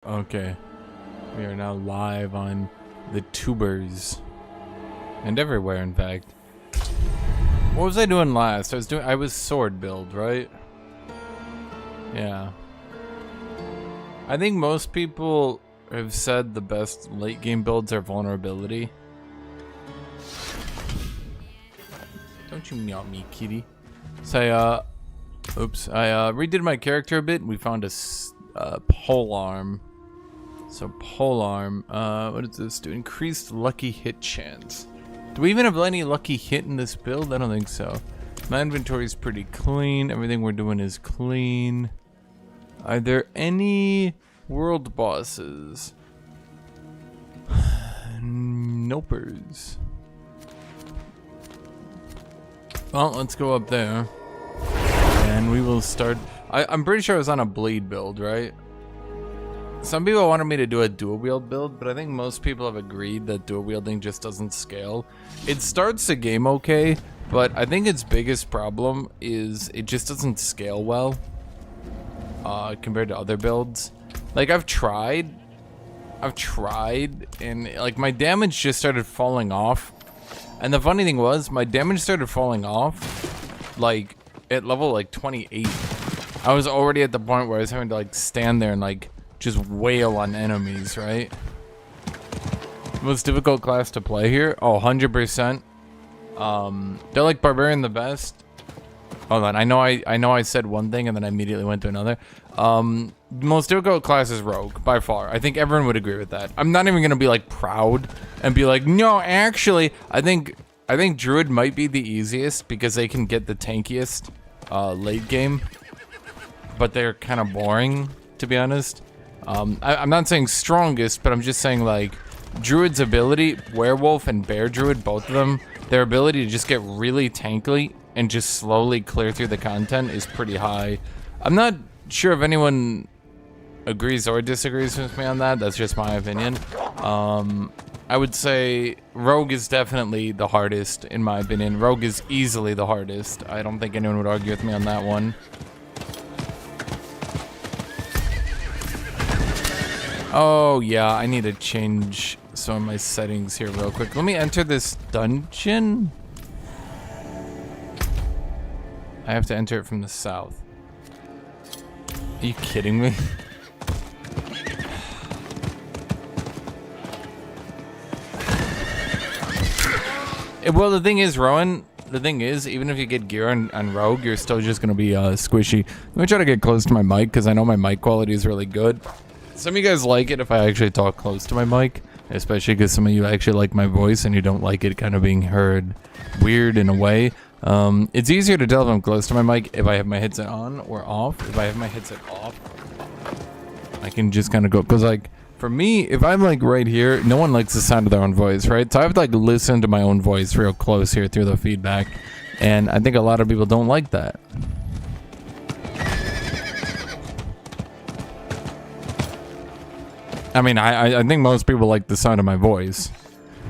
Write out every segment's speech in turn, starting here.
Okay, we are now live on the tubers and everywhere, in fact. What was I doing last? I was sword build, right? Yeah. I think most people have said the best late game builds are vulnerability. Don't you meow me, kitty. So I redid my character a bit and we found a polearm. So polearm, what does this do? Increased lucky hit chance. Do we even have any lucky hit in this build? I don't think so. My inventory is pretty clean. Everything we're doing is clean. Are there any world bosses? Nopers. Well, let's go up there. And we will start. I'm pretty sure I was on a bleed build, right? Some people wanted me to do a dual wield build, but I think most people have agreed that dual wielding just doesn't scale. It starts the game okay, but I think its biggest problem is it just doesn't scale well compared to other builds. Like I've tried, and like my damage just started falling off. And the funny thing was, my damage started falling off like at level like 28. I was already at the point where I was having to like stand there and like just wail on enemies, right? Most difficult class to play here? Oh, 100%. They're like Barbarian the best. Hold on, I know I said one thing and then I immediately went to another. Most difficult class is Rogue, by far. I think everyone would agree with that. I'm not even gonna be like proud and be like, no, actually, I think Druid might be the easiest because they can get the tankiest late game. But they're kind of boring, to be honest. I'm not saying strongest, but I'm just saying like Druid's ability, Werewolf and Bear Druid, both of them, their ability to just get really tankly and just slowly clear through the content is pretty high. I'm not sure if anyone agrees or disagrees with me on that. That's just my opinion. I would say Rogue is definitely the hardest, in my opinion. Rogue is easily the hardest. I don't think anyone would argue with me on that one. Oh yeah, I need to change some of my settings here real quick. Let me enter this dungeon. I have to enter it from the south. Are you kidding me? Well, the thing is, Rowan, even if you get gear on Rogue, you're still just gonna be squishy. Let me try to get close to my mic because I know my mic quality is really good. Some of you guys like it if I actually talk close to my mic, especially because some of you actually like my voice and you don't like it kind of being heard weird in a way. It's easier to tell if I'm close to my mic if I have my headset on or off. If I have my headset off, I can just kind of go, because like for me, if I'm like right here, no one likes the sound of their own voice, right? So I have to like listen to my own voice real close here through the feedback, and I think a lot of people don't like that. I mean, I think most people like the sound of my voice.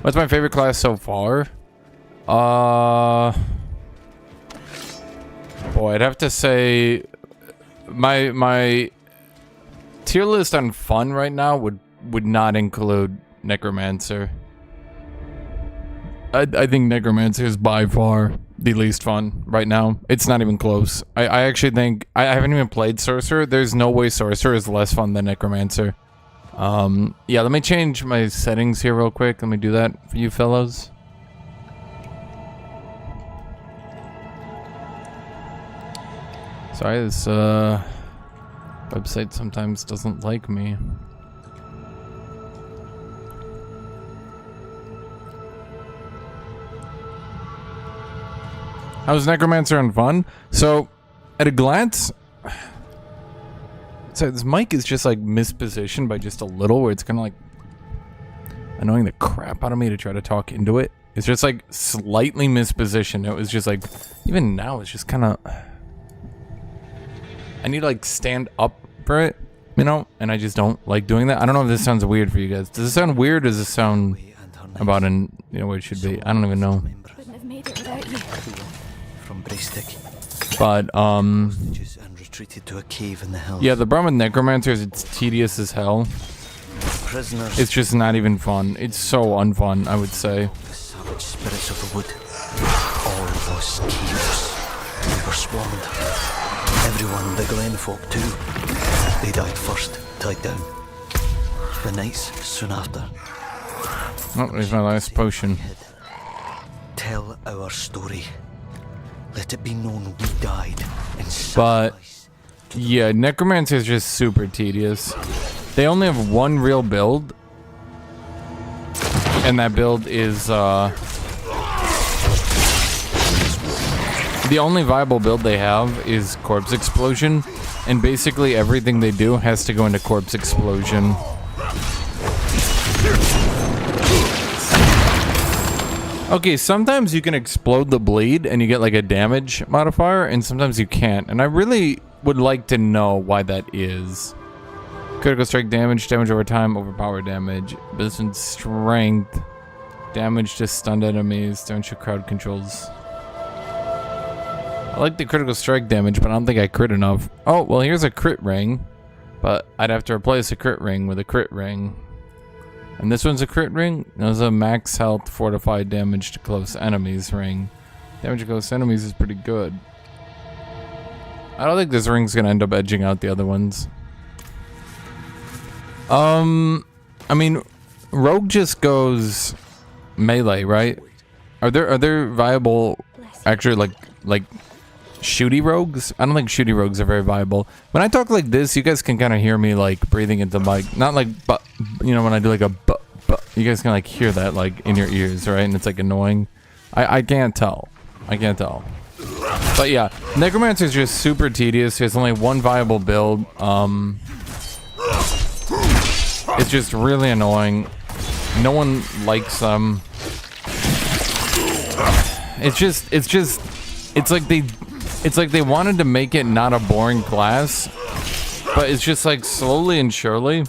What's my favorite class so far? Boy, I'd have to say my tier list on fun right now would not include Necromancer. I think Necromancer is by far the least fun right now. It's not even close. I actually think I haven't even played Sorcerer. There's no way Sorcerer is less fun than Necromancer. Yeah, let me change my settings here real quick. Let me do that for you fellows. Sorry, this website sometimes doesn't like me. How's Necromancer and fun? So, at a glance, so this mic is just like mispositioned by just a little, where it's kind of like annoying the crap out of me to try to talk into it. It's just like slightly mispositioned. It was just like, even now it's just kind of, I need to like stand up for it, you know, and I just don't like doing that. I don't know if this sounds weird for you guys. Does it sound weird, or does it sound about you know, what it should be? I don't even know. But retreated to a cave in the hills. Yeah, the problem with necromancers, it's tedious as hell. Prisoners. It's just not even fun. It's so unfun, I would say. The savage spirits of the wood. All was chaos. We were swarmed. Everyone, the Glen folk too. They died first, tied down. The nights soon after. Oh, there's my last potion. Tell our story. Let it be known we died in But sacrifice. yeah, necromancer is just super tedious. They only have one real build, and that build is the only viable build they have is corpse explosion, and basically everything they do has to go into corpse explosion. Okay, sometimes you can explode the bleed and you get like a damage modifier, and sometimes you can't. And I really would like to know why that is. Critical strike damage, damage over time, overpower damage. But this one's strength, damage to stunned enemies, damage to crowd controls. I like the critical strike damage, but I don't think I crit enough. Oh, well, here's a crit ring, but I'd have to replace a crit ring with a crit ring. And this one's a crit ring. There's a max health, fortified damage to close enemies ring. Damage to close enemies is pretty good. I don't think this ring's gonna end up edging out the other ones. I mean, rogue just goes melee, right? Are there viable, actually like shooty rogues? I don't think shooty rogues are very viable. When I talk like this, you guys can kind of hear me like breathing into the mic. Not like, but you know, when I do like a but, you guys can like hear that like in your ears, right? And it's like annoying. I can't tell. I can't tell. But yeah, necromancer is just super tedious. There's only one viable build. It's just really annoying. No one likes them. It's like they wanted to make it not a boring class, but it's just like slowly and surely,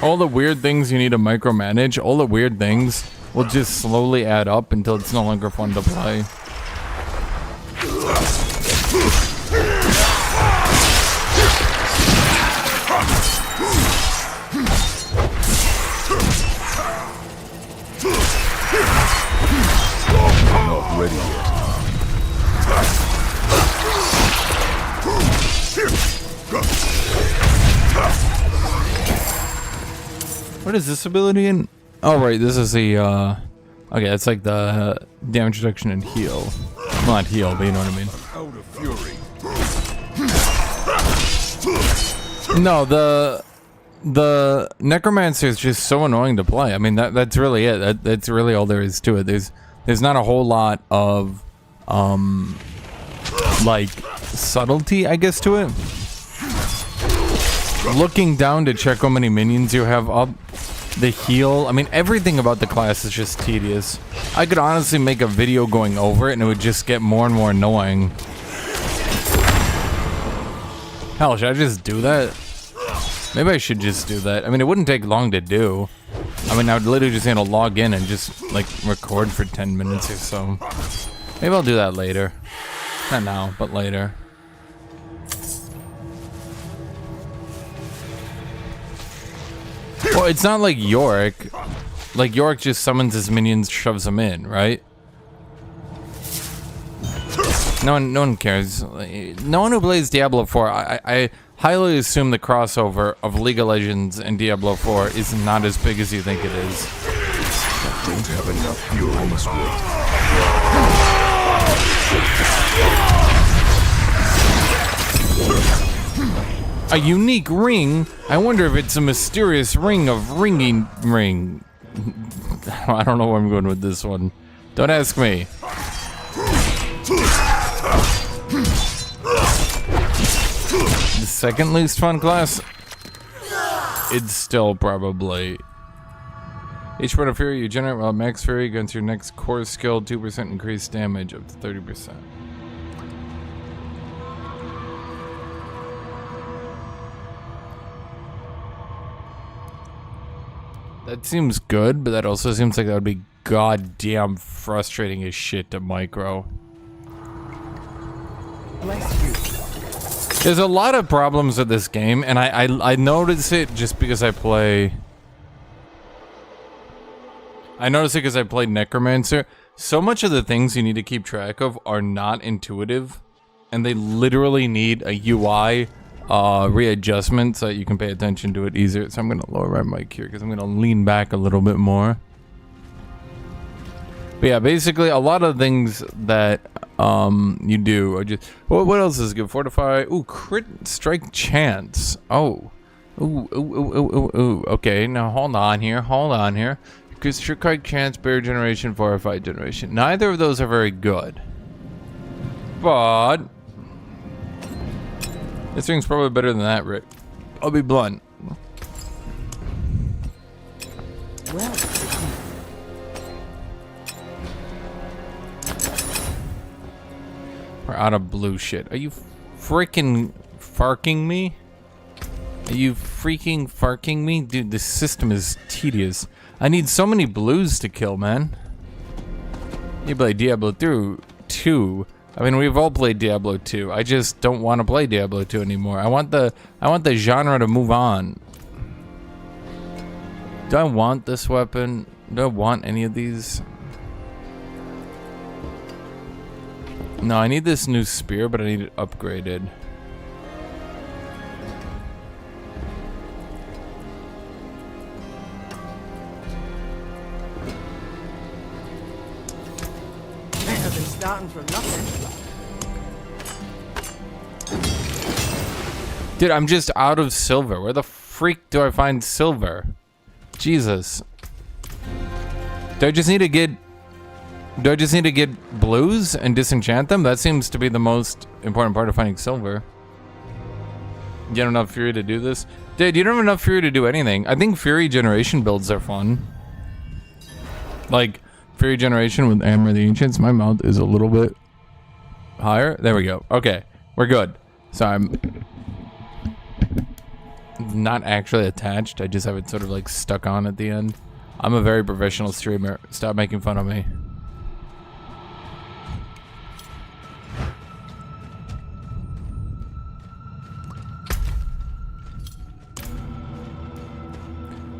all the weird things you need to micromanage, all the weird things will just slowly add up until it's no longer fun to play. Not ready yet. What is this ability in? Oh right, this is the okay, it's like the damage reduction and heal. Well, not heal, but you know what I mean. Out of fury. No, the necromancer is just so annoying to play. I mean, that's really it. That's really all there is to it. There's not a whole lot of like subtlety, I guess, to it. Looking down to check how many minions you have up, the heal. I mean, everything about the class is just tedious. I could honestly make a video going over it and it would just get more and more annoying. Hell, should I just do that? Maybe I should just do that. I mean, it wouldn't take long to do. I mean, I would literally just need to log in and just, like, record for 10 minutes or so. Maybe I'll do that later. Not now, but later. Well, it's not like Yorick. Like, Yorick just summons his minions, shoves them in, right? No one cares. No one who plays Diablo 4, I highly assume the crossover of League of Legends and Diablo 4 is not as big as you think it is. I don't have enough fuel. I must wait. A unique ring? I wonder if it's a mysterious ring of ring. I don't know where I'm going with this one. Don't ask me. The second least fun class? It's still probably... Each point of fury you generate while max fury against your next core skill, 2% increased damage up to 30%. That seems good, but that also seems like that would be goddamn frustrating as shit to micro. Bless you. There's a lot of problems with this game, and I notice it just because I play... I notice it because I played Necromancer. So much of the things you need to keep track of are not intuitive, and they literally need a UI readjustment so that you can pay attention to it easier. So I'm going to lower my mic here because I'm going to lean back a little bit more. But yeah, basically a lot of things that you do are just... What else is good? Fortify. Ooh, crit strike chance. Oh. Ooh. Okay, now hold on here. Because strike chance, barrier generation, fortify generation. Neither of those are very good. But this thing's probably better than that, Rick. I'll be blunt. Well. We're out of blue shit. Are you freaking farking me? Are you freaking farking me? Dude, this system is tedious. I need so many blues to kill, man. You play Diablo 2. I mean, we've all played Diablo 2. I just don't want to play Diablo 2 anymore. I want the genre to move on. Do I want this weapon? Do I want any of these? No, I need this new spear, but I need it upgraded. Better than starting from nothing. Dude, I'm just out of silver. Where the freak do I find silver? Jesus. Do I just need to get blues and disenchant them? That seems to be the most important part of finding silver. You don't have enough fury to do this? Dude, you don't have enough fury to do anything. I think fury generation builds are fun. Like, fury generation with Hammer of the Ancients. My mouth is a little bit higher. There we go. Okay, we're good. So I'm not actually attached. I just have it sort of like stuck on at the end. I'm a very professional streamer. Stop making fun of me.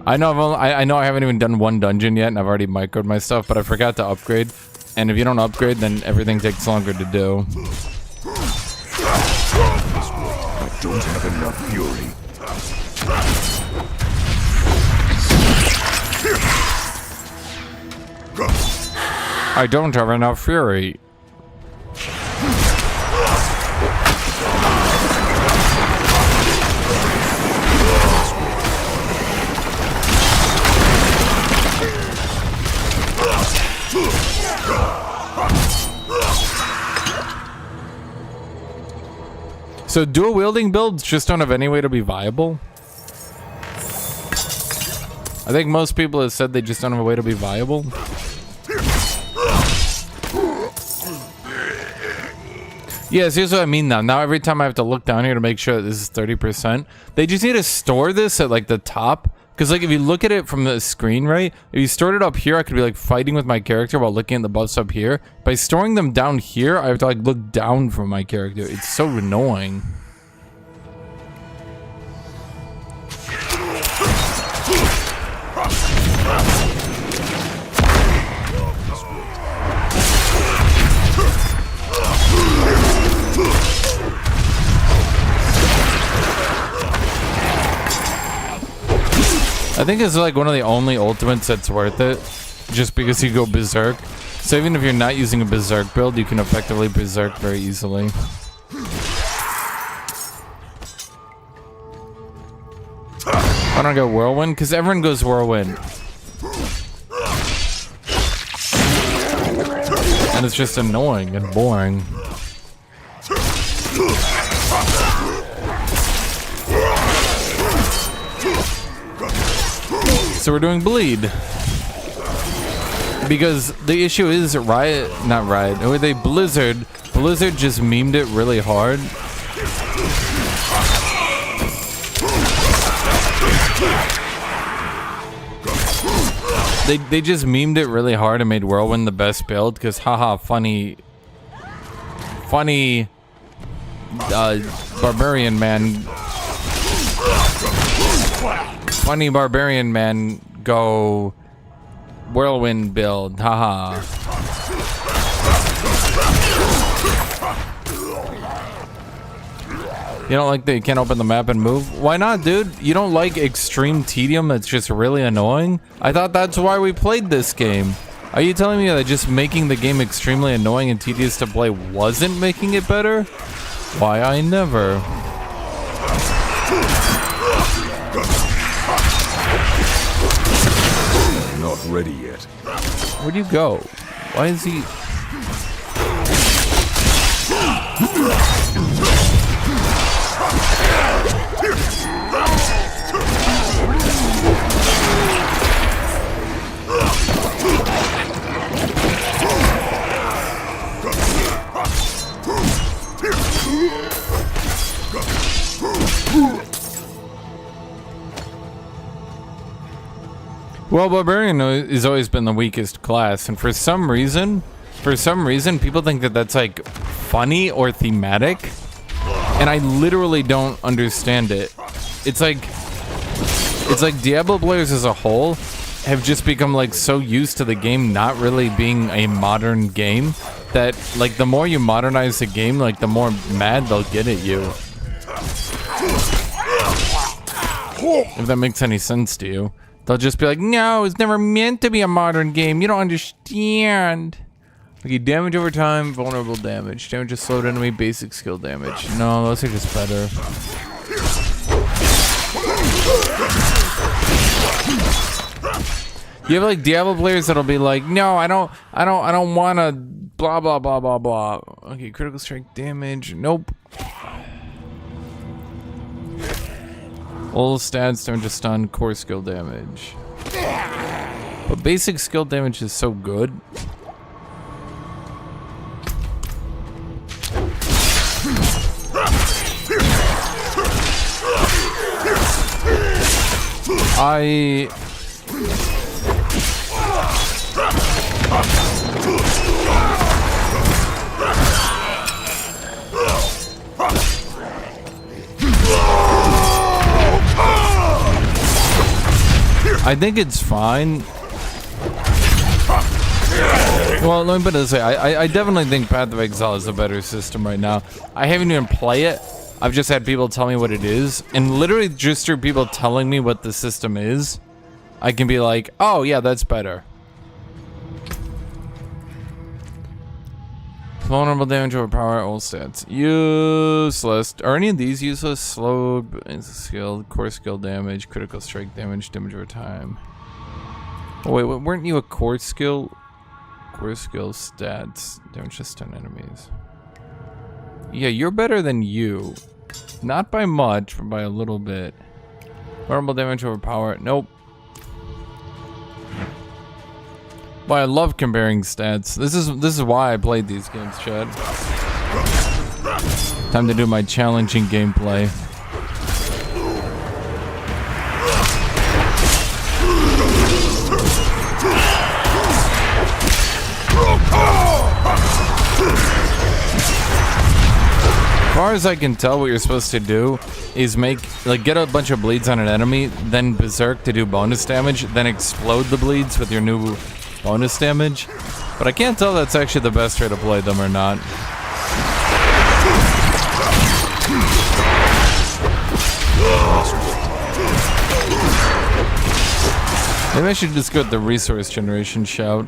I know I haven't even done one dungeon yet, and I've already microed my stuff, but I forgot to upgrade. And if you don't upgrade, then everything takes longer to do. I don't have enough fury. I don't have enough fury. So dual wielding builds just don't have any way to be viable? I think most people have said they just don't have a way to be viable. Yes, here's what I mean now. Now every time I have to look down here to make sure that this is 30%, they just need to store this at like the top. Because like if you look at it from the screen, right? If you stored it up here, I could be like fighting with my character while looking at the buffs up here. By storing them down here, I have to like look down from my character. It's so annoying. I think it's like one of the only ultimates that's worth it, just because you go berserk. So even if you're not using a berserk build, you can effectively berserk very easily. Why don't I go whirlwind? Because everyone goes whirlwind. And it's just annoying and boring. So we're doing bleed. Because the issue is Blizzard just memed it really hard. They just memed it really hard and made Whirlwind the best build because haha funny Barbarian man. Funny Barbarian man go whirlwind build. Haha. You don't like that you can't open the map and move? Why not, dude? You don't like extreme tedium that's just really annoying? I thought that's why we played this game. Are you telling me that just making the game extremely annoying and tedious to play wasn't making it better? Why, I never. Not ready yet. Where'd you go? Why is he... Well, Barbarian has always been the weakest class, and for some reason, people think that that's like funny or thematic, and I literally don't understand it. It's like Diablo players as a whole have just become like so used to the game not really being a modern game that like the more you modernize the game, like the more mad they'll get at you. If that makes any sense to you. They'll just be like, no, it's never meant to be a modern game. You don't understand. Okay, damage over time, vulnerable damage. Damage to slowed enemy, basic skill damage. No, those are just better. You have like Diablo players that'll be like, no, I don't wanna blah blah blah blah blah. Okay, critical strike damage. Nope. All stats, damage to stun, core skill damage. But basic skill damage is so good. I think it's fine. Well, let me put it this way. I definitely think Path of Exile is a better system right now. I haven't even played it. I've just had people tell me what it is. And literally just through people telling me what the system is, I can be like, oh yeah, that's better. Vulnerable damage over power, all stats. Useless. Are any of these useless? Slow skill, core skill damage, critical strike damage, damage over time. Oh wait, weren't you a core skill? Core skill stats, damage to stun enemies. Yeah, you're better than you. Not by much, but by a little bit. Vulnerable damage over power. Nope. Well, I love comparing stats. This is why I played these games, Chad. Time to do my challenging gameplay. As far as I can tell, what you're supposed to do is get a bunch of bleeds on an enemy, then berserk to do bonus damage, then explode the bleeds with your new bonus damage, but I can't tell that's actually the best way to play them or not. Maybe I should just go with the resource generation shout.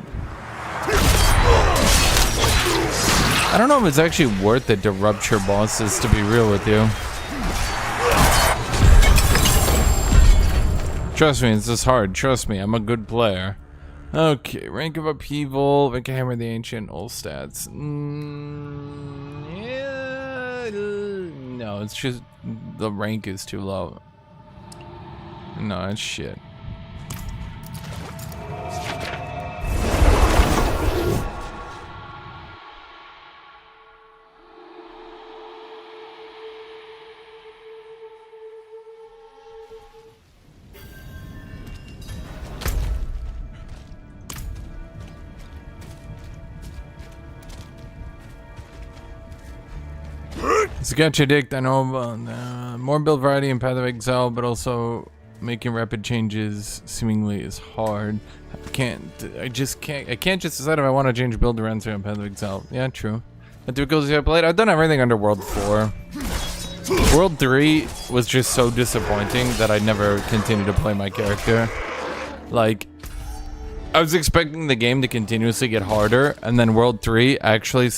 I don't know if it's actually worth it to rupture bosses, to be real with you. Trust me, it's just hard. Trust me, I'm a good player. Okay, rank of upheaval, Vinca Hammer the Ancient, all stats. Yeah, no, it's just the rank is too low. No, it's shit. Sketch addict, I know about more build variety in Path of Exile, but also making rapid changes seemingly is hard. I can't just decide if I want to change build around on Path of Exile. Yeah, true. The difficulties I played, I've done everything under World 4. World 3 was just so disappointing that I never continued to play my character. Like, I was expecting the game to continuously get harder, and then World 3 actually...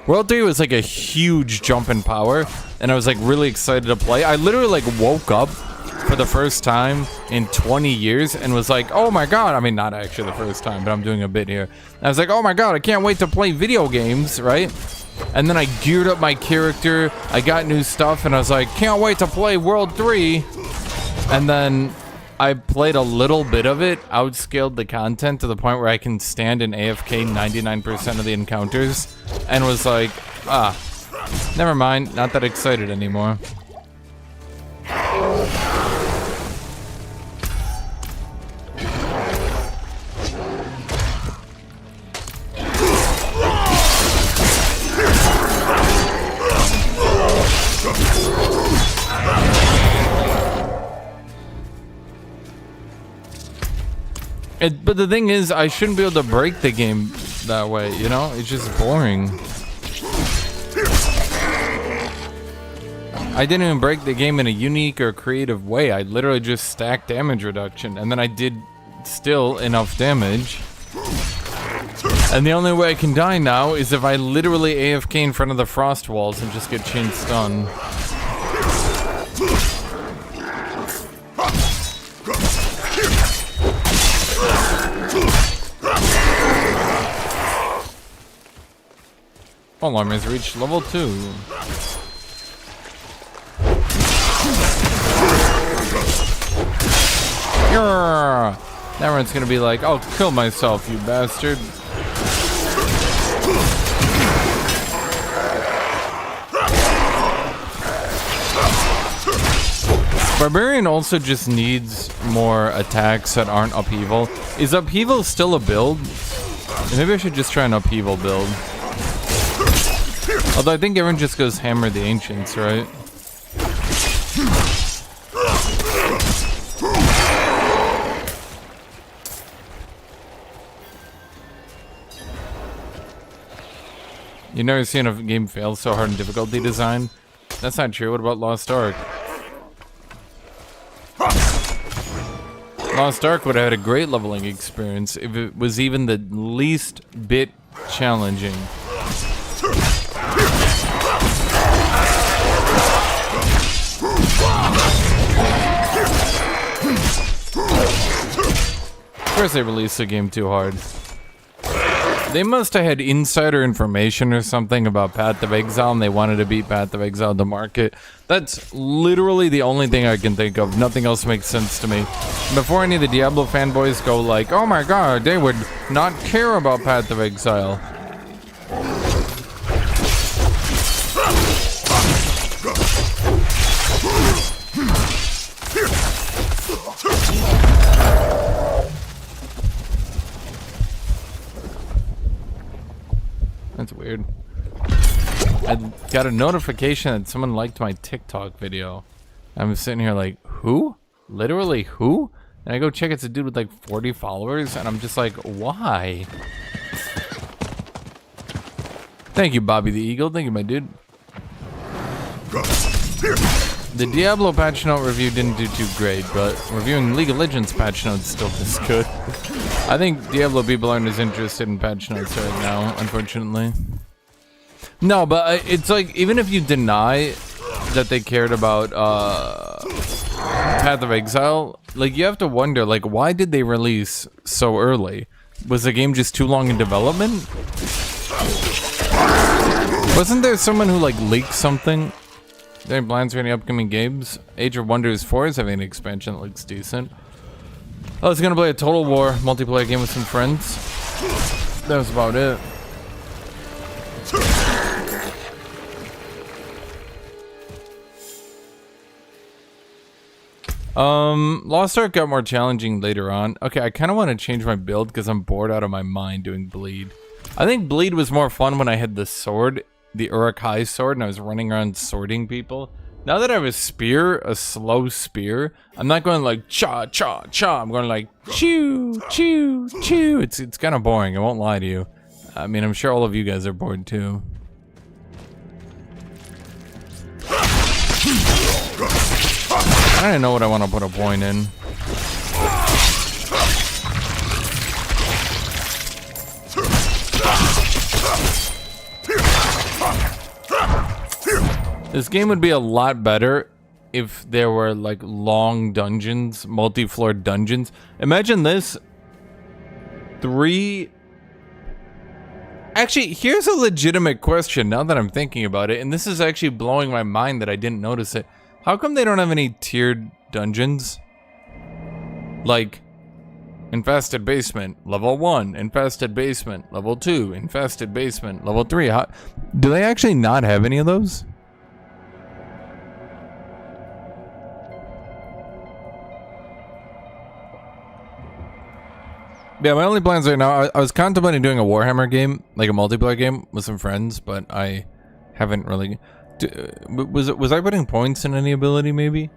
World 3 was like a huge jump in power, and I was like really excited to play. I literally like woke up for the first time in 20 years and was like, oh my god, I mean not actually the first time, but I'm doing a bit here. I was like, oh my god, I can't wait to play video games, right? And then I geared up my character, I got new stuff, and I was like, can't wait to play World 3. And then I played a little bit of it, outscaled the content to the point where I can stand in AFK 99% of the encounters, and was like, never mind, not that excited anymore. But the thing is, I shouldn't be able to break the game that way, you know? It's just boring. I didn't even break the game in a unique or creative way. I literally just stacked damage reduction, and then I did still enough damage. And the only way I can die now is if I literally AFK in front of the frost walls and just get chain stun. Alarm has reached level 2. Yarr! Now everyone's gonna be like, I'll kill myself, you bastard. Barbarian also just needs more attacks that aren't upheaval. Is upheaval still a build? Maybe I should just try an upheaval build. Although I think everyone just goes hammer the ancients, right? You never seen a game fail so hard in difficulty design? That's not true. What about Lost Ark? Lost Ark would have had a great leveling experience if it was even the least bit challenging. Of course they released the game too hard. They must have had insider information or something about Path of Exile and they wanted to beat Path of Exile to market. That's literally the only thing I can think of. Nothing else makes sense to me. Before any of the Diablo fanboys go like, oh my god, they would not care about Path of Exile. That's weird. I got a notification that someone liked my TikTok video. I'm sitting here like, who? Literally who? And I go check, it's a dude with like 40 followers, and I'm just like, why? Thank you, Bobby the Eagle. Thank you, my dude. The Diablo patch note review didn't do too great, but reviewing League of Legends patch notes still is good. I think Diablo people aren't as interested in patch notes right now, unfortunately. No, but it's like, even if you deny that they cared about Path of Exile, like, you have to wonder, like, why did they release so early? Was the game just too long in development? Wasn't there someone who, like, leaked something? Any plans for any upcoming games? Age of Wonders 4 is having an expansion that looks decent. I was gonna play a Total War multiplayer game with some friends. That was about it. Lost Ark got more challenging later on. Okay, I kind of want to change my build because I'm bored out of my mind doing Bleed. I think Bleed was more fun when I had the sword the Uruk-hai sword and I was running around sorting people. Now that I have a spear, a slow spear, I'm not going like cha cha cha. I'm going like chew chew chew. It's kind of boring. I won't lie to you. I mean, I'm sure all of you guys are bored too. I don't even know what I want to put a point in. This game would be a lot better if there were like long dungeons, multi-floor dungeons. Imagine this. Actually, here's a legitimate question now that I'm thinking about it, and this is actually blowing my mind that I didn't notice it. How come they don't have any tiered dungeons? Like, infested basement, level 1, infested basement, level 2, infested basement, level 3. Do they actually not have any of those? Yeah, my only plans right now, I was contemplating doing a Warhammer game, like a multiplayer game with some friends, but I haven't really... Was I putting points in any ability, maybe?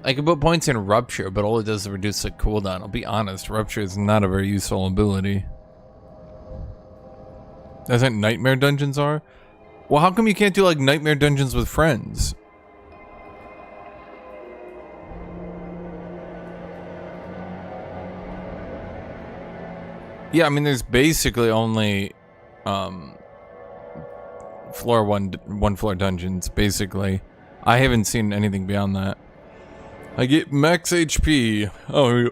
I could put points in Rupture, but all it does is reduce the cooldown. I'll be honest, Rupture is not a very useful ability. As in Nightmare Dungeons are? Well, how come you can't do, like, Nightmare Dungeons with friends? Yeah, I mean, there's basically only one floor dungeons, basically. I haven't seen anything beyond that. I get max HP. Oh,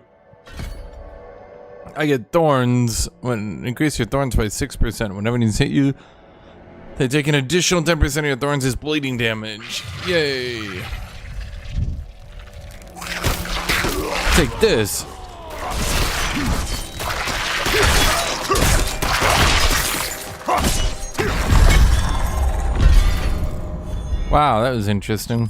I get thorns. When increase your thorns by 6%. When enemies hit you, they take an additional 10% of your thorns as bleeding damage. Yay! Take this. Wow, that was interesting.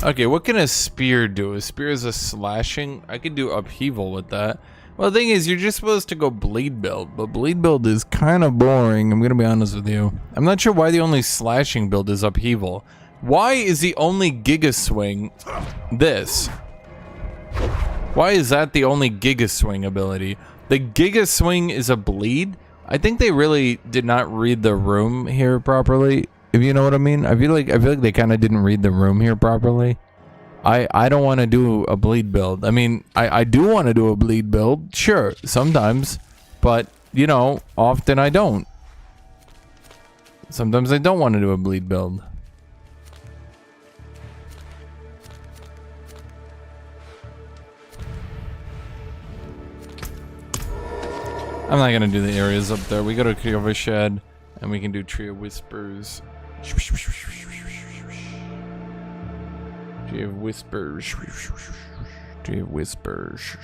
Okay, what can a spear do? A spear is a slashing. I could do upheaval with that. Well, the thing is, you're just supposed to go bleed build, but bleed build is kind of boring. I'm gonna be honest with you. I'm not sure why the only slashing build is upheaval. Why is the only Giga Swing this? Why is that the only Giga Swing ability? The Giga Swing is a bleed? I think they really did not read the room here properly, if you know what I mean. I feel like they kind of didn't read the room here properly. I don't want to do a bleed build. I mean, I do want to do a bleed build, sure, sometimes, but you know, often I don't. Sometimes I don't want to do a bleed build. I'm not gonna do the areas up there. We go to Kyova Shed, and we can do Tree of Whispers. Tree of Whispers. Tree of Whispers.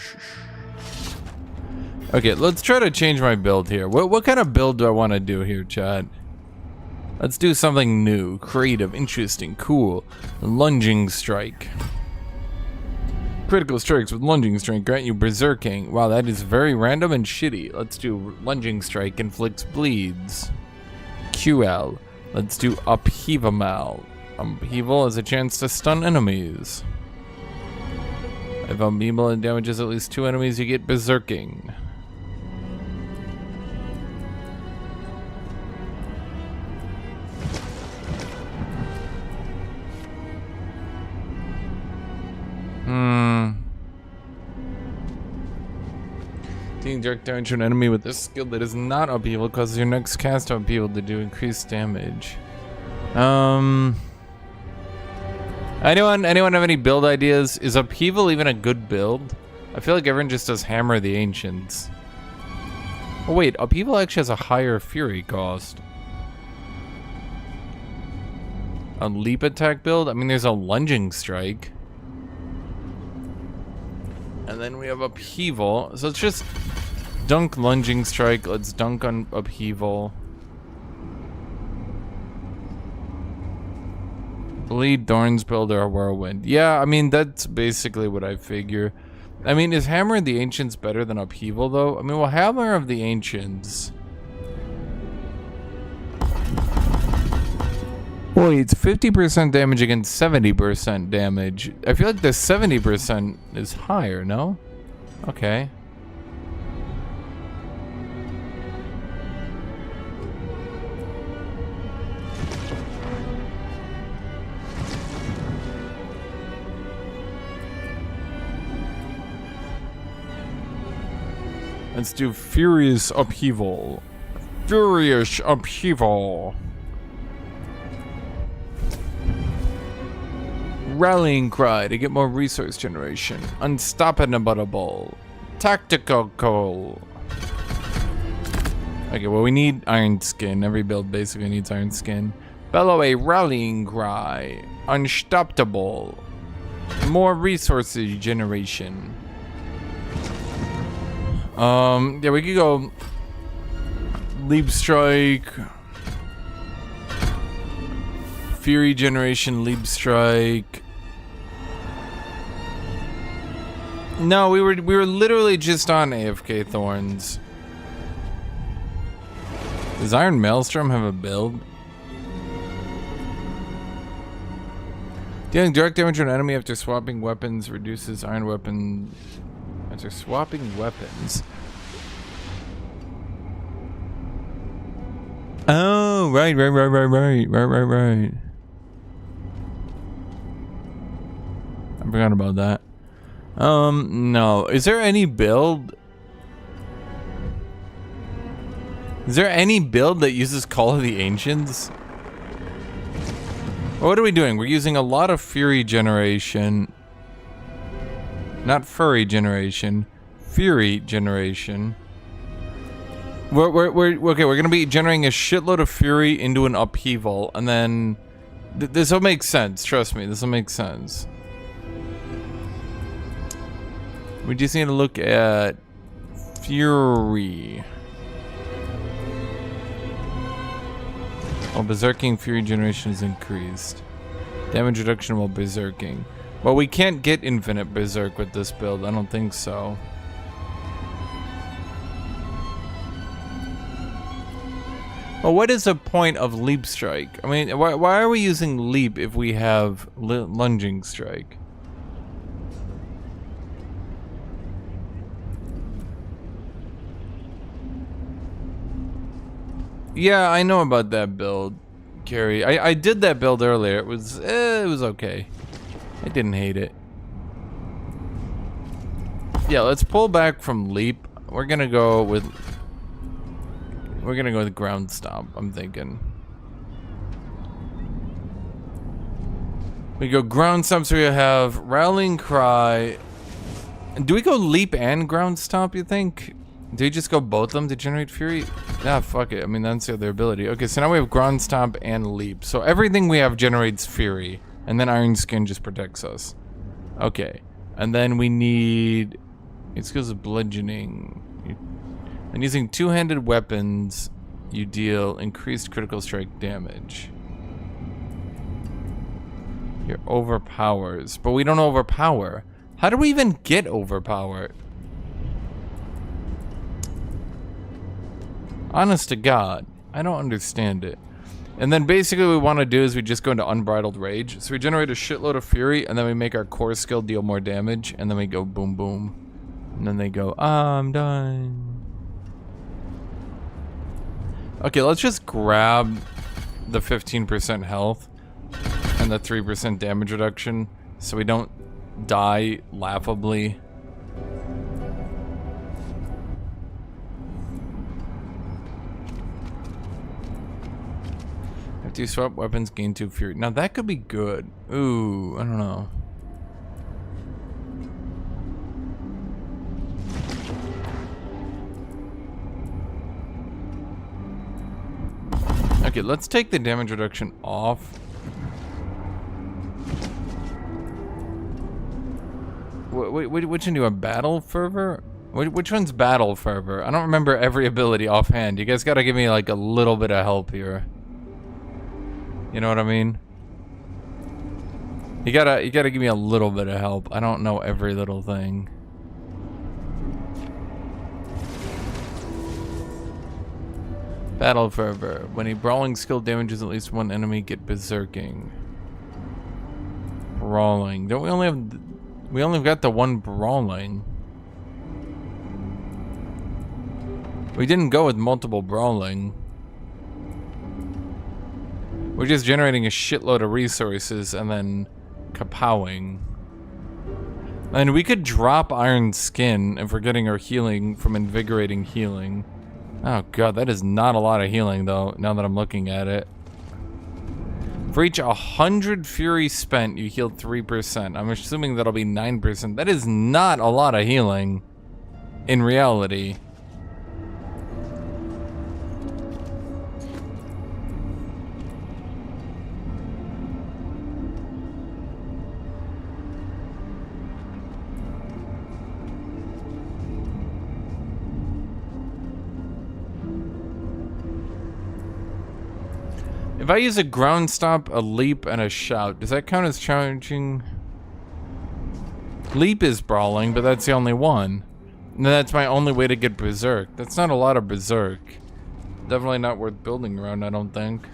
Okay, let's try to change my build here. What kind of build do I want to do here, chat? Let's do something new, creative, interesting, cool. Lunging Strike. Critical strikes with Lunging Strike grant you Berserking. Wow, that is very random and shitty. Let's do Lunging Strike inflicts bleeds. QL. Let's do Upheaval. Upheaval has a chance to stun enemies. If Upheaval damages at least 2 enemies, you get Berserking. Dealing direct damage to an enemy with a skill that is not upheaval causes your next cast of upheaval to do increased damage. Anyone have any build ideas? Is upheaval even a good build? I feel like everyone just does Hammer the Ancients. Oh wait, upheaval actually has a higher fury cost. A leap attack build? I mean, there's a Lunging Strike. And then we have upheaval. So let's just dunk Lunging Strike. Let's dunk on upheaval. Bleed Thorns build or Whirlwind. Yeah, I mean, that's basically what I figure. I mean, is Hammer of the Ancients better than Upheaval, though? I mean, well, Hammer of the Ancients... Well, it's 50% damage against 70% damage. I feel like the 70% is higher, no? Okay. Let's do Furious Upheaval. Furious Upheaval. Rallying Cry to get more resource generation. Unstoppable. Tactical Coal. Okay, well, we need Iron Skin. Every build basically needs Iron Skin. Bellow a Rallying Cry. Unstoppable. More resources generation. Yeah, we could go Leap Strike, Fury Generation, Leap Strike. No, we were literally just on AFK Thorns. Does Iron Maelstrom have a build? Dealing direct damage to an enemy after swapping weapons reduces iron weapon. After swapping weapons. Oh, right. I forgot about that. No. Is there any build? Is there any build that uses Call of the Ancients? What are we doing? We're using a lot of Fury Generation. Not Furry Generation. Fury Generation. Okay, we're gonna be generating a shitload of Fury into an Upheaval, and then... this will make sense, trust me, this will make sense. We just need to look at... Fury. While Berserking, Fury Generation is increased. Damage reduction while Berserking. Well, we can't get infinite Berserk with this build. I don't think so. Well, what is the point of Leap Strike? I mean, why are we using Leap if we have Lunging Strike? Yeah, I know about that build, Carrie. I did that build earlier. It was okay. I didn't hate it. Yeah, let's pull back from Leap. We're gonna go with Ground Stomp, I'm thinking. We go Ground Stomp, so we have Rallying Cry. Do we go Leap and Ground Stomp, you think? Do we just go both of them to generate Fury? Ah, fuck it. I mean, that's the other ability. Okay, so now we have Ground Stomp and Leap. So everything we have generates Fury. And then Iron Skin just protects us. Okay. And then we need... it skills of Bludgeoning. And using two-handed weapons, you deal increased critical strike damage. You're overpowers. But we don't overpower. How do we even get overpowered? Honest to God, I don't understand it. And then basically what we want to do is we just go into Unbridled Rage. So we generate a shitload of Fury, and then we make our core skill deal more damage, and then we go boom boom. And then they go, I'm done. Okay, let's just grab the 15% health and the 3% damage reduction so we don't die laughably. After you swap weapons, gain 2 Fury. Now that could be good. Ooh, I don't know. Okay, let's take the damage reduction off. Which one do you have? Battle Fervor? Which one's Battle Fervor? I don't remember every ability offhand. You guys gotta give me like a little bit of help here. You know what I mean? You gotta give me a little bit of help. I don't know every little thing. Battle fervor. When a brawling skill damages at least one enemy, get berserking. Brawling. Don't we only have... We only got the one brawling. We didn't go with multiple brawling. We're just generating a shitload of resources and then kapowing. And we could drop iron skin if we're getting our healing from invigorating healing. Oh god, that is not a lot of healing though, now that I'm looking at it. For each 100 fury spent, you heal 3%. I'm assuming that'll be 9%. That is not a lot of healing in reality. If I use a ground stomp, a leap, and a shout, does that count as charging? Leap is brawling, but that's the only one. And that's my only way to get berserk. That's not a lot of berserk. Definitely not worth building around, I don't think.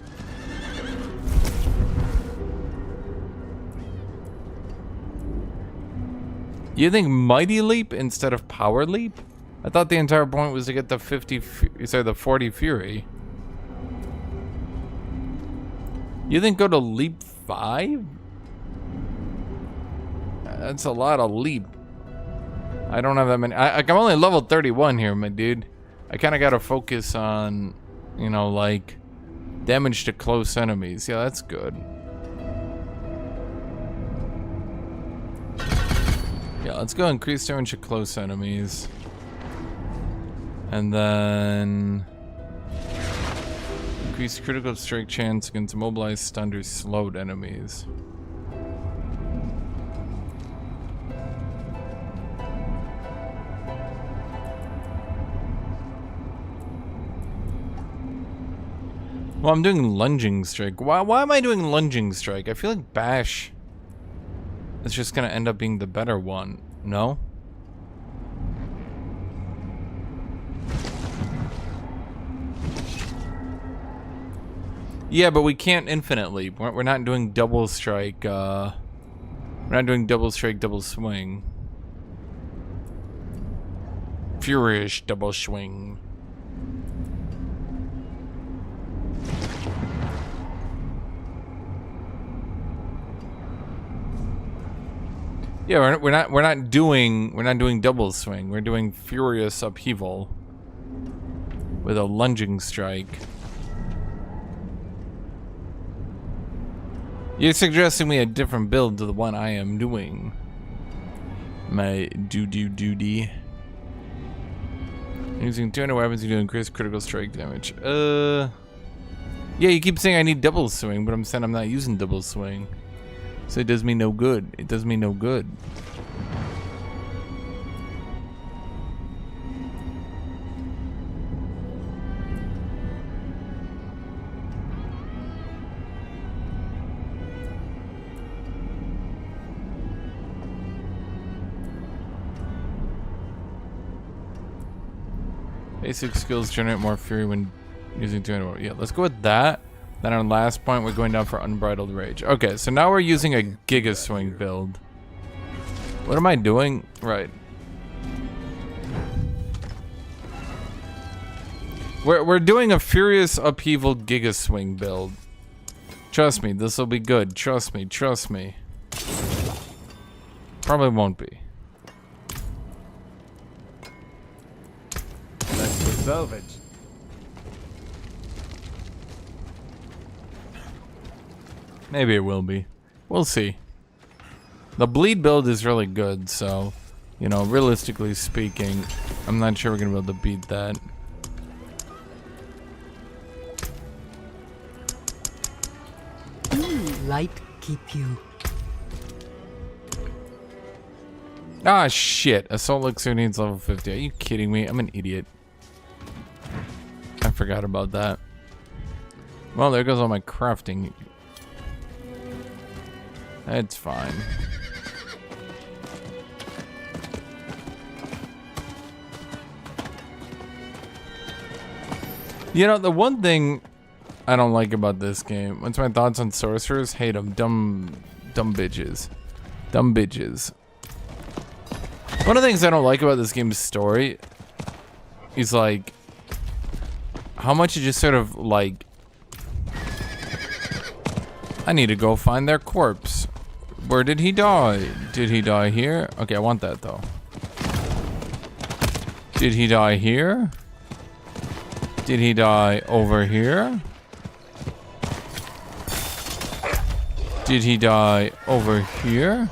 You think mighty leap instead of power leap? I thought the entire point was to get the 40 fury. You think go to leap 5? That's a lot of leap. I don't have that many. I'm only level 31 here, my dude. I kind of got to focus on, you know, like damage to close enemies. Yeah, that's good. Yeah, let's go increase damage to close enemies. And then... increase critical strike chance against immobilized, stunned, or slowed enemies. Well, I'm doing lunging strike. Why am I doing lunging strike? I feel like bash is just gonna end up being the better one. No? Yeah, but we can't infinitely. We're not doing double strike. We're not doing double strike, double swing. Furious double swing. Yeah, we're not doing double swing. We're doing furious upheaval with a lunging strike. You're suggesting me a different build to the one I am doing. My duty. Using 200 weapons, you do increase critical strike damage. Yeah, you keep saying I need double swing, but I'm saying I'm not using double swing. So it does me no good. It does me no good. Basic skills generate more fury when using 200. Yeah, let's go with that. Then our last point, we're going down for Unbridled Rage. Okay, so now we're using a Giga Swing build. What am I doing? Right. We're doing a Furious Upheaval Giga Swing build. Trust me, this will be good. Trust me, trust me. Probably won't be. That's the salvage. Maybe it will be. We'll see. The bleed build is really good, so, you know, realistically speaking, I'm not sure we're gonna be able to beat that. Light keep you. Ah, shit. Assault Elixir needs level 50. Are you kidding me? I'm an idiot. I forgot about that. Well, there goes all my crafting. It's fine. You know, the one thing I don't like about this game, what's my thoughts on sorcerers? Hate them. Dumb bitches. Dumb bitches. One of the things I don't like about this game's story is like how much it just sort of like, I need to go find their corpse. Where did he die? Did he die here? Okay, I want that though. Did he die here? Did he die over here? Did he die over here?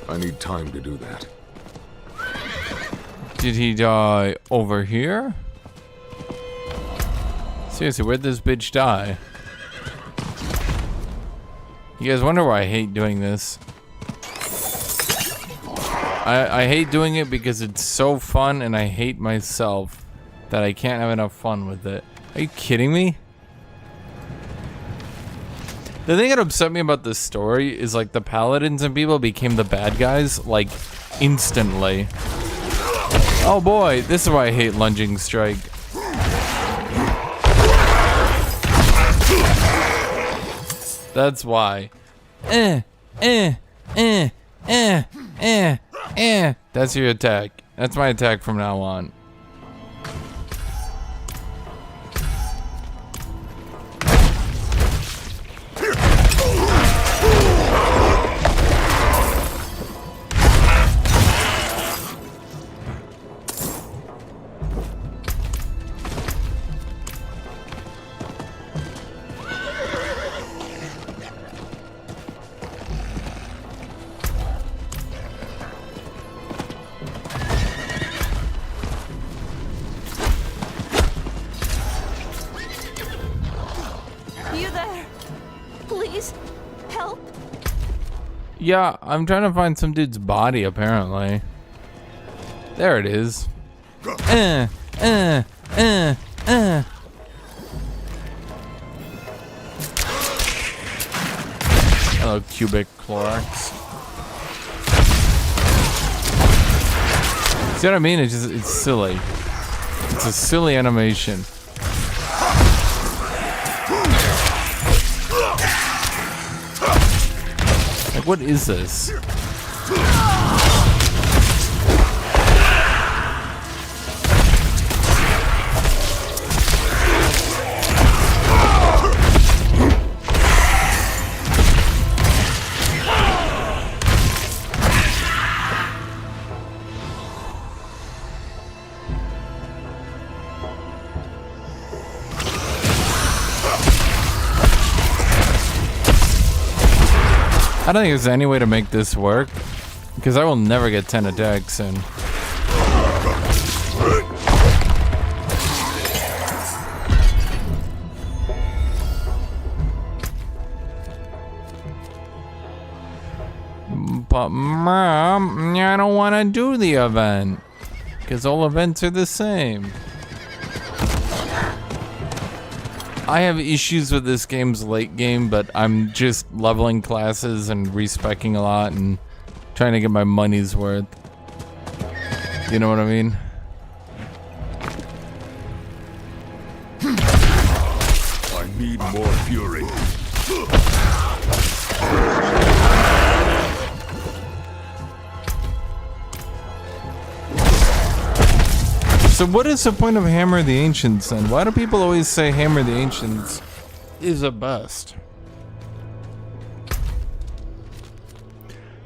I need time to do that. Did he die over here? Seriously, where'd this bitch die? You guys wonder why I hate doing this? I hate doing it because it's so fun, and I hate myself that I can't have enough fun with it. Are you kidding me? The thing that upset me about this story is like the paladins and people became the bad guys like instantly. Oh boy, this is why I hate lunging strike. That's why. That's your attack. That's my attack from now on. You there? Please, help. Yeah, I'm trying to find some dude's body, apparently. There it is. Hello, cubic Clorox. See what I mean? It's just, it's silly. It's a silly animation. Like, what is this? I don't think there's any way to make this work, because I will never get 10 attacks in. But Mom, I don't want to do the event, because all events are the same. I have issues with this game's late game, but I'm just leveling classes and respeccing a lot and trying to get my money's worth. You know what I mean? I need more fury. So what is the point of Hammer the Ancients then? Why do people always say Hammer the Ancients is the best?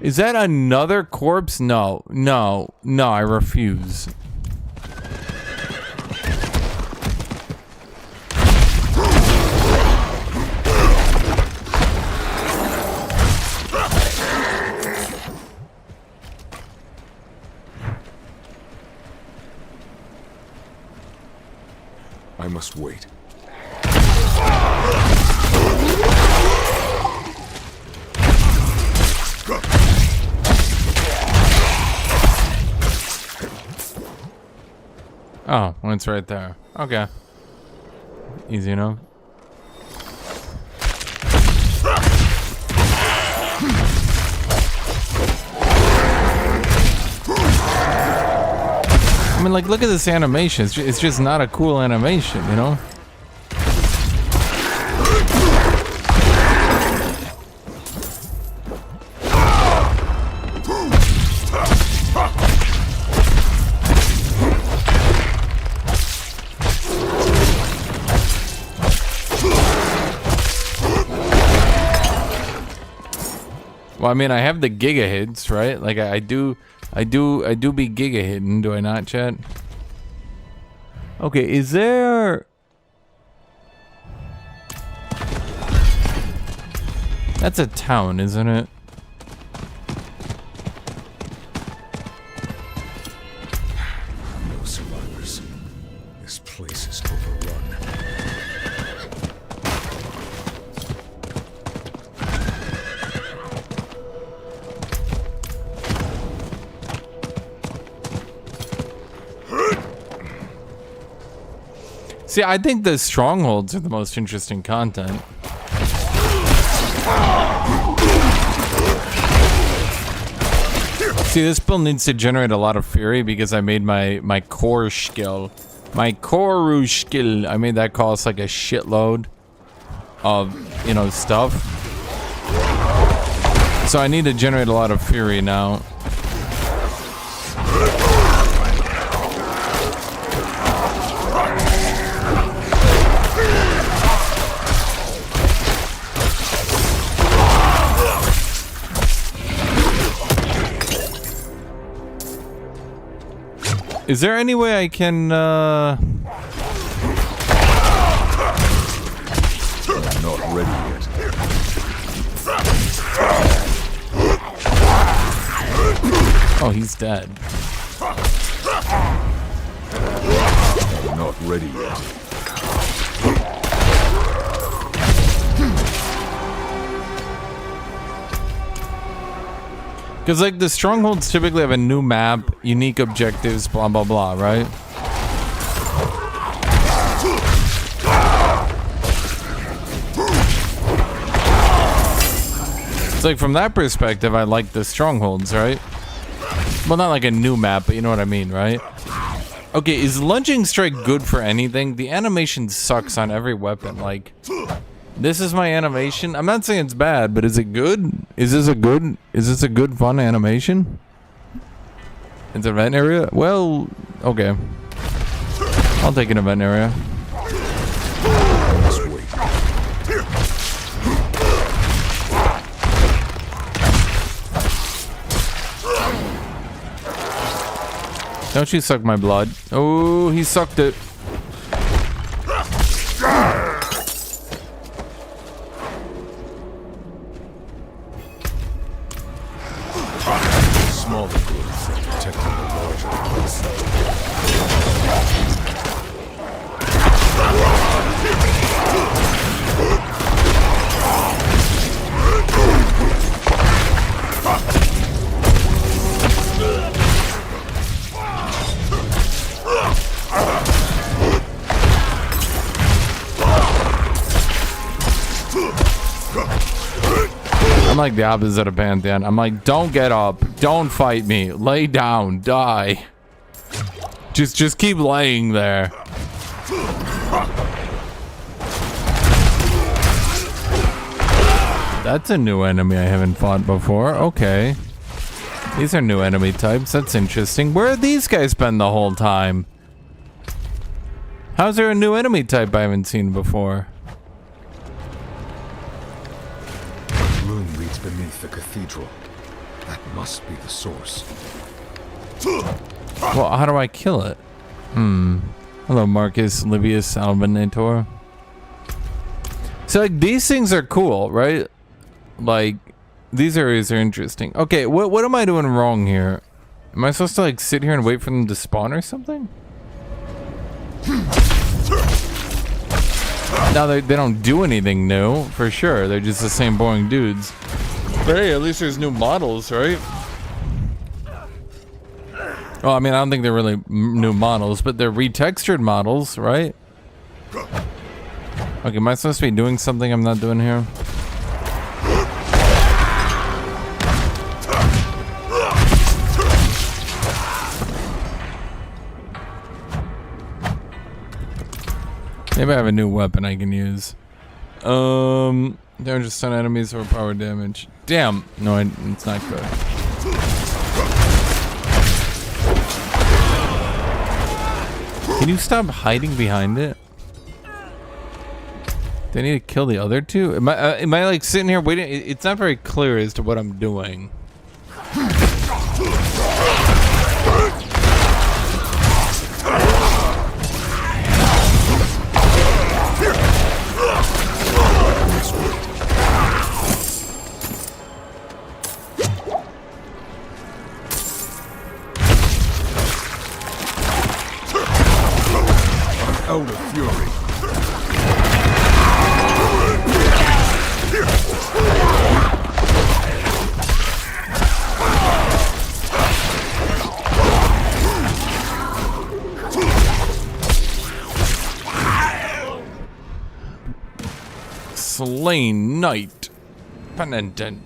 Is that another corpse? No, no, no, I refuse. I must wait. Oh, well, it's right there. Okay. Easy enough. I mean, like, look at this animation. It's just not a cool animation, you know? Well, I mean, I have the giga hits, right? Like, I do be giga hitting, do I not, chat? Okay, is there... That's a town, isn't it? No survivors. This place is overrun. See, I think the strongholds are the most interesting content. See, this build needs to generate a lot of fury because I made my core skill. My core skill. I made that cost like a shitload of, you know, stuff. So I need to generate a lot of fury now. Is there any way I can, I'm not ready yet. Oh, he's dead. I'm not ready yet. Because, like, the strongholds typically have a new map, unique objectives, blah, blah, blah, right? It's like, from that perspective, I like the strongholds, right? Well, not like a new map, but you know what I mean, right? Okay, is lunging strike good for anything? The animation sucks on every weapon, like... This is my animation. I'm not saying it's bad, but is it good? Is this a good fun animation? It's an event area? Well, okay. I'll take an event area. Let's wait. Don't you suck my blood. Oh, he sucked it. Small growth protecting the larger growth. I'm like the opposite of Pantheon. I'm like, don't get up. Don't fight me. Lay down. Die. Just keep laying there. That's a new enemy I haven't fought before. Okay. These are new enemy types. That's interesting. Where have these guys been the whole time? How's there a new enemy type I haven't seen before? Room leads beneath the cathedral. That must be the source. Well, how do I kill it? Hello, Marcus, Livius, Albinator. So, like, these things are cool, right? Like, these areas are interesting. Okay, what am I doing wrong here? Am I supposed to, like, sit here and wait for them to spawn or something? Now, they don't do anything new, for sure. They're just the same boring dudes. But hey, at least there's new models, right? Well, I mean, I don't think they're really new models, but they're retextured models, right? Okay, am I supposed to be doing something I'm not doing here? Maybe I have a new weapon I can use. Damage stun enemies or power damage. Damn. No, it's not good. Can you stop hiding behind it? Do I need to kill the other two? Am I like sitting here waiting? It's not very clear as to what I'm doing. Elder Fury. Slain Knight Penitent.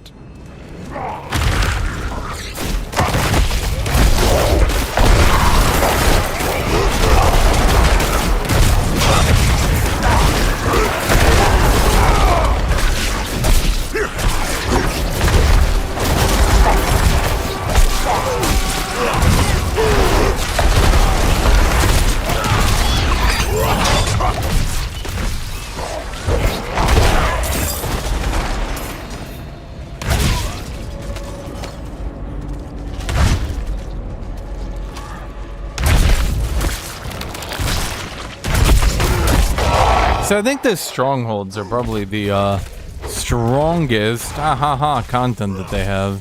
So I think the strongholds are probably the strongest content that they have.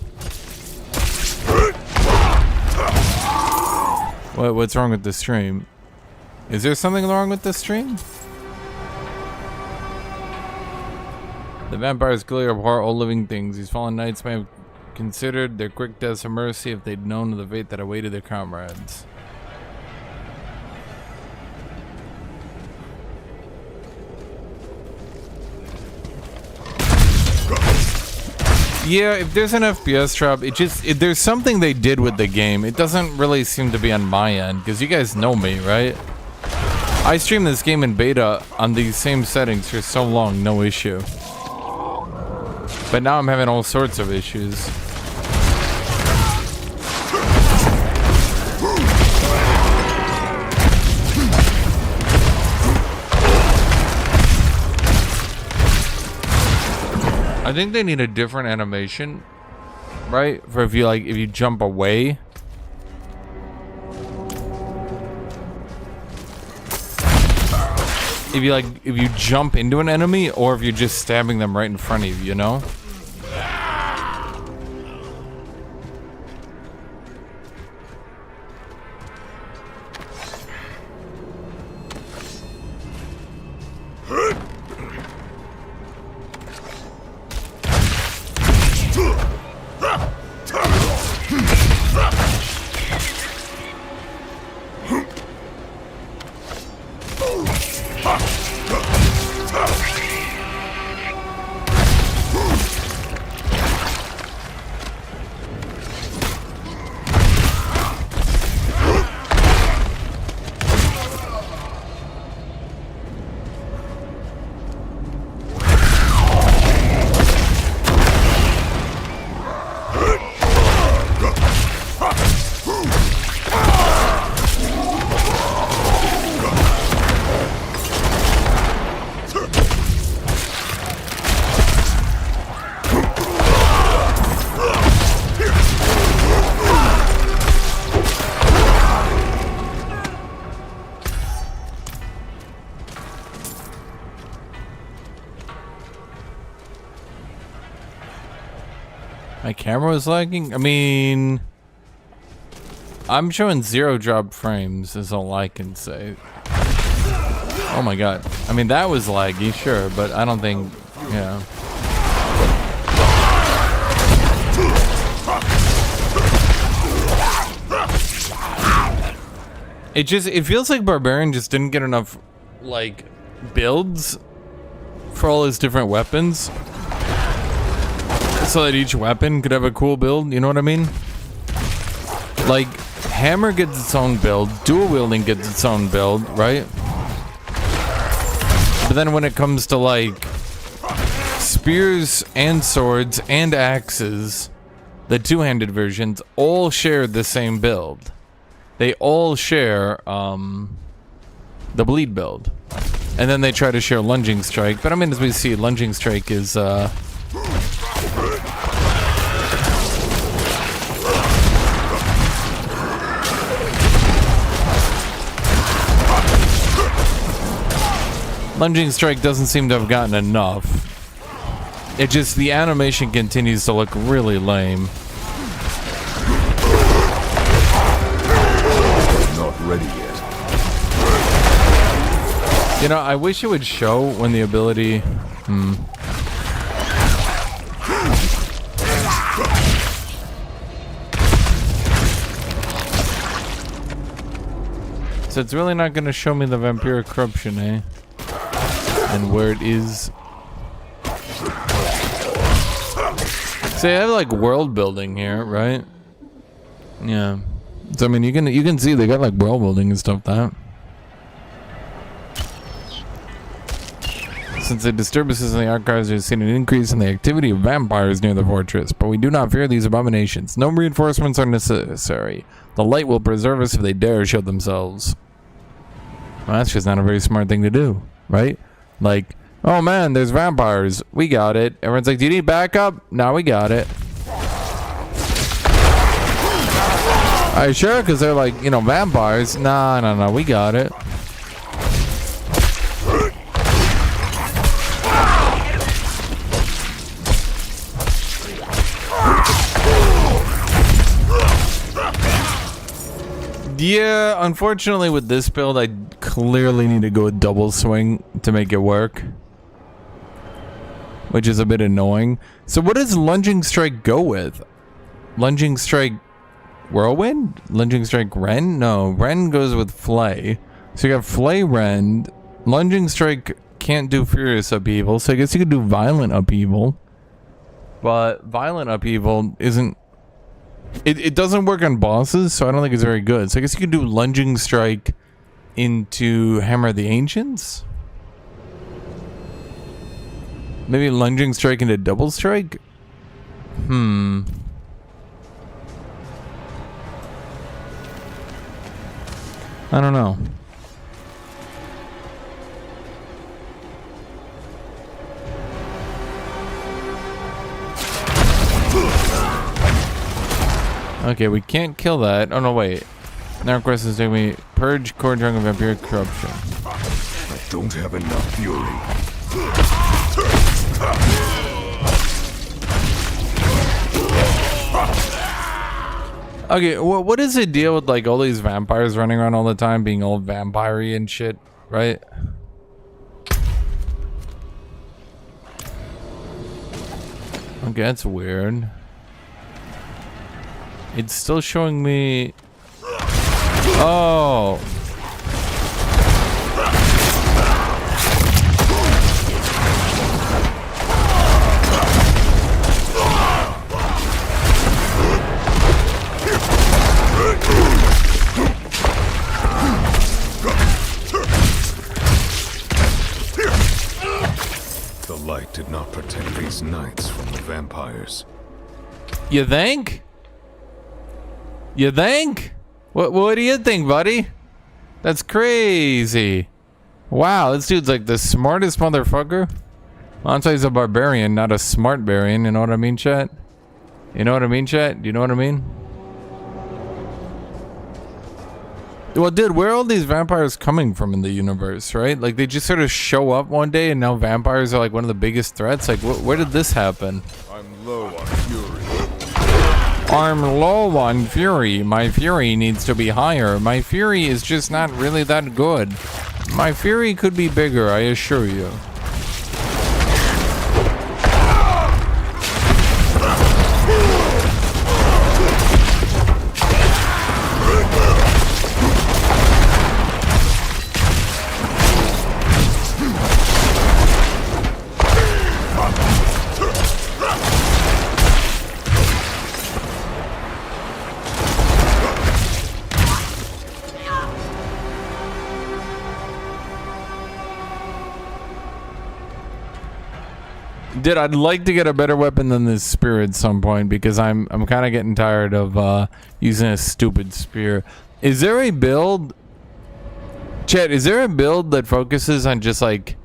What's wrong with the stream? Is there something wrong with the stream? The vampires clearly abhor all living things. These fallen knights may have considered their quick deaths a mercy if they'd known of the fate that awaited their comrades. Yeah, if there's an FPS drop, there's something they did with the game. It doesn't really seem to be on my end, because you guys know me, right? I streamed this game in beta on these same settings for so long, no issue. But now I'm having all sorts of issues. I think they need a different animation, right? For if you jump away. If you jump into an enemy, or if you're just stabbing them right in front of you, you know? My camera was lagging? I mean, I'm showing 0 drop frames is all I can say. Oh my god. I mean, that was laggy, sure, but I don't think, yeah. It feels like Barbarian just didn't get enough, like, builds for all his different weapons. So that each weapon could have a cool build, you know what I mean? Like, hammer gets its own build, dual wielding gets its own build, right? But then when it comes to like spears and swords and axes, the two-handed versions all share the same build. They all share the bleed build. And then they try to share lunging strike, but I mean, as we see, lunging strike is lunging strike doesn't seem to have gotten enough. It just, the animation continues to look really lame. Not ready yet. You know, I wish it would show when the ability... So it's really not going to show me the vampiric corruption, eh? And where it is. See, I have like world building here, right? Yeah. So I mean, you can see they got like world building and stuff like that. Since the disturbances in the archives, we've seen an increase in the activity of vampires near the fortress, but we do not fear these abominations. No reinforcements are necessary. The light will preserve us if they dare show themselves. Well, that's just not a very smart thing to do, right? Like, oh man, there's vampires. We got it. Everyone's like, do you need backup? No, we got it. Are you sure? Because they're like, you know, vampires. Nah, no, we got it. Yeah, unfortunately with this build, I clearly need to go a double swing to make it work. Which is a bit annoying. So what does lunging strike go with? Lunging strike whirlwind? Lunging strike rend? No, rend goes with flay. So you got flay rend. Lunging strike can't do furious upheaval, so I guess you could do violent upheaval. But violent upheaval isn't... It doesn't work on bosses, so I don't think it's very good. So I guess you could do lunging strike into Hammer of the Ancients? Maybe lunging strike into double strike? I don't know. Okay, we can't kill that. Oh no, wait. Now quest is taking me purge core drunk of vampiric corruption. I don't have enough fury. Okay, what is the deal with like all these vampires running around all the time being all vampire-y and shit, right? Okay, that's weird. It's still showing me... Oh! The light did not protect these knights from the vampires. You think? You think? What do you think, buddy? That's crazy. Wow, this dude's like the smartest motherfucker. Well, I'm saying he's a barbarian, not a smart barian. You know what I mean, chat? You know what I mean, chat? Do you know what I mean? Well, dude, where are all these vampires coming from in the universe, right? Like, they just sort of show up one day and now vampires are like one of the biggest threats? Like, where did this happen? I'm low on fury. I'm low on fury. My fury needs to be higher. My fury is just not really that good. My fury could be bigger, I assure you. Dude, I'd like to get a better weapon than this spear at some point because I'm kind of getting tired of using a stupid spear. Is there a build, Chet? Is there a build that focuses on just like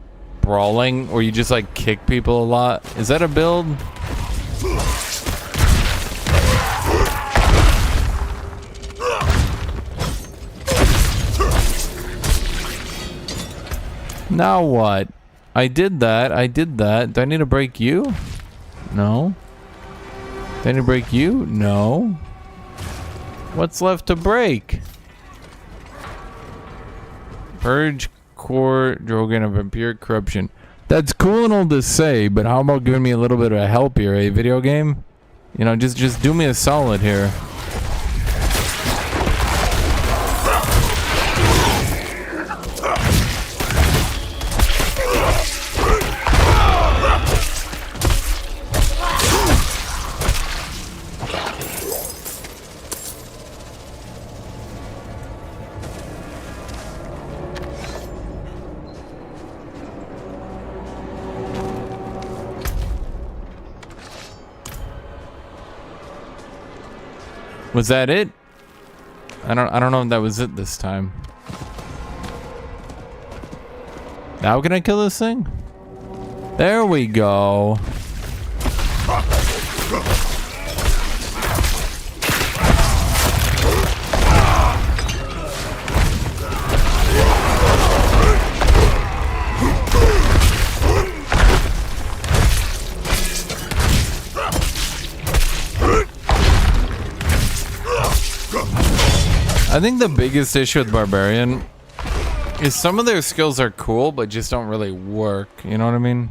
brawling, or you just like kick people a lot? Is that a build? Now what? I did that. I did that. Do I need to break you? No. Do I need to break you? No. What's left to break? Purge, core, Drogan, and vampiric corruption. That's cool and all to say, but how about giving me a little bit of help here, eh, video game? You know, just do me a solid here. Was that it? I don't know if that was it this time. Now can I kill this thing? There we go. I think the biggest issue with Barbarian is some of their skills are cool, but just don't really work. You know what I mean?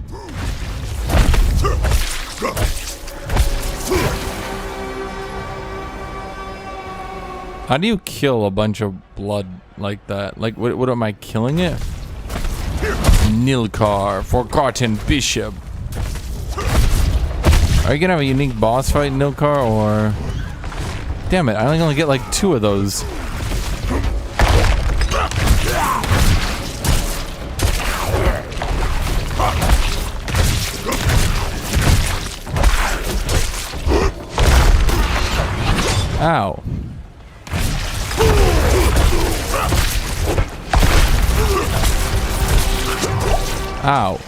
How do you kill a bunch of blood like that? Like, what am I killing it? Nilkar, Forgotten Bishop. Are you gonna have a unique boss fight, Nilkar, or... Damn it, I only get like 2 of those. Ow. Ow.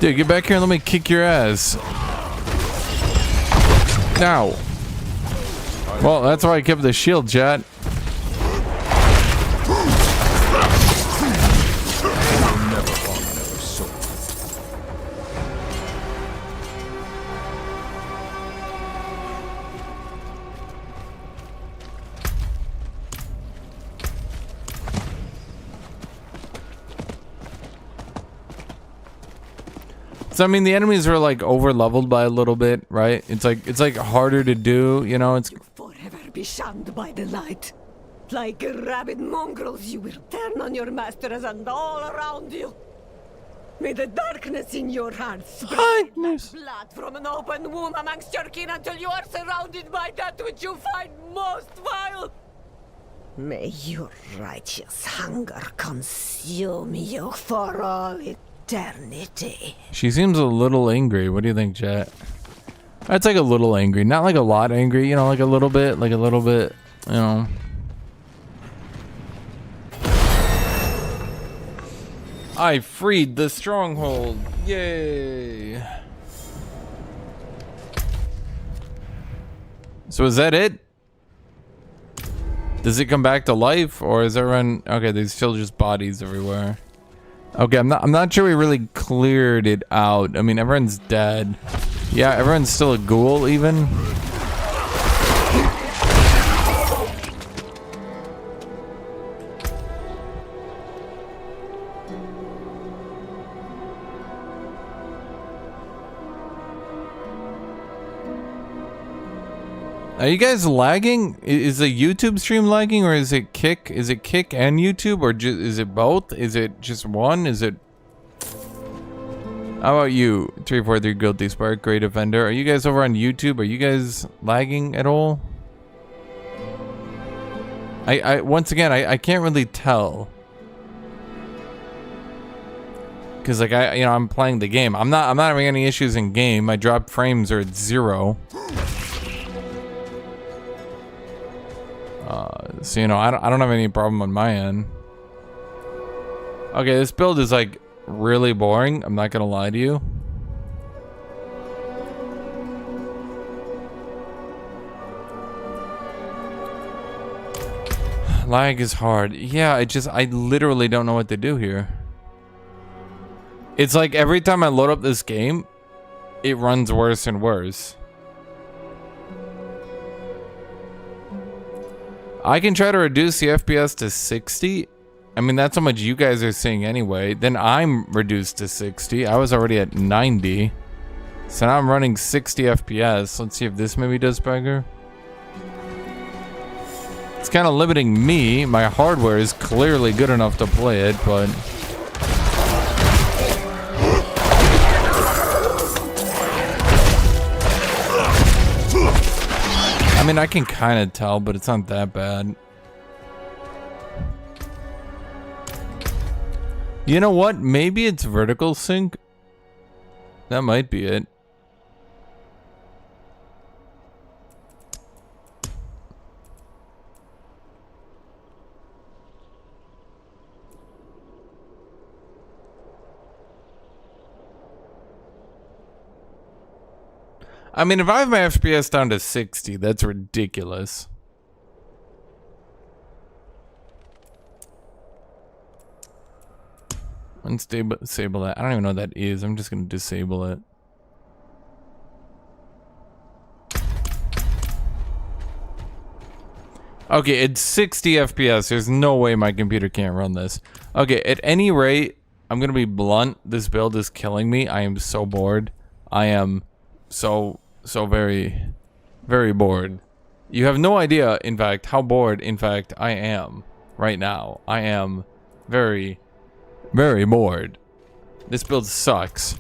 Dude, get back here and let me kick your ass. Ow. Well, that's why I kept the shield, chat. So I mean, the enemies are like over leveled by a little bit, right? It's like harder to do, you know. It's forever be shunned by the light. Like rabid mongrels, you will turn on your masters and all around you. May the darkness in your heart spread like blood from an open womb amongst your kin until you are surrounded by that which you find most vile. May your righteous hunger consume you for all eternity. She seems a little angry. What do you think, chat? That's like a little angry, not like a lot angry, you know, like a little bit, you know. I freed the stronghold. Yay. So is that it? Does it come back to life, or is everyone okay? There's still just bodies everywhere. Okay, I'm not sure we really cleared it out. I mean, everyone's dead. Yeah, everyone's still a ghoul even. Are you guys lagging? Is the YouTube stream lagging, or is it Kick? Is it Kick and YouTube, or is it both? Is it just one? Is it... How about you? 343 Guilty Spark, Great Offender. Are you guys over on YouTube? Are you guys lagging at all? I once again, I can't really tell. Cause like I'm playing the game. I'm not having any issues in game. My drop frames are at 0. So I don't have any problem on my end. Okay, this build is like really boring. I'm not gonna lie to you. Lag is hard. Yeah, I literally don't know what to do here. It's like every time I load up this game, it runs worse and worse. I can try to reduce the FPS to 60. I mean, that's how much you guys are seeing anyway. Then I'm reduced to 60. I was already at 90. So now I'm running 60 FPS. Let's see if this maybe does better. It's kind of limiting me. My hardware is clearly good enough to play it, but... I mean, I can kind of tell, but it's not that bad. You know what? Maybe it's vertical sync. That might be it. I mean, if I have my FPS down to 60, that's ridiculous. Disable that. I don't even know what that is. I'm just going to disable it. Okay, it's 60 FPS. There's no way my computer can't run this. Okay, at any rate, I'm going to be blunt. This build is killing me. I am so bored. I am so very, very bored. You have no idea, in fact, how bored, in fact, I am right now. I am very, very bored. This build sucks.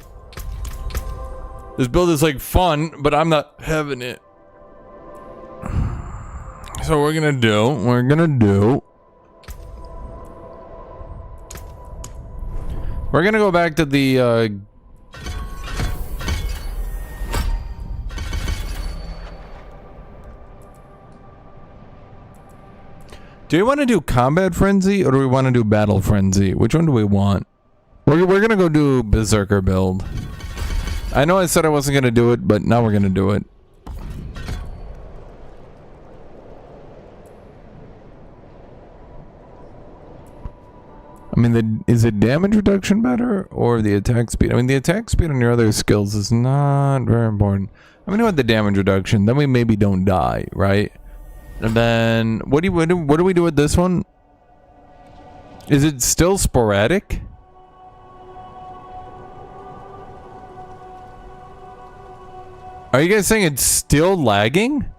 This build is like fun, but I'm not having it. So we're gonna do, we're gonna go back to the, do we want to do Combat Frenzy or do we want to do Battle Frenzy? Which one do we want? We're gonna go do Berserker build. I know I said I wasn't gonna do it, but now we're gonna do it. I mean, is it damage reduction better or the attack speed? I mean, the attack speed on your other skills is not very important. I'm gonna go with the damage reduction. Then we maybe don't die, right? And then what do we do with this one? Is it still sporadic? Are you guys saying it's still lagging?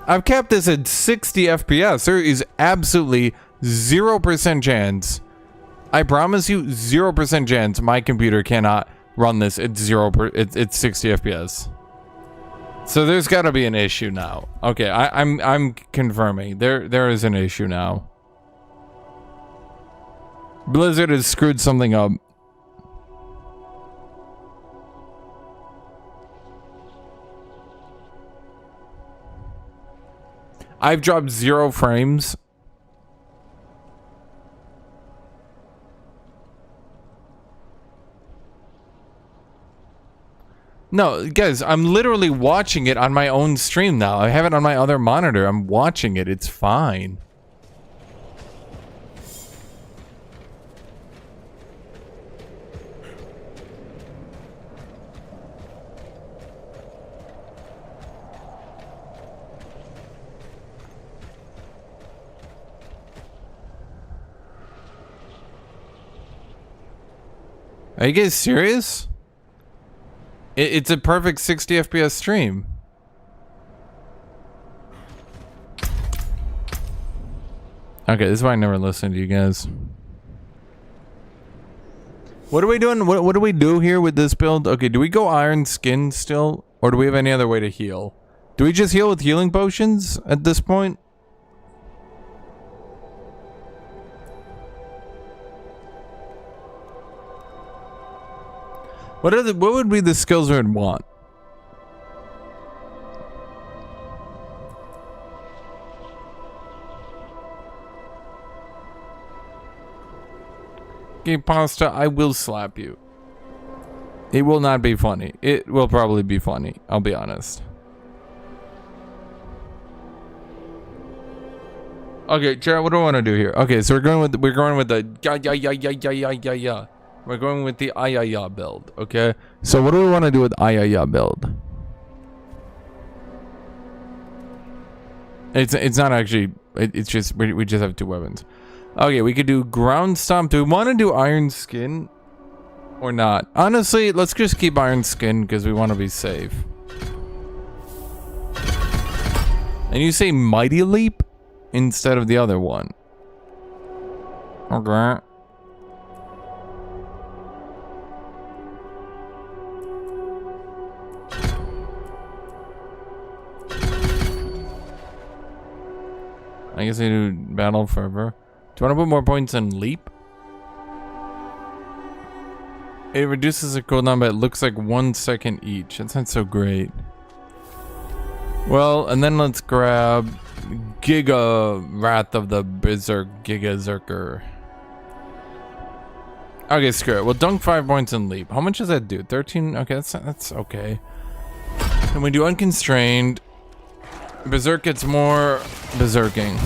I've kept this at 60 FPS. There is absolutely 0% chance. I promise you 0% chance my computer cannot run this at it's 60 FPS. So there's got to be an issue now. Okay, I'm confirming. There is an issue now. Blizzard has screwed something up. I've dropped 0 frames. No, guys, I'm literally watching it on my own stream now. I have it on my other monitor. I'm watching it. It's fine. Are you guys serious? It's a perfect 60 FPS stream. Okay, this is why I never listen to you guys. What are we doing? What do we do here with this build? Okay, do we go iron skin still? Or do we have any other way to heal? Do we just heal with healing potions at this point? What would be the skills we'd want? Okay, Pasta, I will slap you. It will not be funny. It will probably be funny, I'll be honest. Okay, Jared, what do I want to do here? Okay, so we're going with the We're going with the ayaya build, okay? So what do we want to do with ayaya build? It's not actually, it's just we just have 2 weapons. Okay, we could do ground stomp. Do we want to do iron skin or not? Honestly, let's just keep iron skin because we want to be safe. And you say mighty leap instead of the other one. Okay. I guess I do battle fervor. Do you want to put more points in leap? It reduces the cooldown, but it looks like 1 second each. That's not so great. Well, and then let's grab Giga Wrath of the Berserk Giga Zerker. Okay, screw it. We'll dunk 5 points in leap. How much does that do? 13? Okay, that's okay. And we do unconstrained. Berserk gets more berserking.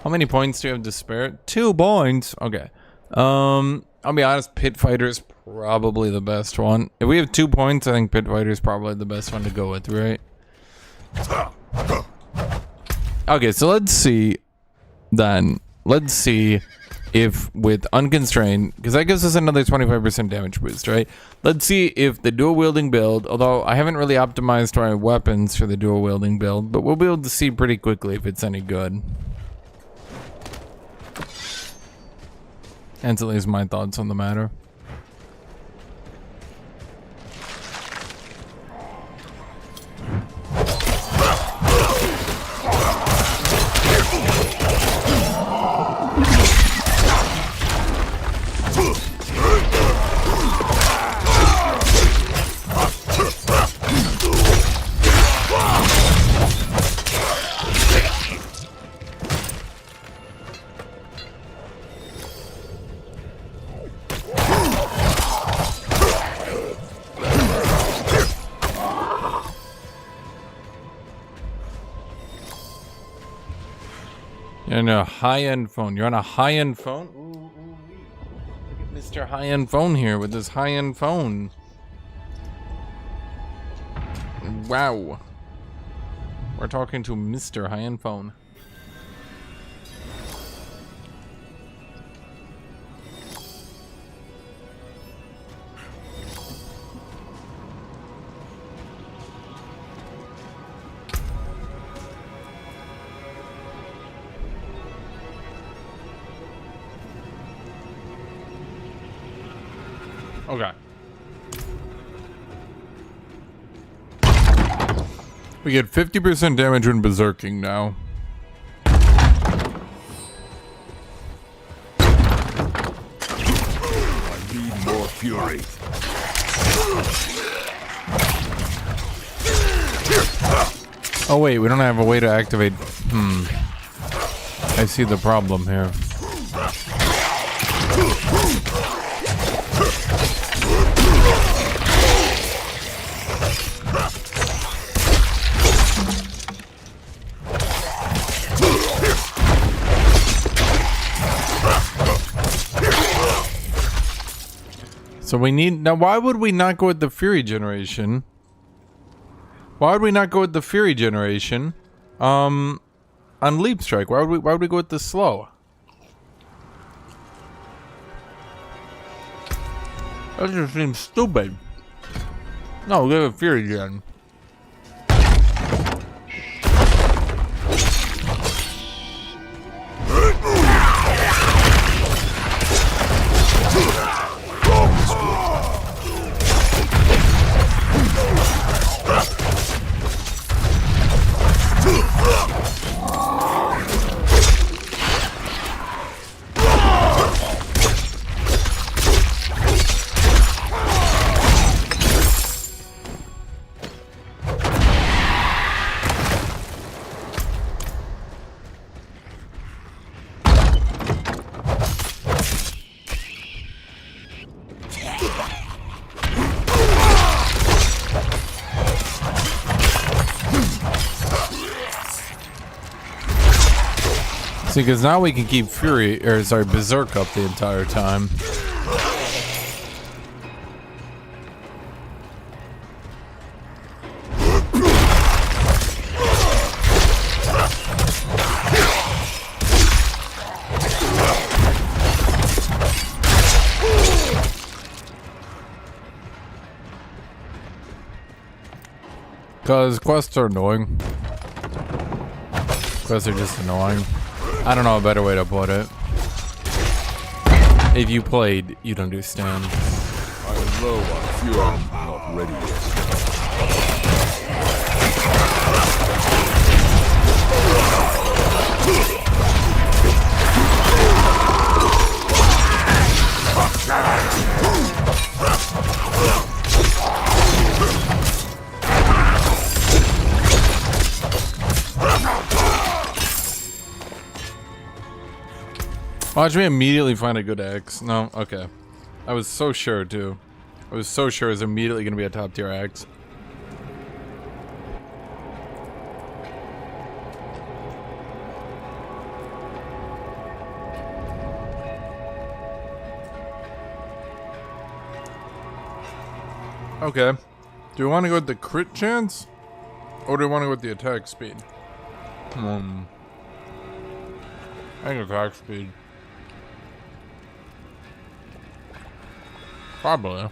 How many points do you have to spare? 2 points. Okay. I'll be honest, Pit Fighter is probably the best one. If we have 2 points, I think Pit Fighter is probably the best one to go with, right? Okay, so let's see then. Let's see if with unconstrained, because that gives us another 25% damage boost, right? Let's see if the dual wielding build, although I haven't really optimized my weapons for the dual wielding build, but we'll be able to see pretty quickly if it's any good. That's at least my thoughts on the matter. You're on a high-end phone. You're on a high-end phone? Ooh, look at Mr. High-end phone here with this high-end phone. Wow. We're talking to Mr. High-end phone. Okay. We get 50% damage when berserking now. I need more fury. Oh wait, we don't have a way to activate. I see the problem here. So we need, now why would we not go with the Fury generation? Why would we not go with the Fury generation? On Leap Strike, why would we go with the slow? That just seems stupid. No, give it Fury again. See, because now we can keep Fury, or sorry, Berserk up the entire time. Because quests are annoying. Quests are just annoying. I don't know a better way to put it. If you played, you'd understand. I am low on fuel, not ready yet. Watch me immediately find a good axe. No, okay. I was so sure too. I was so sure it was immediately gonna be a top tier axe. Okay. Do we want to go with the crit chance? Or do we want to go with the attack speed? I think attack speed. Probably.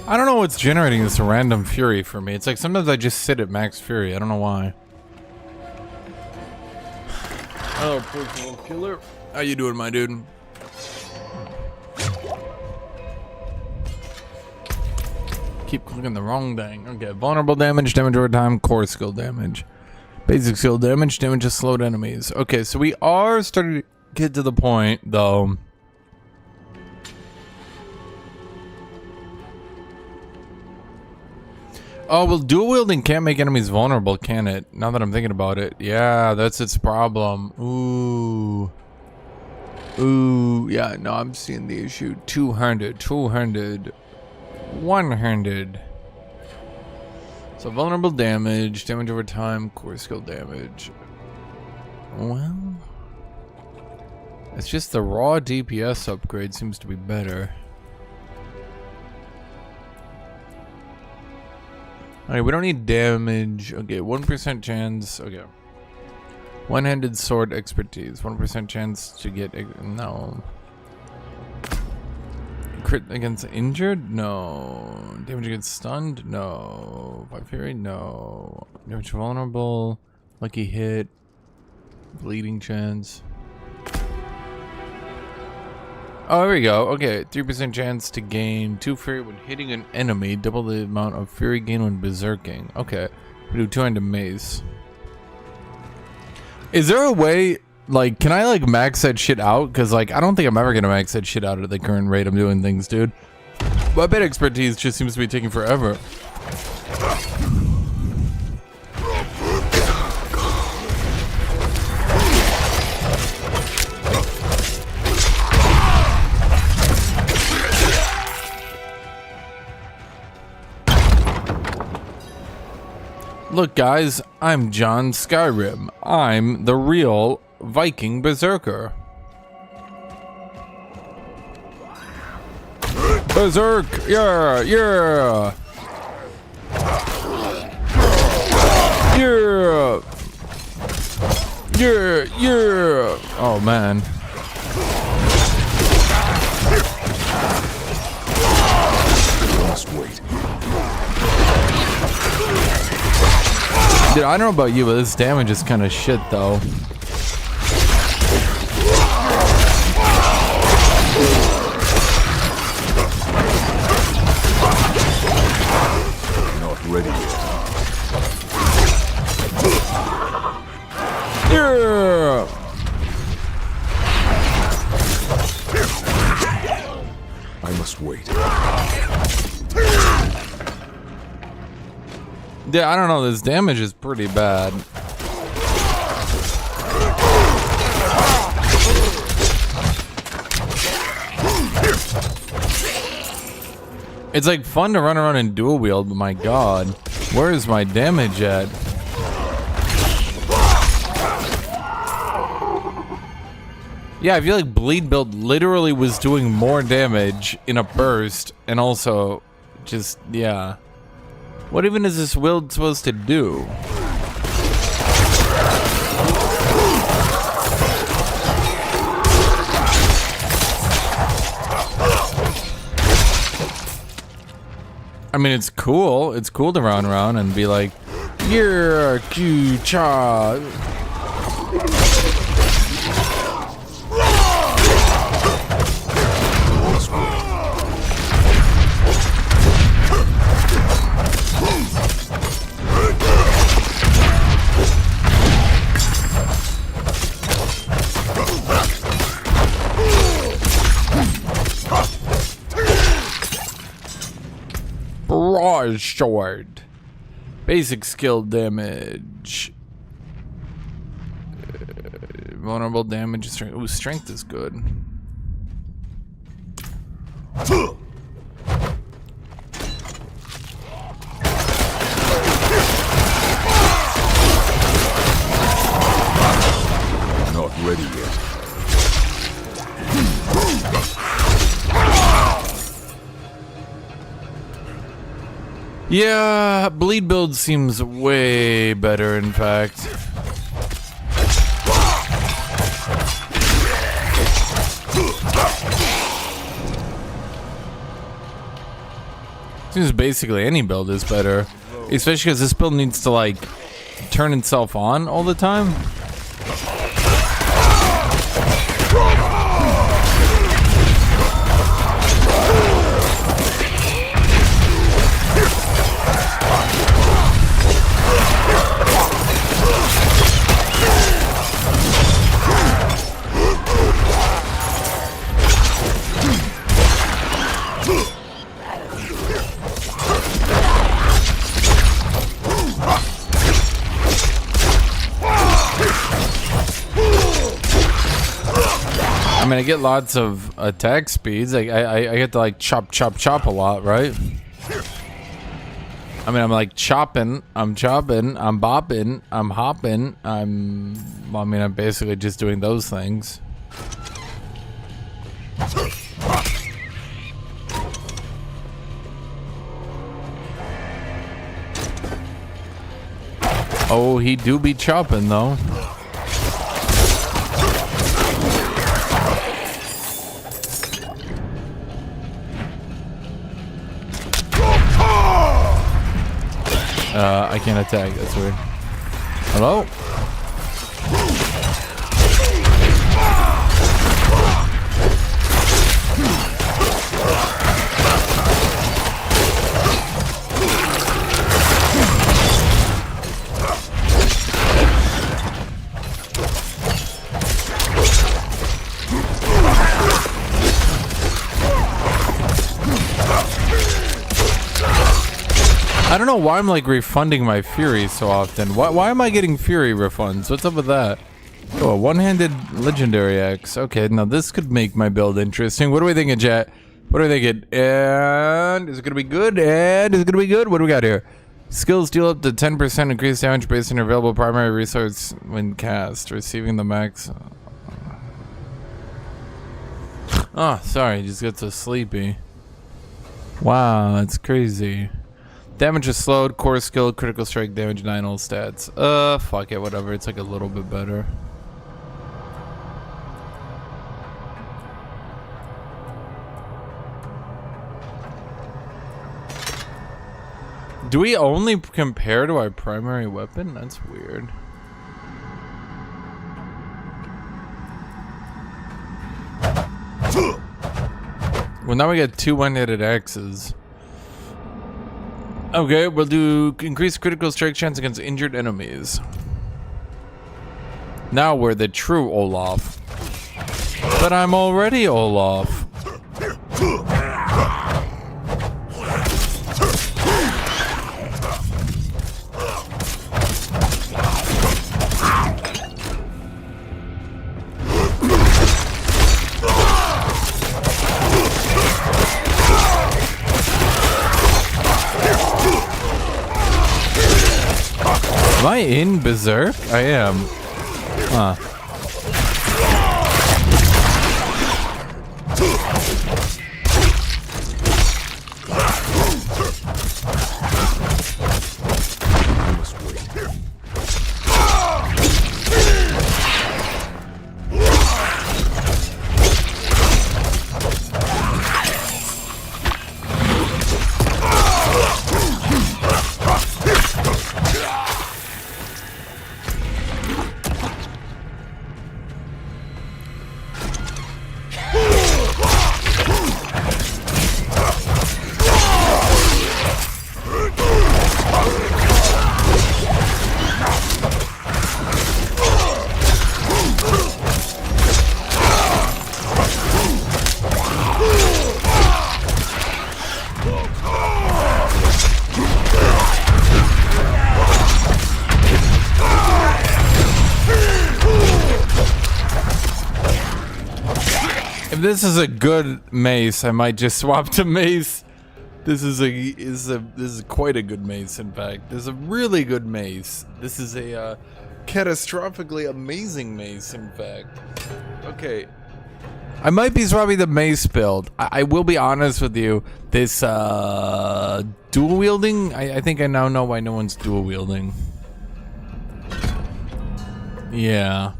I don't know what's generating this random fury for me. It's like sometimes I just sit at max fury. I don't know why. Hello, personal killer. How you doing, my dude? Keep clicking the wrong thing. Okay, vulnerable damage, damage over time, core skill damage. Basic skill damage, damage to slowed enemies. Okay, so we are starting to get to the point, though. Oh, well, dual wielding can't make enemies vulnerable, can it? Now that I'm thinking about it. Yeah, that's its problem. Ooh. Ooh, yeah, no, I'm seeing the issue. 200, 200, 100. So vulnerable damage, damage over time, core skill damage. Well, it's just the raw DPS upgrade seems to be better. Alright, we don't need damage. Okay, 1% chance. Okay. One-handed sword expertise. 1% chance to get... No. Crit against injured? No. Damage against stunned? No. By fury? No. Damage vulnerable. Lucky hit. Bleeding chance. Oh, here we go. Okay, 3% chance to gain 2 fury when hitting an enemy. Double the amount of fury gain when berserking. Okay, we do 200 mace. Is there a way, like, can I like max that shit out? Because like, I don't think I'm ever gonna max that shit out at the current rate I'm doing things, dude. My bit expertise just seems to be taking forever. Look guys, I'm John Skyrim. I'm the real Viking Berserker. Berserk! Yeah! Yeah! Yeah! Yeah! Yeah! Oh man. Must wait. Dude, I don't know about you, but this damage is kind of shit, though. Not ready yet. Yeah! I must wait. Yeah, I don't know. This damage is pretty bad. It's like fun to run around and dual wield, but my god, where is my damage at? Yeah, I feel like bleed build literally was doing more damage in a burst, and also just, yeah. What even is this wield supposed to do? I mean, it's cool. It's cool to run around and be like, yeah, Q-cha. Sword. Basic skill damage. Vulnerable damage. Strength. Ooh, strength is good. Not ready yet. Yeah, bleed build seems way better, in fact. Seems basically any build is better. Especially because this build needs to, like, turn itself on all the time. I mean, I get lots of attack speeds. I get to like chop a lot, right? I mean, I'm like chopping, I'm bopping, I'm hopping, well, I mean, I'm basically just doing those things. Oh, he do be chopping though. I can't attack, that's weird. Hello? I don't know why I'm like refunding my Fury so often. Why am I getting Fury refunds? What's up with that? Oh, a one-handed legendary axe. Okay, now this could make my build interesting. What are we thinking, chat? What are we thinking? And is it gonna be good? And is it gonna be good? What do we got here? Skills deal up to 10% increased damage based on your available primary resource when cast. Receiving the max. Oh, sorry, just got so sleepy. Wow, that's crazy. Damage is slowed, core skill, critical strike, damage 9 all stats. Fuck it, whatever. It's like a little bit better. Do we only compare to our primary weapon? That's weird. Well, now we got 2 one-handed axes. Okay, we'll do increased critical strike chance against injured enemies. Now we're the true Olaf. But I'm already Olaf. Am I in Berserk? I am. Huh. If this is a good mace, I might just swap to mace. This is quite a good mace, in fact. This is a really good mace. This is a catastrophically amazing mace, in fact. Okay. I might be swapping the mace build. I will be honest with you. This dual wielding, I think I now know why no one's dual wielding. Yeah.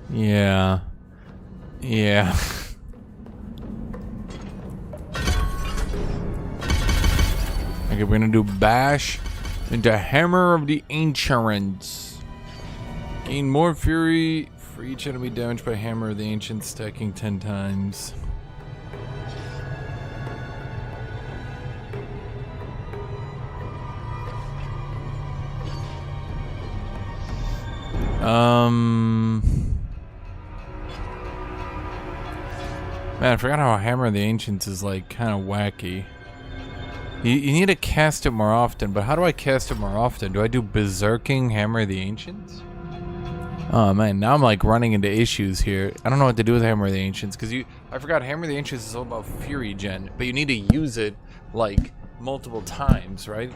Yeah. Yeah. Okay, we're gonna do bash into Hammer of the Ancients. Gain more fury for each enemy damaged by Hammer of the Ancients, stacking 10 times. Man, I forgot how Hammer of the Ancients is like kind of wacky. You need to cast it more often, but how do I cast it more often? Do I do Berserking Hammer of the Ancients? Oh man, now I'm like running into issues here. I don't know what to do with Hammer of the Ancients, because I forgot Hammer of the Ancients is all about Fury Gen, but you need to use it like multiple times, right?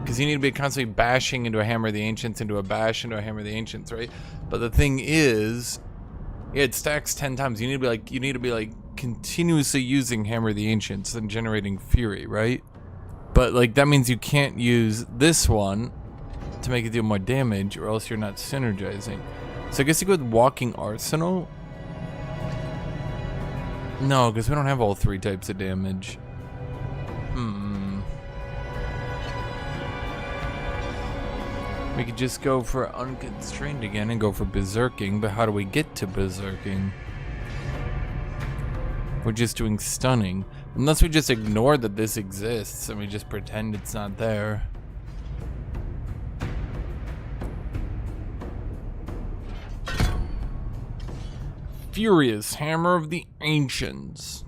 Because you need to be constantly bashing into a Hammer of the Ancients, into a bash, into a Hammer of the Ancients, right? But the thing is, yeah, it stacks 10 times. You need to be like continuously using Hammer of the Ancients and generating Fury, right? But like that means you can't use this one to make it deal more damage, or else you're not synergizing. So I guess you go with Walking Arsenal. No, because we don't have all 3 types of damage. We could just go for Unconstrained again and go for Berserking, but how do we get to Berserking? We're just doing Stunning. Unless we just ignore that this exists and we just pretend it's not there. Furious Hammer of the Ancients.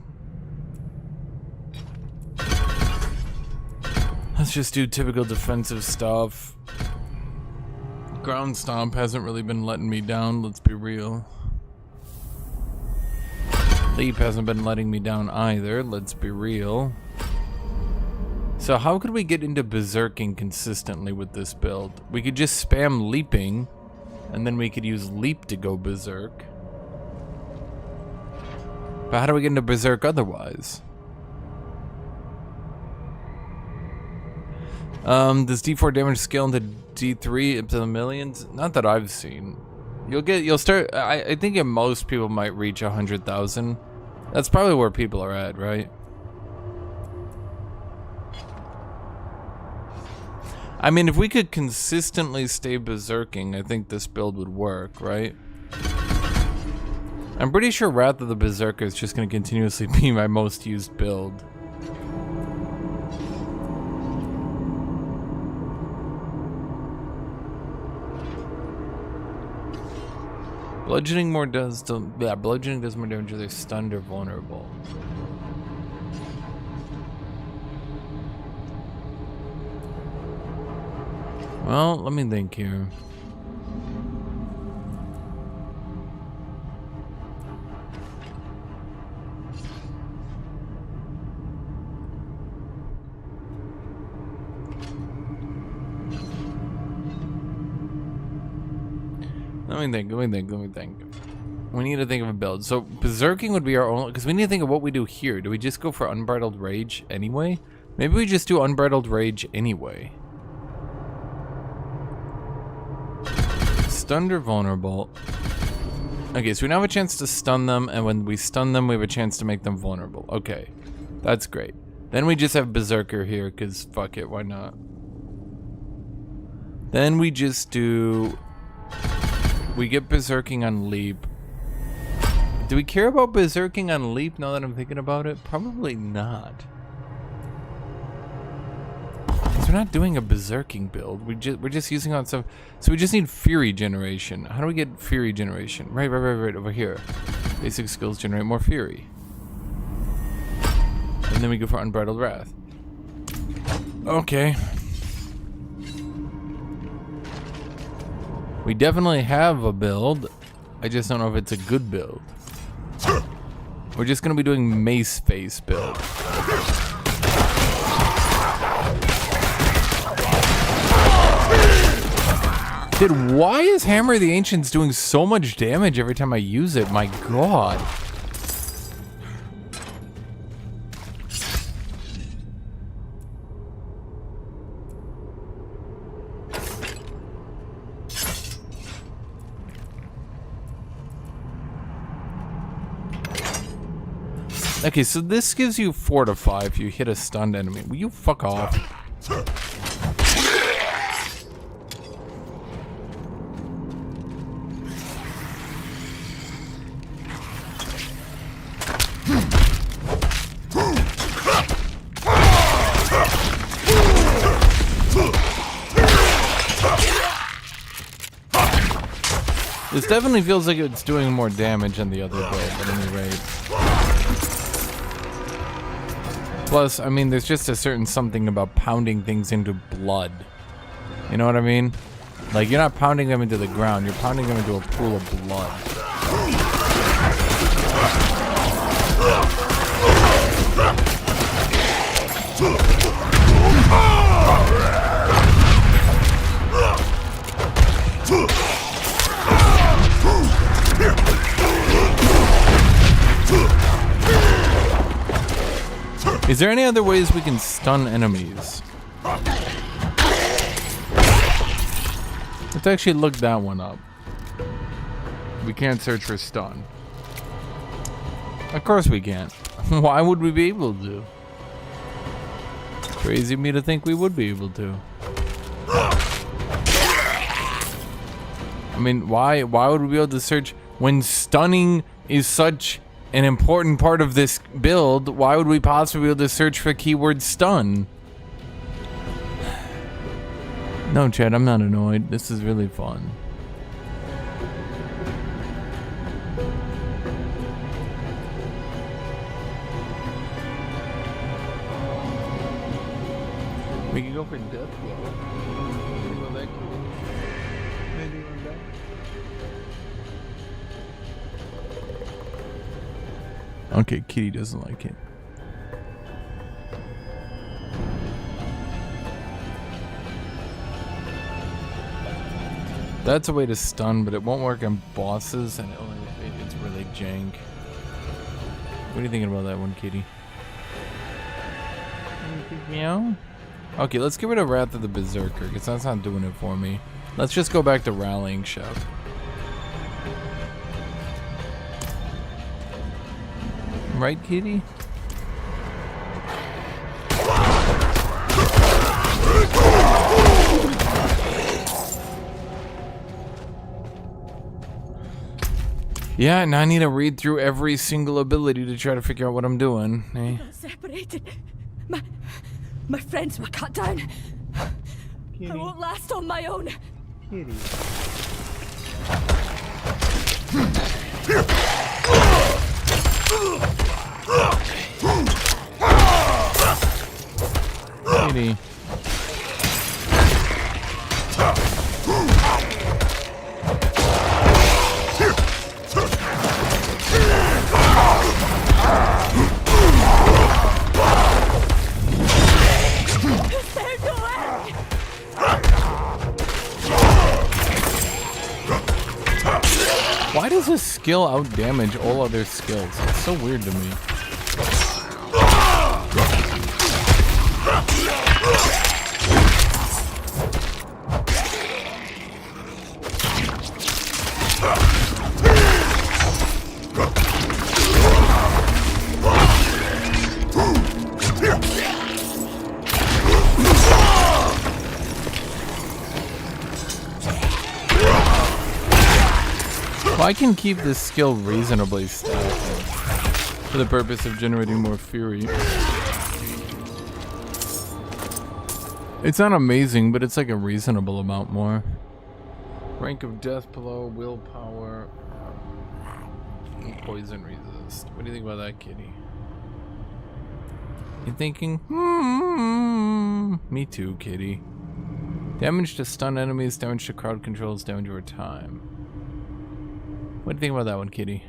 Let's just do typical defensive stuff. Ground stomp hasn't really been letting me down, let's be real. Leap hasn't been letting me down either, let's be real. So how could we get into berserking consistently with this build? We could just spam leaping, and then we could use leap to go berserk. But how do we get into berserk otherwise? Does D4 damage scale into D3 up to the millions? Not that I've seen. You'll start, I think most people might reach 100,000. That's probably where people are at, right? I mean, if we could consistently stay berserking, I think this build would work, right? I'm pretty sure Wrath of the Berserker is just going to continuously be my most used build. Bludgeoning bludgeoning does more damage if they're stunned or vulnerable. Well, let me think here. Let me think. We need to think of a build. So berserking would be our only, because we need to think of what we do here. Do we just go for unbridled rage anyway? Maybe we just do unbridled rage anyway. Stunned or vulnerable. Okay, so we now have a chance to stun them, and when we stun them, we have a chance to make them vulnerable. Okay, that's great. Then we just have berserker here, because fuck it, why not? Then we just do... We get berserking on leap. Do we care about berserking on leap now that I'm thinking about it? Probably not. Because we're not doing a berserking build. We're just using on stuff. So we just need fury generation. How do we get fury generation? Right over here. Basic skills generate more fury. And then we go for unbridled wrath. Okay. We definitely have a build. I just don't know if it's a good build. We're just gonna be doing mace face build. Dude, why is Hammer of the Ancients doing so much damage every time I use it? My god. Okay, so this gives you 4 to 5 if you hit a stunned enemy. Will you fuck off? This definitely feels like it's doing more damage than the other build at any rate. Plus, I mean, there's just a certain something about pounding things into blood. You know what I mean? Like, you're not pounding them into the ground, you're pounding them into a pool of blood. Is there any other ways we can stun enemies? Let's actually look that one up. We can't search for stun. Of course we can't. Why would we be able to? Crazy of me to think we would be able to. I mean, why would we be able to search when stunning is such an important part of this build? Why would we possibly be able to search for keyword stun? No, Chad, I'm not annoyed. This is really fun. We could go for death blow. Anything about that, Kitty? Anything about that? Okay, Kitty doesn't like it. That's a way to stun, but it won't work on bosses, and it's really jank. What are you thinking about that one, Kitty? Meow? Okay, let's get rid of Wrath of the Berserker, because that's not doing it for me. Let's just go back to Rallying Shout. Right, Kitty? Yeah, and I need to read through every single ability to try to figure out what I'm doing. Eh? Separated. My friends were cut down. Kitty. I won't last on my own. Kitty. Kitty. Why does this skill out-damage all other skills? It's so weird to me. Well, I can keep this skill reasonably stacked for the purpose of generating more fury. It's not amazing, but it's like a reasonable amount more. Rank of death below, willpower, poison resist. What do you think about that, Kitty? You thinking? Me too, Kitty. Damage to stun enemies, damage to crowd controls, damage over time. What do you think about that one, Kitty?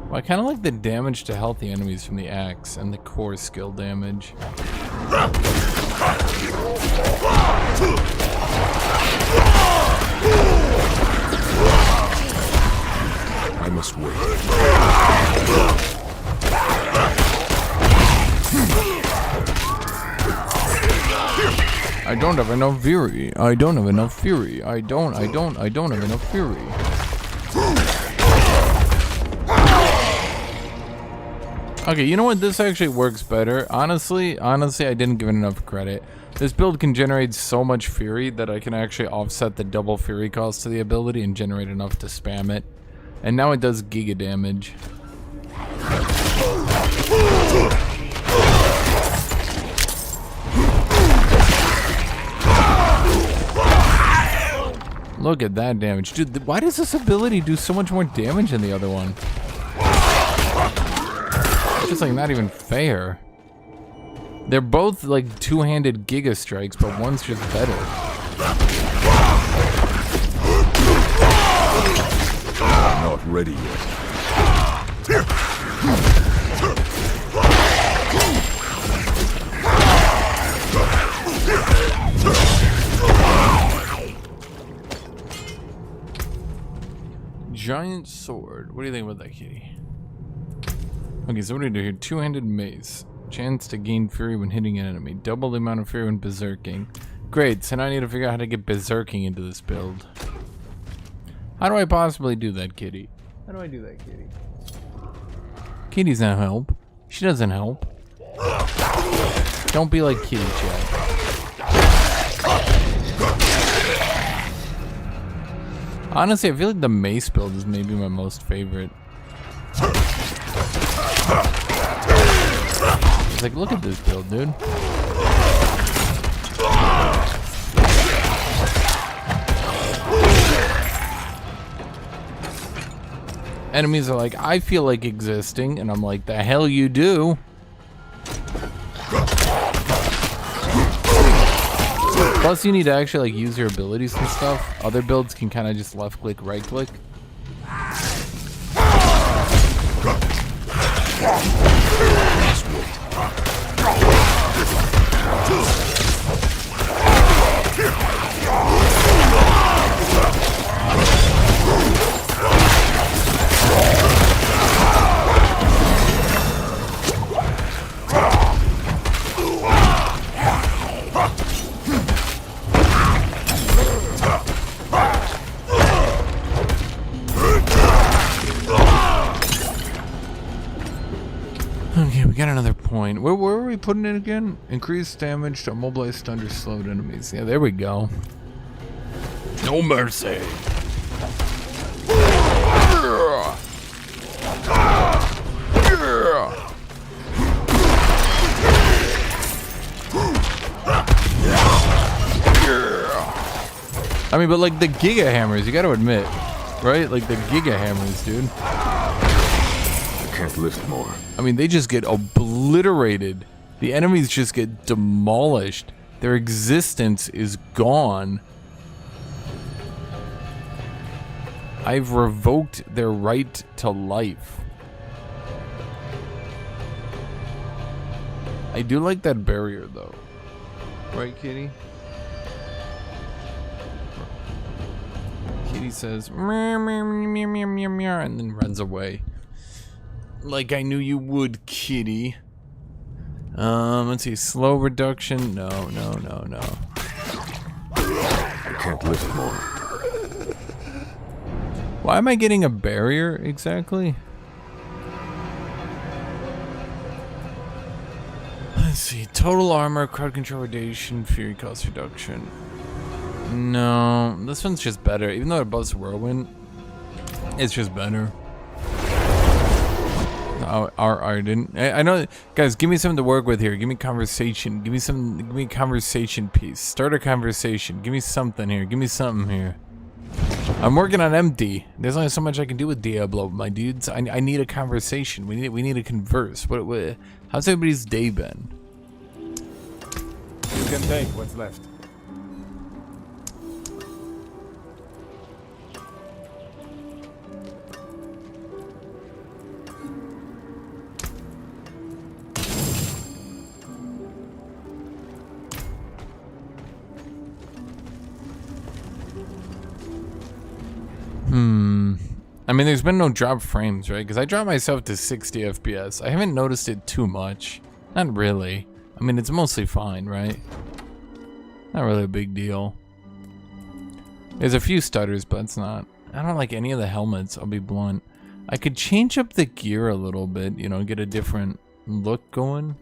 Well, I kind of like the damage to healthy enemies from the axe and the core skill damage. I must wait. I don't have enough fury. I don't have enough fury. I don't have enough fury. Okay, you know what? This actually works better. Honestly, I didn't give it enough credit. This build can generate so much fury that I can actually offset the double fury cost to the ability and generate enough to spam it. And now it does giga damage. Look at that damage. Dude, why does this ability do so much more damage than the other one? It's just like not even fair. They're both like two-handed Giga Strikes, but one's just better. I'm not ready yet. Giant sword. What do you think about that, Kitty? Okay, so what do we do here? Two-handed mace. Chance to gain fury when hitting an enemy. Double the amount of fury when berserking. Great, so now I need to figure out how to get berserking into this build. How do I possibly do that, Kitty? How do I do that, Kitty? Kitty's not help. She doesn't help. Don't be like Kitty, Chad. Honestly, I feel like the mace build is maybe my most favorite. It's like, look at this build, dude. enemies are like, I feel like existing, and I'm like, the hell you do. Plus, you need to actually like use your abilities and stuff. Other builds can kind of just left click, right click. Okay, we got another point. Where were we putting it again? Increased damage to immobilized, stunned, or slowed enemies. Yeah, there we go. No mercy. I mean, but like the Giga Hammers, you gotta admit, right? Like the Giga Hammers, dude. I can't lift more. I mean, they just get obliterated. The enemies just get demolished. Their existence is gone. I've revoked their right to life. I do like that barrier, though. Right, Kitty? Kitty says, meow, meow, meow, meow, meow, meow, and then runs away. Like I knew you would, Kitty. Let's see, slow reduction. No. I can't lift more. Why am I getting a barrier exactly? Let's see, total armor, crowd control reduction, fury cost reduction. No, this one's just better. Even though it buffs Whirlwind, it's just better. I didn't. I know, guys. Give me something to work with here. Give me conversation. Give me a conversation piece. Start a conversation. Give me something here. Give me something here. I'm working on empty. There's only so much I can do with Diablo, my dudes. I need a conversation. We need to converse. What how's everybody's day been? You can take what's left. I mean, there's been no drop frames, right? Because I dropped myself to 60 FPS. I haven't noticed it too much. Not really. I mean, it's mostly fine, right? Not really a big deal. There's a few stutters, but it's not. I don't like any of the helmets, I'll be blunt. I could change up the gear a little bit, you know, get a different look going.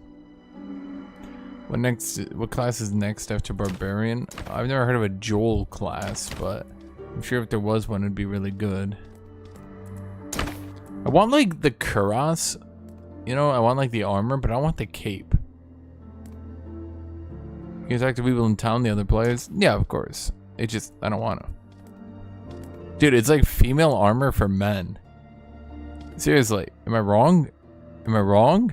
What class is next after Barbarian? I've never heard of a Joel class, but I'm sure if there was one, it'd be really good. I want like the cuirass, you know, I want like the armor, but I want the cape. You can talk to people in town, the other players? Yeah, of course. It just, I don't want to. Dude, it's like female armor for men. Seriously, am I wrong? Am I wrong?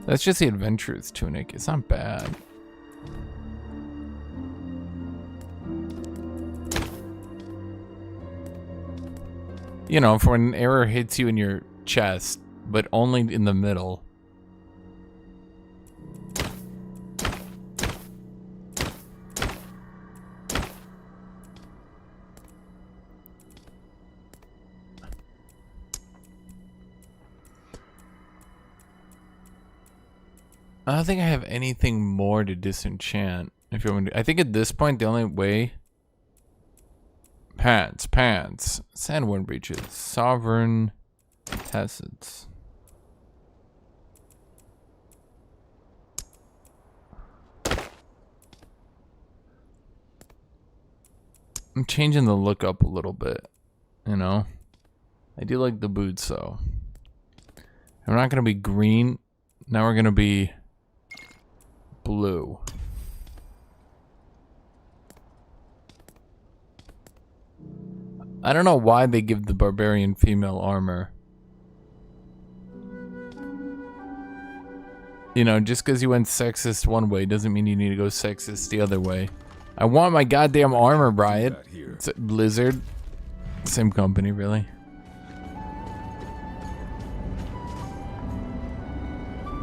That's just the adventurer's tunic. It's not bad. You know, for when an arrow hits you in your chest, but only in the middle. I don't think I have anything more to disenchant. If you want to, I think at this point the only way. Pants, sandworm breeches, sovereign tacits. I'm changing the look up a little bit, you know. I do like the boots though. We're not gonna be green. Now we're gonna be blue. I don't know why they give the Barbarian female armor. You know, just because you went sexist one way doesn't mean you need to go sexist the other way. I want my goddamn armor, Brian. It's Blizzard. Same company, really.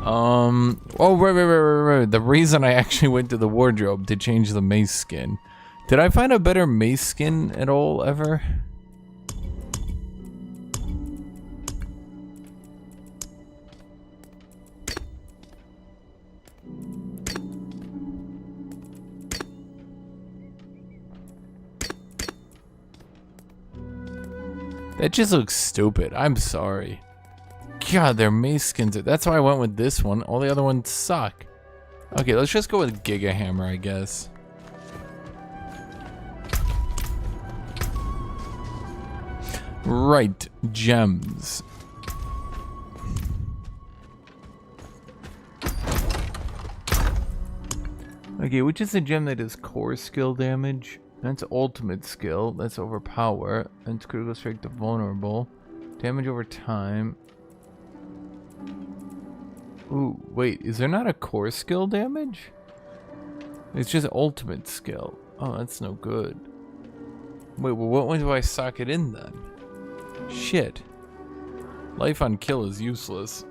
Oh, right. The reason I actually went to the wardrobe to change the mace skin. Did I find a better mace skin at all, ever? That just looks stupid. I'm sorry. God, their mace skins. That's why I went with this one. All the other ones suck. Okay, let's just go with Giga Hammer, I guess. Right, gems. Okay, which is a gem that is core skill damage? That's ultimate skill. That's overpower. That's critical strike to vulnerable. Damage over time. Ooh, wait, is there not a core skill damage? It's just ultimate skill. Oh, that's no good. Wait, well, what one do I sock it in then? Shit. Life on kill is useless.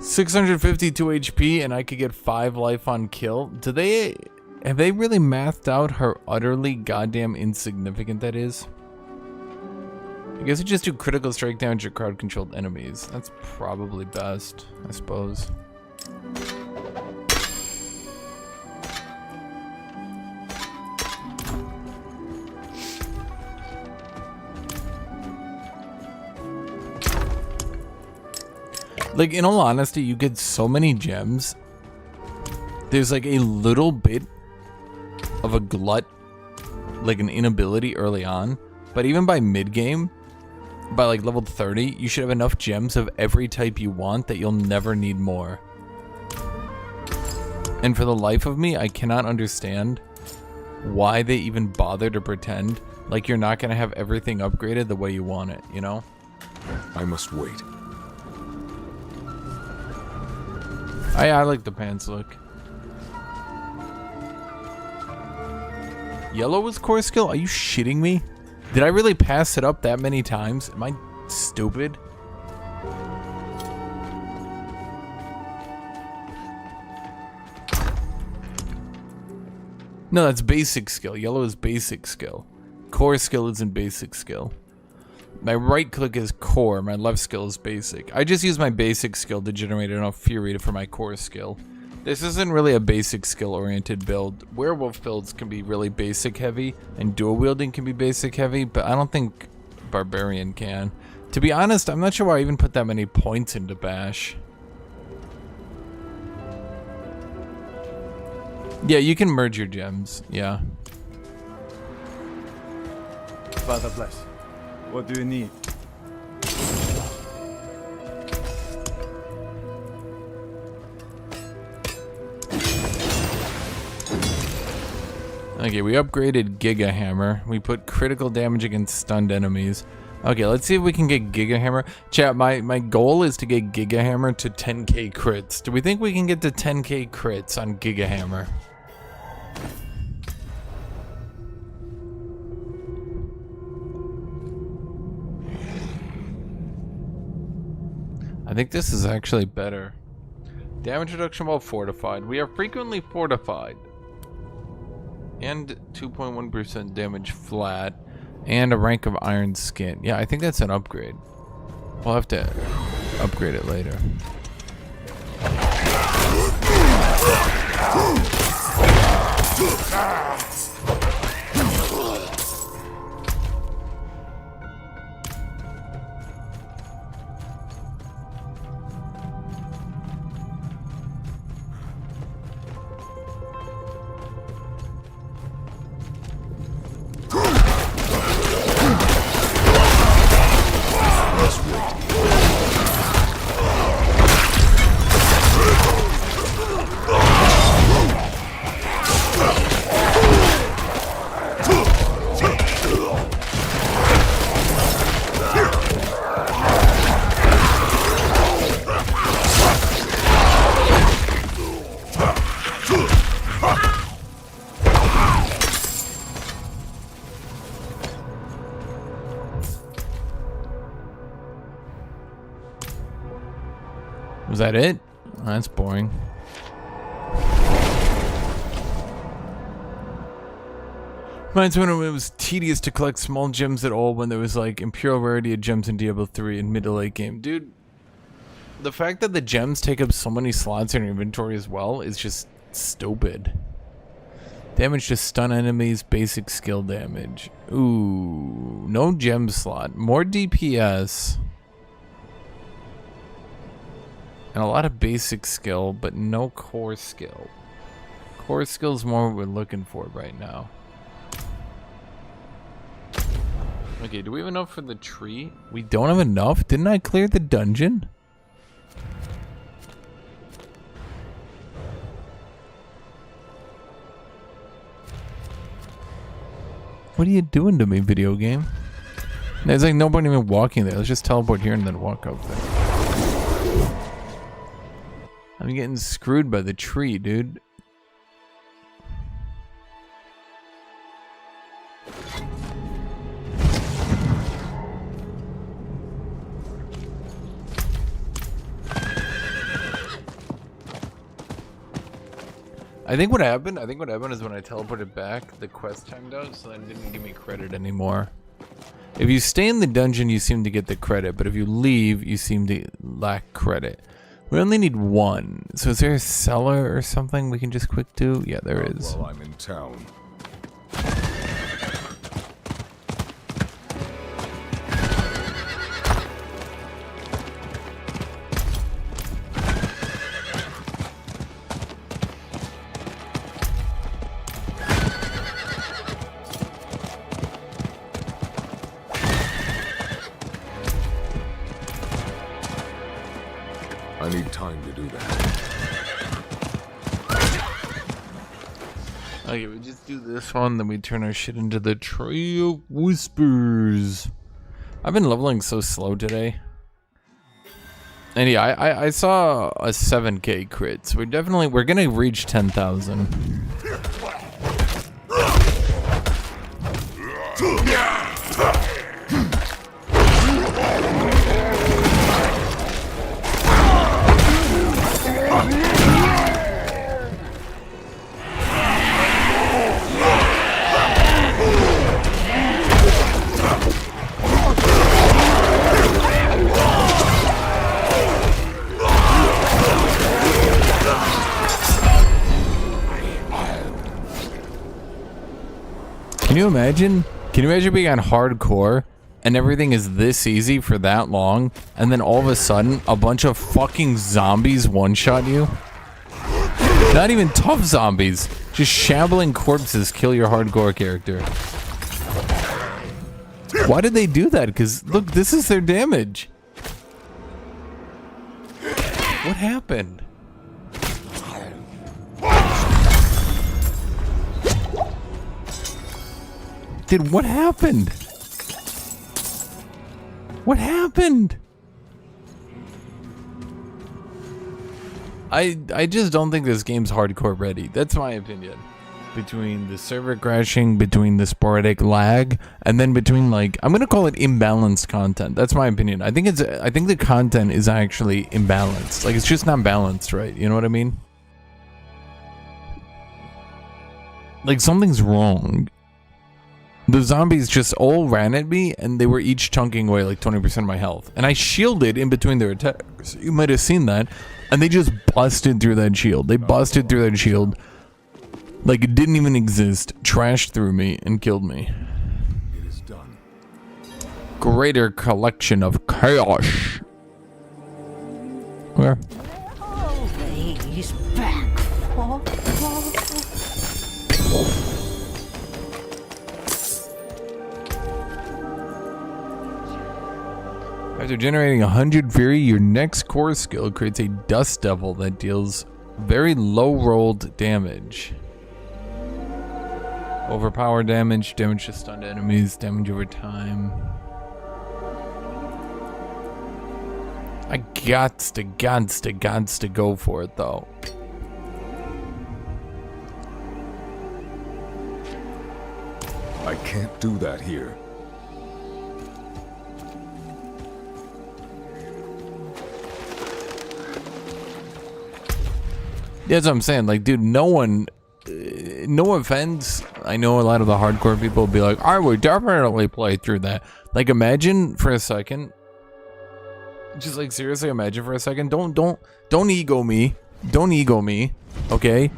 652 HP and I could get 5 life on kill? Have they really mathed out how utterly goddamn insignificant that is? I guess you just do critical strike damage to crowd controlled enemies. That's probably best, I suppose. Like, in all honesty, you get so many gems. There's like a little bit of a glut, like an inability early on. But even by mid-game, by like level 30, you should have enough gems of every type you want that you'll never need more. And for the life of me, I cannot understand why they even bother to pretend like you're not going to have everything upgraded the way you want it, you know? I must wait. I like the pants look. Yellow was core skill? Are you shitting me? Did I really pass it up that many times? Am I stupid? No, that's basic skill. Yellow is basic skill. Core skill isn't basic skill. My right click is core, my left skill is basic. I just use my basic skill to generate enough fury for my core skill. This isn't really a basic skill oriented build. Werewolf builds can be really basic heavy, and dual wielding can be basic heavy, but I don't think Barbarian can. To be honest, I'm not sure why I even put that many points into Bash. Yeah, you can merge your gems, yeah. Father bless. What do you need? Okay, we upgraded Giga Hammer. We put critical damage against stunned enemies. Okay, let's see if we can get Giga Hammer. Chat, my goal is to get Giga Hammer to 10k crits. Do we think we can get to 10k crits on Giga Hammer? I think this is actually better. Damage reduction while fortified. We are frequently fortified. And 2.1% damage flat. And a rank of iron skin. Yeah, I think that's an upgrade. We'll have to upgrade it later. Was that it? That's boring. Reminds me when it was tedious to collect small gems at all when there was like Imperial Rarity of gems in Diablo 3 in mid to late game. Dude, the fact that the gems take up so many slots in your inventory as well is just stupid. Damage to stun enemies, basic skill damage. Ooh, no gem slot. More DPS. And a lot of basic skill, but no core skill. Core skill is more what we're looking for right now. Okay, do we have enough for the tree? We don't have enough? Didn't I clear the dungeon? What are you doing to me, video game? There's like nobody even walking there. Let's just teleport here and then walk up there. I'm getting screwed by the tree, dude. I think what happened is when I teleported back, the quest timed out, so then it didn't give me credit anymore. If you stay in the dungeon, you seem to get the credit, but if you leave, you seem to lack credit. We only need one. So is there a cellar or something we can just quick do? Yeah, there is. While I'm in town. I need time to do that. Okay, we just do this one, then we turn our shit into the Tree of Whispers. I've been leveling so slow today. And yeah, I saw a 7k crit, so we're gonna reach 10,000. Can you imagine? Can you imagine being on hardcore and everything is this easy for that long, and then all of a sudden a bunch of fucking zombies one-shot you? Not even tough zombies, just shambling corpses kill your hardcore character. Why did they do that? Because look, this is their damage. What happened? Dude, what happened? What happened? I just don't think this game's hardcore ready. That's my opinion. Between the server crashing, between the sporadic lag, and then between, like, I'm gonna call it imbalanced content. That's my opinion. I think the content is actually imbalanced. Like, it's just not balanced right. You know what I mean? Like, something's wrong. The zombies just all ran at me, and they were each chunking away like 20% of my health. And I shielded in between their attacks. You might have seen that. And they just busted through that shield. They busted through that shield like it didn't even exist, trashed through me, and killed me. It is done. Greater collection of chaos. Where? Always back for After generating 100 fury, your next core skill creates a dust devil that deals very low rolled damage. Overpower damage, damage to stunned enemies, damage over time. I gots to go for it though. I can't do that here. That's what I'm saying. Like, dude, no one, no offense. I know a lot of the hardcore people will be like, I would definitely play through that. Like, imagine for a second. Just like seriously, imagine for a second. Don't ego me. Don't ego me. Okay.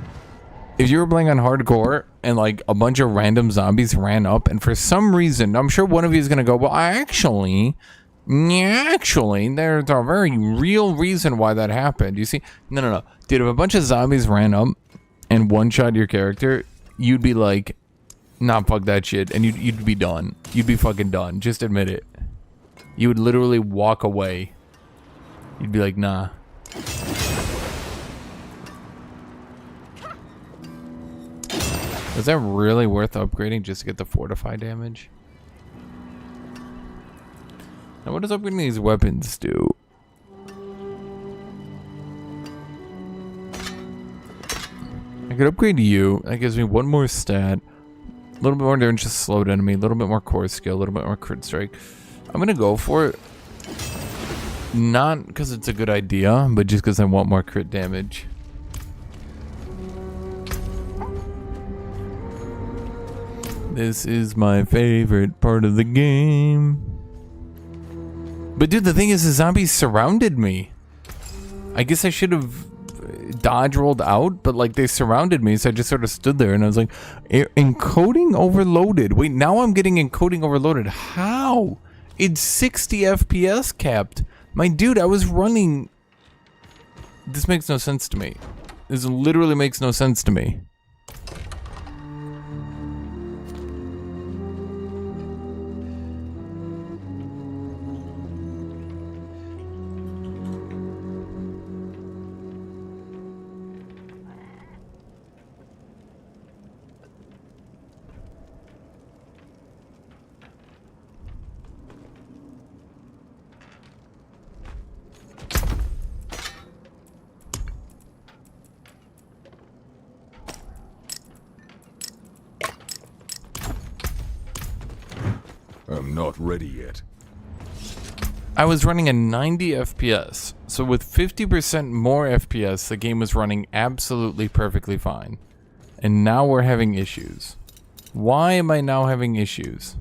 If you were playing on hardcore and like a bunch of random zombies ran up, and for some reason, I'm sure one of you is gonna go, well, actually, there's a very real reason why that happened. You see, no, dude. If a bunch of zombies ran up and one-shot your character, you'd be like, nah, fuck that shit, and you'd be done. You'd be fucking done. Just admit it. You would literally walk away. You'd be like, nah. Is that really worth upgrading just to get the fortify damage? Now, what does upgrading these weapons do? I could upgrade you. That gives me one more stat. A little bit more endurance, just slowed enemy. A little bit more core skill. A little bit more crit strike. I'm gonna go for it. Not because it's a good idea, but just because I want more crit damage. This is my favorite part of the game. But dude, the thing is, the zombies surrounded me. I guess I should have dodge rolled out, but like they surrounded me, so I just sort of stood there and I was like, encoding overloaded. Wait, now I'm getting encoding overloaded. How? It's 60 FPS capped. My dude, I was running. This makes no sense to me. This literally makes no sense to me. I'm not ready yet. I was running a 90 FPS, so with 50% more FPS, the game was running absolutely perfectly fine. And now we're having issues. Why am I now having issues?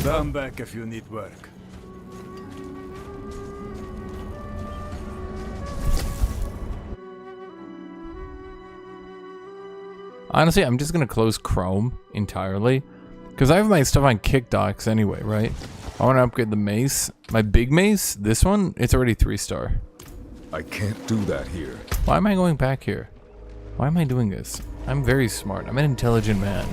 Come back if you need work. Honestly, I'm just gonna close Chrome entirely. Because I have my stuff on kick docs anyway, right? I want to upgrade the mace. My big mace, this one, it's already 3-star. I can't do that here. Why am I going back here? Why am I doing this? I'm very smart. I'm an intelligent man.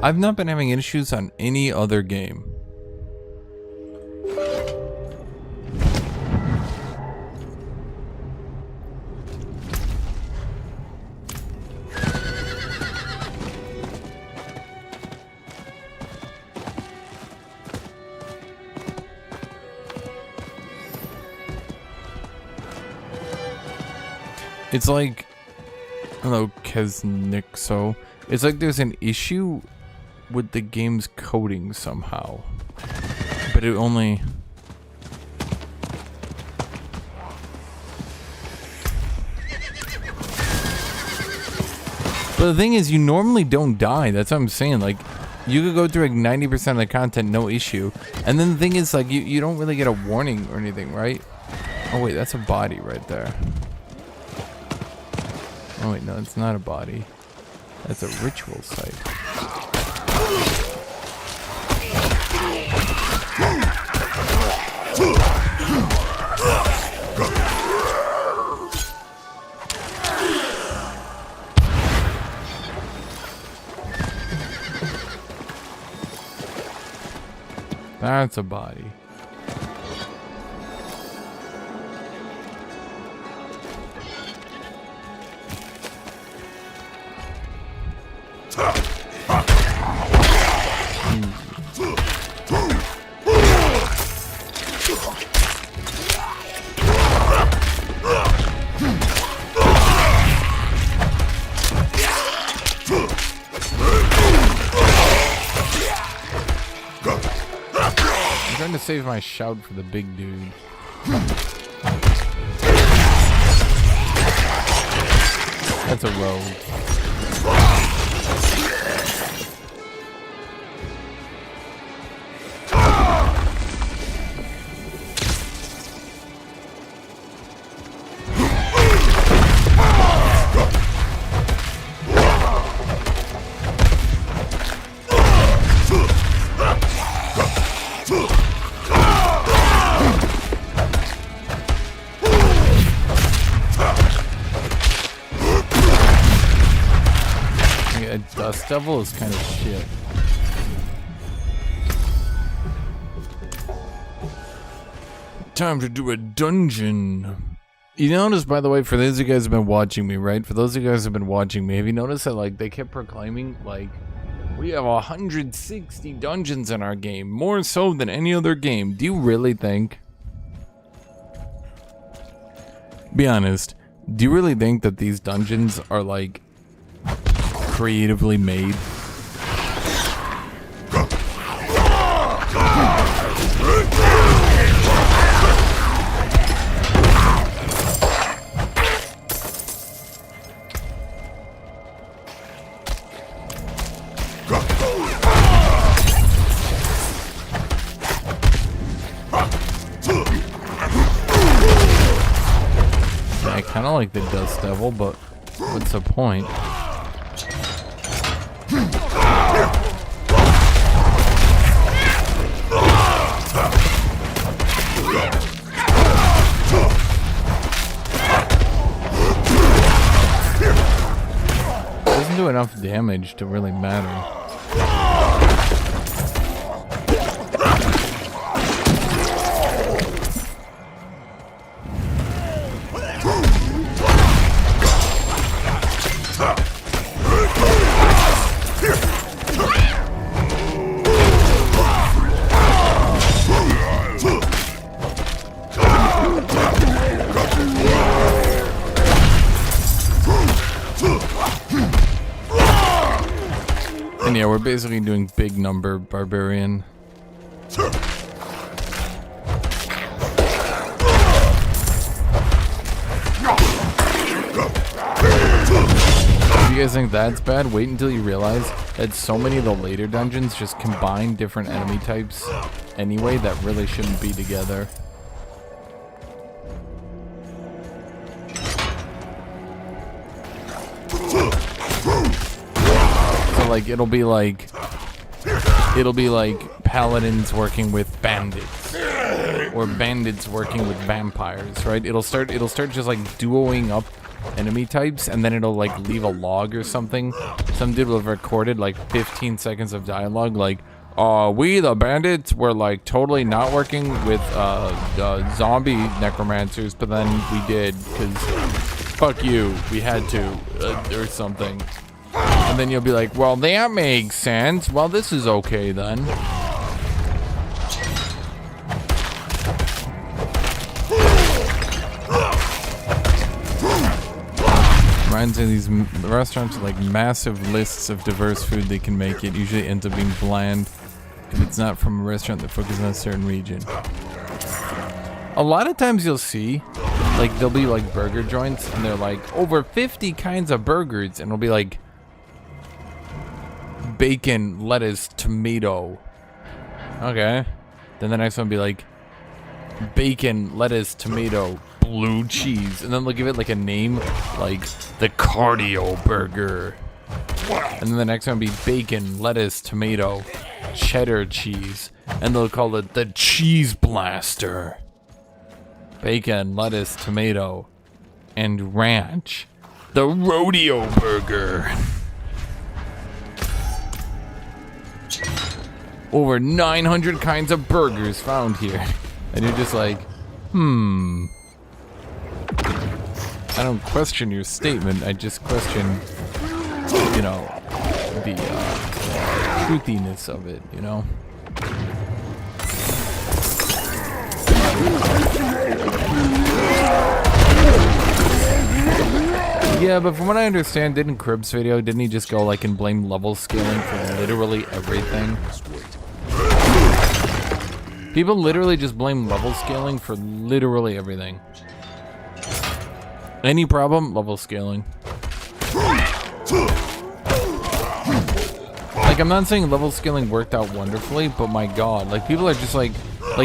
I've not been having issues on any other game. It's like, hello, Keznixo. It's like there's an issue with the game's coding somehow. But it only... But the thing is, you normally don't die. That's what I'm saying. Like, you could go through like 90% of the content, no issue. And then the thing is, like, you don't really get a warning or anything, right? Oh, wait, that's a body right there. Oh wait, no, it's not a body. That's a ritual site. That's a body. trying to save my shout for the big dude. That's a rogue. Dust Devil is kind of shit. Time to do a dungeon. You notice, by the way, for those of you guys who have been watching me, right? For those of you guys who have been watching me, have you noticed that, like, they kept proclaiming, like, we have 160 dungeons in our game, more so than any other game. Do you really think? Be honest. Do you really think that these dungeons are, like, creatively made? I kind of like the Dust Devil, but what's the point? Doesn't do enough damage to really matter. And yeah, we're basically doing big number Barbarian. Do you guys think that's bad? Wait until you realize that so many of the later dungeons just combine different enemy types anyway that really shouldn't be together. So like it'll be like paladins working with bandits, or bandits working with vampires, right? It'll start just like duoing up enemy types, and then it'll like leave a log or something. Some dude will have recorded like 15 seconds of dialogue like, we the bandits were like totally not working with zombie necromancers, but then we did because fuck you, we had to, or something. And then you'll be like, well, that makes sense. Well, this is okay then. Reminds me of these restaurants with like massive lists of diverse food they can make. It usually ends up being bland if it's not from a restaurant that focuses on a certain region. A lot of times you'll see, like, there'll be like burger joints and they're like over 50 kinds of burgers, and it'll be like bacon, lettuce, tomato. Okay. Then the next one will be like bacon, lettuce, tomato, blue cheese, and then they'll give it like a name like the cardio burger. And then the next one will be bacon, lettuce, tomato, cheddar cheese, and they'll call it the cheese blaster. Bacon, lettuce, tomato, and ranch, the rodeo burger. Over 900 kinds of burgers found here. And you're just like, I don't question your statement, I just question, you know, the truthiness of it, you know? Yeah, but from what I understand, didn't Crib's video, didn't he just go like and blame level scaling for literally everything? People literally just blame level scaling for literally everything. Any problem? Level scaling. Like, I'm not saying level scaling worked out wonderfully, but my god, like, people are just like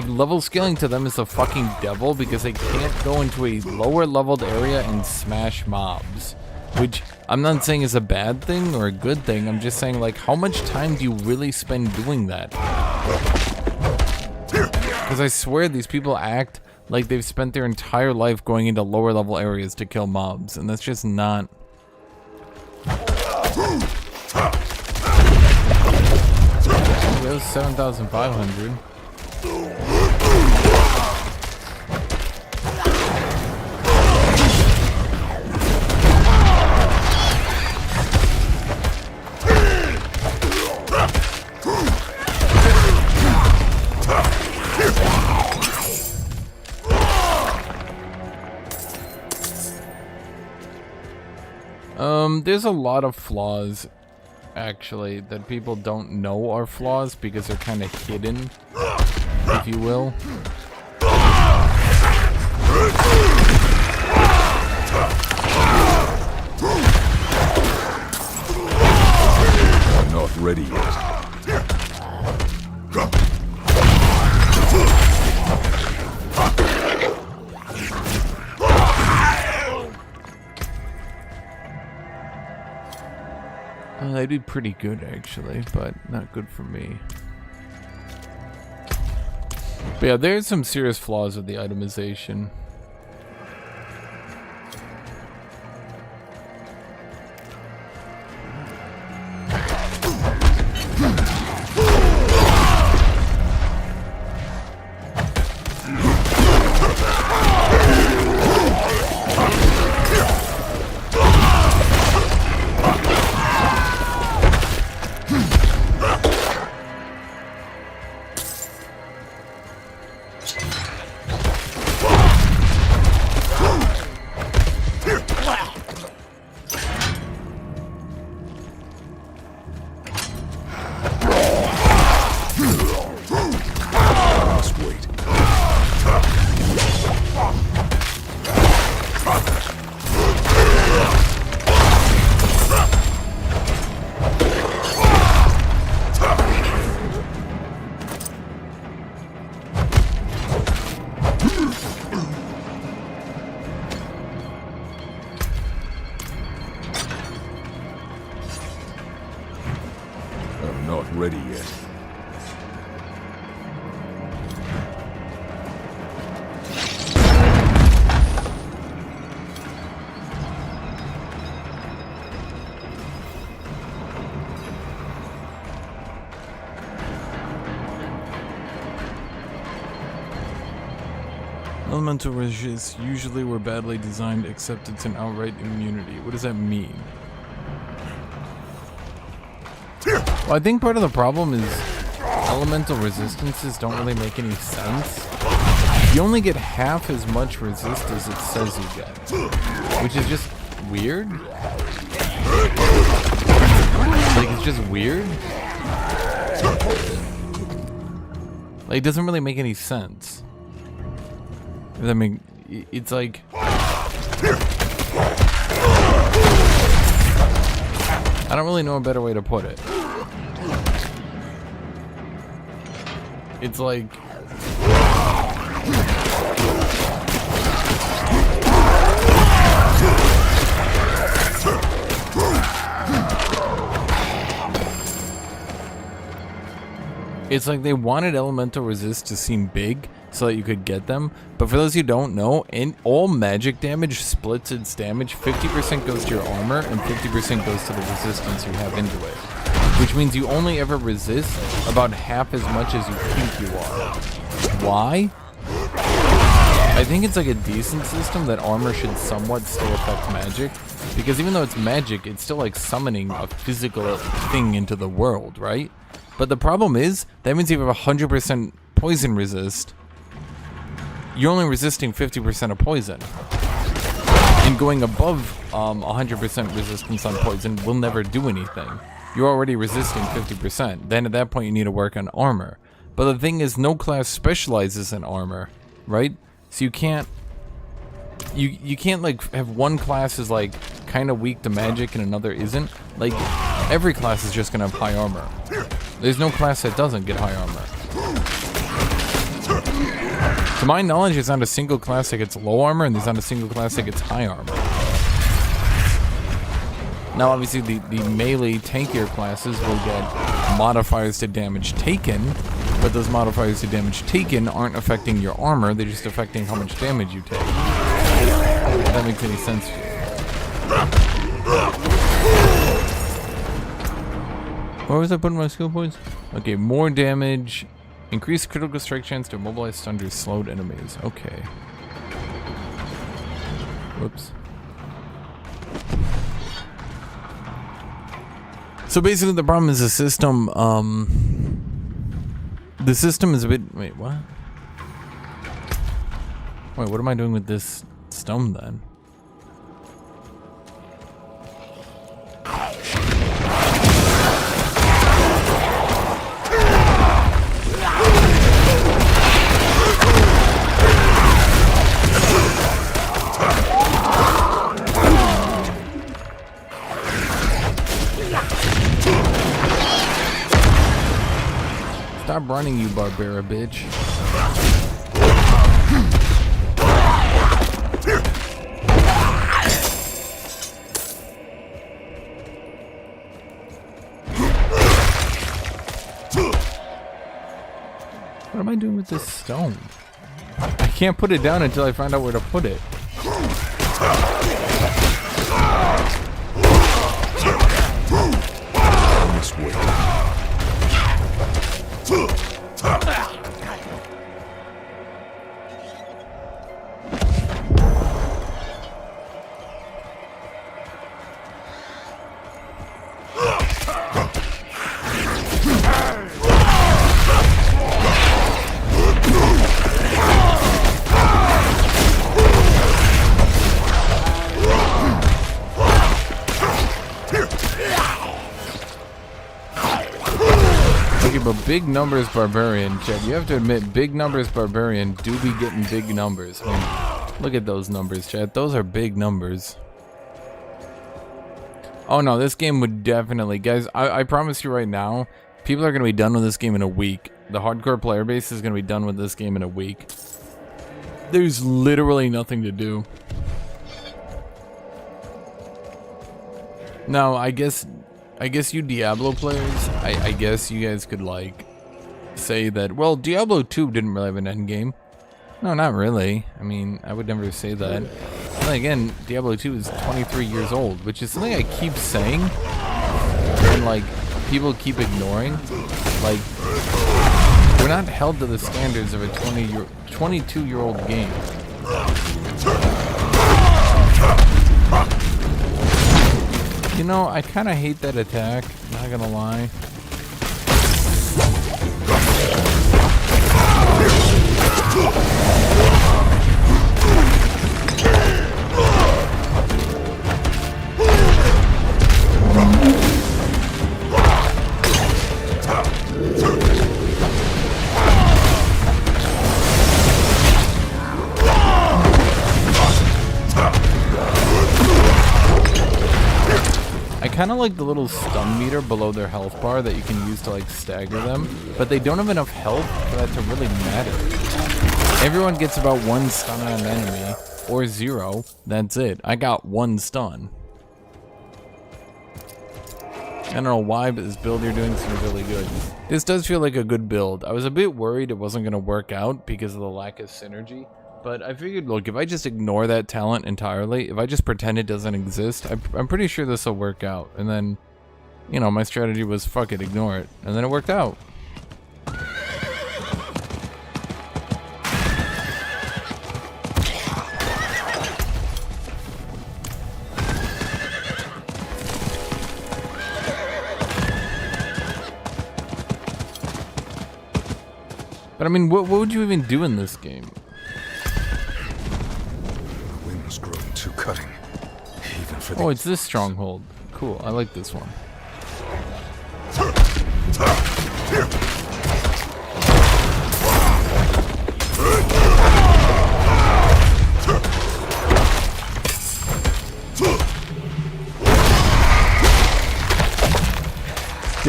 level scaling to them is the fucking devil because they can't go into a lower leveled area and smash mobs. Which I'm not saying is a bad thing or a good thing, I'm just saying, like, how much time do you really spend doing that? Because I swear these people act like they've spent their entire life going into lower level areas to kill mobs, and that's just not... That was 7,500. There's a lot of flaws, actually, that people don't know are flaws because they're kind of hidden, if you will. I'm not ready yet. They'd be pretty good, actually, but not good for me. But yeah, there's some serious flaws with the itemization. Ready yet. Elemental resists usually were badly designed, except it's an outright immunity. What does that mean? Well, I think part of the problem is elemental resistances don't really make any sense. You only get half as much resist as it says you get, which is just weird. Like, it's just weird. Like, it doesn't really make any sense. Does that make... It's like... I don't really know a better way to put it. It's like... It's like they wanted elemental resist to seem big so that you could get them, but for those who don't know, all magic damage splits its damage. 50% goes to your armor and 50% goes to the resistance you have into it, which means you only ever resist about half as much as you think you are. Why? I think it's like a decent system that armor should somewhat still affect magic, because even though it's magic, it's still like summoning a physical thing into the world, right? But the problem is, that means you have 100% poison resist. You're only resisting 50% of poison. And going above 100% resistance on poison will never do anything. You're already resisting 50%. Then at that point you need to work on armor. But the thing is, no class specializes in armor, right? So you can't like have one class is like kind of weak to magic and another isn't. Like every class is just gonna have high armor. There's no class that doesn't get high armor. To my knowledge, there's not a single class that gets low armor, and there's not a single class that gets high armor. Now, obviously, the melee tankier classes will get modifiers to damage taken, but those modifiers to damage taken aren't affecting your armor, they're just affecting how much damage you take. If that makes any sense to you. Where was I putting my skill points? Okay, more damage. Increase critical strike chance to immobilize stunned or slowed enemies. Okay. Whoops. So basically the problem is the system is a bit... Wait, what? Wait, what am I doing with this stone then? Stop running, you Barbarian bitch. What am I doing with this stone? I can't put it down until I find out where to put it. This way. But big numbers Barbarian, Chad, you have to admit, big numbers Barbarian do be getting big numbers. I mean, look at those numbers, Chad. Those are big numbers. Oh no, this game would definitely... Guys, I promise you right now, people are going to be done with this game in a week. The hardcore player base is going to be done with this game in a week. There's literally nothing to do. Now, I guess you Diablo players, I guess you guys could like say that, well, Diablo 2 didn't really have an end game. No, not really. I mean, I would never say that. Then again, Diablo 2 is 23 years old, which is something I keep saying and like people keep ignoring. Like, we're not held to the standards of a 22-year-old game. You know, I kind of hate that attack, not gonna lie. I kind of like the little stun meter below their health bar that you can use to like stagger them, but they don't have enough health for that to really matter. Everyone gets about 1 stun on an enemy, or 0, that's it. I got 1 stun. I don't know why, but this build you're doing seems really good. This does feel like a good build. I was a bit worried it wasn't going to work out because of the lack of synergy. But I figured, look, if I just ignore that talent entirely, if I just pretend it doesn't exist, I'm pretty sure this will work out. And then, you know, my strategy was, fuck it, ignore it. And then it worked out. But I mean, what would you even do in this game? Too cutting, even for the... Oh, it's this stronghold. Cool, I like this one.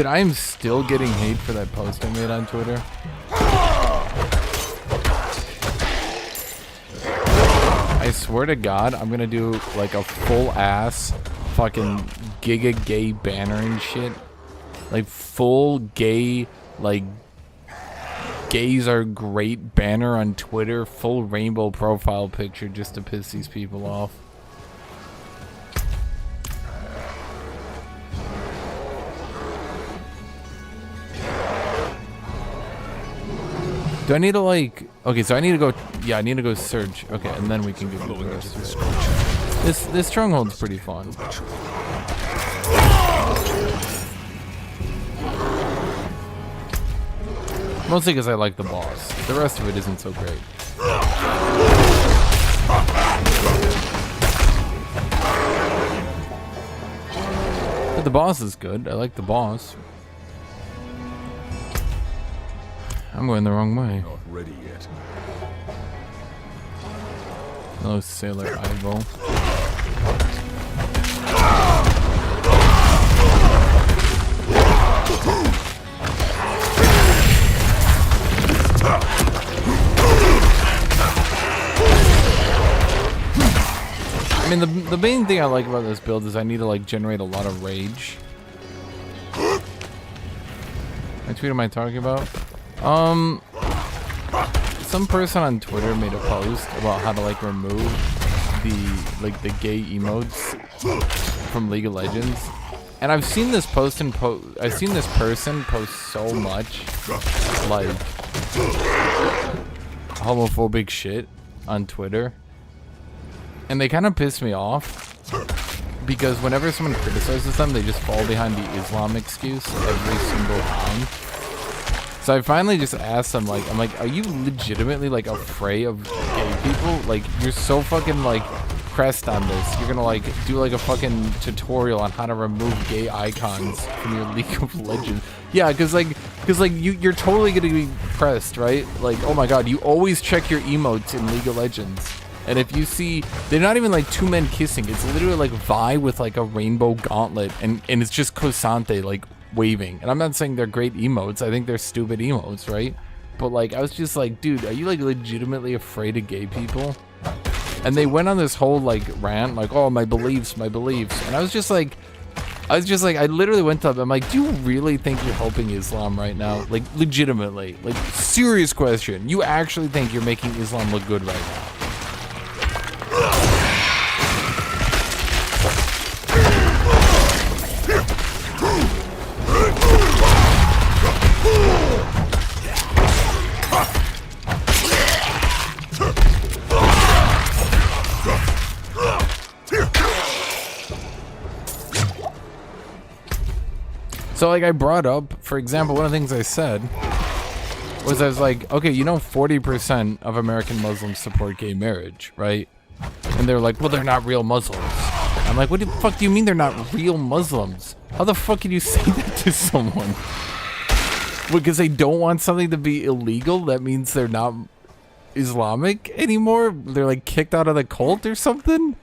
Dude, I am still getting hate for that post I made on Twitter. I swear to God, I'm gonna do like a full ass fucking giga gay banner and shit. Like full gay, like gays are great banner on Twitter, full rainbow profile picture just to piss these people off. Do I need to like... Okay, so I need to go... Yeah, I need to go search. Okay, and then we can get the rest of it. This stronghold's pretty fun. Mostly because I like the boss. The rest of it isn't so great. But the boss is good. I like the boss. I'm going the wrong way. Not ready yet. No, Sailor Ivo. I mean, the main thing I like about this build is I need to like generate a lot of rage. What tweet am I talking about? Some person on Twitter made a post about how to like remove the gay emotes from League of Legends, and I've seen this person post so much like homophobic shit on Twitter, and they kind of piss me off because whenever someone criticizes them, they just fall behind the Islam excuse every single time. So I finally just asked them, like, I'm like, are you legitimately, like, afraid of gay people? Like, you're so fucking, like, pressed on this. You're gonna, like, do, like, a fucking tutorial on how to remove gay icons from your League of Legends. Yeah, because you're totally gonna be pressed, right? Like, oh my god, you always check your emotes in League of Legends. And if you see, they're not even, like, two men kissing. It's literally, like, Vi with, like, a rainbow gauntlet. And it's just Kosante, like, waving. And I'm not saying they're great emotes. I think they're stupid emotes, right? But like, I was just like, dude, are you like legitimately afraid of gay people? And they went on this whole like rant, like, oh, my beliefs. And I was just like, I literally went up, I'm like, do you really think you're helping Islam right now? Like, legitimately, like, serious question. You actually think you're making Islam look good right now? So like I brought up, for example, one of the things I said was I was like, okay, you know 40% of American Muslims support gay marriage, right? And they're like, well, they're not real Muslims. I'm like, what the fuck do you mean they're not real Muslims? How the fuck can you say that to someone? Because they don't want something to be illegal, that means they're not Islamic anymore? They're like kicked out of the cult or something?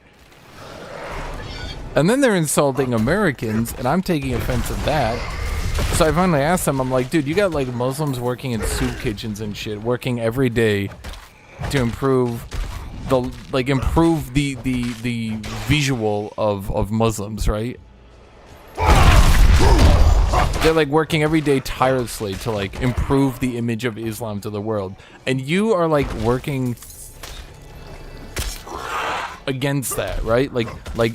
And then they're insulting Americans, and I'm taking offense at that. So I finally asked them, I'm like, dude, you got like Muslims working in soup kitchens and shit, working every day to improve the visual of Muslims, right? They're like working every day tirelessly to like improve the image of Islam to the world. And you are like working against that, right? Like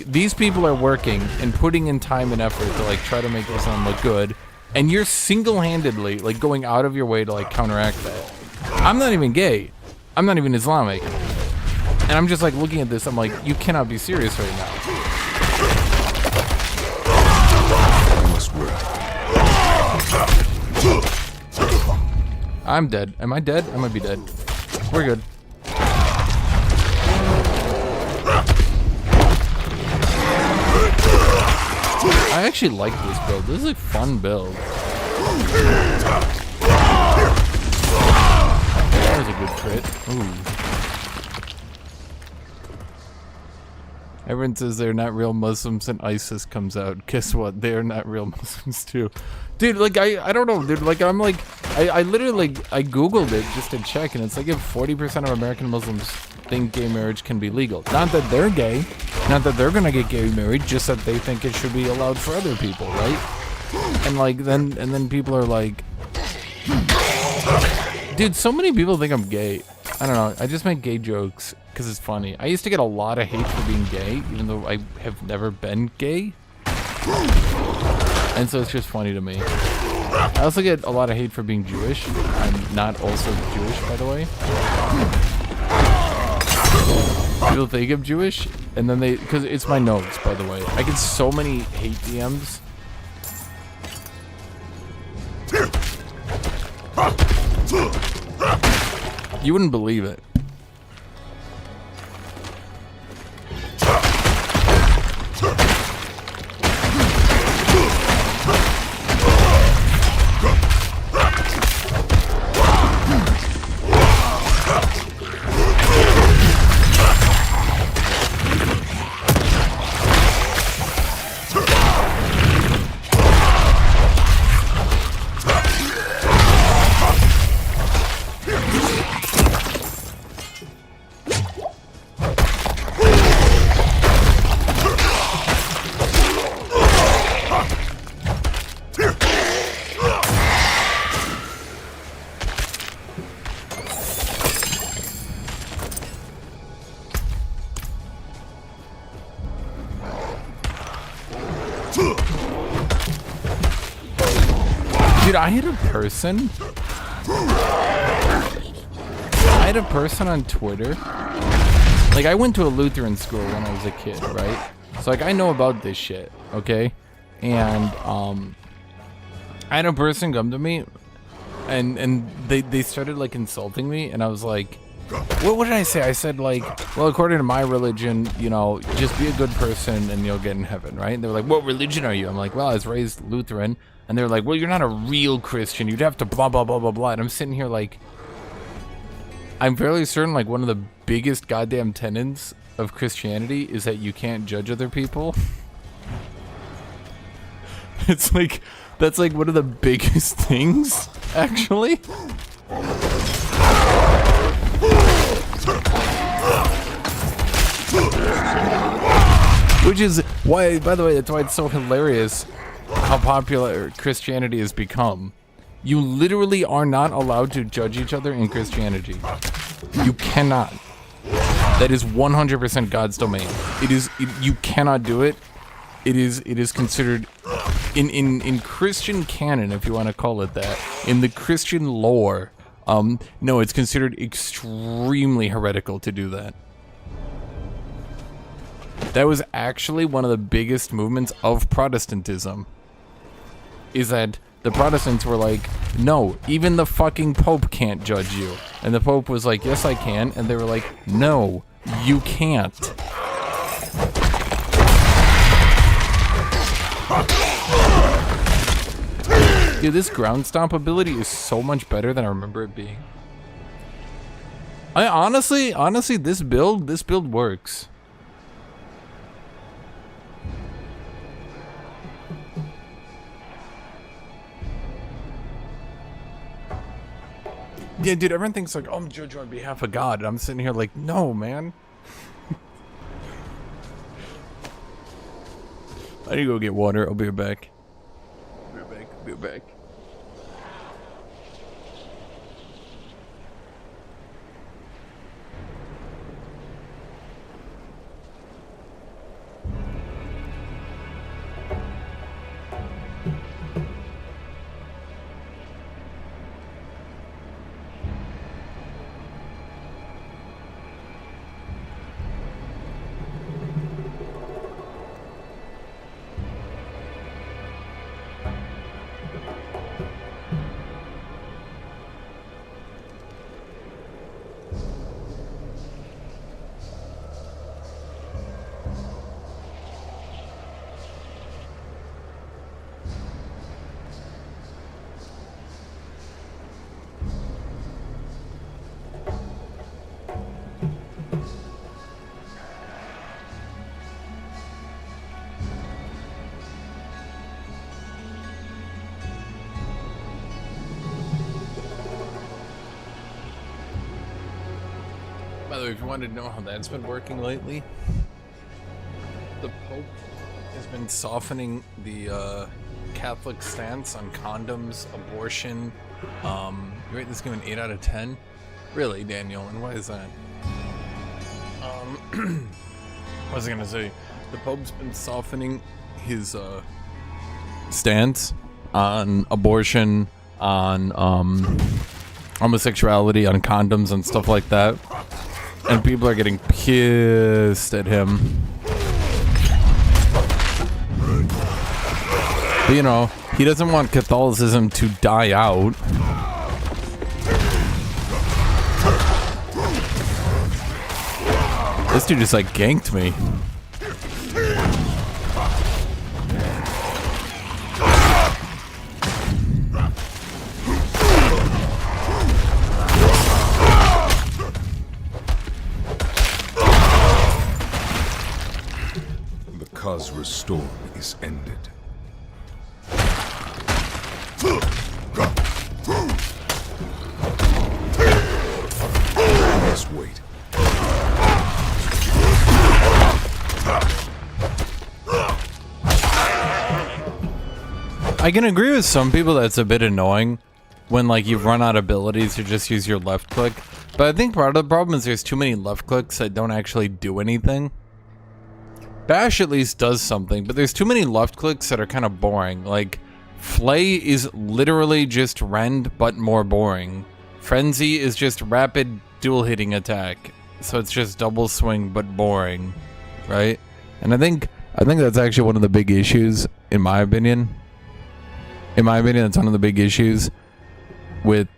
these people are working and putting in time and effort to like try to make Islam look good, and you're single-handedly like going out of your way to like counteract that. I'm not even gay, I'm not even Islamic, and I'm just like looking at this, I'm like, you cannot be serious right now. I must work. I'm dead. Am I dead? I might be dead. We're good. I actually like this build. This is a fun build. That was a good crit. Ooh. Everyone says they're not real Muslims and ISIS comes out. Guess what? They're not real Muslims too. Dude, like, I don't know, dude. Like, I'm like, I literally, like, I Googled it just to check, and it's like if 40% of American Muslims think gay marriage can be legal. Not that they're gay. Not that they're gonna get gay married, just that they think it should be allowed for other people, right? And like, then people are like, dude, so many people think I'm gay. I don't know. I just make gay jokes because it's funny. I used to get a lot of hate for being gay, even though I have never been gay. And so it's just funny to me. I also get a lot of hate for being Jewish. I'm not also Jewish, by the way. People think I'm Jewish, and then they, because it's my nose, by the way. I get so many hate DMs. You wouldn't believe it. Dude, I had a person on Twitter. Like, I went to a Lutheran school when I was a kid, right? So, like, I know about this shit, okay? And, I had a person come to me, and they started, like, insulting me, and I was like, what did I say? I said, like, well, according to my religion, you know, just be a good person and you'll get in heaven, right? And they were like, what religion are you? I'm like, well, I was raised Lutheran. And they're like, well, you're not a real Christian. You'd have to blah, blah, blah, blah, blah. And I'm sitting here like, I'm fairly certain, like, one of the biggest goddamn tenets of Christianity is that you can't judge other people. It's like, that's like one of the biggest things, actually. Which is why, by the way, that's why it's so hilarious how popular Christianity has become. You literally are not allowed to judge each other in Christianity. You cannot. That is 100% God's domain. You cannot do it. It is considered in Christian canon, if you want to call it that, in the Christian lore. No, it's considered extremely heretical to do that. That was actually one of the biggest movements of Protestantism. Is that the Protestants were like, no, even the fucking Pope can't judge you. And the Pope was like, yes, I can. And they were like, no, you can't. Dude, this ground stomp ability is so much better than I remember it being. I honestly, this build works. Yeah, dude, everyone thinks like, oh, I'm judging on behalf of God. And I'm sitting here like, no, man. I need to go get water. I'll be right back. Be right back. the way, if you wanted to know how that's been working lately, the Pope has been softening the Catholic stance on condoms, abortion. You rate this game an 8 out of 10? Really, Daniel? And why is that? What was I gonna say? The Pope's been softening his stance on abortion, on homosexuality, on condoms and stuff like that, and people are getting pissed at him. But, you know, he doesn't want Catholicism to die out. This dude just like ganked me. The Khazra storm is ended. Let's wait. I can agree with some people that's a bit annoying when like you've run out of abilities to just use your left click. But I think part of the problem is there's too many left clicks that don't actually do anything. Bash at least does something, but there's too many left clicks that are kind of boring. Like, Flay is literally just Rend, but more boring. Frenzy is just rapid dual hitting attack. So it's just double swing, but boring. Right? And I think that's actually one of the big issues, in my opinion. In my opinion, that's one of the big issues with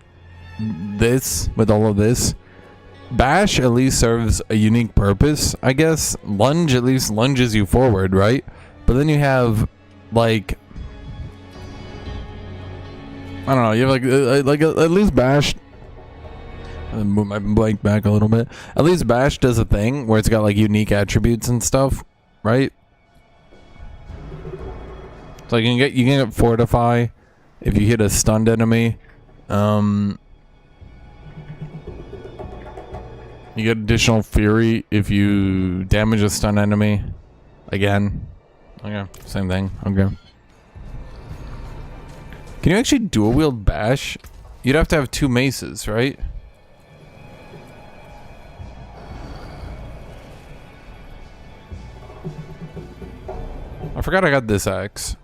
this, with all of this. Bash at least serves a unique purpose, I guess. Lunge at least lunges you forward, right? But then you have, like, I don't know, you have like at least Bash. Move my blank back a little bit. At least Bash does a thing where it's got like unique attributes and stuff, right? So you can get Fortify if you hit a stunned enemy. You get additional Fury if you damage a stunned enemy. Again. Okay, same thing. Okay. Can you actually dual wield Bash? You'd have to have 2 maces, right? I forgot I got this axe.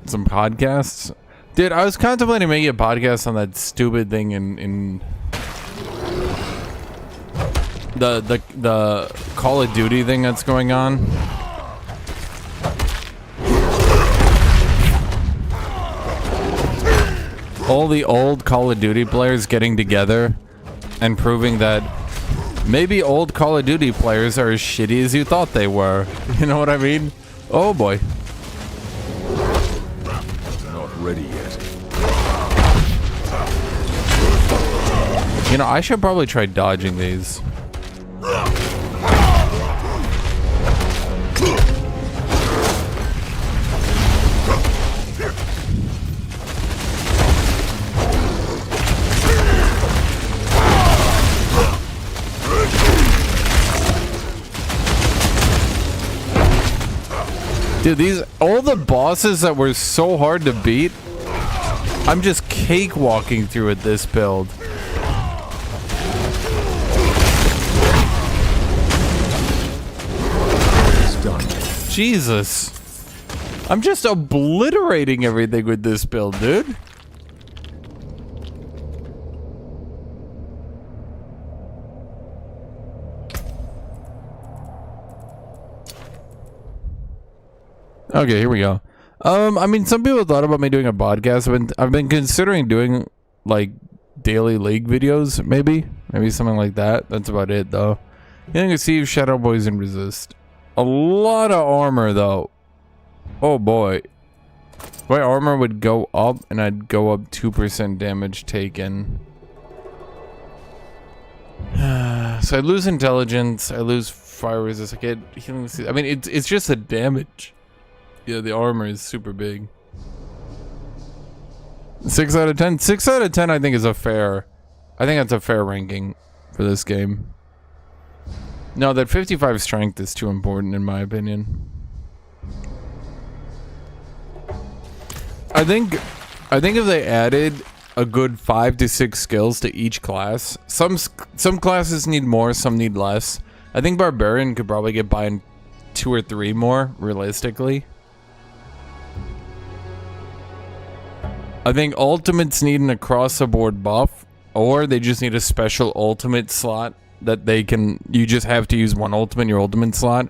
Some podcasts? Dude, I was contemplating making a podcast on that stupid thing in the Call of Duty thing that's going on. All the old Call of Duty players getting together and proving that maybe old Call of Duty players are as shitty as you thought they were. You know what I mean? Oh boy. Not ready yet. You know, I should probably try dodging these. Dude, all the bosses that were so hard to beat, I'm just cakewalking through with this build. It's done. Jesus. I'm just obliterating everything with this build, dude. Okay, here we go. I mean, some people thought about me doing a podcast. I've been considering doing like daily League videos, maybe something like that. That's about it, though. You can see Shadow Boys and Resist. A lot of armor, though. Oh boy, my armor would go up, and I'd go up 2% damage taken. So I lose intelligence, I lose fire resist, I get healing. I mean, it's just the damage. Yeah, the armor is super big. 6 out of 10. 6 out of 10 I think is a fair. I think that's a fair ranking for this game. No, that 55 strength is too important in my opinion. I think if they added a good 5 to 6 skills to each class, some classes need more, some need less. I think Barbarian could probably get by in 2 or 3 more realistically. I think ultimates need an across-the-board buff, or they just need a special ultimate slot that they can. You just have to use one ultimate in your ultimate slot.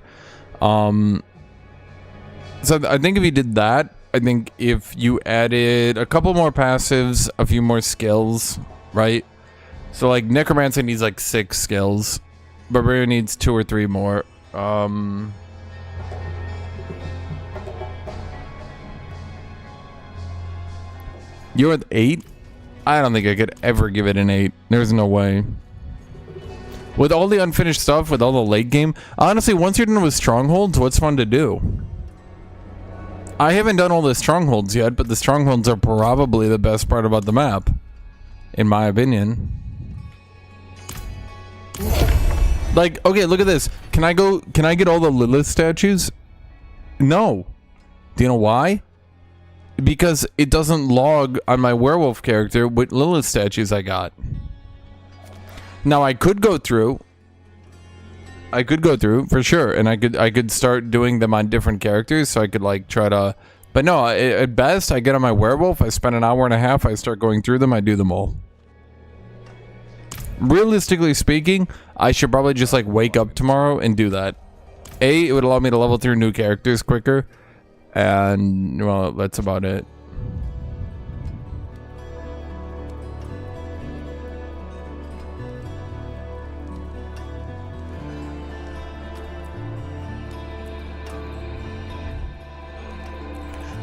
So I think if you did that, I think if you added a couple more passives, a few more skills, right? So like Necromancer needs like 6 skills, Barbarian needs 2 or 3 more. You're at 8? I don't think I could ever give it an 8. There's no way. With all the unfinished stuff, with all the late game, honestly, once you're done with strongholds, what's fun to do? I haven't done all the strongholds yet, but the strongholds are probably the best part about the map, in my opinion. Like, okay, look at this. Can I get all the Lilith statues? No. Do you know why? Because it doesn't log on my werewolf character what Lilith statues I got. Now I could go through for sure, and I could start doing them on different characters, so I could like try to. But no, at best I get on my werewolf, I spend an hour and a half, I start going through them, I do them all. Realistically speaking, I should probably just like wake up tomorrow and do that. A, it would allow me to level through new characters quicker. And, well, that's about it.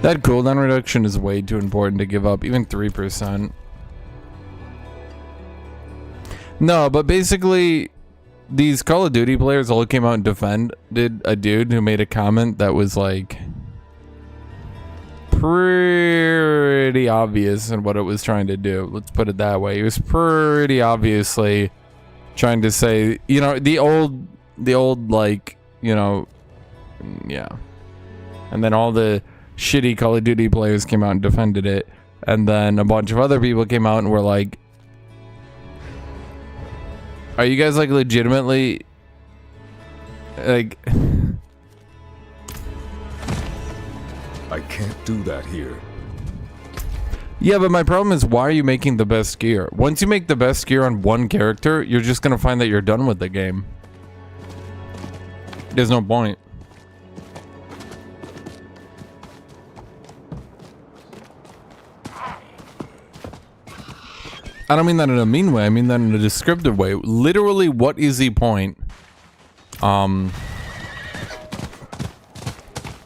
That cooldown reduction is way too important to give up, even 3%. No, but basically, these Call of Duty players all came out and defended a dude who made a comment that was like pretty obvious in what it was trying to do. Let's put it that way. He was pretty obviously trying to say, you know, the old like, you know, yeah. And then all the shitty Call of Duty players came out and defended it, and then a bunch of other people came out and were like, are you guys like legitimately like I can't do that here. Yeah, but my problem is, why are you making the best gear? Once you make the best gear on one character, you're just gonna find that you're done with the game. There's no point. I don't mean that in a mean way, I mean that in a descriptive way. Literally, what is the point?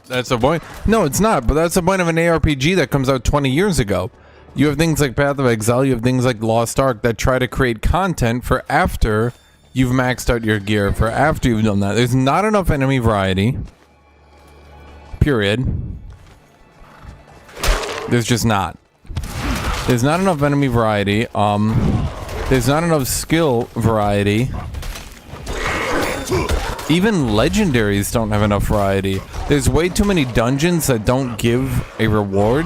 That's the point. No, it's not, but that's the point of an ARPG that comes out 20 years ago. You have things like Path of Exile, you have things like Lost Ark that try to create content for after you've maxed out your gear, for after you've done that. There's not enough enemy variety. Period. There's just not. There's not enough enemy variety. There's not enough skill variety. Even legendaries don't have enough variety. There's way too many dungeons that don't give a reward.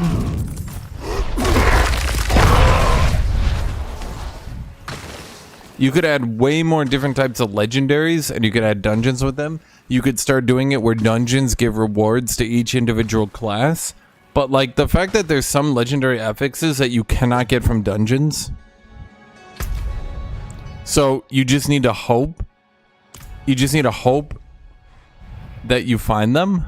You could add way more different types of legendaries, and you could add dungeons with them. You could start doing it where dungeons give rewards to each individual class. But like the fact that there's some legendary affixes that you cannot get from dungeons. So you just need to hope. You just need to hope that you find them.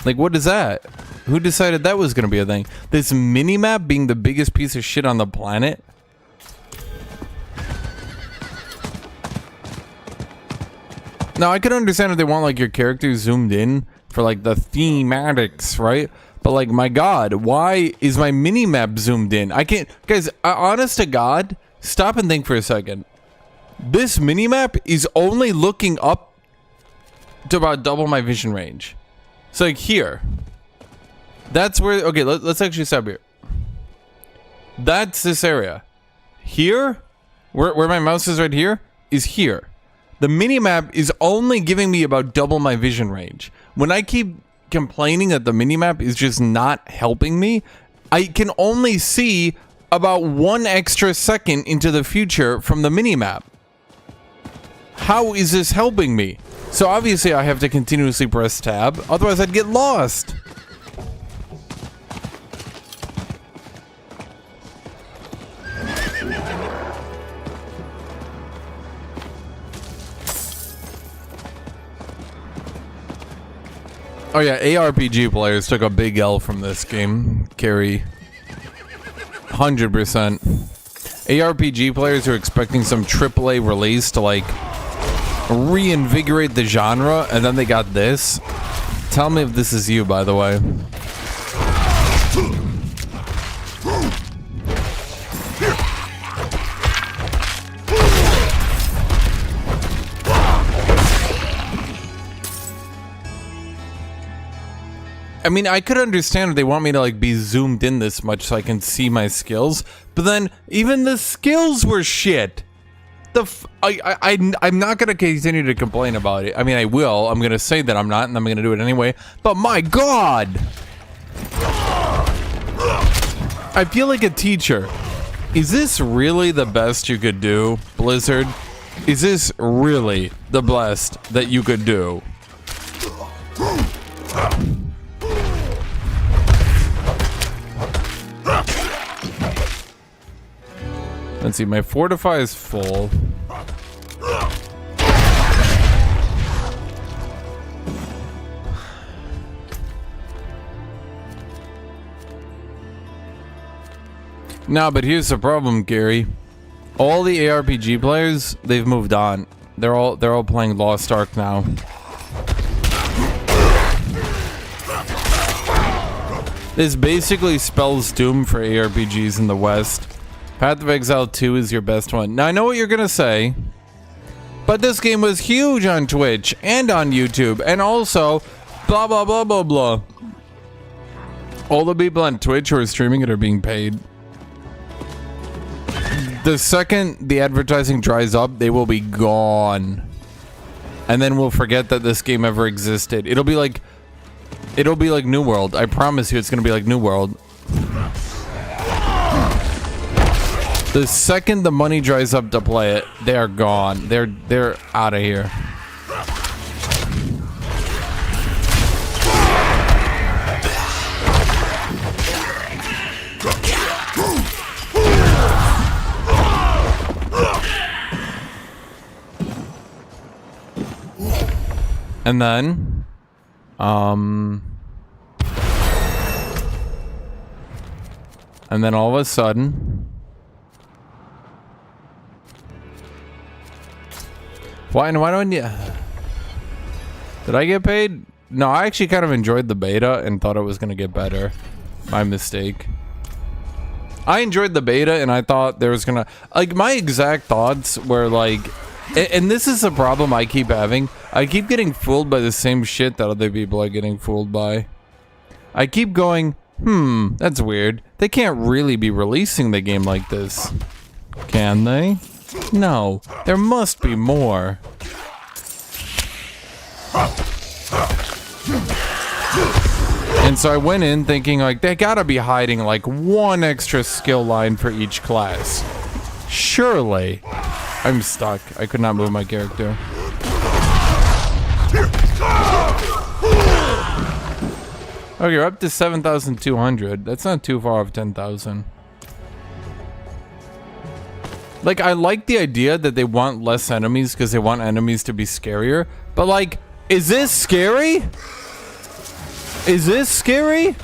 Like, what is that? Who decided that was going to be a thing? This mini-map being the biggest piece of shit on the planet? Now, I could understand if they want, like, your character zoomed in for, like, the thematics, right? But, like, my God, why is my mini-map zoomed in? I can't... Guys, honest to God, stop and think for a second. This minimap is only looking up to about double my vision range. So like here. That's where, okay, let's actually stop here. That's this area. Here, where my mouse is right here, is here. The minimap is only giving me about double my vision range. When I keep complaining that the minimap is just not helping me, I can only see about 1 extra second into the future from the minimap. How is this helping me? So obviously I have to continuously press tab, otherwise I'd get lost. Oh yeah, ARPG players took a big L from this game. Carry 100%. ARPG players are expecting some AAA release to like reinvigorate the genre, and then they got this. Tell me if this is you, by the way. I mean, I could understand if they want me to like be zoomed in this much so I can see my skills, but then even the skills were shit. I'm not gonna continue to complain about it. I mean, I will. I'm gonna say that I'm not, and I'm gonna do it anyway. But my God, I feel like a teacher. Is this really the best you could do, Blizzard? Is this really the best that you could do? Let's see, my fortify is full. No, but here's the problem, Gary. All the ARPG players, they've moved on. They're all playing Lost Ark now. This basically spells doom for ARPGs in the West. Path of Exile 2 is your best one. Now, I know what you're gonna say, but this game was huge on Twitch and on YouTube, and also blah, blah, blah, blah, blah. All the people on Twitch who are streaming it are being paid. The second the advertising dries up, they will be gone. And then we'll forget that this game ever existed. It'll be like New World. I promise you it's gonna be like New World. The second the money dries up to play it, they are gone. They're out of here. And then, all of a sudden, why do I need? Did I get paid? No, I actually kind of enjoyed the beta and thought it was gonna get better. My mistake. I enjoyed the beta and I thought there was gonna, like, my exact thoughts were like, and this is a problem I keep having. I keep getting fooled by the same shit that other people are getting fooled by. I keep going, that's weird. They can't really be releasing the game like this. Can they? No, there must be more. And so I went in thinking like they gotta be hiding like one extra skill line for each class. Surely. I'm stuck. I could not move my character. Okay, we're up to 7,200. That's not too far off 10,000. Like, I like the idea that they want less enemies because they want enemies to be scarier. But, like, is this scary? Is this scary?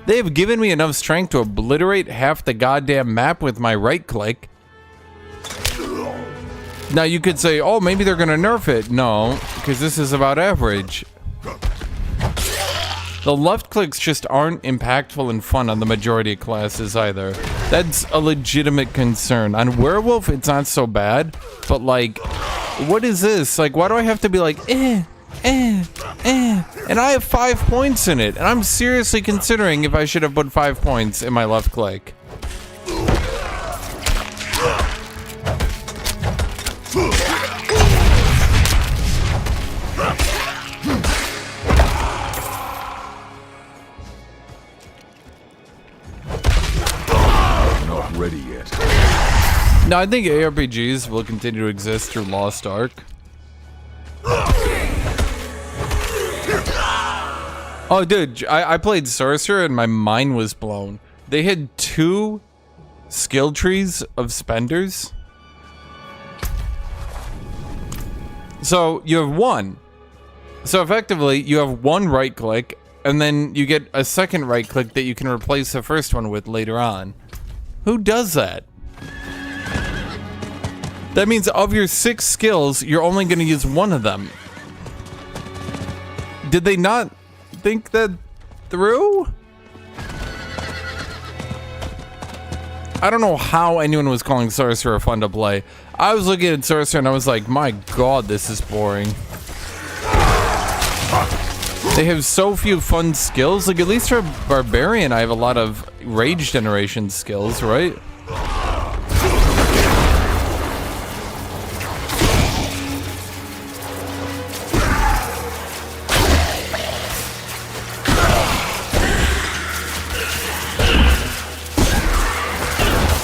They have given me enough strength to obliterate half the goddamn map with my right click. Now, you could say, oh, maybe they're going to nerf it. No, because this is about average. The left clicks just aren't impactful and fun on the majority of classes either. That's a legitimate concern. On Werewolf, it's not so bad, but like, what is this? Like, why do I have to be like, and I have 5 points in it, and I'm seriously considering if I should have put 5 points in my left click. Not ready yet. No, I think ARPGs will continue to exist through Lost Ark. Oh, dude, I played Sorcerer and my mind was blown. They had 2 skill trees of spenders. So you have 1. So effectively, you have 1 right click, and then you get a second right click that you can replace the first one with later on. Who does that? That means of your 6 skills, you're only going to use 1 of them. Did they not think that through? I don't know how anyone was calling Sorcerer fun to play. I was looking at Sorcerer and I was like, my god, this is boring. They have so few fun skills. Like, at least for Barbarian, I have a lot of rage generation skills, right?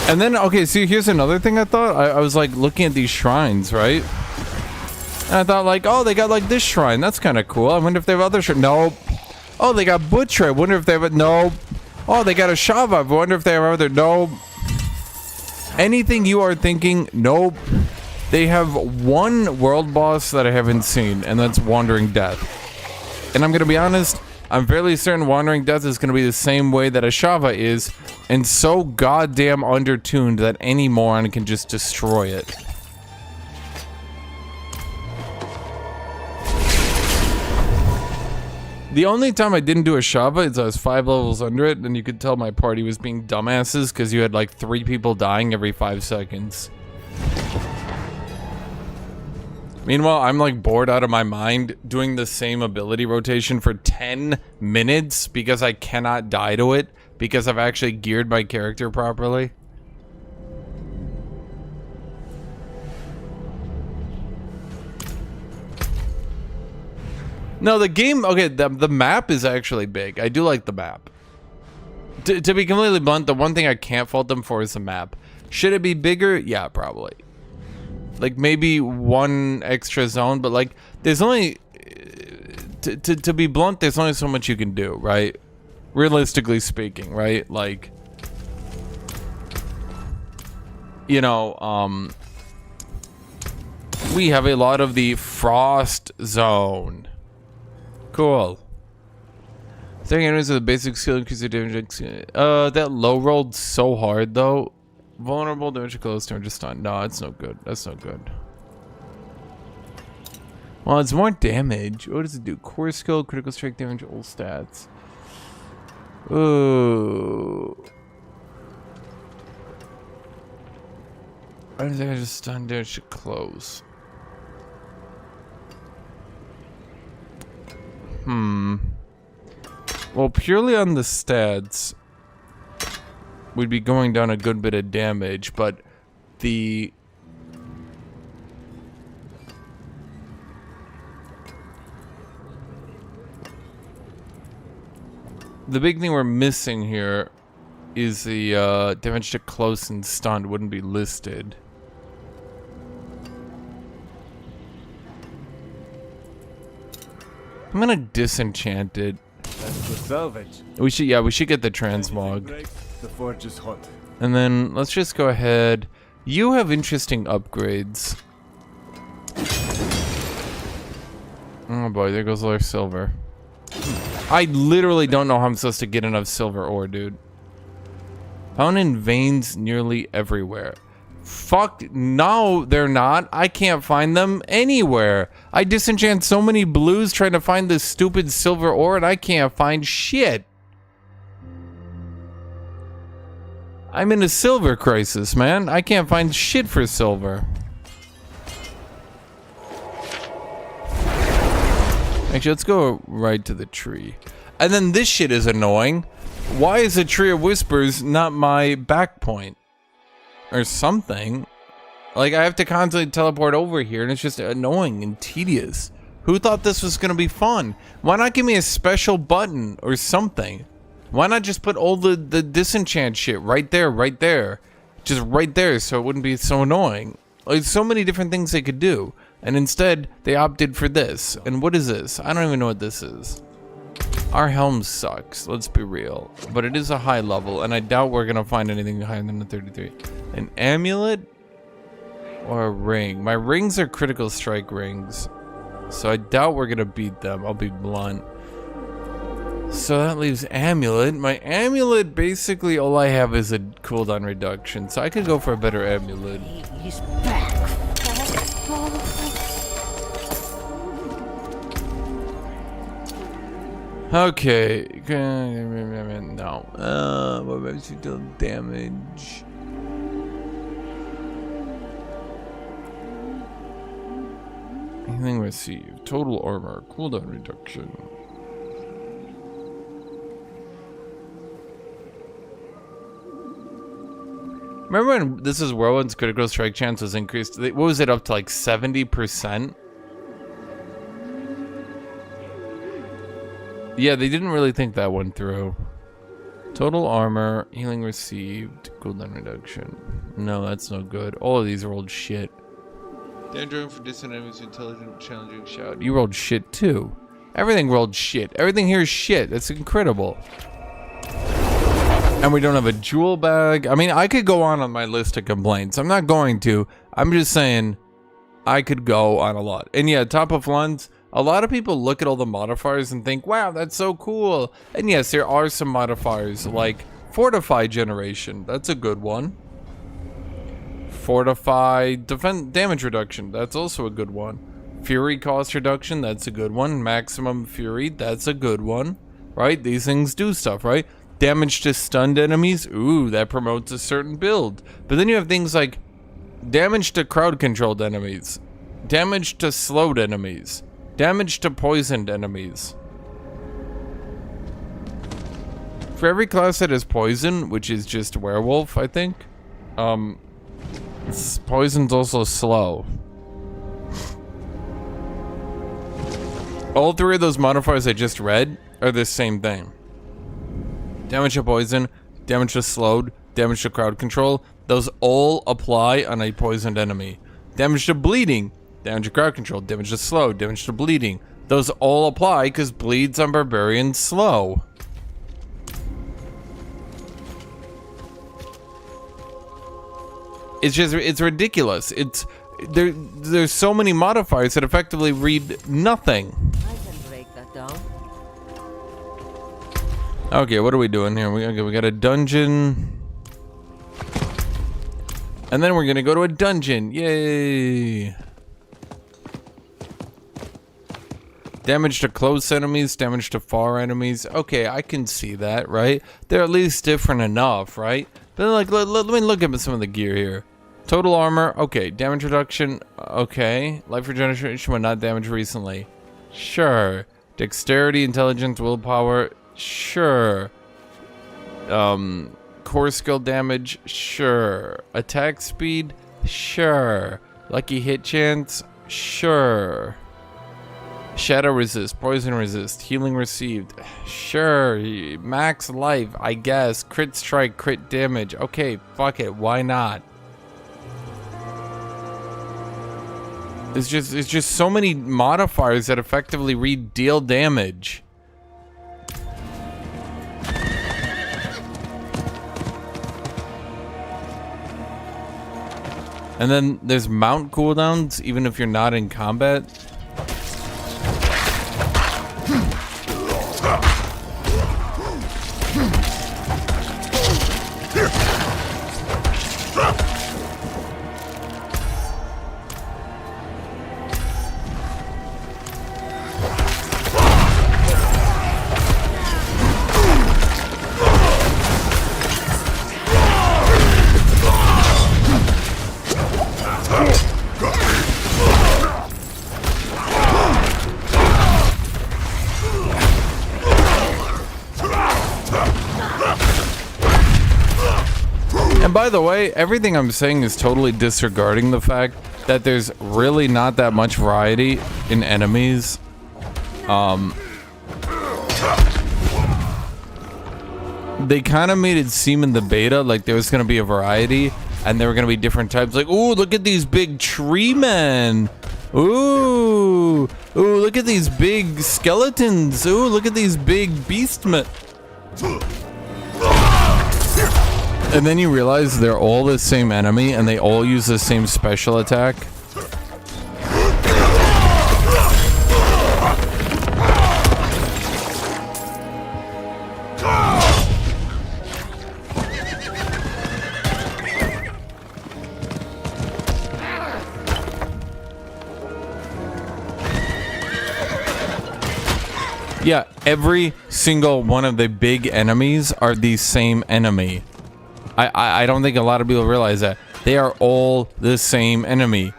And then, okay, see, here's another thing I thought. I was, like, looking at these shrines, right? And I thought, like, oh, they got, like, this shrine. That's kind of cool. I wonder if they have other shrines. Nope. Oh, they got Butcher. I wonder if they have a... Nope. Oh, they got a Shava. I wonder if they have other... Nope. Anything you are thinking, nope. They have 1 world boss that I haven't seen, and that's Wandering Death. And I'm going to be honest, I'm fairly certain Wandering Death is going to be the same way that a Shava is, and so goddamn undertuned that any moron can just destroy it. The only time I didn't do a Shava is I was 5 levels under it, and you could tell my party was being dumbasses because you had like 3 people dying every 5 seconds. Meanwhile, I'm like bored out of my mind doing the same ability rotation for 10 minutes because I cannot die to it because I've actually geared my character properly. No, the game, okay, the map is actually big. I do like the map. To be completely blunt, the one thing I can't fault them for is the map. Should it be bigger? Yeah, probably. Like, maybe 1 extra zone, but like, there's only, to be blunt, there's only so much you can do, right? Realistically speaking, right? Like, you know, we have a lot of the Frost Zone. Cool. Throwing enemies with a basic skill increase their damage. That low rolled so hard though. Vulnerable, damage close, turn to stun. No, it's no good. That's no good. Well, it's more damage. What does it do? Core skill, critical strike damage, all stats. Ooh. I think I just stun damage to close. Well, purely on the stats, we'd be going down a good bit of damage, but the big thing we're missing here is the damage to close and stunned wouldn't be listed. I'm gonna disenchant it. That's the salvage. We should get the transmog. The forge is hot. And then let's just go ahead. You have interesting upgrades. Oh boy, there goes all our silver. I literally don't know how I'm supposed to get enough silver ore, dude. Found in veins nearly everywhere. Fuck, no, they're not. I can't find them anywhere. I disenchant so many blues trying to find this stupid silver ore, and I can't find shit. I'm in a silver crisis, man. I can't find shit for silver. Actually, let's go right to the tree. And then this shit is annoying. Why is a tree of whispers not my back point? Or something. Like, I have to constantly teleport over here, and it's just annoying and tedious. Who thought this was gonna be fun? Why not give me a special button or something? Why not just put all the disenchant shit right there, right there? Just right there, so it wouldn't be so annoying. Like, so many different things they could do. And instead, they opted for this. And what is this? I don't even know what this is. Our helm sucks, let's be real. But it is a high level, and I doubt we're gonna find anything higher than a 33. An amulet or a ring? My rings are critical strike rings, so I doubt we're gonna beat them. I'll be blunt. So that leaves amulet. My amulet, basically all I have is a cooldown reduction, so I could go for a better amulet. He's back. Okay, no. What makes you deal damage? Anything received. Total armor. Cooldown reduction. Remember when this is Whirlwind's critical strike chance was increased? What was it, up to like 70%? Yeah, they didn't really think that one through. Total armor, healing received, cooldown reduction. No, that's no good. All of these rolled shit. Danger for distant enemies, intelligent, challenging shout. You rolled shit too. Everything rolled shit. Everything here is shit. That's incredible. And we don't have a jewel bag. I mean, I could go on my list of complaints. I'm not going to. I'm just saying I could go on a lot. And yeah, top of Lund's. A lot of people look at all the modifiers and think, wow, that's so cool. And yes, there are some modifiers like Fortify Generation. That's a good one. Fortify Damage Reduction. That's also a good one. Fury Cost Reduction. That's a good one. Maximum Fury. That's a good one. Right? These things do stuff, right? Damage to stunned enemies. Ooh, that promotes a certain build. But then you have things like damage to crowd-controlled enemies. Damage to slowed enemies. Damage to poisoned enemies. For every class that has poison, which is just werewolf, I think, poison's also slow. All three of those modifiers I just read are the same thing. Damage to poison, damage to slowed, damage to crowd control, those all apply on a poisoned enemy. Damage to bleeding, damage to crowd control, damage to slow, damage to bleeding. Those all apply because bleeds on Barbarian slow. It's ridiculous. There's so many modifiers that effectively read nothing. I can break that down. Okay, what are we doing here? We got a dungeon. And then we're gonna go to a dungeon. Yay! Damage to close enemies, damage to far enemies. Okay, I can see that, right? They're at least different enough, right? But like, let me look at some of the gear here. Total armor, okay. Damage reduction, okay. Life regeneration when not damaged recently. Sure. Dexterity, intelligence, willpower, sure. Core skill damage, sure. Attack speed, sure. Lucky hit chance, sure. Shadow resist, poison resist, healing received, sure. Max life, I guess. Crit strike, crit damage, okay, fuck it, why not? It's just so many modifiers that effectively read deal damage. And then there's mount cooldowns even if you're not in combat. by the way, everything I'm saying is totally disregarding the fact that there's really not that much variety in enemies. They kind of made it seem in the beta like there was going to be a variety and there were going to be different types. Like, ooh, look at these big tree men. Ooh, look at these big skeletons. Ooh, look at these big beast men. And then you realize they're all the same enemy and they all use the same special attack. Yeah, every single one of the big enemies are the same enemy. I don't think a lot of people realize that. They are all the same enemy.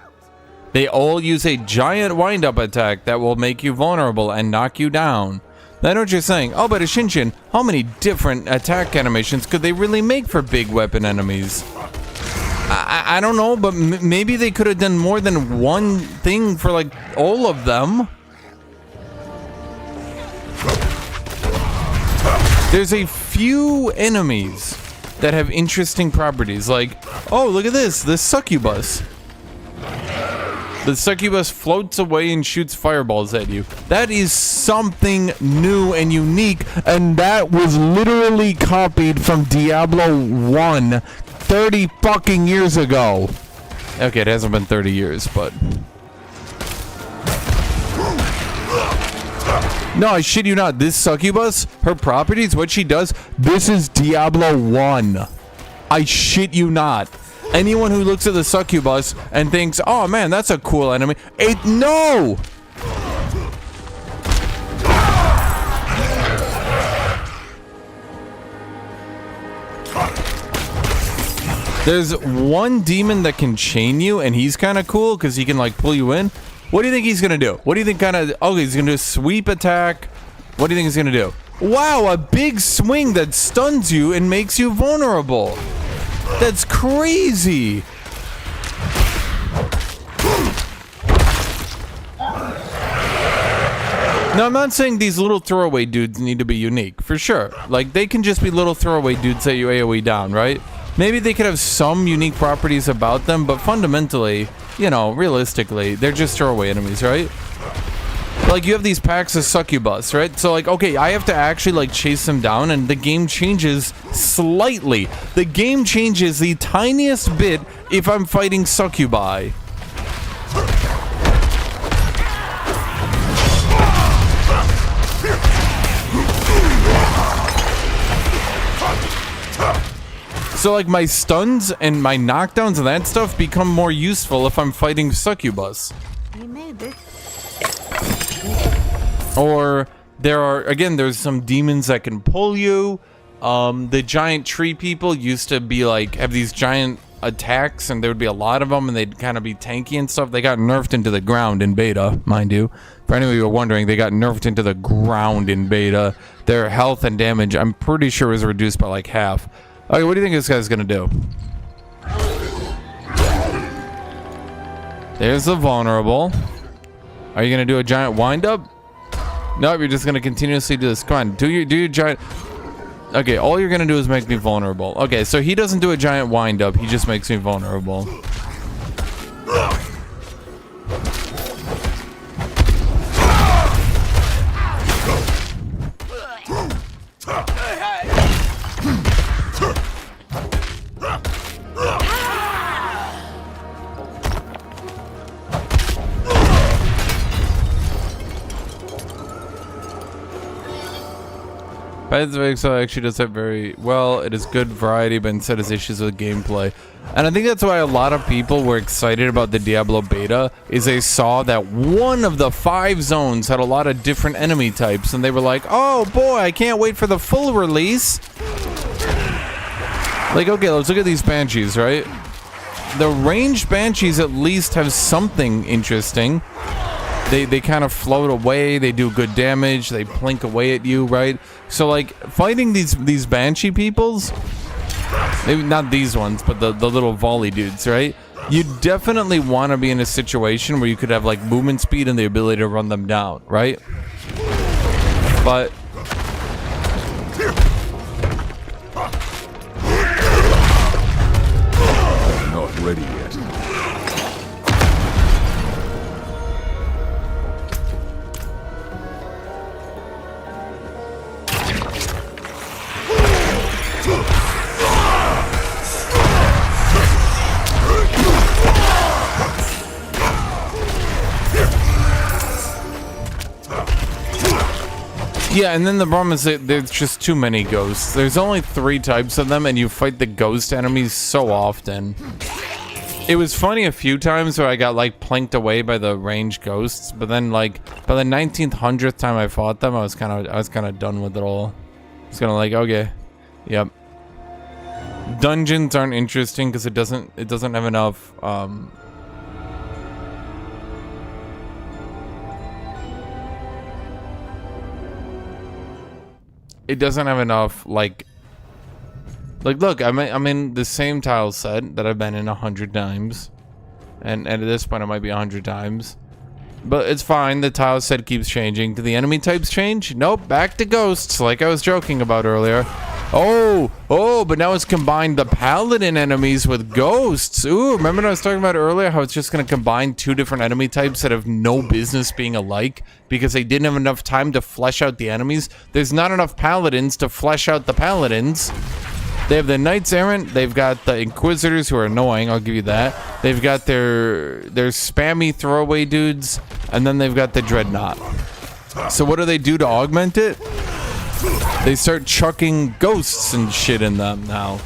They all use a giant wind-up attack that will make you vulnerable and knock you down. I know what you're saying. Oh, but Hashinshin, how many different attack animations could they really make for big weapon enemies? I don't know, but maybe they could have done more than one thing for, like, all of them. There's a few enemies that have interesting properties, like, oh, look at this succubus. The succubus floats away and shoots fireballs at you. That is something new and unique, and that was literally copied from Diablo 1 30 fucking years ago. Okay, it hasn't been 30 years, but... No, I shit you not. This succubus, her properties, what she does, this is Diablo 1. I shit you not. Anyone who looks at the succubus and thinks, oh man, that's a cool enemy. No! There's one demon that can chain you, and he's kind of cool because he can, like, pull you in. What do you think he's gonna do? What do you think kind of... Oh, he's gonna do a sweep attack. What do you think he's gonna do? Wow, a big swing that stuns you and makes you vulnerable. That's crazy. Now, I'm not saying these little throwaway dudes need to be unique, for sure. Like, they can just be little throwaway dudes that you AoE down, right? Maybe they could have some unique properties about them, but fundamentally... You know, realistically, they're just throwaway enemies, right? Like, you have these packs of succubus, right? So, like, okay, I have to actually, like, chase them down, and the game changes slightly. The game changes the tiniest bit if I'm fighting succubi. So, like, my stuns and my knockdowns and that stuff become more useful if I'm fighting succubus. You made it. Or there are, again, there's some demons that can pull you. The giant tree people used to be, like, have these giant attacks, and there would be a lot of them, and they'd kind of be tanky and stuff. They got nerfed into the ground in beta, mind you. For anyone who were wondering, they got nerfed into the ground in beta. Their health and damage, I'm pretty sure, was reduced by, like, half. Okay, what do you think this guy's gonna do? There's the vulnerable. Are you gonna do a giant wind-up? Nope, you're just gonna continuously do this. Come on, do your giant... Okay, all you're gonna do is make me vulnerable. Okay, so he doesn't do a giant wind-up, he just makes me vulnerable. So actually does have very well, it is good variety, but instead has issues with gameplay. And I think that's why a lot of people were excited about the Diablo beta, is they saw that one of the 5 zones had a lot of different enemy types, and they were like, oh boy, I can't wait for the full release. Like, okay, let's look at these banshees, right? The ranged banshees at least have something interesting. They kind of float away, they do good damage, they plink away at you, right? So, like, fighting these banshee peoples, maybe not these ones, but the little volley dudes, right? You definitely want to be in a situation where you could have like movement speed and the ability to run them down, right? But Not ready yet. yeah, and then the problem is that there's just too many ghosts. There's only 3 types of them, and you fight the ghost enemies so often. It was funny a few times where I got like planked away by the ranged ghosts, but then like by the 19th, 100th time I fought them, I was kind of done with it all. I was kind of like, okay, yep. Dungeons aren't interesting because it doesn't have enough. It doesn't have enough like look, I'm in the same tile set that I've been in 100 times, and at this point it might be 100 times, but it's fine. The tile set keeps changing. Do the enemy types change? Nope, back to ghosts like I was joking about earlier. Oh, but now it's combined the paladin enemies with ghosts. Ooh, remember what I was talking about earlier, how it's just going to combine 2 different enemy types that have no business being alike because they didn't have enough time to flesh out the enemies? There's not enough paladins to flesh out the paladins. They have the Knights Errant, they've got the Inquisitors who are annoying, I'll give you that. They've got their spammy throwaway dudes, and then they've got the Dreadnought. So what do they do to augment it? They start chucking ghosts and shit in them now.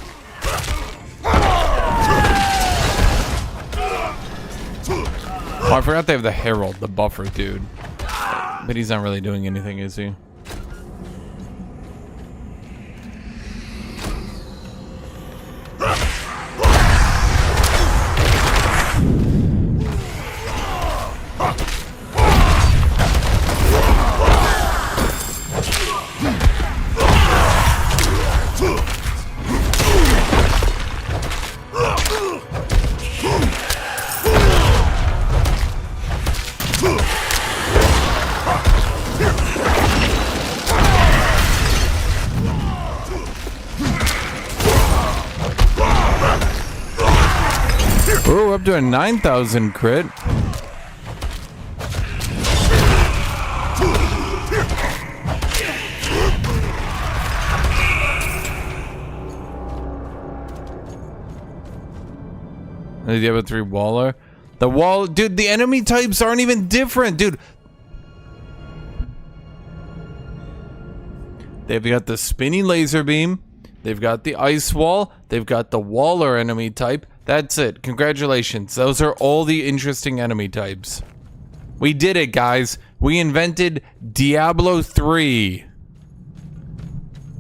Oh, I forgot they have the Herald, the buffer dude. But he's not really doing anything, is he? Oh, up to a 9,000 crit. The Diablo 3 Waller. The wall, dude, the enemy types aren't even different, dude. They've got the spinny laser beam. They've got the ice wall. They've got the Waller enemy type. That's it. Congratulations. Those are all the interesting enemy types. We did it, guys. We invented Diablo 3.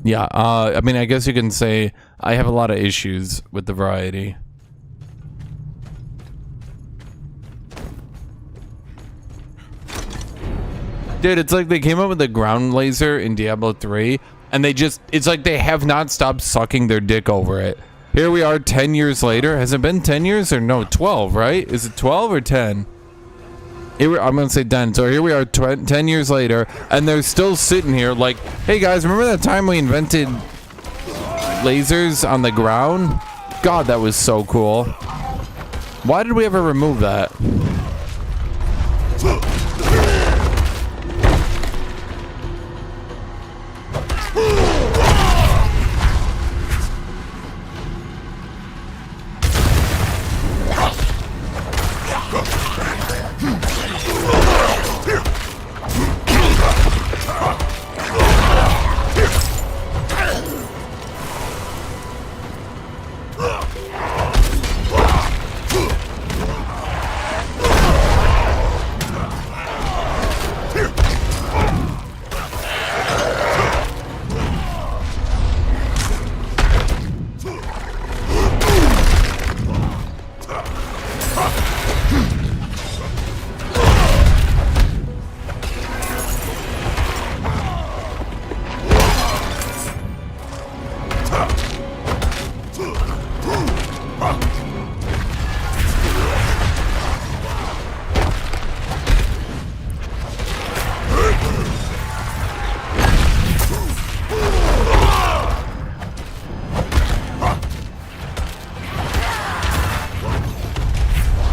Yeah, I mean, I guess you can say I have a lot of issues with the variety. Dude, it's like they came up with the ground laser in Diablo 3, and they just, it's like they have not stopped sucking their dick over it. Here we are 10 years later. Has it been 10 years or no? 12, right? Is it 12 or 10? I'm going to say 10. So here we are 10 years later, and they're still sitting here like, hey guys, remember that time we invented lasers on the ground? God, that was so cool. Why did we ever remove that?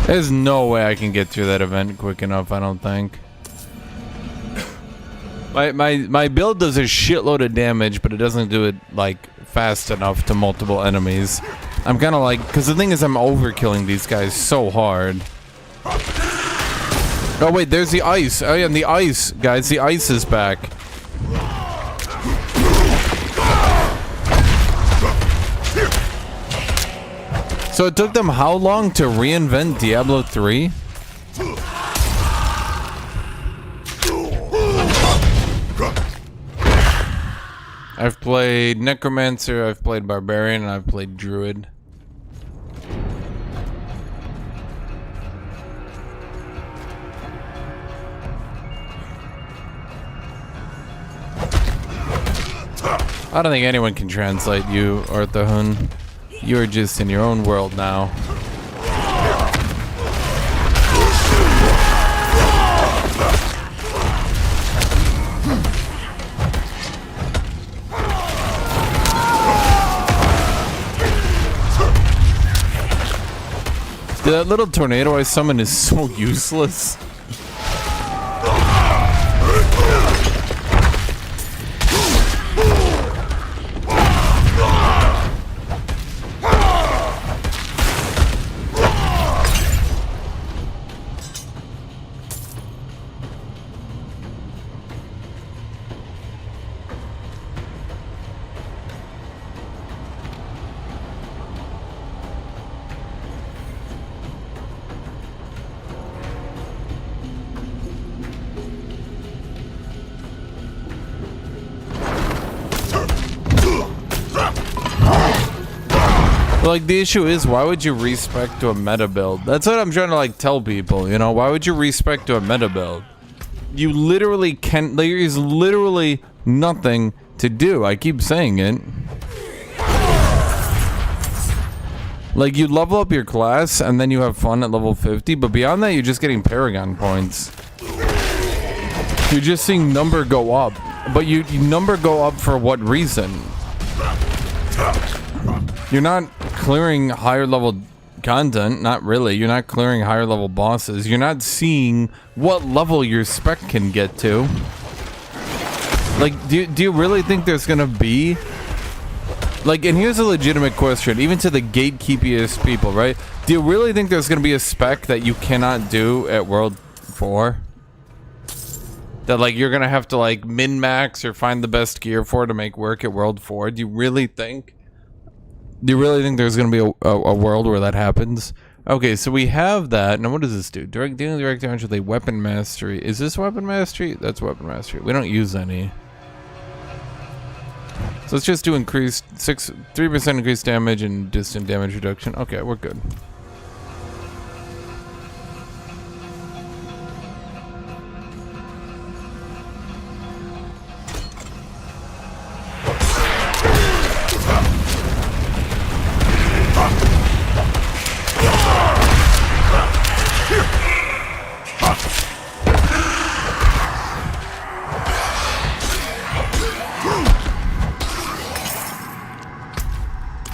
There's no way I can get through that event quick enough, I don't think. My build does a shitload of damage, but it doesn't do it, like, fast enough to multiple enemies. I'm kind of like... Because the thing is, I'm overkilling these guys so hard. Oh, wait, there's the ice. Oh, yeah, and the ice, guys. The ice is back. So it took them how long to reinvent Diablo 3? I've played Necromancer, I've played Barbarian, and I've played Druid. I don't think anyone can translate you, Arthahun. You're just in your own world now. Dude, that little tornado I summoned is so useless. Like, the issue is, why would you respec to a meta build? That's what I'm trying to, like, tell people, you know? Why would you respec to a meta build? You literally can't... There is literally nothing to do. I keep saying it. Like, you level up your class, and then you have fun at level 50, but beyond that, you're just getting Paragon points. You're just seeing number go up. But you number go up for what reason? You're not clearing higher level content, not really. You're not clearing higher level bosses. You're not seeing what level your spec can get to. Like, do you really think there's gonna be... Like, and here's a legitimate question, even to the gatekeepiest people, right? Do you really think there's gonna be a spec that you cannot do at World 4? That, like, you're gonna have to, like, min-max or find the best gear for to make work at World 4? Do you really think... Do you really think there's going to be a world where that happens? Okay, so we have that. Now, what does this do? Dealing direct damage with a weapon mastery. Is this weapon mastery? That's weapon mastery. We don't use any. So let's just do increased 3% increased damage and distant damage reduction. Okay, we're good.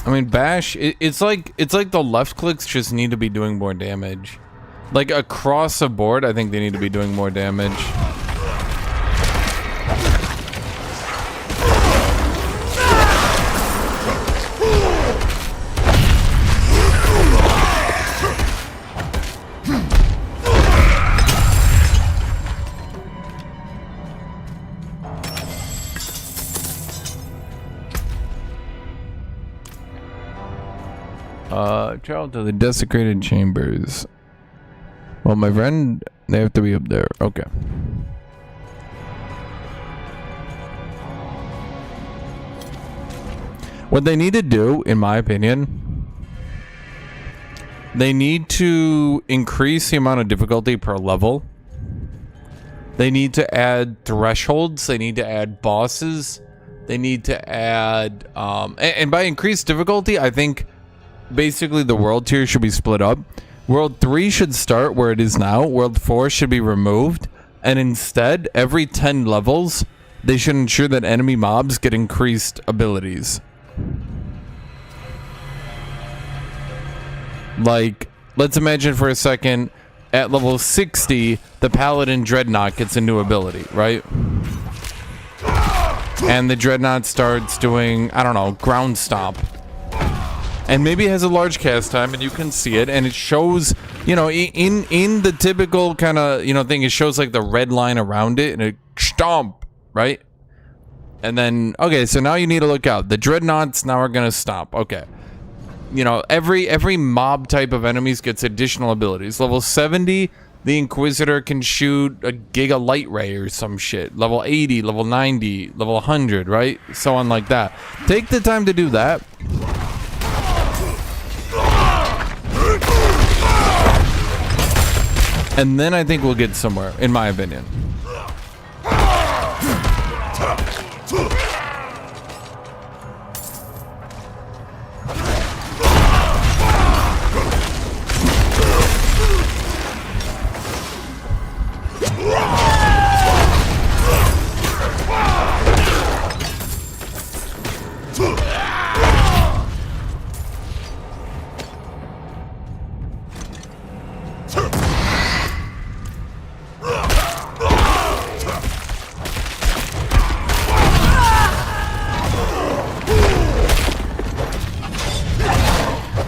I mean, bash, it's like the left clicks just need to be doing more damage. Like, across the board, I think they need to be doing more damage. Travel to the desecrated chambers. Well, my friend, they have to be up there. Okay. What they need to do, in my opinion, they need to increase the amount of difficulty per level. They need to add thresholds. They need to add bosses. They need to add... and by increased difficulty, I think... Basically, the world tier should be split up. World 3 should start where it is now. World 4 should be removed. And instead, every 10 levels, they should ensure that enemy mobs get increased abilities. Like, let's imagine for a second, at level 60, the Paladin Dreadnought gets a new ability, right? And the Dreadnought starts doing, I don't know, ground stomp. And maybe it has a large cast time, and you can see it, and it shows, you know, in the typical kind of, you know, thing, it shows like the red line around it, and it stomp, right? And then, okay, so now you need to look out. The Dreadnoughts now are gonna stomp. Okay. You know, every mob type of enemies gets additional abilities. Level 70, the Inquisitor can shoot a Giga Light Ray or some shit. Level 80, level 90, level 100, right? So on like that. Take the time to do that. And then I think we'll get somewhere, in my opinion.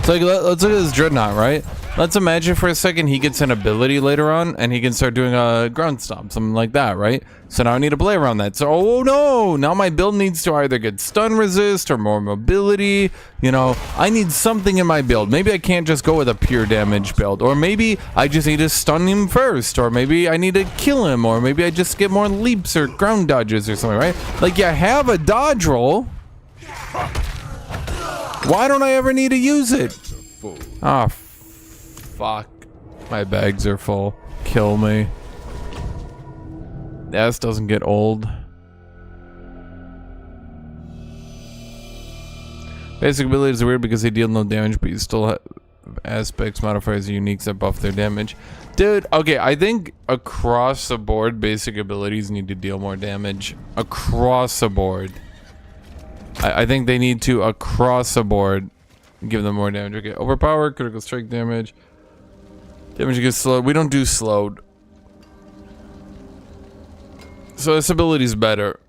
So like, let's look at this Dreadnought, right? Let's imagine for a second he gets an ability later on and he can start doing a ground stomp, something like that, right? So now I need to play around that. So, oh no, now my build needs to either get stun resist or more mobility. You know, I need something in my build. Maybe I can't just go with a pure damage build, or maybe I just need to stun him first, or maybe I need to kill him, or maybe I just get more leaps or ground dodges or something, right? Like, you have a dodge roll. Why don't I ever need to use it? Ah, fuck. My bags are full. Kill me. This doesn't get old. Basic abilities are weird because they deal no damage, but you still have aspects, modifiers, and uniques that buff their damage. Dude, okay, I think across the board, basic abilities need to deal more damage. Across the board. I think they need to, across the board, give them more damage. Okay, overpower, critical strike damage. Damage gets slowed. We don't do slowed. So this ability is better.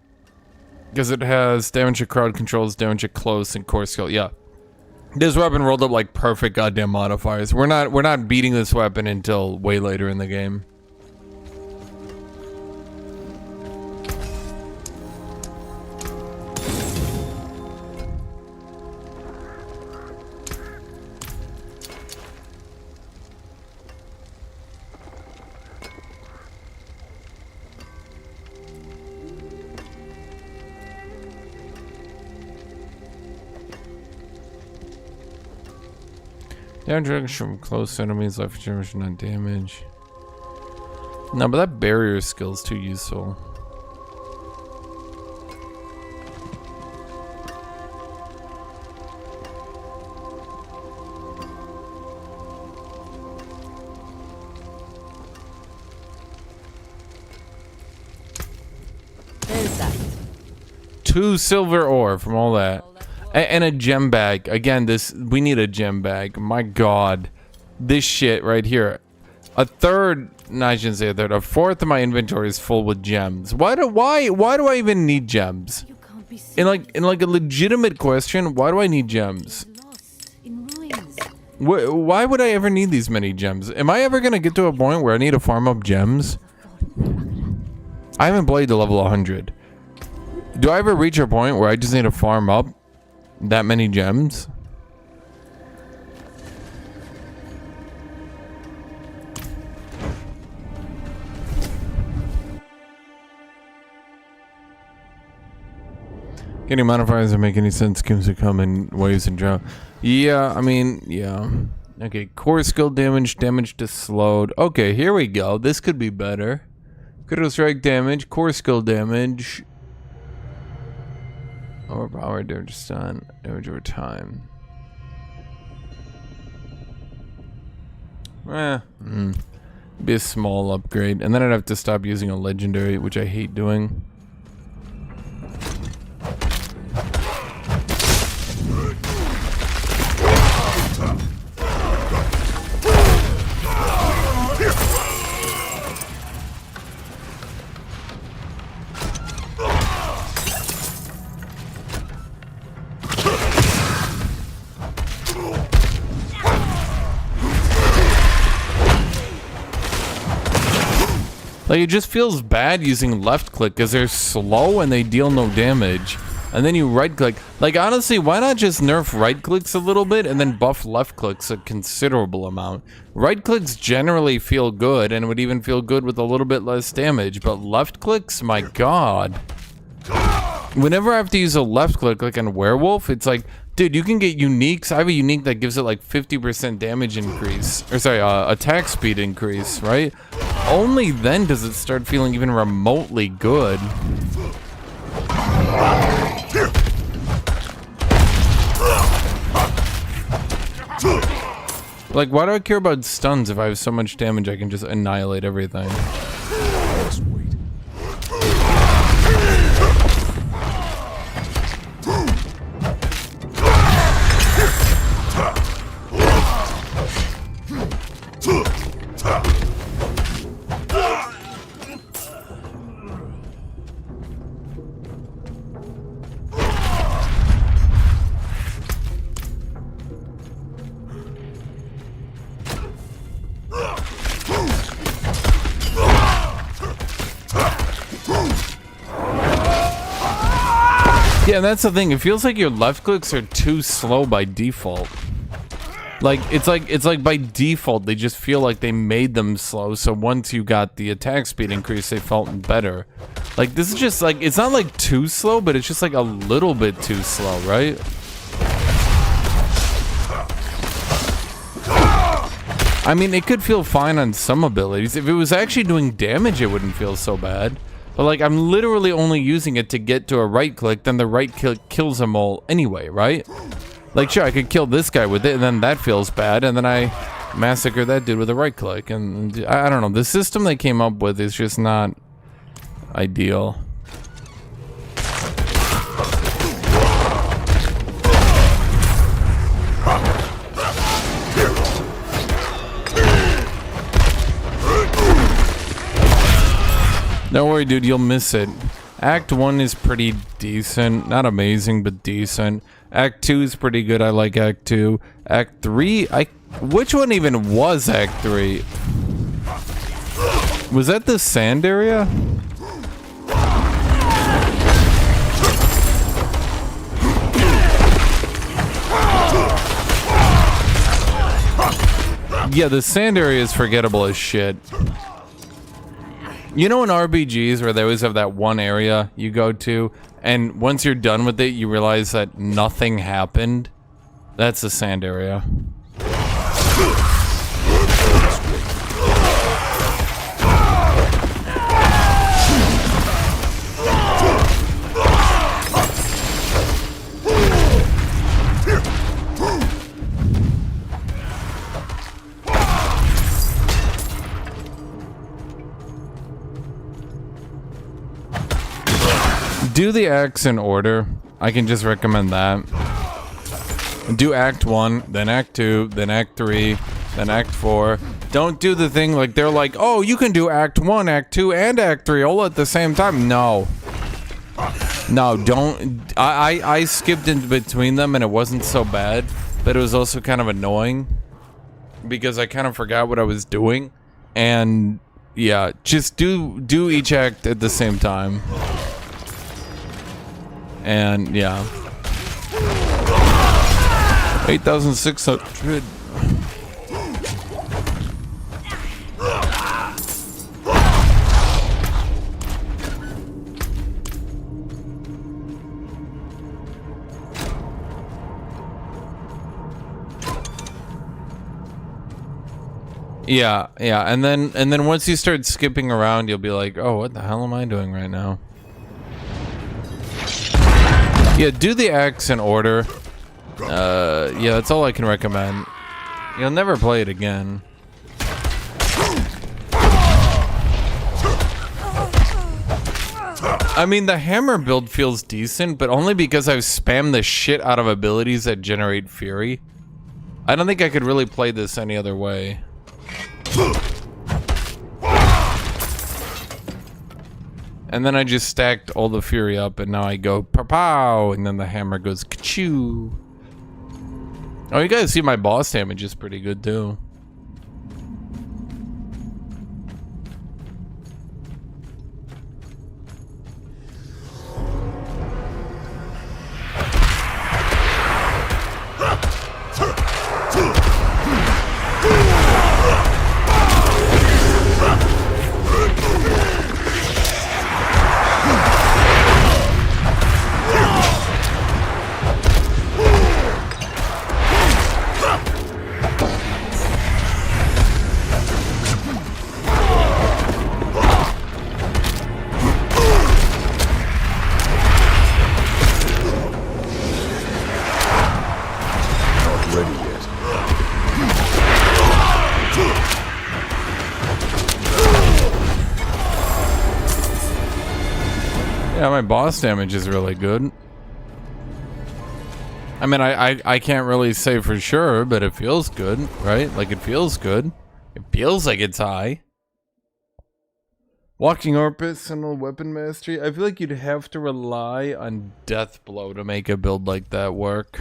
Because it has damage at crowd controls, damage at close, and core skill. Yeah. This weapon rolled up like perfect goddamn modifiers. We're not beating this weapon until way later in the game. Damage from close enemies, life generation, not damage. No, but that barrier skill is too useful. There's that. 2 silver ore from all that. And a gem bag. Again, we need a gem bag. My god. This shit right here. A fourth of my inventory is full with gems. Why do I even need gems? You can't be In like a legitimate question, why do I need gems? lost in ruins. Why would I ever need these many gems? Am I ever gonna get to a point where I need to farm up gems? I haven't played to level 100. Do I ever reach a point where I just need to farm up that many gems? Getting modifiers don't make any sense. Schemes to come in waves and drown. Yeah, I mean, yeah. Okay, core skill damage, damage to slowed. Okay, here we go. This could be better. Critical strike damage, core skill damage. Overpower, damage stun, damage over time. Be a small upgrade, and then I'd have to stop using a legendary, which I hate doing. Like, it just feels bad using left click because they're slow and they deal no damage. And then you right click. Like, honestly, why not just nerf right clicks a little bit and then buff left clicks a considerable amount? Right clicks generally feel good and would even feel good with a little bit less damage, but left clicks, my god. Whenever I have to use a left click, like on Werewolf, it's like, dude, you can get uniques. I have a unique that gives it like 50% damage increase, or sorry, attack speed increase, right? Only then does it start feeling even remotely good. Like, why do I care about stuns if I have so much damage I can just annihilate everything? Just wait. Yeah, and that's the thing. It feels like your left clicks are too slow by default. Like it's like by default they just feel like they made them slow. So once you got the attack speed increase, they felt better. Like this is just like, it's not like too slow, but it's just like a little bit too slow, right? I mean, it could feel fine on some abilities. If it was actually doing damage, it wouldn't feel so bad. But like, I'm literally only using it to get to a right click, then the right click kills them all anyway, right? Like, sure, I could kill this guy with it, and then that feels bad, and then I massacre that dude with a right click. And I don't know, the system they came up with is just not ideal. Don't worry, dude, you'll miss it. Act 1 is pretty decent. Not amazing, but decent. Act 2 is pretty good. I like Act 2. Act 3? Which one even was Act 3? Was that the sand area? Yeah, the sand area is forgettable as shit. You know in RPGs where they always have that one area you go to, and once you're done with it, you realize that nothing happened? That's the sand area. Do the acts in order. I can just recommend that. Do Act 1, then Act 2, then Act 3, then Act 4. Don't do the thing like they're like, oh, you can do Act 1, Act 2, and Act 3 all at the same time. No. No, don't. I skipped in between them and it wasn't so bad, but it was also kind of annoying because I kind of forgot what I was doing. And yeah, just do each act at the same time. And yeah, 8,600. Yeah, and then once you start skipping around, you'll be like, oh, what the hell am I doing right now? Yeah, do the acts in order. Yeah, that's all I can recommend. You'll never play it again. I mean, the hammer build feels decent, but only because I've spammed the shit out of abilities that generate fury. I don't think I could really play this any other way. And then I just stacked all the fury up, and now I go pow, and then the hammer goes ka-choo. Oh, you guys see my boss damage is pretty good too. Yeah, my boss damage is really good. I mean, I can't really say for sure, but it feels good, right? Like, it feels good. It feels like it's high. Walking arsenal weapon mastery. I feel like you'd have to rely on death blow to make a build like that work.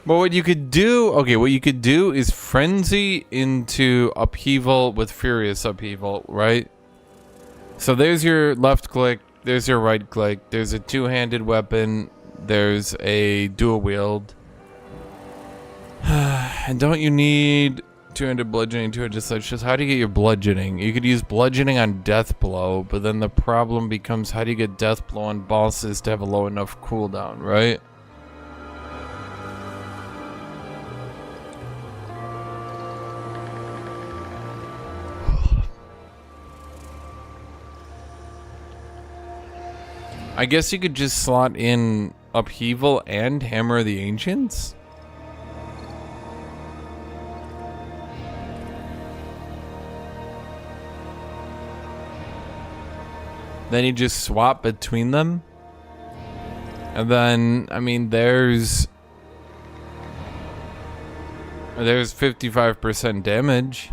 But what you could do, okay, what you could do is frenzy into upheaval with furious upheaval, right? So there's your left click, there's your right click, there's a two-handed weapon, there's a dual wield. And don't you need two-handed bludgeoning, two-handed sledge? How do you get your bludgeoning? You could use bludgeoning on death blow, but then the problem becomes how do you get death blow on bosses to have a low enough cooldown, right? I guess you could just slot in upheaval and hammer of the ancients. Then you just swap between them. And then, I mean, there's 55% damage.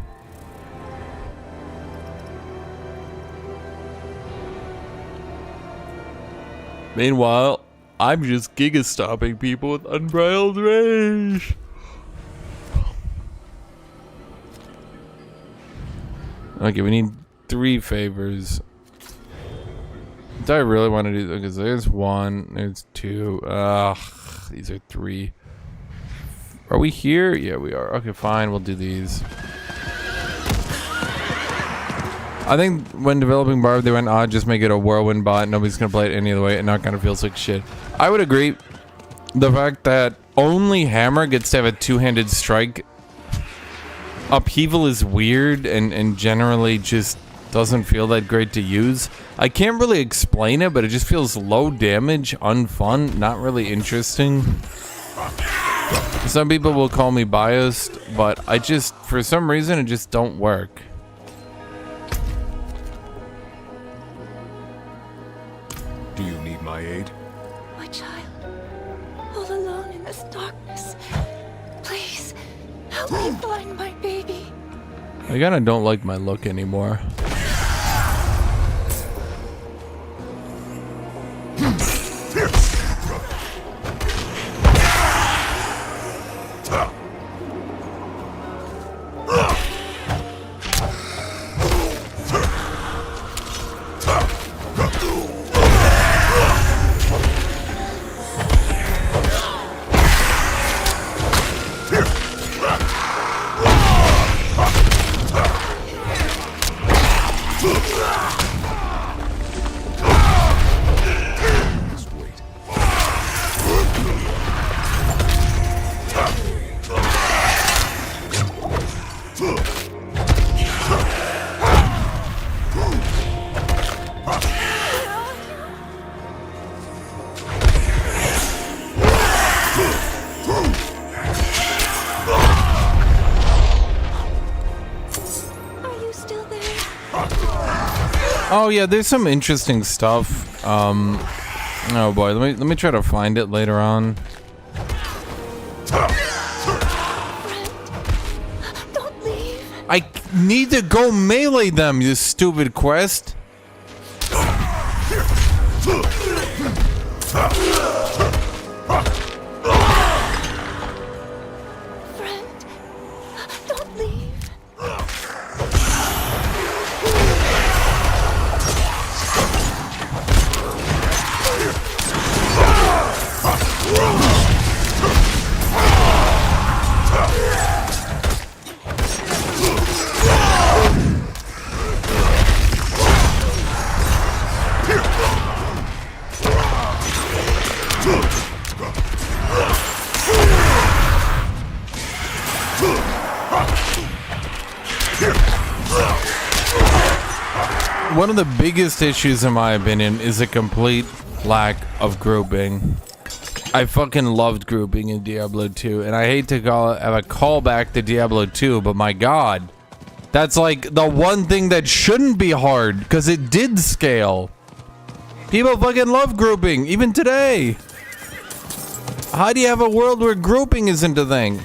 Meanwhile, I'm just giga-stopping people with unbridled rage. Okay, we need 3 favors. Do I really want to do that? Because there's 1, there's 2. Ugh, these are 3. Are we here? Yeah, we are. Okay, fine, we'll do these. I think when developing Barb, they went, just make it a whirlwind bot. Nobody's going to play it any other way. It not kind of feels like shit. I would agree. The fact that only Hammer gets to have a two-handed strike. Upheaval is weird and generally just doesn't feel that great to use. I can't really explain it, but it just feels low damage, unfun, not really interesting. Some people will call me biased, but I just, for some reason, it just don't work. Do you need my aid? My child, all alone in this darkness. Please, help me find my baby. I kinda don't like my look anymore. Oh yeah, there's some interesting stuff. Oh boy, let me try to find it later on. Don't leave. I need to go melee them, you stupid quest. Friend, don't leave. One of the biggest issues, in my opinion, is a complete lack of grouping. I fucking loved grouping in Diablo 2, and I hate to have a callback to Diablo 2, but my god, That's like the one thing that shouldn't be hard, because it did scale. People fucking love grouping, even today. How do you have a world where grouping isn't a thing?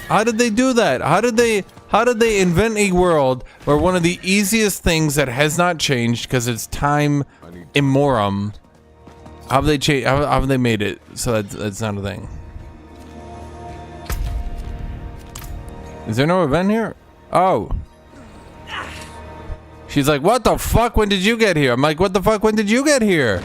How did they do that? How did they invent a world where one of the easiest things that has not changed because it's time immemorial? How have they changed? How have they made it so that's not a thing? Is there no event here? Oh. She's like, what the fuck? When did you get here? I'm like, what the fuck? When did you get here?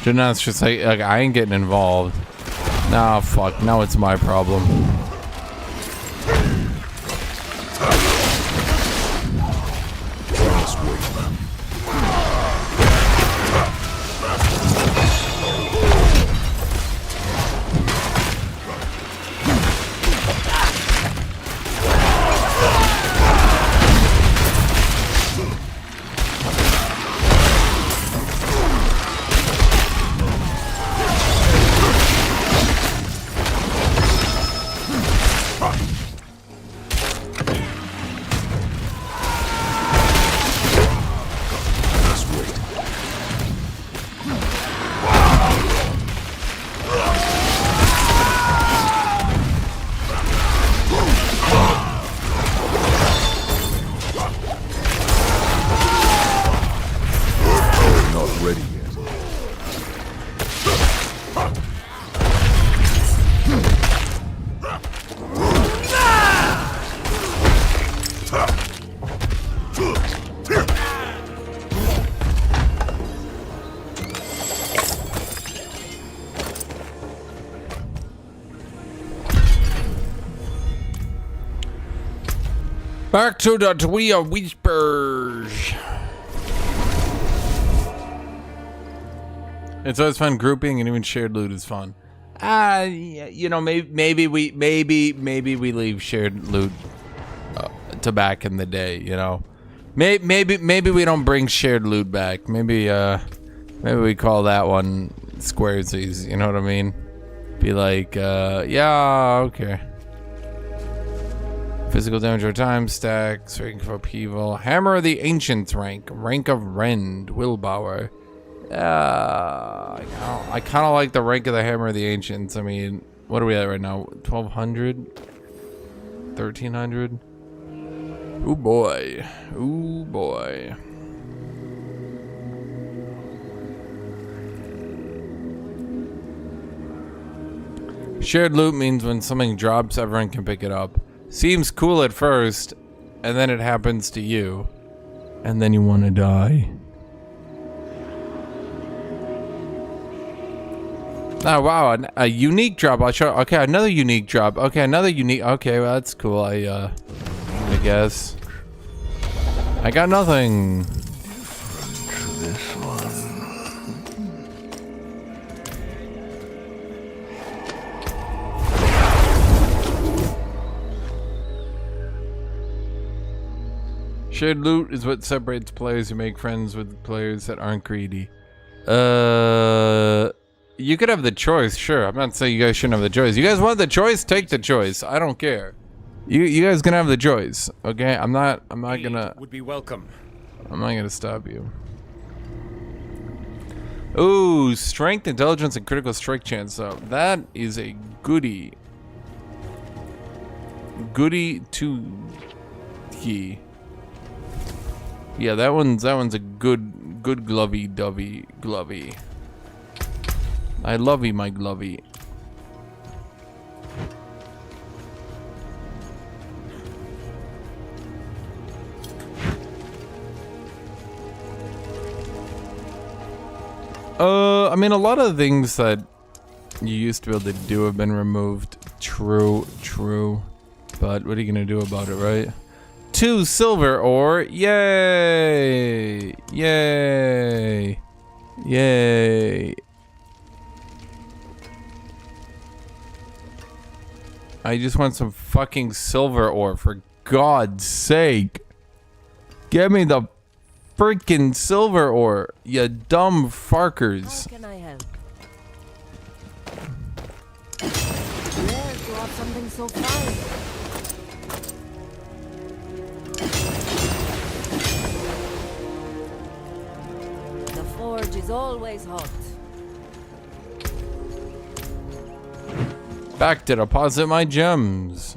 Janet's just like, I ain't getting involved. Nah, fuck. Now it's my problem. Back to the WHIRLWIND. It's always fun grouping, and even shared loot is fun. You know, maybe we leave shared loot to back in the day. You know, maybe we don't bring shared loot back. Maybe we call that one squaresies. You know what I mean? Be like, yeah, okay. Physical damage over time, stacks, rank of upheaval, Hammer of the Ancients rank of Rend, Willpower. I kind of like the rank of the Hammer of the Ancients. I mean, what are we at right now? 1200? 1300? Ooh boy. Ooh boy. Shared loot means when something drops, everyone can pick it up. Seems cool at first, and then it happens to you, and then you want to die. Oh wow, a unique drop. I'll show. Okay, another unique drop. Okay, another unique. Okay, well that's cool. I guess. I got nothing. This one. Shared loot is what separates players who make friends with players that aren't greedy. You could have the choice, sure. I'm not saying you guys shouldn't have the choice. You guys want the choice? Take the choice. I don't care. You guys can have the choice, okay? I'm not gonna. Would be welcome. I'm not gonna stop you. Ooh, strength, intelligence, and critical strike chance. So that is a goodie. Goodie to key. Yeah, that one's a good glovey dovey glovey. I lovey my glovey. I mean, a lot of the things that you used to be able to do have been removed. True. But what are you gonna do about it, right? 2 silver ore. Yay! Yay! Yay! I just want some fucking silver ore, for God's sake. Give me the freaking silver ore, you dumb farkers. How can I help? Rare to have something so fine. The forge is always hot. Back to deposit my gems.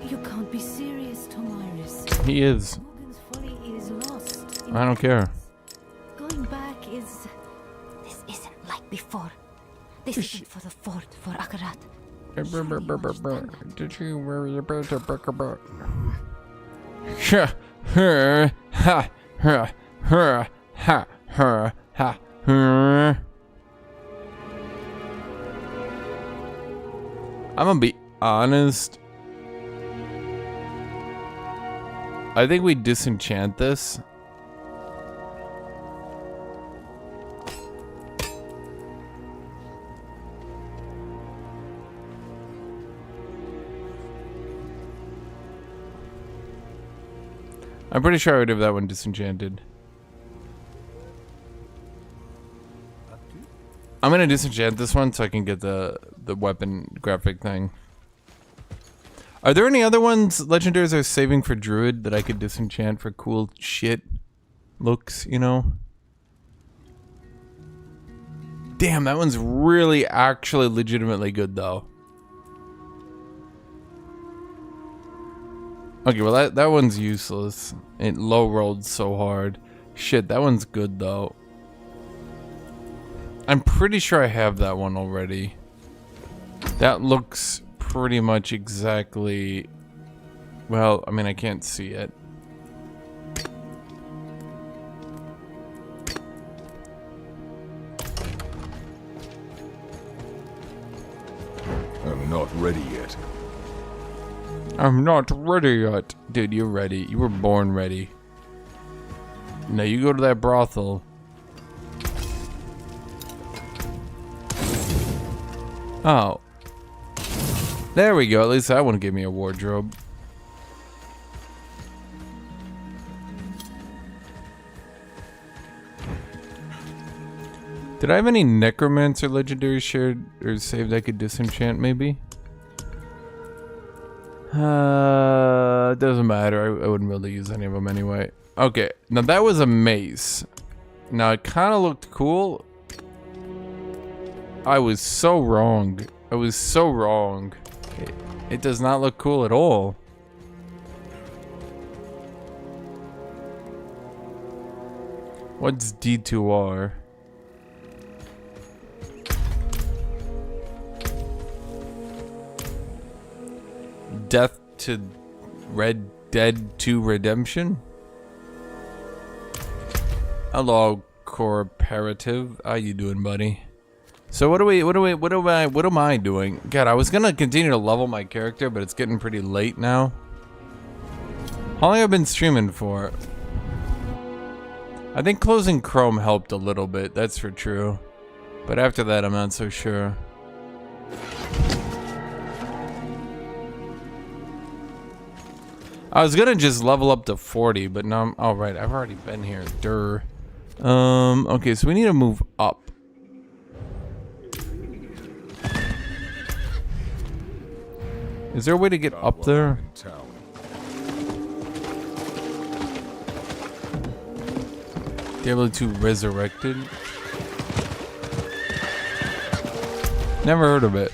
You can't be serious, Tomaris. He is. Morgan's folly is lost. I don't care. Going back is... This isn't like before. This isn't for the fort, for Akarat. Did you worry about the burger? Ha ha ha ha ha ha ha. I'm gonna be honest. I think we disenchant this. I'm pretty sure I would have that one disenchanted. I'm gonna disenchant this one so I can get the weapon graphic thing. Are there any other ones legendaries are saving for druid that I could disenchant for cool shit looks, you know? Damn, that one's really actually legitimately good though. Okay, well that one's useless. It low rolled so hard. Shit, that one's good though. I'm pretty sure I have that one already. That looks pretty much exactly... Well, I mean, I can't see it. I'm not ready yet. I'm not ready yet. Dude, you're ready. You were born ready. Now you go to that brothel. Oh. There we go. At least that one gave me a wardrobe. Did I have any necromancer legendary shared or saved I could disenchant maybe? It doesn't matter. I wouldn't really use any of them anyway. Okay, now that was a mace. Now it kind of looked cool. I was so wrong. I was so wrong. It does not look cool at all. What's D2R? Death to Red Dead 2 Redemption? Hello, Corporative. How you doing, buddy? So what am I doing? God, I was gonna continue to level my character, but it's getting pretty late now. How long have I been streaming for? I think closing Chrome helped a little bit, that's for true. But after that, I'm not so sure. I was gonna just level up to 40, but now I'm alright. I've already been here. Durr. Okay, so we need to move up. Is there a way to get up there? Able to resurrected? Never heard of it.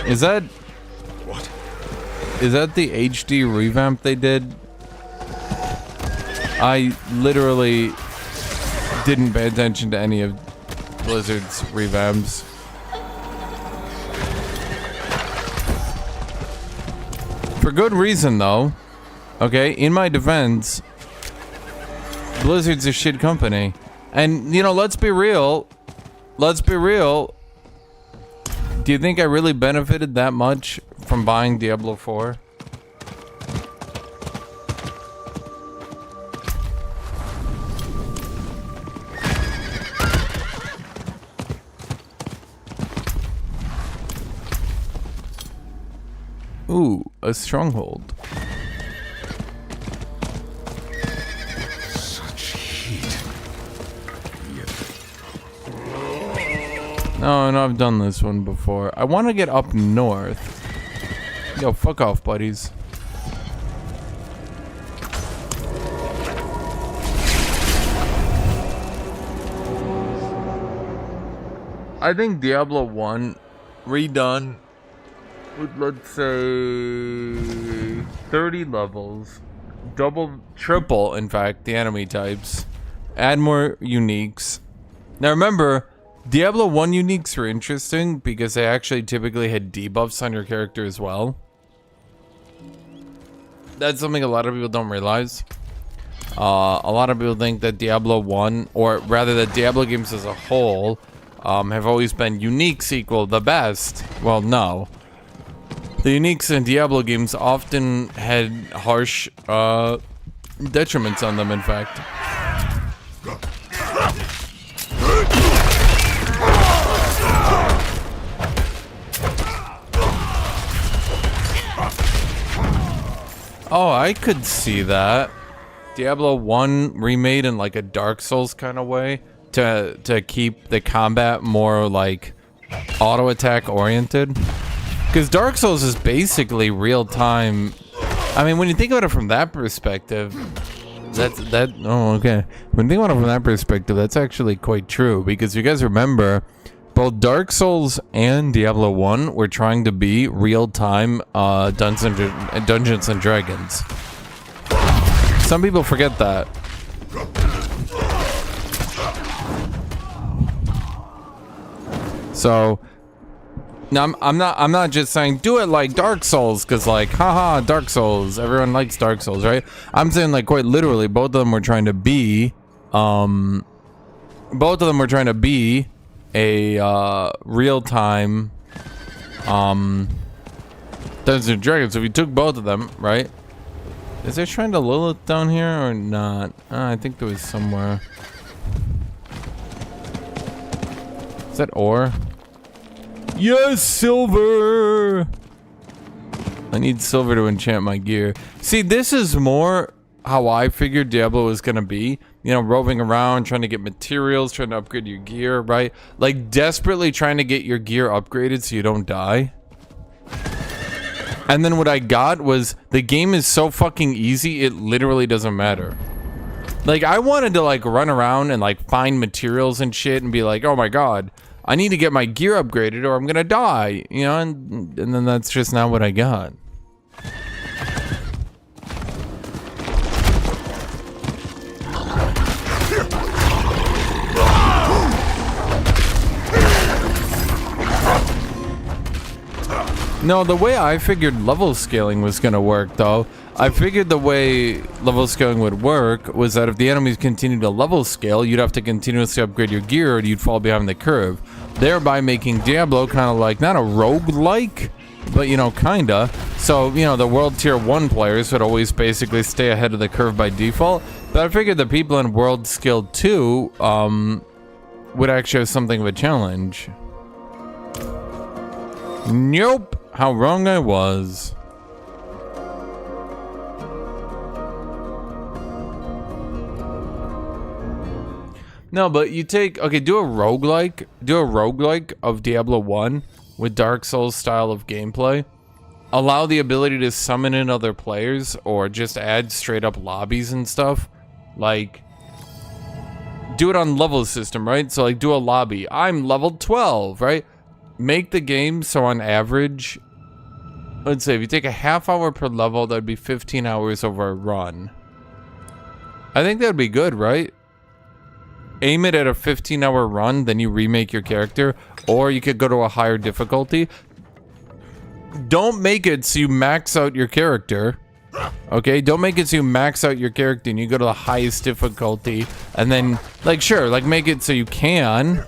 Is that... What? Is that the HD revamp they did? I literally didn't pay attention to any of Blizzard's revamps. For good reason, though. Okay, in my defense, Blizzard's a shit company. And, you know, let's be real. Let's be real. Do you think I really benefited that much from buying Diablo 4? Ooh, a stronghold. Such heat. No, I've done this one before. I want to get up north. Yo, fuck off, buddies. I think Diablo 1 redone with, let's say, 30 levels. Triple, in fact, the enemy types. Add more uniques. Now remember, Diablo 1 uniques are interesting because they actually typically had debuffs on your character as well. That's something a lot of people don't realize. A lot of people think that Diablo 1, or rather that Diablo games as a whole, have always been uniques equal the best. Well, no. The uniques in Diablo games often had harsh detriments on them, in fact. Oh, I could see that. Diablo 1 remade in like a Dark Souls kind of way to keep the combat more like auto attack oriented. Because Dark Souls is basically real time. I mean, when you think about it from that perspective, oh, okay. When you think about it from that perspective, that's actually quite true. Because you guys remember, both Dark Souls and Diablo 1 were trying to be real time Dungeons and Dragons. Some people forget that. So. No, I'm not just saying do it like Dark Souls, because like, haha, Dark Souls, everyone likes Dark Souls, right? I'm saying like quite literally, both of them were trying to be, a real-time, Dungeons and Dragons. So if you took both of them, right? Is there Shrine to Lilith down here or not? I think there was somewhere. Is that ore? Yes, silver! I need silver to enchant my gear. See, this is more how I figured Diablo was gonna be. You know, roving around, trying to get materials, trying to upgrade your gear, right? Like, desperately trying to get your gear upgraded so you don't die. And then what I got was, the game is so fucking easy, it literally doesn't matter. Like, I wanted to, like, run around and, like, find materials and shit and be like, oh my god, I need to get my gear upgraded or I'm gonna die, you know, and then that's just not what I got. No, the way I figured level scaling was gonna work, though, I figured the way level scaling would work was that if the enemies continued to level scale, you'd have to continuously upgrade your gear or you'd fall behind the curve, thereby making Diablo kind of like, not a roguelike, but, you know, kinda. So, you know, the World Tier 1 players would always basically stay ahead of the curve by default, but I figured the people in World Skill 2 would actually have something of a challenge. Nope! How wrong I was. No, but you take, okay, do a roguelike of Diablo 1 with Dark Souls style of gameplay. Allow the ability to summon in other players or just add straight up lobbies and stuff. Like, do it on level system, right? So like do a lobby. I'm level 12, right? Make the game so on average, let's say if you take a half hour per level, that'd be 15 hours over a run. I think that'd be good, right? Aim it at a 15-hour run, then you remake your character, or you could go to a higher difficulty. Don't make it so you max out your character, Okay, don't make it so you max out your character and you go to the highest difficulty, and then, like, sure, like, make it so you can,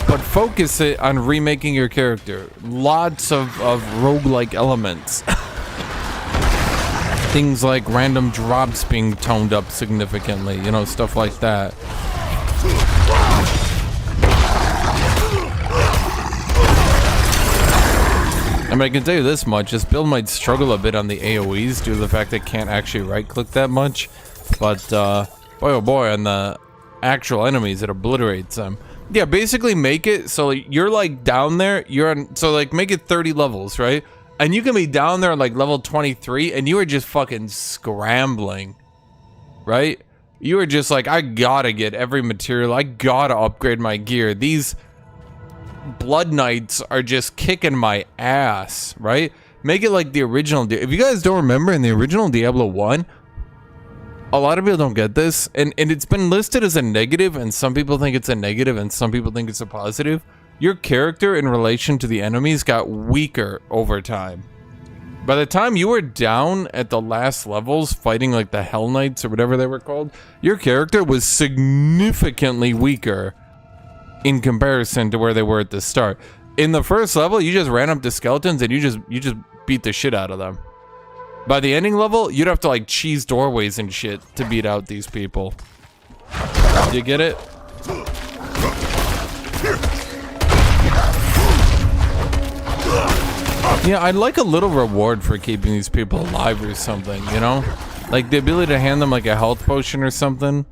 but focus it on remaking your character. Lots of roguelike elements. Things like random drops being toned up significantly, you know, stuff like that. I mean, I can tell you this much, this build might struggle a bit on the AoEs due to the fact that I can't actually right-click that much, but boy oh boy, on the actual enemies, it obliterates them. Yeah, basically make it so you're like down there, you're on, so like make it 30 levels, right? And you can be down there at like level 23 and you are just fucking scrambling, right? You are just like, I gotta get every material, I gotta upgrade my gear. These Blood Knights are just kicking my ass, right? Make it like the original. If you guys don't remember, in the original Diablo 1, a lot of people don't get this, and it's been listed as a negative, and some people think it's a negative, and some people think it's a positive. Your character in relation to the enemies got weaker over time. By the time you were down at the last levels, fighting like the Hell Knights or whatever they were called, your character was significantly weaker in comparison to where they were at the start. In the first level, you just ran up to skeletons and you just beat the shit out of them. By the ending level, you'd have to like cheese doorways and shit to beat out these people. Do you get it? Yeah, I'd like a little reward for keeping these people alive or something, you know? Like the ability to hand them like a health potion or something.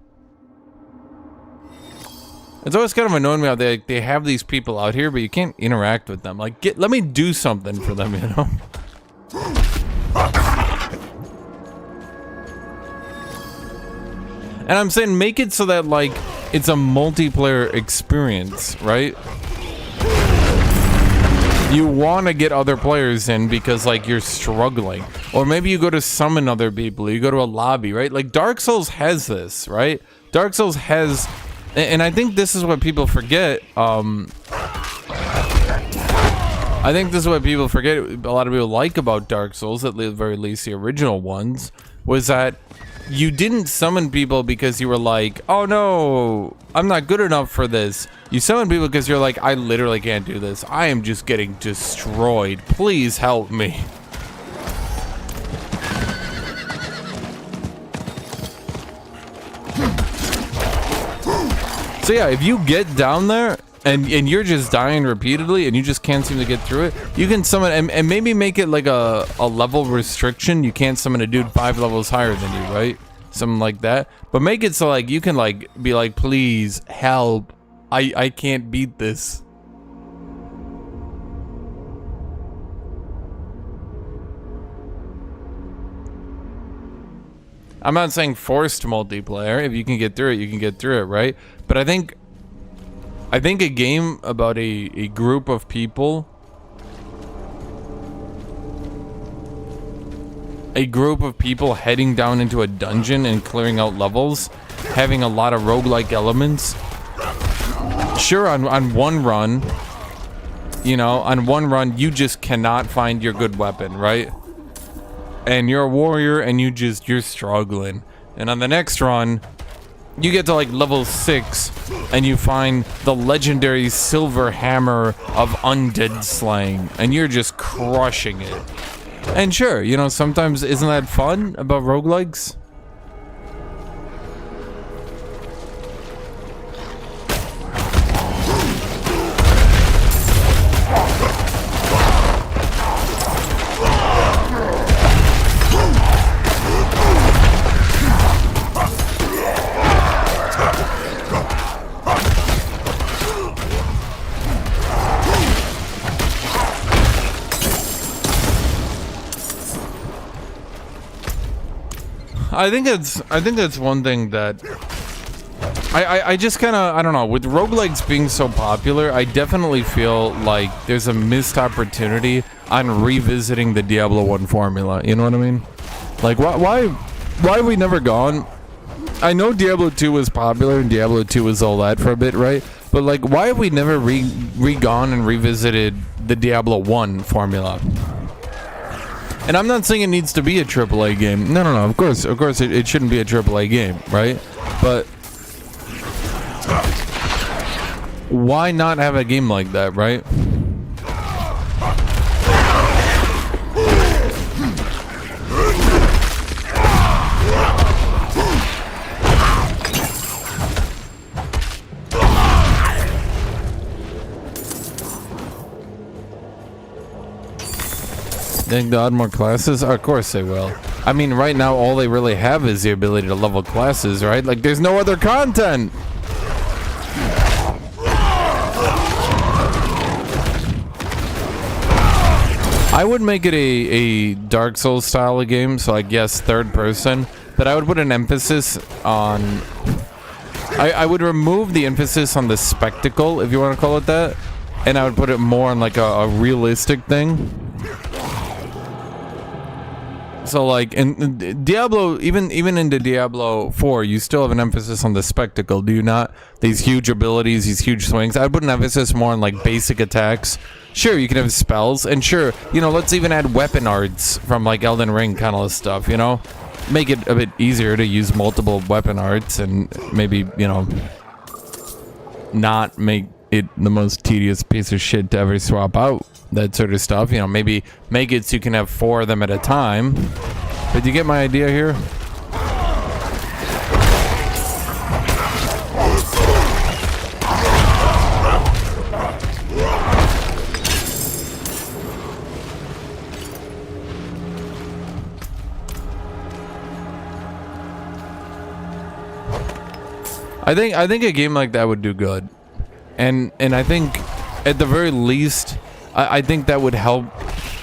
It's always kind of annoying me how they have these people out here, but you can't interact with them. Like, let me do something for them, you know? And I'm saying make it so that, like, it's a multiplayer experience, right? You want to get other players in because, like, you're struggling. Or maybe you go to summon other people. You go to a lobby, right? Like, Dark Souls has this, right? Dark Souls has... And I think this is what people forget. I think this is what people forget. A lot of people like about Dark Souls, at the very least the original ones, was that you didn't summon people because you were like, oh no, I'm not good enough for this. You summon people because you're like, I literally can't do this. I am just getting destroyed. Please help me. So yeah, if you get down there and you're just dying repeatedly and you just can't seem to get through it, you can summon and maybe make it like a level restriction. You can't summon a dude 5 levels higher than you, right? Something like that. But make it so like you can like be like, please help. I can't beat this. I'm not saying forced multiplayer. If you can get through it, you can get through it, right? But I think a game about a group of people, heading down into a dungeon and clearing out levels, having a lot of roguelike elements. Sure, on one run, you know, on one run, you just cannot find your good weapon, right? And you're a warrior and you're struggling. And on the next run, you get to like level 6 and you find the legendary silver hammer of undead slaying and you're just crushing it. And sure, you know, sometimes isn't that fun about roguelikes? I think that's one thing that I just kind of, I don't know, with roguelikes being so popular, I definitely feel like there's a missed opportunity on revisiting the Diablo 1 formula, you know what I mean? Like, why have we never gone? I know Diablo 2 was popular and Diablo 2 was all that for a bit, right? But like, why have we never gone and revisited the Diablo 1 formula? And I'm not saying it needs to be a AAA game. No. Of course it shouldn't be a AAA game, right? But why not have a game like that, right? Think they'll add more classes? Of course they will. I mean, right now all they really have is the ability to level classes, right? Like, there's no other content. I would make it a Dark Souls style of game, so I guess third person, but I would put an emphasis on... I would remove the emphasis on the spectacle, if you want to call it that, and I would put it more on like a realistic thing. So like in Diablo, even into Diablo 4, you still have an emphasis on the spectacle, do you not? These huge abilities, these huge swings. I'd put an emphasis more on like basic attacks. Sure, you can have spells, and sure, you know, let's even add weapon arts from like Elden Ring kind of stuff, you know? Make it a bit easier to use multiple weapon arts and maybe, you know, not make it the most tedious piece of shit to ever swap out. That sort of stuff, you know, maybe make it so you can have 4 of them at a time. But you get my idea here? I think a game like that would do good. And I think at the very least, I think that would help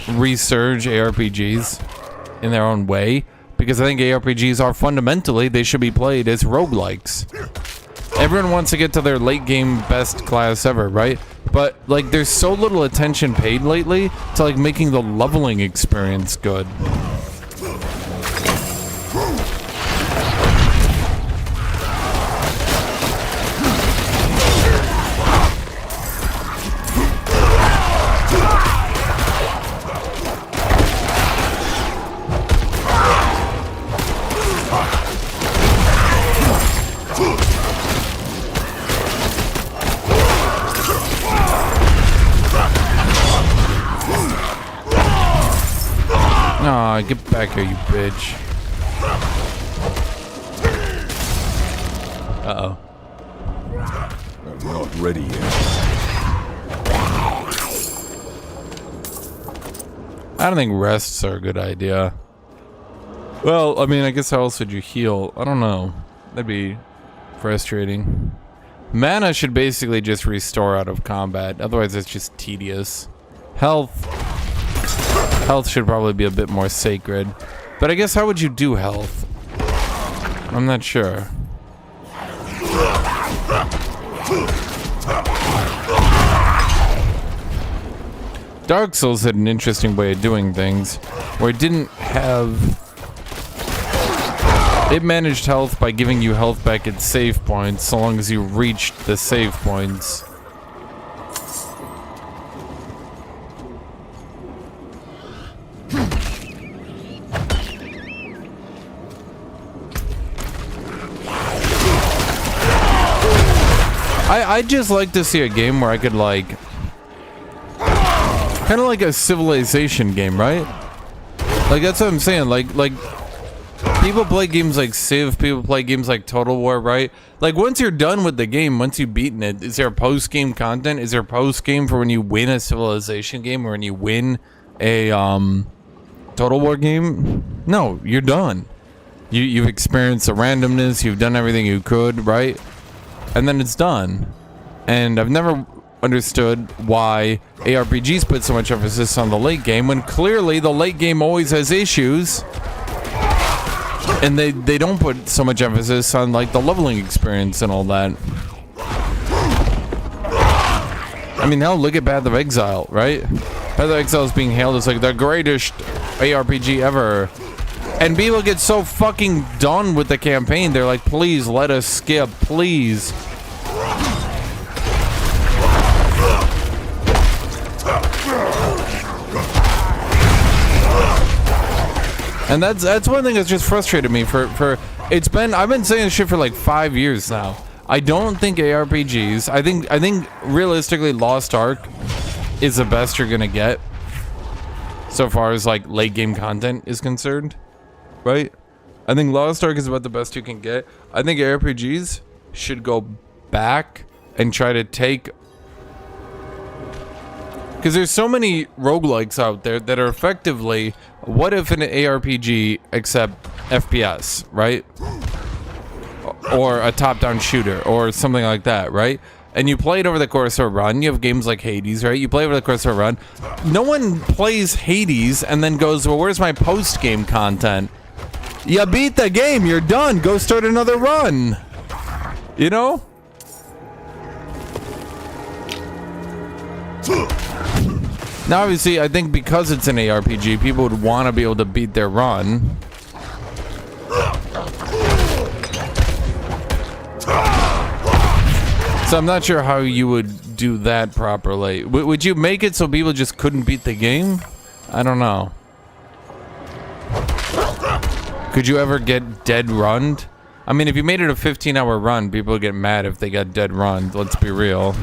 resurge ARPGs in their own way, because I think ARPGs are fundamentally, they should be played as roguelikes. Everyone wants to get to their late game best class ever, right? But like there's so little attention paid lately to like making the leveling experience good. Aw, get back here, you bitch. Uh-oh. I'm not ready yet. I don't think rests are a good idea. Well, I mean, I guess how else would you heal? I don't know. That'd be frustrating. Mana should basically just restore out of combat. Otherwise, it's just tedious. Health should probably be a bit more sacred. But I guess how would you do health? I'm not sure. Dark Souls had an interesting way of doing things, where it didn't have... It managed health by giving you health back at save points, so long as you reached the save points. I'd just like to see a game where I could like... Kind of like a Civilization game, right? Like, that's what I'm saying. Like, people play games like Civ, people play games like Total War, right? Like, once you're done with the game, once you've beaten it, is there post-game content? Is there post-game for when you win a Civilization game or when you win a Total War game? No, you're done. You've experienced the randomness, you've done everything you could, right? And then it's done. And I've never understood why ARPGs put so much emphasis on the late game when clearly the late game always has issues, and they don't put so much emphasis on like the leveling experience and all that. I mean, hell, look at Path of Exile, right? Path of Exile is being hailed as like the greatest ARPG ever, and people get so fucking done with the campaign, they're like, please let us skip, please. And that's one thing that's just frustrated me for I've been saying this shit for like 5 years now. I don't think ARPGs, I think realistically Lost Ark is the best you're gonna get so far as like late game content is concerned, right? I think Lost Ark is about the best you can get. I think ARPGs should go back and try to take, because there's so many roguelikes out there that are effectively, what if an ARPG except FPS, right? Or a top-down shooter or something like that, right? And you play it over the course of a run. You have games like Hades, right? You play over the course of a run. No one plays Hades and then goes, well, where's my post-game content? You beat the game, you're done. Go start another run. You know? Now, obviously, I think because it's an ARPG, people would want to be able to beat their run. So I'm not sure how you would do that properly. Would you make it so people just couldn't beat the game? I don't know. Could you ever get dead runned? I mean, if you made it a 15-hour run, people would get mad if they got dead runned. Let's be real.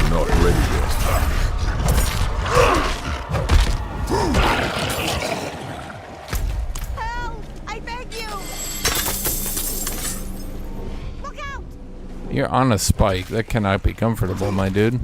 Not ready yet. Help! I beg you! Look out! You're on a spike. That cannot be comfortable, my dude.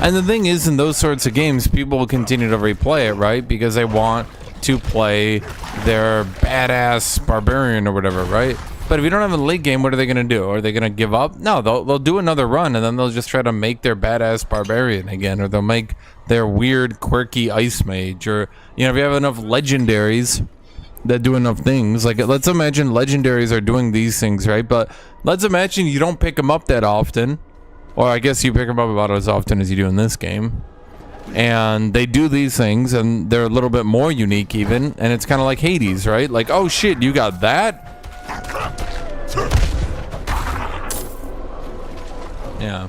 And the thing is, in those sorts of games, people will continue to replay it, right? Because they want to play their badass barbarian or whatever, right? But if you don't have a late game, what are they going to do? Are they going to give up? No, they'll do another run, and then they'll just try to make their badass barbarian again, or they'll make their weird, quirky ice mage, or, you know, if you have enough legendaries that do enough things, like, let's imagine legendaries are doing these things, right? But let's imagine you don't pick them up that often. Or I guess you pick them up about as often as you do in this game. And they do these things, and they're a little bit more unique even. And it's kind of like Hades, right? Like, oh shit, you got that? Yeah.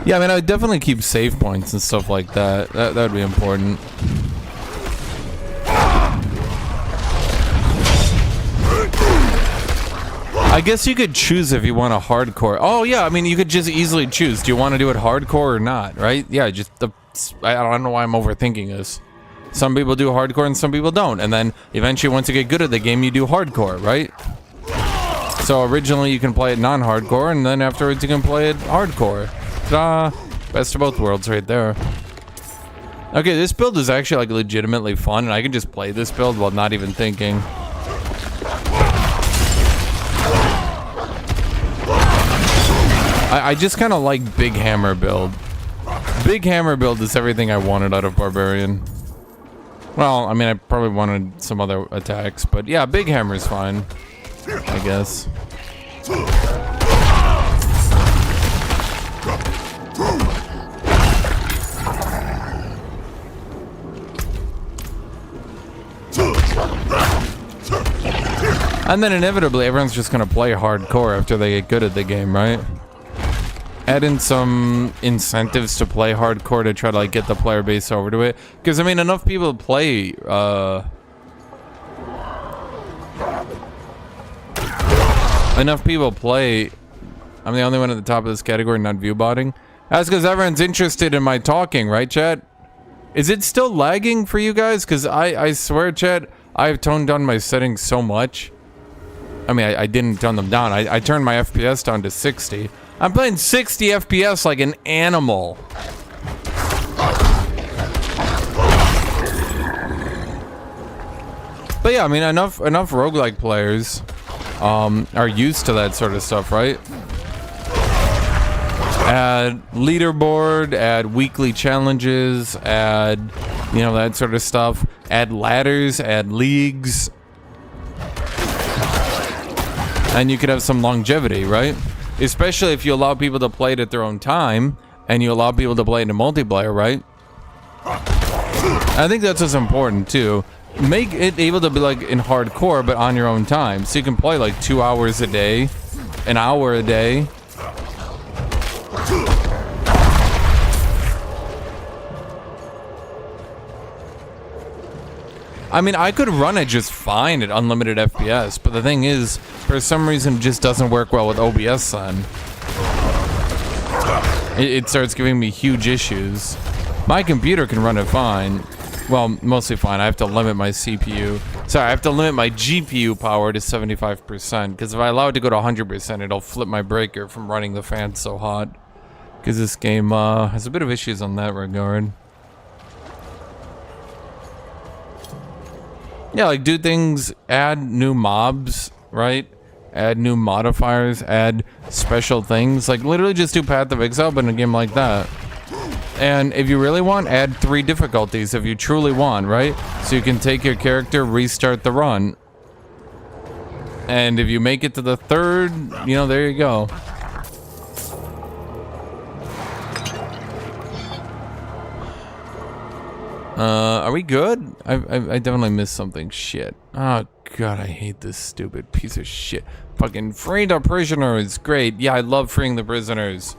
Yeah, I mean, I would definitely keep save points and stuff like that. That would be important. I guess you could choose if you want a hardcore. Oh yeah, I mean, you could just easily choose. Do you want to do it hardcore or not, right? Yeah, just I don't know why I'm overthinking this. Some people do hardcore and some people don't. And then eventually once you get good at the game, you do hardcore, right? So originally you can play it non-hardcore, and then afterwards you can play it hardcore. Ta-da! Best of both worlds right there. Okay, this build is actually like legitimately fun, and I can just play this build while not even thinking. I just kind of like Big Hammer build. Big Hammer build is everything I wanted out of Barbarian. Well, I mean, I probably wanted some other attacks, but yeah, Big Hammer is fine, I guess. And then inevitably, everyone's just gonna play hardcore after they get good at the game, right? Add in some incentives to play hardcore to try to like get the player base over to it. Because I mean, enough people play. Enough people play. I'm the only one at the top of this category not viewbotting. That's because everyone's interested in my talking, right, chat? Is it still lagging for you guys? Because I swear, chat, I've toned down my settings so much. I mean, I didn't tone them down. I turned my FPS down to 60. I'm playing 60 FPS like an animal. But yeah, I mean, enough roguelike players are used to that sort of stuff, right? Add leaderboard, add weekly challenges, add, you know, that sort of stuff. Add ladders, add leagues. And you could have some longevity, right? Especially if you allow people to play it at their own time and you allow people to play it in multiplayer, right? I think that's what's important too. Make it able to be like in hardcore, but on your own time. So you can play like 2 hours a day, an hour a day. I mean, I could run it just fine at unlimited FPS, but the thing is, for some reason, it just doesn't work well with OBS then. It starts giving me huge issues. My computer can run it fine. Well, mostly fine. I have to limit my CPU. Sorry, I have to limit my GPU power to 75%, because if I allow it to go to 100%, it'll flip my breaker from running the fan so hot. Because this game has a bit of issues on that regard. Yeah, like do things, add new mobs, right? Add new modifiers, add special things. Like literally just do Path of Exile, but in a game like that. And if you really want, add 3 difficulties if you truly want, right? So you can take your character, restart the run. And if you make it to the 3rd, you know, there you go. Are we good? I definitely missed something. Shit. Oh, God, I hate this stupid piece of shit. Fucking freeing the prisoners. Great. Yeah, I love freeing the prisoners.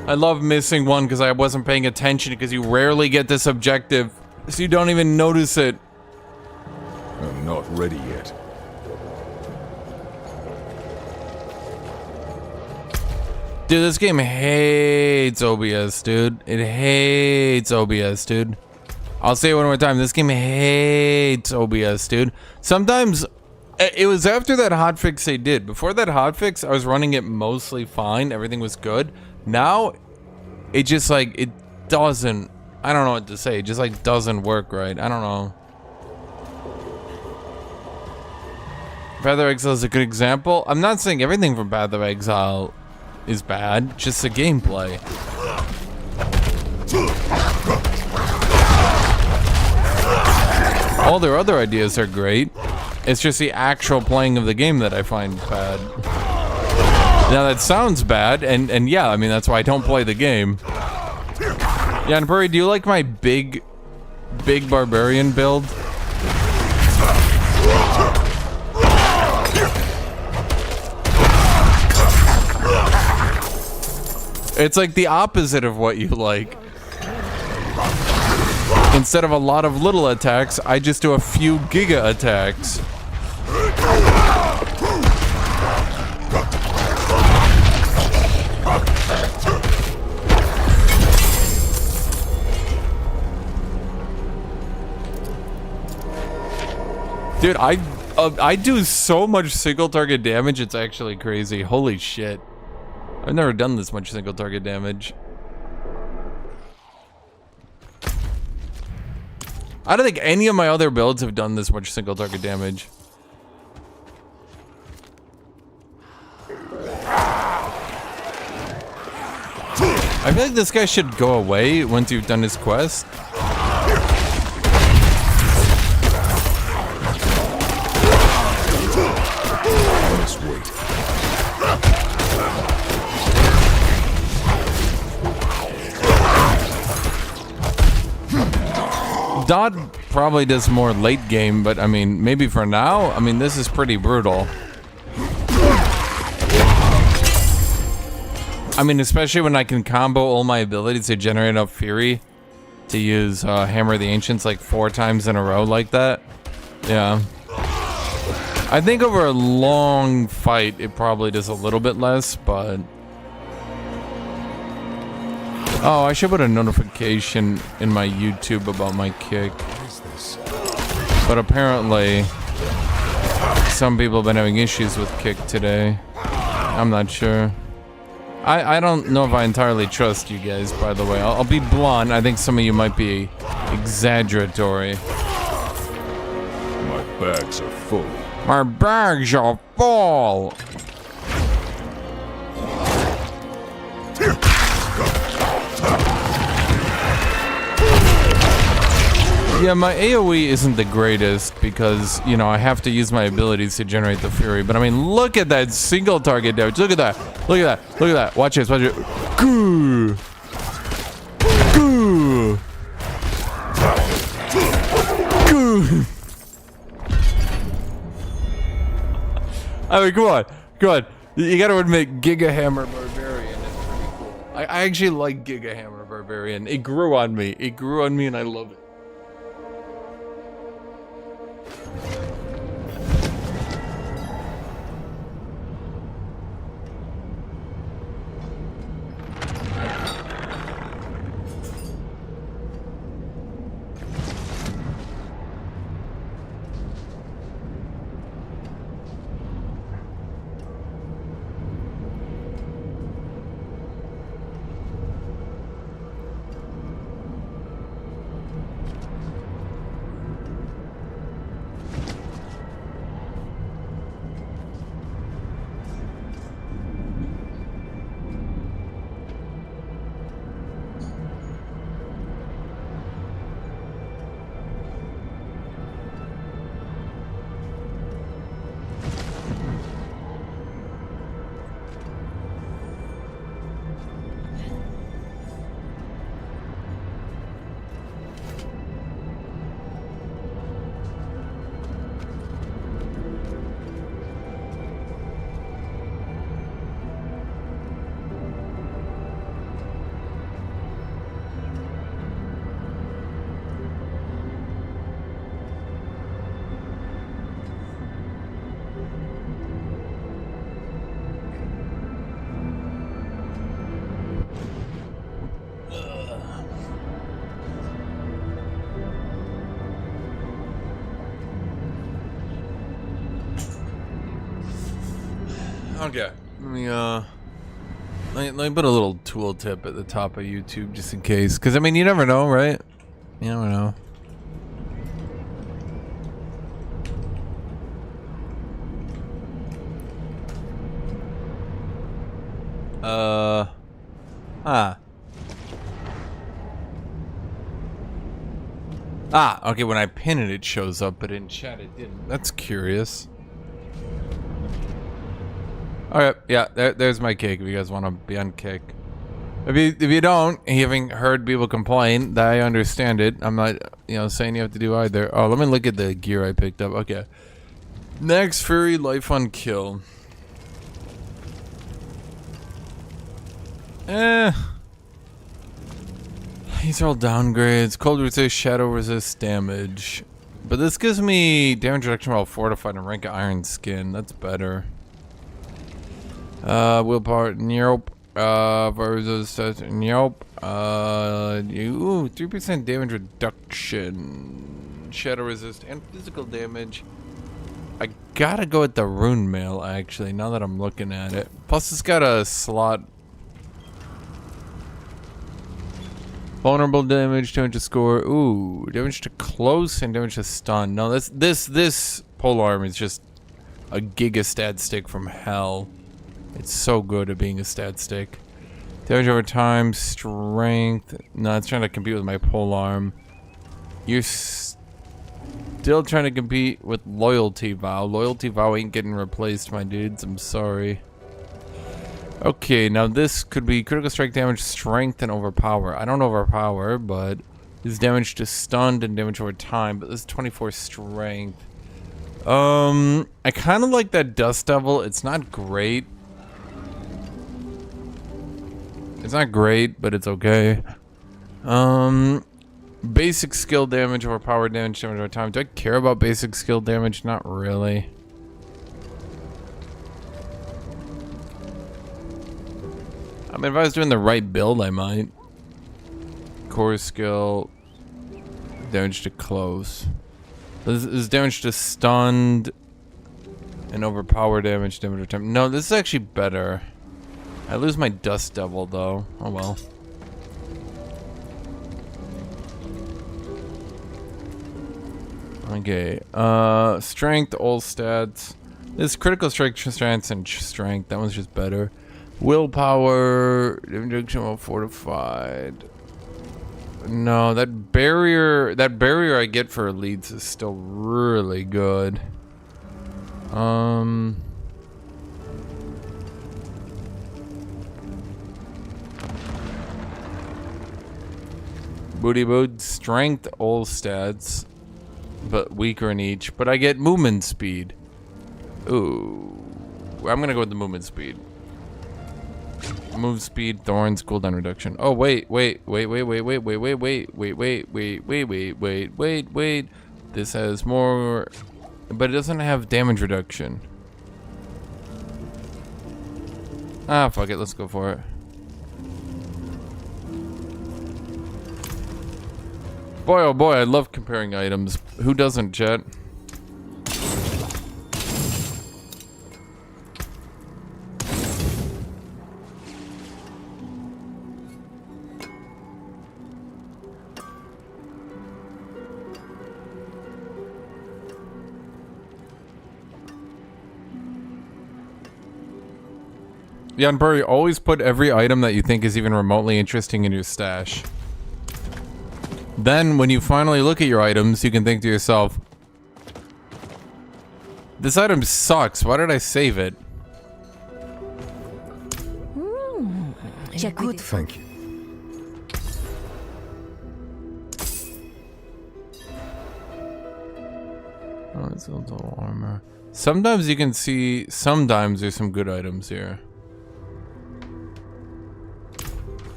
I love missing one because I wasn't paying attention because you rarely get this objective. So you don't even notice it. I'm not ready yet. Dude, this game hates OBS, dude. It hates OBS, dude. I'll say it one more time. This game hates OBS, dude. Sometimes, it was after that hotfix they did. Before that hotfix, I was running it mostly fine. Everything was good. Now, it just like, it doesn't, I don't know what to say. It just like doesn't work right. I don't know. Path of Exile is a good example. I'm not saying everything from Path of Exile is bad. Just the gameplay. All their other ideas are great. It's just the actual playing of the game that I find bad. Now that sounds bad, and yeah, I mean that's why I don't play the game. Yeah, and Burry, do you like my big Barbarian build? It's like the opposite of what you like. Instead of a lot of little attacks, I just do a few giga attacks. Dude, I do so much single target damage, it's actually crazy. Holy shit. I've never done this much single target damage. I don't think any of my other builds have done this much single target damage. I feel like this guy should go away once you've done his quest. Let's wait. Dot probably does more late game, but I mean, maybe for now, I mean, this is pretty brutal. I mean, especially when I can combo all my abilities to generate enough fury to use Hammer of the Ancients like 4 times in a row like that. Yeah. I think over a long fight, it probably does a little bit less, but... Oh, I should put a notification in my YouTube about my kick. What is this? But apparently, some people have been having issues with kick today. I'm not sure. I don't know if I entirely trust you guys, by the way. I'll be blunt. I think some of you might be exaggeratory. My bags are full. My bags are full. Yeah, my AoE isn't the greatest because, you know, I have to use my abilities to generate the fury. But I mean, look at that single target damage. Look at that. Look at that. Look at that. Watch this. Watch it. Goo. Goo. Goo. I mean, come on. Come on. You gotta admit, Giga Hammer Barbarian is pretty cool. I actually like Giga Hammer Barbarian. It grew on me. It grew on me and I love it. Okay. Let me put a little tooltip at the top of YouTube just in case. Because, I mean, you never know, right? You never know. Okay, when I pin it, it shows up, but in chat it didn't. That's curious. Alright, yeah, there's my cake if you guys want to be on kick. If you don't, having heard people complain, that I understand it. I'm not, saying you have to do either. Oh, let me look at the gear I picked up. Okay. Next, Fury, Life on Kill. These are all downgrades. Cold resist, shadow resist damage. But this gives me damage reduction while fortified and rank of Iron Skin. That's better. Willpower, nope. Versus, nope. 3% damage reduction. Shadow resist and physical damage. I gotta go with the rune mail actually, now that I'm looking at it. Plus it's got a slot. Vulnerable damage, damage to score. Ooh, damage to close and damage to stun. No, this polearm is just a giga stat stick from hell. It's so good at being a stat stick. Damage over time, strength. No, it's trying to compete with my polearm. You're still trying to compete with loyalty vow. Loyalty vow ain't getting replaced, my dudes. I'm sorry. Okay, now this could be critical strike damage, strength, and overpower. I don't overpower, but this is damage to stunned and damage over time. But this is 24 strength. I kind of like that Dust Devil. It's not great. It's not great, but it's okay. Basic skill damage, overpower damage, damage over time. Do I care about basic skill damage? Not really. I mean, if I was doing the right build, I might. Core skill, damage to close. This is damage to stunned and overpower damage, damage return. No, this is actually better. I lose my Dust Devil though. Oh well. Okay. Strength, all stats. This critical strength, strength, and strength. That one's just better. Willpower, injection fortified. No, that barrier I get for elites is still really good. Booty boot, strength, all stats, but weaker in each. But I get movement speed. Ooh, I'm gonna go with the movement speed. Move speed, thorns, cooldown reduction. Oh wait. This has more, but it doesn't have damage reduction. Ah, fuck it. Let's go for it. Boy, oh boy, I love comparing items. Who doesn't, chat? Yeah, and Burry, always put every item that you think is even remotely interesting in your stash. Then, when you finally look at your items, you can think to yourself, this item sucks, why did I save it? Good. Thank you. Oh, it's all armor. Sometimes you can see, sometimes there's some good items here.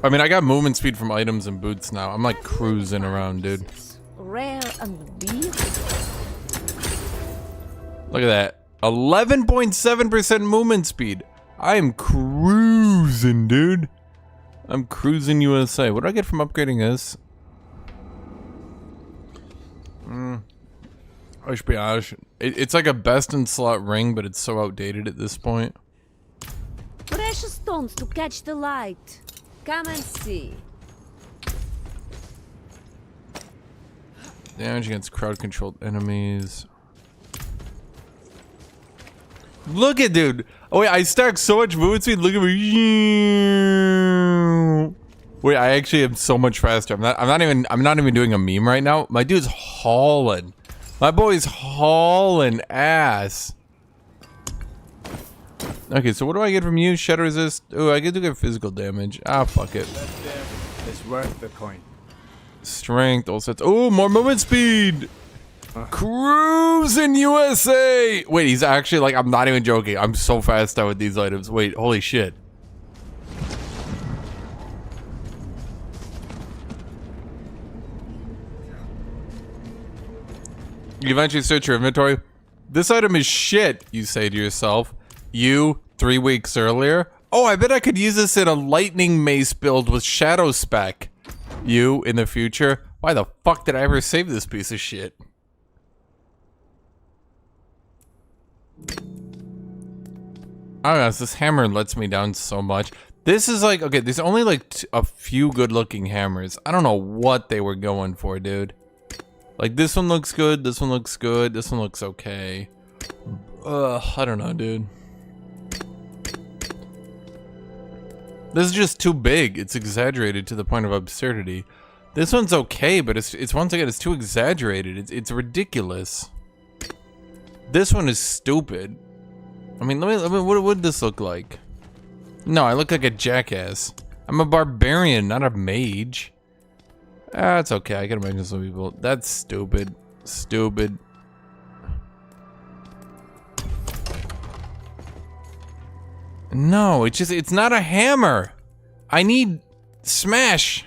I mean, I got movement speed from items and boots now. I'm like cruising around, dude. Rare and beautiful. Look at that. 11.7% movement speed. I am cruising, dude. I'm cruising USA. What do I get from upgrading this? Espionage. It's like a best in slot ring, but it's so outdated at this point. Precious stones to catch the light. Come and see. Damage against crowd-controlled enemies. Look at, dude. Oh wait, I stacked so much movement speed. Look at me. Wait, I actually am so much faster. I'm not even doing a meme right now. My dude's hauling. My boy's hauling ass. Okay, so what do I get from you? Shatter resist. Oh, I get to get physical damage. Ah, fuck it. It's worth the coin. Strength, all sets. Oh, more movement speed. Cruising USA. Wait, he's actually like, I'm not even joking. I'm so fast out with these items. Wait, holy shit. You eventually search your inventory. This item is shit, you say to yourself. You, 3 weeks earlier. Oh, I bet I could use this in a lightning mace build with shadow spec. You, in the future. Why the fuck did I ever save this piece of shit? I don't know, this hammer lets me down so much. This is like, okay, there's only like a few good looking hammers. I don't know what they were going for, dude. Like, this one looks good, this one looks good, this one looks okay. I don't know, dude. This is just too big. It's exaggerated to the point of absurdity. This one's okay, but it's once again, it's too exaggerated. It's ridiculous. This one is stupid. I mean, let me what would this look like? No, I look like a jackass. I'm a barbarian, not a mage. Ah, it's okay. I can imagine some people. That's stupid. Stupid. No, it's not a hammer. I need smash.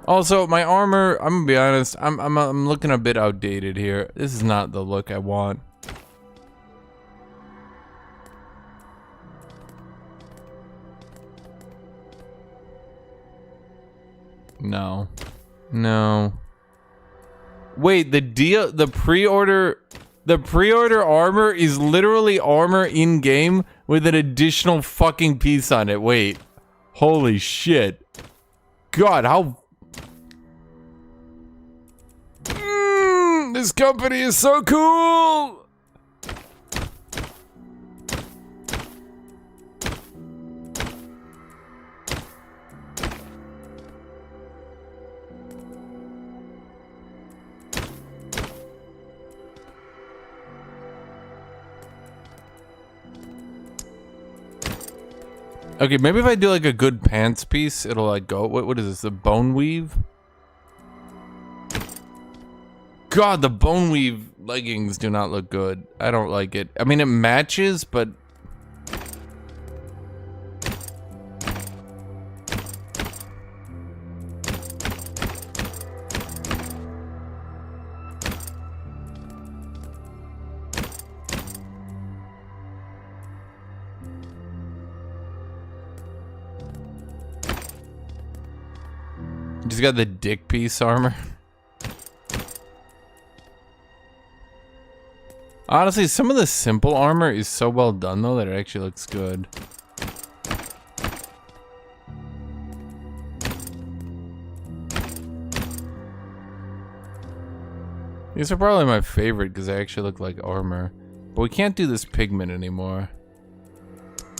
Also, my armor, I'm gonna be honest, I'm looking a bit outdated here. This is not the look I want. No. No. Wait, the pre-order armor is literally armor in game with an additional fucking piece on it. Wait. Holy shit. God, how this company is so cool. Okay, maybe if I do like a good pants piece, it'll like go. What is this? The bone weave? God, the bone weave leggings do not look good. I don't like it. I mean, it matches, but just got the dick piece armor. Honestly, some of the simple armor is so well done though that it actually looks good. These are probably my favorite because they actually look like armor. But we can't do this pigment anymore.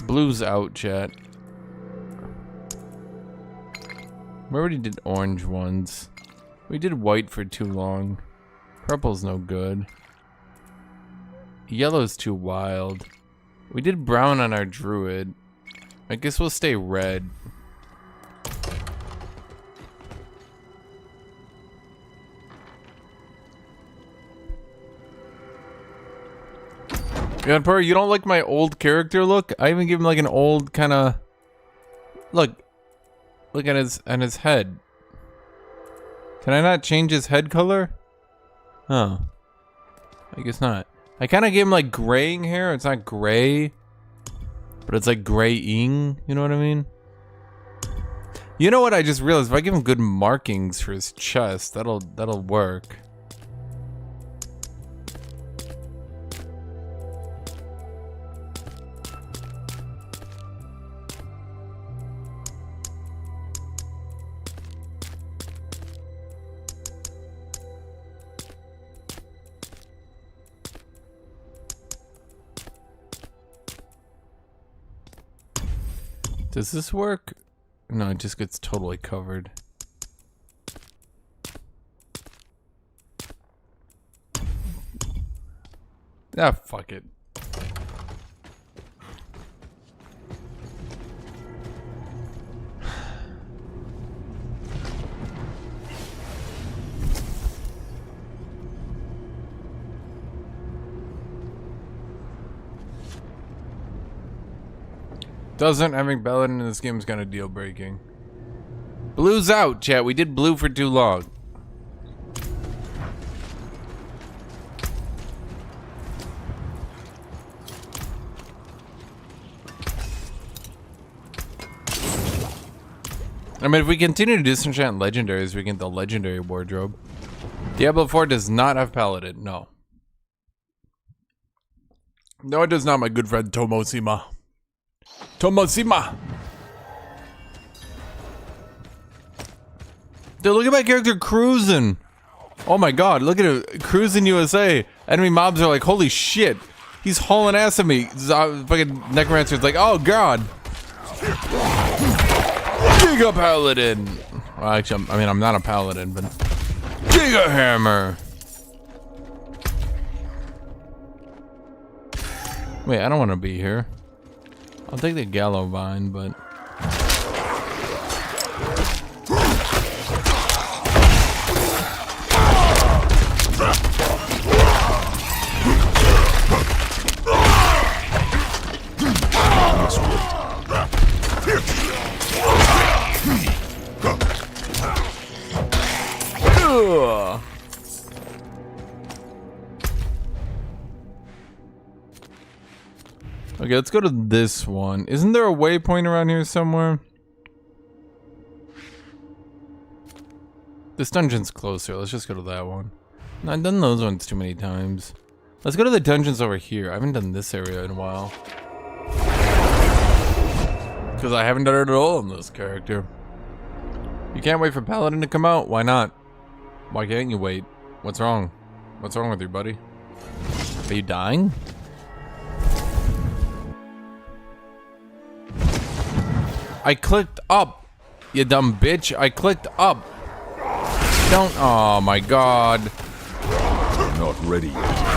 Blue's out, chat. We already did orange ones. We did white for too long. Purple's no good. Yellow's too wild. We did brown on our druid. I guess we'll stay red. Gunpowder, you don't like my old character look? I even give him like an old kind of look. Look at his head. Can I not change his head color? Oh. I guess not. I kind of gave him like graying hair. It's not gray, but it's like graying. You know what I mean? You know what I just realized? If I give him good markings for his chest, that'll work. Does this work? No, it just gets totally covered. Ah, fuck it. Doesn't having Paladin in this game is kind of deal breaking. Blue's out, chat. We did blue for too long. I mean, if we continue to disenchant legendaries, we get the legendary wardrobe. Diablo 4 does not have Paladin, no. No, it does not, my good friend Tomosima. Tomosima! Dude, look at my character cruising! Oh my god, look at it, cruising USA. Enemy mobs are like, holy shit, he's hauling ass at me. Fucking Necromancer's like, oh god. Giga Paladin! Well, actually, I mean, I'm not a Paladin, but... Giga Hammer! Wait, I don't want to be here. I'll take the Gallow Vine, but... Okay, let's go to this one. Isn't there a waypoint around here somewhere? This dungeon's closer. Let's just go to that one. No, I've done those ones too many times. Let's go to the dungeons over here. I haven't done this area in a while. Because I haven't done it at all on this character. You can't wait for Paladin to come out? Why not? Why can't you wait? What's wrong? What's wrong with you, buddy? Are you dying? I clicked up, you dumb bitch. I clicked up. Don't. Oh my god. You're not ready yet.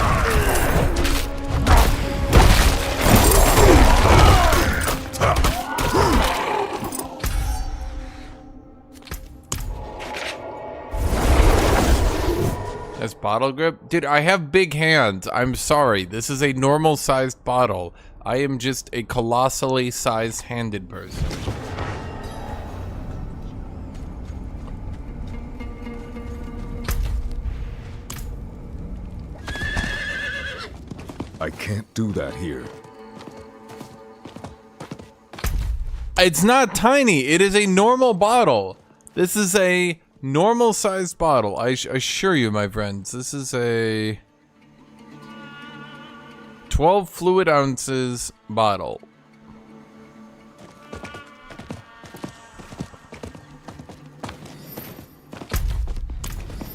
That's bottle grip? Dude, I have big hands. I'm sorry. This is a normal sized bottle. I am just a colossally sized handed person. I can't do that here. It's not tiny. It is a normal bottle. This is a normal sized bottle. I assure you, my friends. This is a 12 fluid ounces bottle.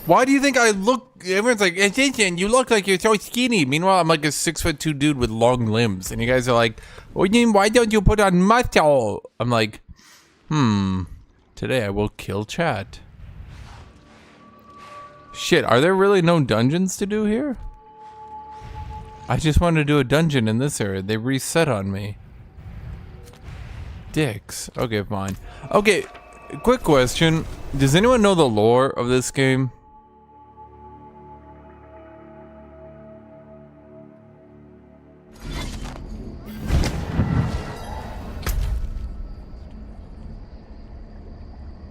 Why do you think I look? Everyone's like, Hashinshin, you look like you're so skinny. Meanwhile, I'm like a 6'2" dude with long limbs, and you guys are like, why don't you put on muscle? I'm like, today I will kill chat. Shit, are there really no dungeons to do here? I just wanted to do a dungeon in this area. They reset on me. Dicks. Okay, fine. Okay, quick question. Does anyone know the lore of this game?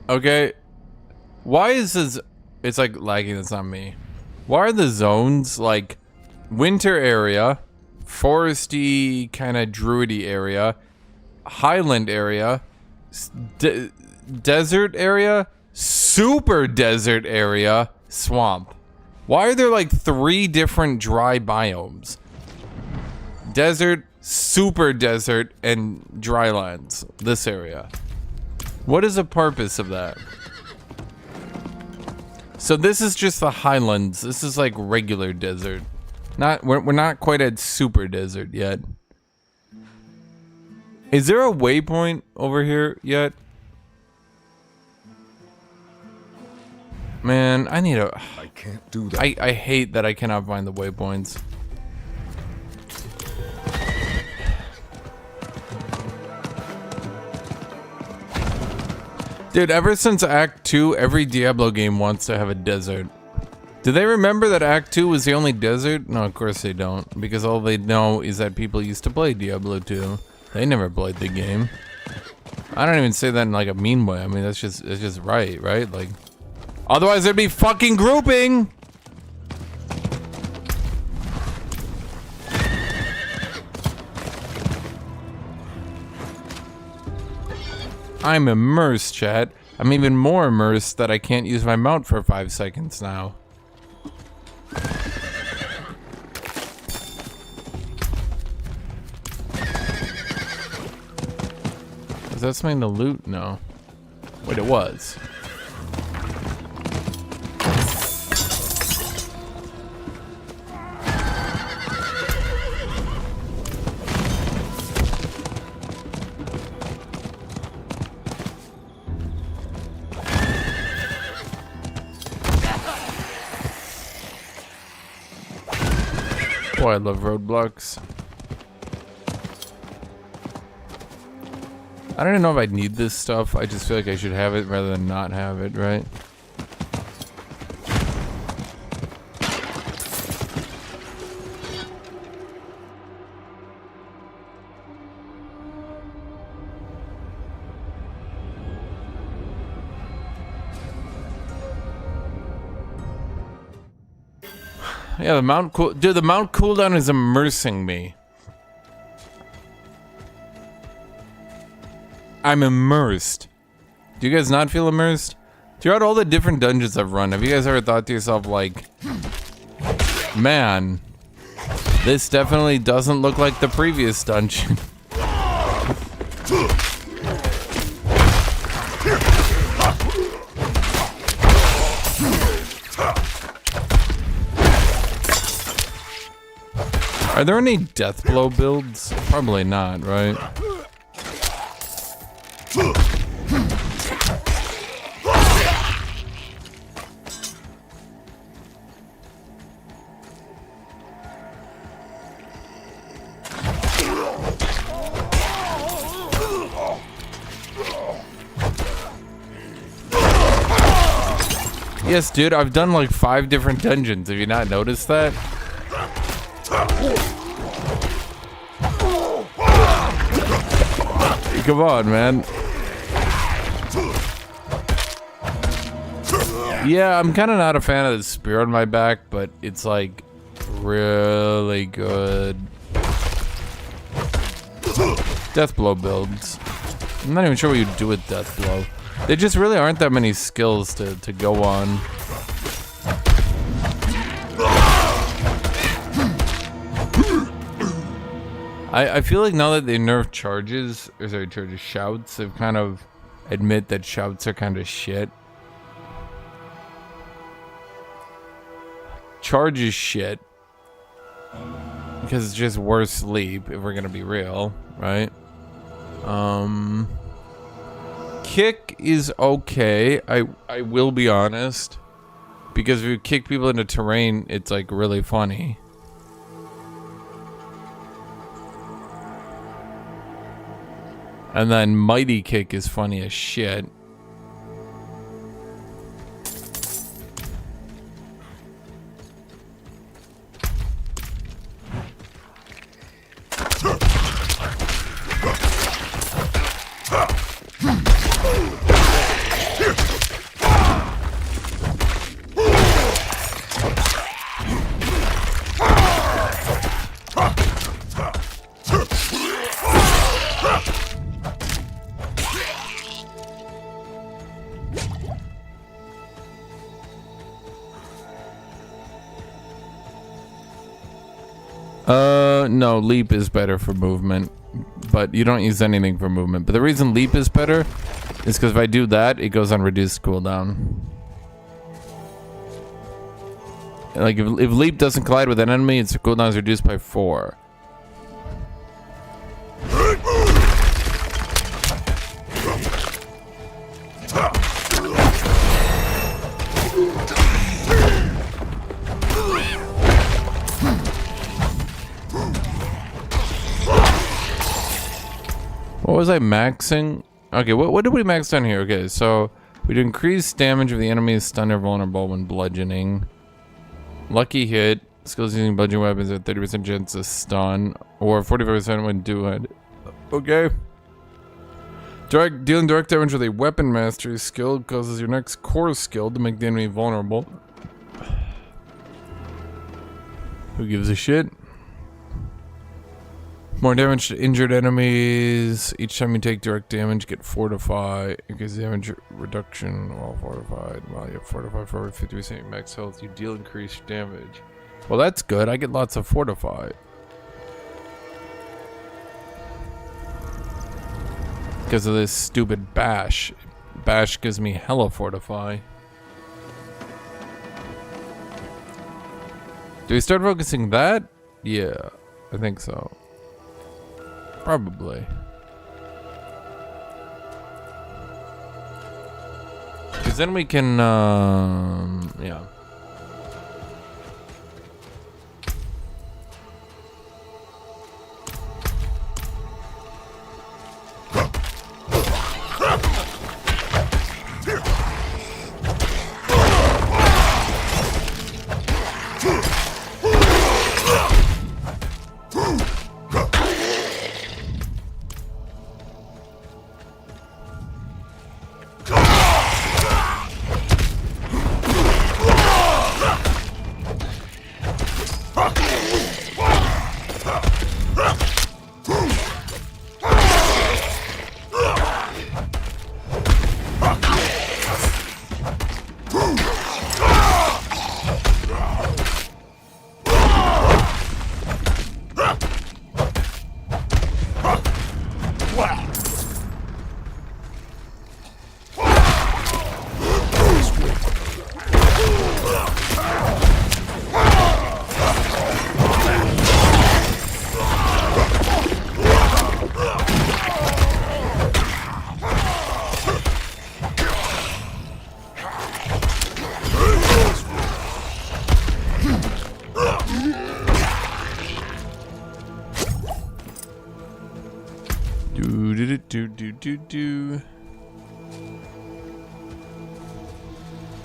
Okay. Why is this... It's like lagging, that's not me. Why are the zones like winter area, foresty kind of druidy area, highland area, desert area, super desert area, swamp? Why are there like 3 different dry biomes? Desert, super desert, and drylands. This area. What is the purpose of that? So this is just the highlands. This is like regular desert. We're not quite at super desert yet. Is there a waypoint over here yet? Man, I need a... I can't do that. I hate that I cannot find the waypoints. Dude, ever since Act 2, every Diablo game wants to have a desert. Do they remember that Act 2 was the only desert? No, of course they don't. Because all they know is that people used to play Diablo 2. They never played the game. I don't even say that in like a mean way. I mean, it's just right? Like, otherwise there'd be fucking grouping! I'm immersed, chat. I'm even more immersed that I can't use my mount for 5 seconds now. Is that something to loot? No. Wait, it was. Boy, I love roadblocks. I don't even know if I need this stuff. I just feel like I should have it rather than not have it, right? Yeah, the mount cool. Dude, the mount cooldown is immersing me. I'm immersed. Do you guys not feel immersed? Throughout all the different dungeons I've run, have you guys ever thought to yourself, like, man, this definitely doesn't look like the previous dungeon? Are there any death blow builds? Probably not, right? Yes, dude, I've done like 5 different dungeons. Have you not noticed that? Come on, man. Yeah, I'm kind of not a fan of the spear on my back, but it's like really good. Death blow builds. I'm not even sure what you do with death blow. There just really aren't that many skills to go on. I feel like now that they nerf charges, or sorry, charges, shouts, they've kind of admit that shouts are kind of shit. Charge is shit. Because it's just worse sleep, if we're gonna be real, right? Kick is okay, I will be honest. Because if you kick people into terrain, it's like really funny. And then Mighty Kick is funny as shit. No, leap is better for movement, but you don't use anything for movement. But the reason leap is better is because if I do that, it goes on reduced cooldown. Like if leap doesn't collide with an enemy, its cooldown is reduced by 4. What was I maxing? Okay, what did we max down here? Okay, so we do increase damage if the enemy is stunned or vulnerable when bludgeoning. Lucky hit. Skills using bludgeoning weapons at 30% chance to stun, or 45% when do-head. Okay. Dealing direct damage with a weapon mastery skill causes your next core skill to make the enemy vulnerable. Who gives a shit? More damage to injured enemies. Each time you take direct damage, get fortify. Increase damage reduction while fortified. While you have fortify for over 50% max health, you deal increased damage. Well, that's good. I get lots of fortify. Because of this stupid bash. Bash gives me hella fortify. Do we start focusing that? Yeah, I think so. Probably. Because then we can, yeah.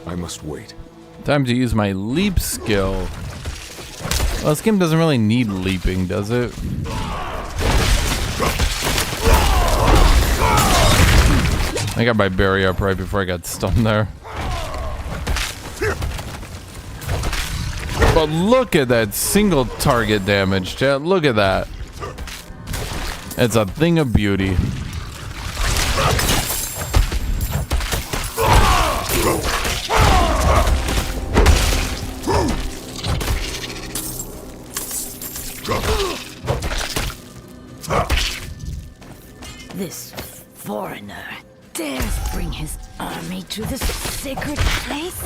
I must wait. Time to use my leap skill. Well, this game doesn't really need leaping, does it? I got my berry up right before I got stunned there. But look at that single target damage, chat. Look at that. It's a thing of beauty. This foreigner dares bring his army to this sacred place?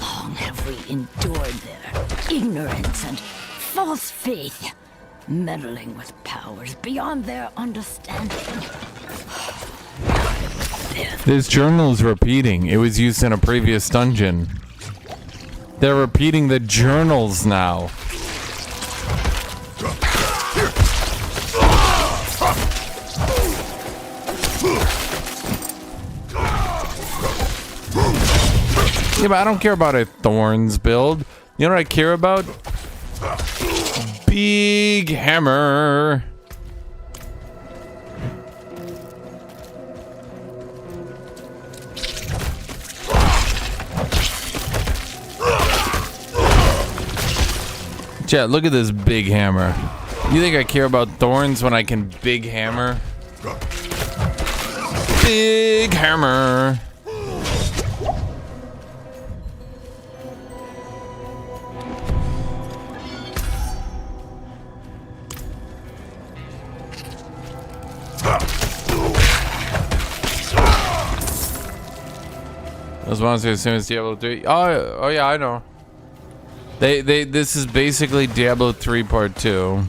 Long have we endured their ignorance and false faith, meddling with powers beyond their understanding. This journal is repeating. It was used in a previous dungeon. They're repeating the journals now. Yeah, but I don't care about a thorns build. You know what I care about? Big hammer. Chat, look at this big hammer. You think I care about thorns when I can big hammer? Big hammer. Those monsters as soon as Diablo 3. Oh yeah, I know. This is basically Diablo 3 Part 2.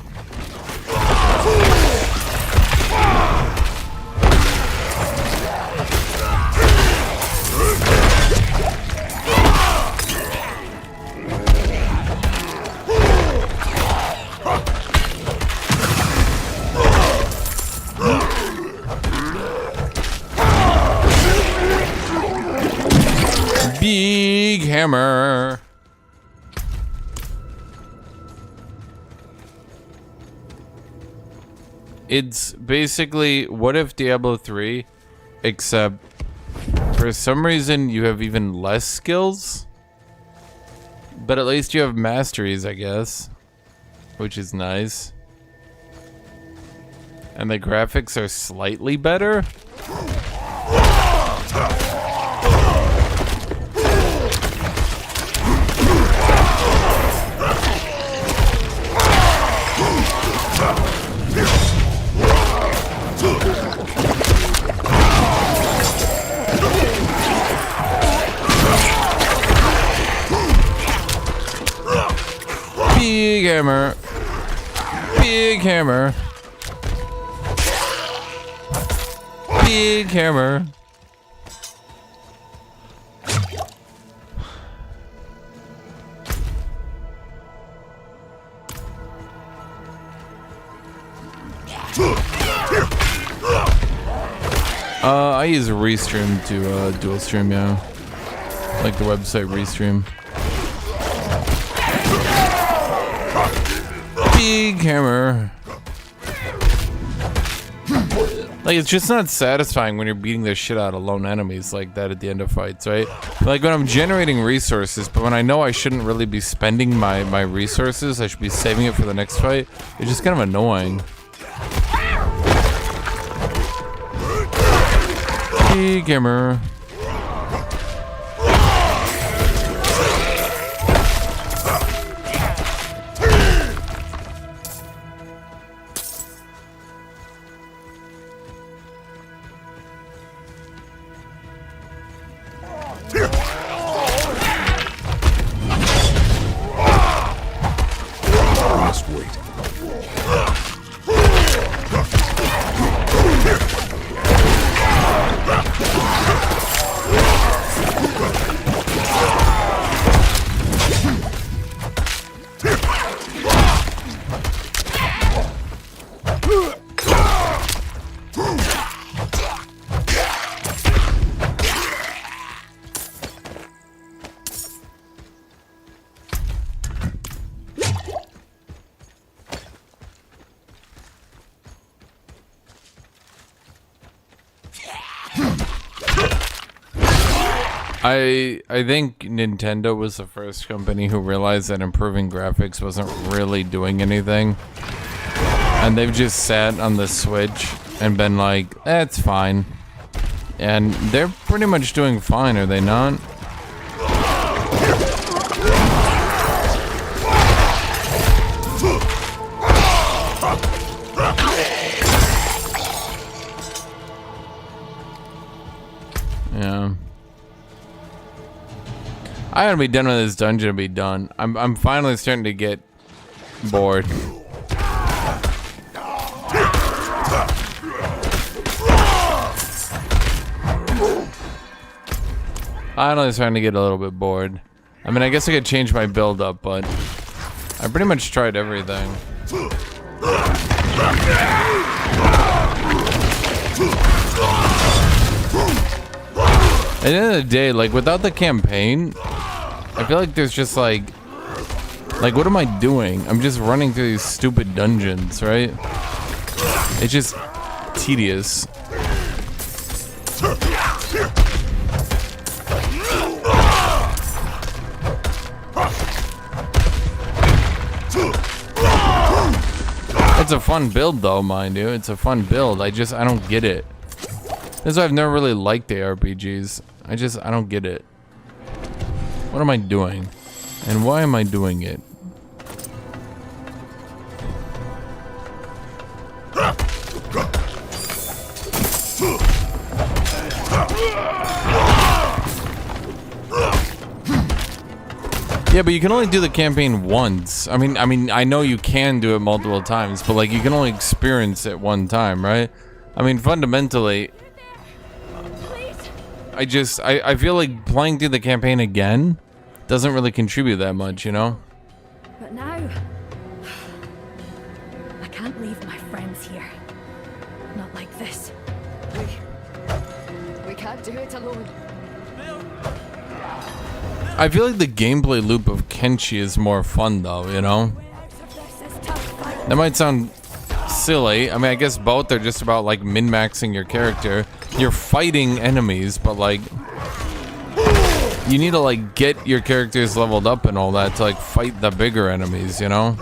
Big hammer. It's basically what if Diablo 3, except for some reason you have even less skills, but at least you have masteries, I guess, which is nice. And the graphics are slightly better. Big hammer. Big hammer. Big hammer. I use Restream to dual stream, yeah. Like the website Restream. Big hammer. Like, it's just not satisfying when you're beating the shit out of lone enemies like that at the end of fights, right? Like when I'm generating resources, but when I know I shouldn't really be spending my resources, I should be saving it for the next fight, it's just kind of annoying. Big hammer. I think Nintendo was the first company who realized that improving graphics wasn't really doing anything. And they've just sat on the Switch and been like, that's fine. And they're pretty much doing fine, are they not? Yeah. I gotta be done with this dungeon to be done. I'm finally starting to get bored. Finally starting to get a little bit bored. I mean, I guess I could change my build up, but I pretty much tried everything. At the end of the day, like, without the campaign, I feel like there's just like, what am I doing? I'm just running through these stupid dungeons, right? It's just tedious. It's a fun build though, mind you. It's a fun build. I don't get it. That's why I've never really liked the RPGs. I don't get it. What am I doing? And why am I doing it? Yeah, but you can only do the campaign once. I mean, I know you can do it multiple times, but like you can only experience it one time, right? I mean, fundamentally, I feel like playing through the campaign again doesn't really contribute that much, you know? But now, I can't leave my friends here. Not like this. We can't do it alone. I feel like the gameplay loop of Kenshi is more fun though, you know? That might sound silly. I mean, I guess both are just about like min-maxing your character. You're fighting enemies, but like you need to like get your characters leveled up and all that to like fight the bigger enemies, you know?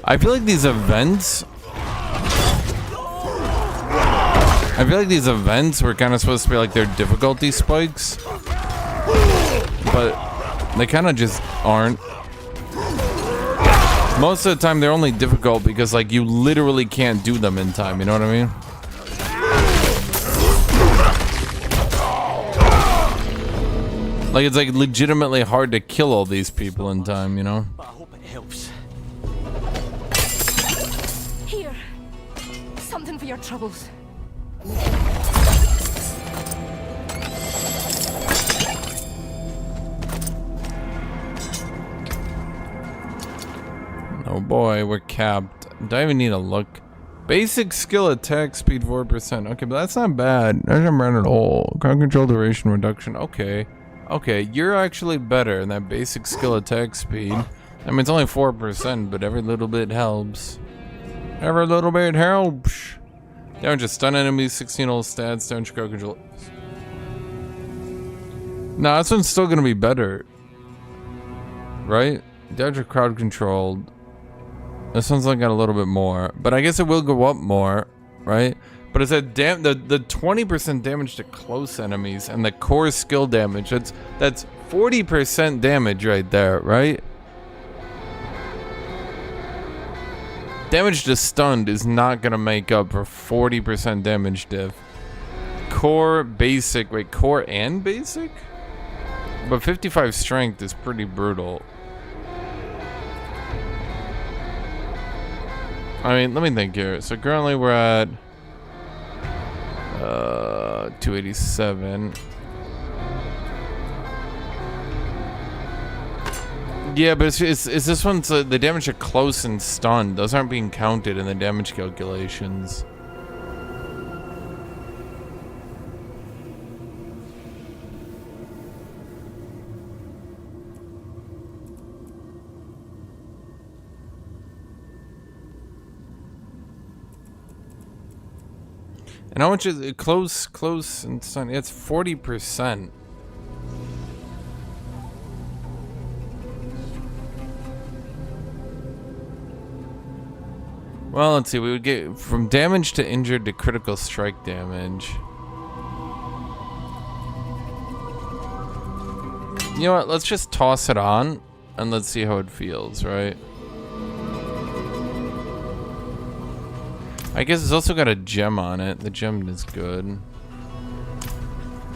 I feel like these events were kind of supposed to be like their difficulty spikes, but they kind of just aren't. Most of the time they're only difficult because like you literally can't do them in time, you know what I mean? Like it's like legitimately hard to kill all these people in time, you know? But I hope it helps. Here, something for your troubles. Oh boy, we're capped. Do I even need to look? Basic skill attack speed 4%. Okay, but that's not bad. That doesn't bad at all. Crowd control duration reduction. Okay. Okay, you're actually better in that basic skill attack speed. I mean, it's only 4%, but every little bit helps. Every little bit helps. Damage to stun enemies, 16 old stats, damage to crowd control. No, this one's still gonna be better. Right? Damage to crowd controlled. This one's only got a little bit more, but I guess it will go up more, right? But it's a the 20% damage to close enemies and the core skill damage. That's 40% damage right there, right? Damage to stunned is not gonna make up for 40% damage diff. Core, basic, wait, core and basic? But 55 strength is pretty brutal. I mean, let me think here. So currently we're at 287. Yeah, but it's this one's the damage to close and stun. Those aren't being counted in the damage calculations. And how much is it? Close and stun? It's 40%. Well, let's see. We would get from damage to injured to critical strike damage. You know what? Let's just toss it on and let's see how it feels, right? I guess it's also got a gem on it. The gem is good.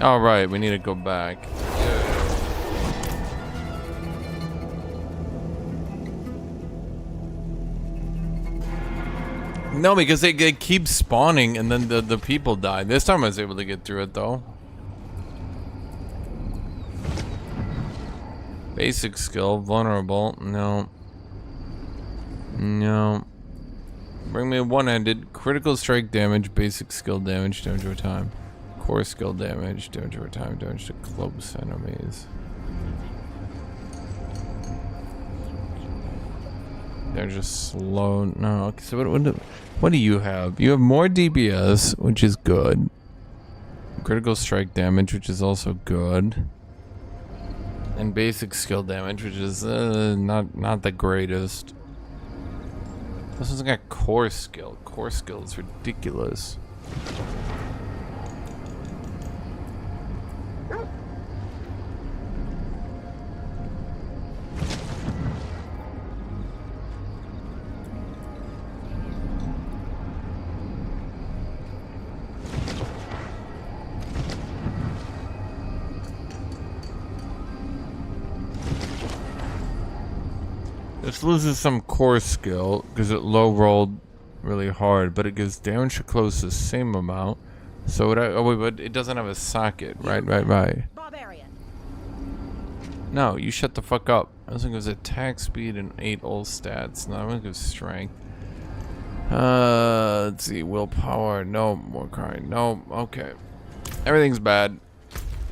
All right, we need to go back. No, because they keep spawning and then the people die. This time I was able to get through it though. Basic skill, vulnerable. No. No. Bring me a one-handed. Critical strike damage, basic skill damage over time. Core skill damage over time, damage to close enemies. They're just slow. No, okay, so what do you have? You have more DPS, which is good. Critical strike damage, which is also good. And basic skill damage, which is not the greatest. This one's got core skill. Core skill is ridiculous. This loses some core skill because it low rolled really hard, but it gives damage to close the same amount. So but it doesn't have a socket, right? Barbarian. No, you shut the fuck up. I was gonna give attack speed and 8 all stats. No, I'm gonna give strength. Let's see, willpower. No, more crying. No, okay. Everything's bad.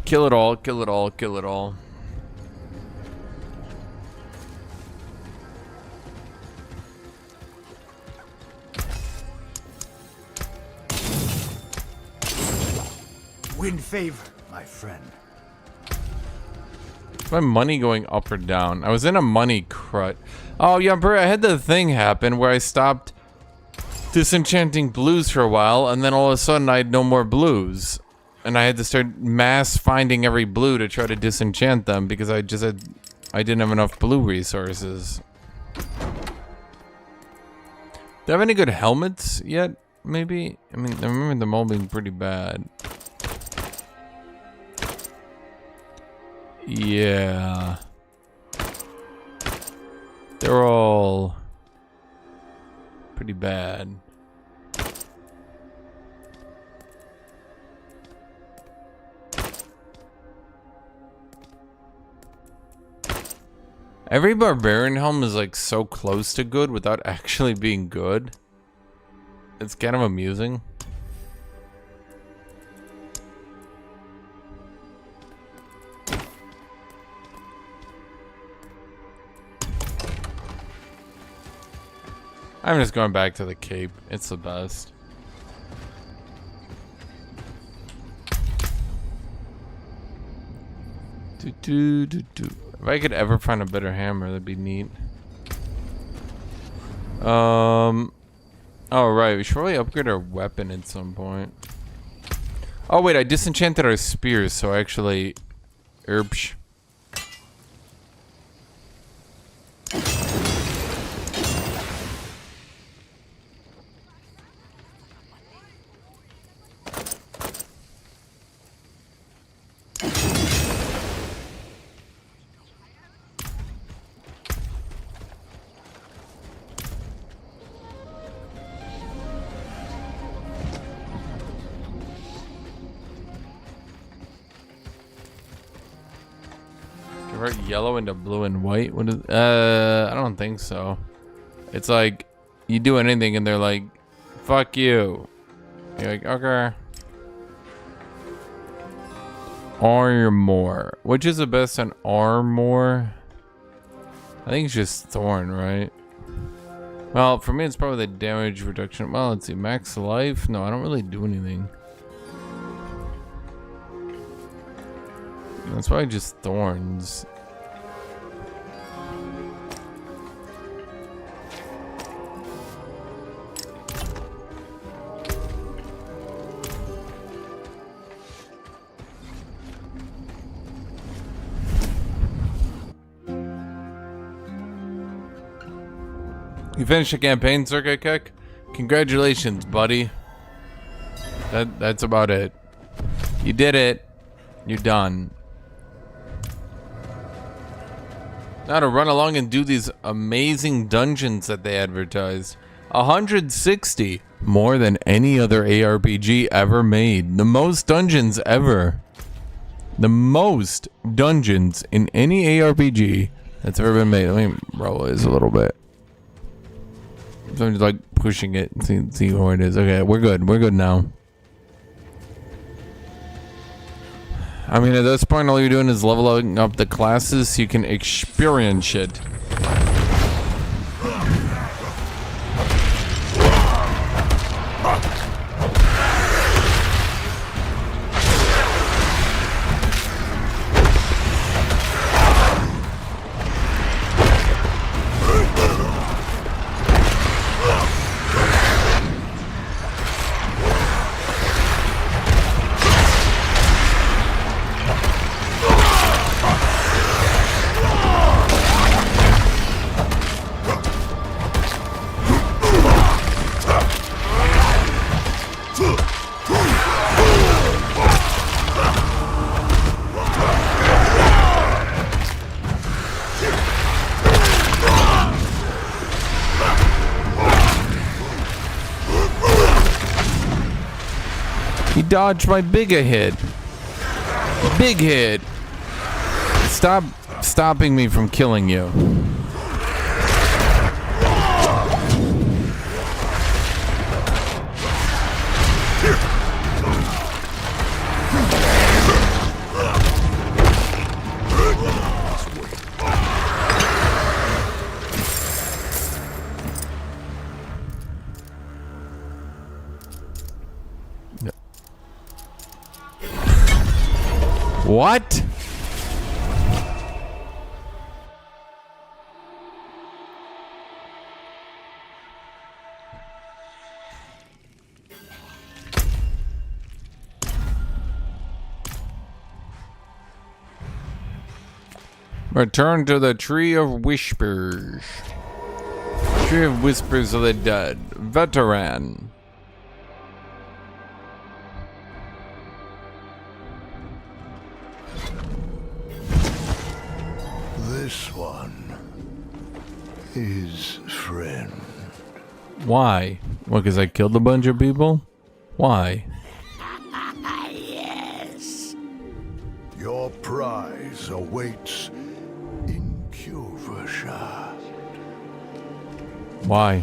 Kill it all. Kill it all. Kill it all. Win favor, my friend. Is my money going up or down? I was in a money crut. Oh yeah, bro, I had the thing happen where I stopped disenchanting blues for a while, and then all of a sudden I had no more blues. And I had to start mass finding every blue to try to disenchant them because I didn't have enough blue resources. Do I have any good helmets yet? Maybe? I mean, I remember them all being pretty bad. Yeah. They're all pretty bad. Every Barbarian helm is like so close to good without actually being good. It's kind of amusing. I'm just going back to the cape. It's the best. If I could ever find a better hammer, that'd be neat. Oh right, we should probably upgrade our weapon at some point. Oh wait, I disenchanted our spears, so actually, Herbsch. Convert yellow into blue and white? What is, I don't think so. It's like, you do anything and they're like, fuck you. You're like, okay. Armor. Which is the best on armor? I think it's just thorn, right? Well, for me, it's probably the damage reduction. Well, let's see. Max life? No, I don't really do anything. That's probably just thorns. You finished the campaign, Circuit Kick? Congratulations, buddy. That's about it. You did it. You're done. Now to run along and do these amazing dungeons that they advertised. 160. More than any other ARPG ever made. The most dungeons ever. The most dungeons in any ARPG that's ever been made. Let me roll this a little bit. So I'm just like pushing it. See who it is. Okay, we're good. We're good now. I mean, at this point, all you're doing is leveling up the classes so you can experience it. Dodge my bigger hit. Big hit. Stop stopping me from killing you. What? Return to the Tree of Whispers. Tree of Whispers of the Dead. Veteran. This one is friend. Why? What, because I killed a bunch of people? Why? Yes. Your prize awaits in Culvershaft. Why?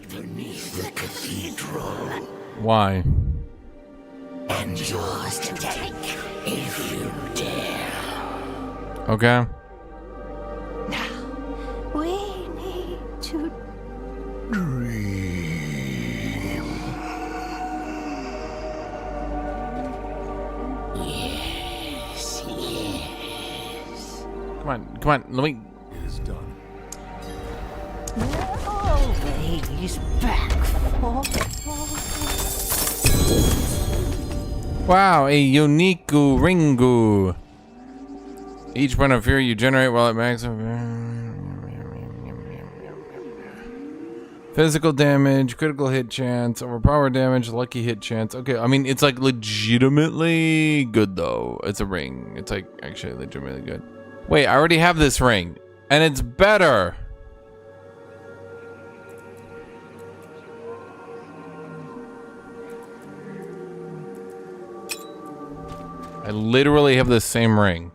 Beneath the cathedral. Why? And yours to take if you dare. Okay. We need to Dream. Yes, yes. Come on, let me... It is done. They're always back for. Wow, a unique ringu. Each point of fear you generate while at maximum... Physical damage, critical hit chance, overpower damage, lucky hit chance. Okay, I mean, it's like legitimately good though. It's a ring. It's like actually legitimately good. Wait, I already have this ring. And it's better. I literally have the same ring.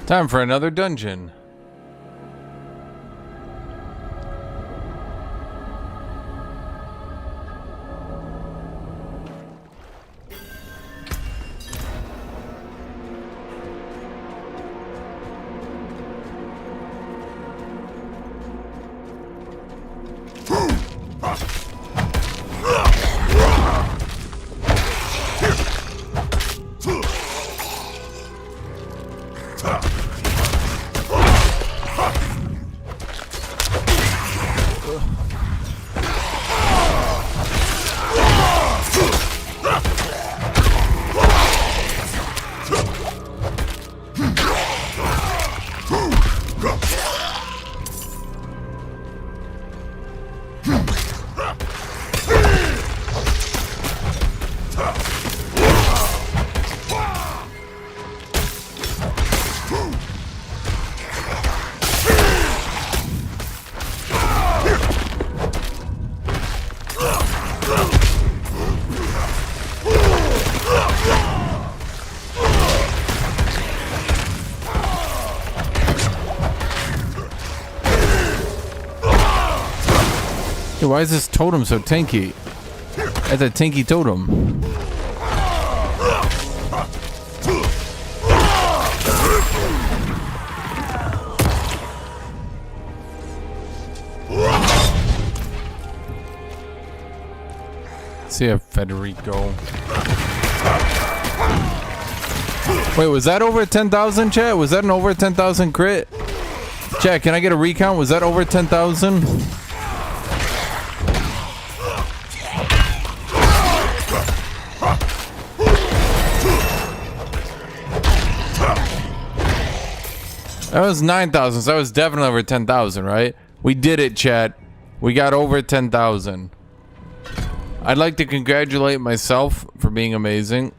Time for another dungeon. Dude, why is this totem so tanky? That's a tanky totem. See ya, Federico. Wait, was that over 10,000, chat? Was that an over 10,000 crit? Chat, can I get a recount? Was that over 10,000? That was 9,000, so that was definitely over 10,000, right? We did it, chat. We got over 10,000. I'd like to congratulate myself for being amazing.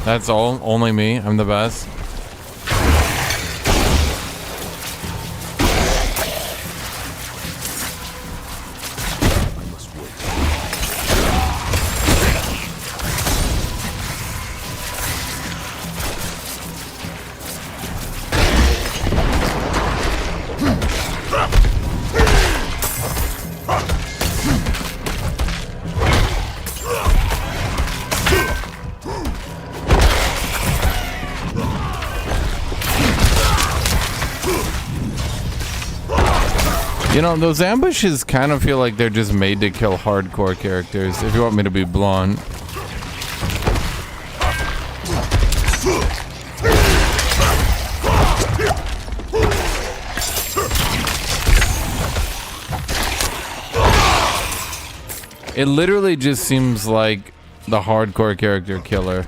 That's all. Only me. I'm the best. You know, those ambushes kind of feel like they're just made to kill hardcore characters, if you want me to be blunt. It literally just seems like the hardcore character killer.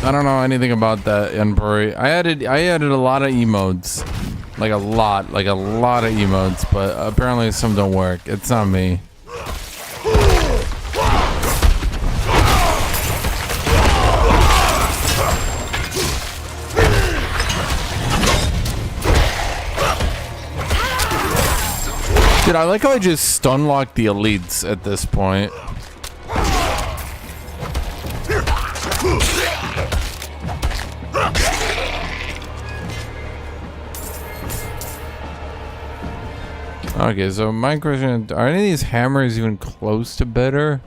I don't know anything about that, Emperor. I added a lot of emotes, like a lot of emotes, but apparently some don't work. It's not me. Dude, I like how I just stun lock the elites at this point. Okay, so my question, are any of these hammers even close to better?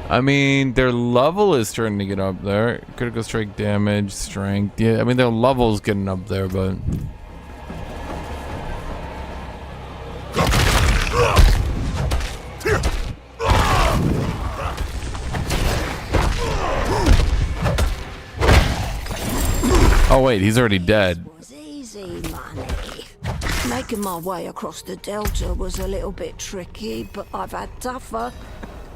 I mean, their level is starting to get up there. Critical strike damage, strength. Yeah, I mean, their level's getting up there, but... Oh wait, he's already dead. Was easy money. Making my way across the Delta was a little bit tricky, but I've had tougher.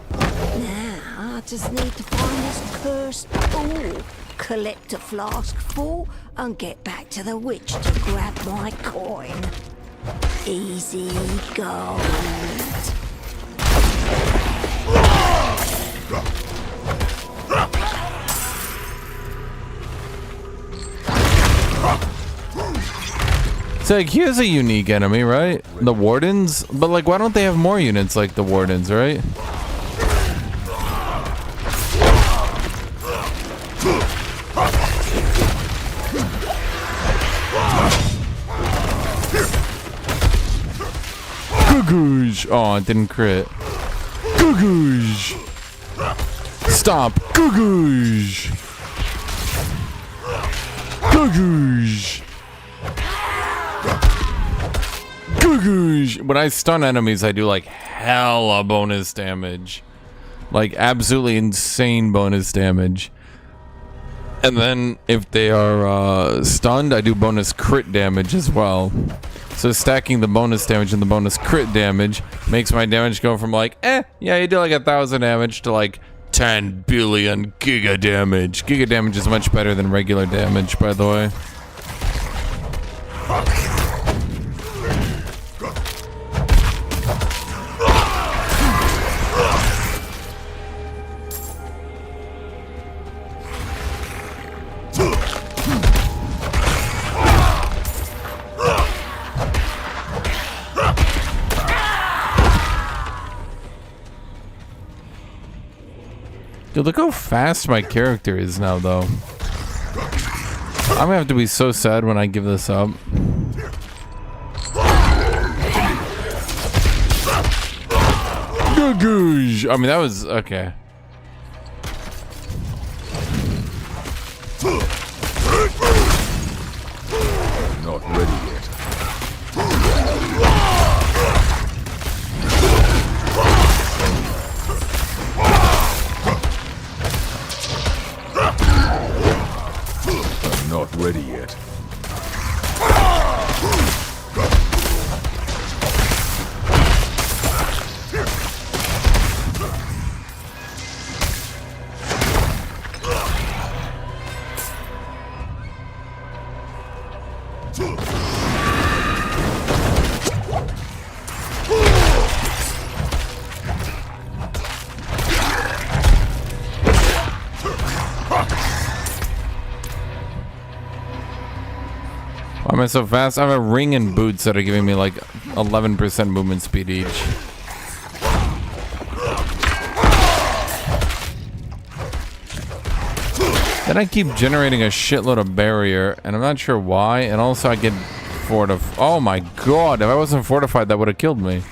Now I just need to find this cursed pool. collect a flask full and get back to the witch to grab my coin. Easy gold. So like, here's a unique enemy, right? The wardens, but like, why don't they have more units like the wardens, right? Googoosh! Oh, it didn't crit. Googoosh! Stop! Googoosh! Googoosh! Googoosh! When I stun enemies, I do like hella bonus damage. Like absolutely insane bonus damage. And then if they are stunned, I do bonus crit damage as well. So stacking the bonus damage and the bonus crit damage makes my damage go from like, yeah, you do like 1,000 damage to like 10 billion giga damage. Giga damage is much better than regular damage, by the way. Dude, look how fast my character is now, though. I'm gonna have to be so sad when I give this up. Googoosh! I mean, that was... okay. Not ready yet. Not ready yet. Why am I so fast? I have a ring and boots that are giving me like 11% movement speed each. Then I keep generating a shitload of barrier, and I'm not sure why. And also I get fortified. Oh my god, if I wasn't fortified, that would have killed me.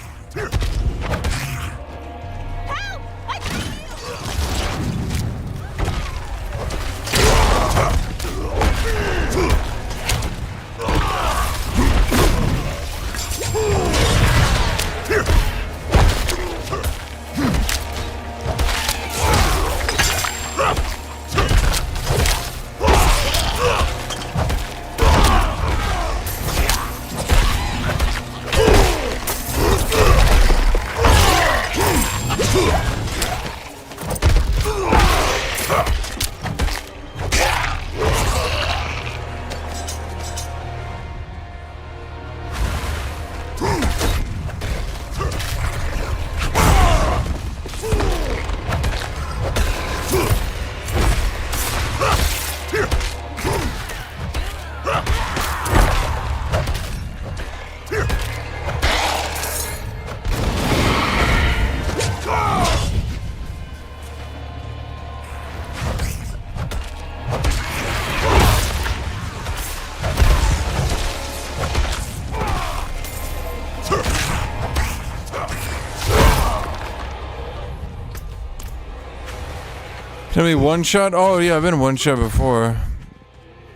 Can we one shot? Oh yeah, I've been one shot before.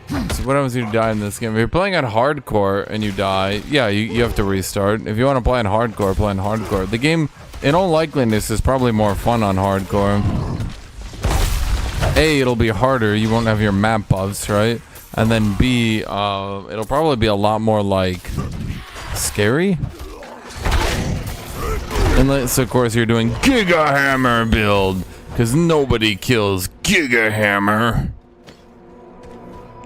So what happens if you die in this game? If you're playing on hardcore and you die, yeah, you have to restart. If you want to play on hardcore, play on hardcore. The game, in all likeliness, is probably more fun on hardcore. A, it'll be harder. You won't have your map buffs, right? And then B, it'll probably be a lot more like scary. Unless, of course, you're doing Giga Hammer build. Because nobody kills Giga Hammer.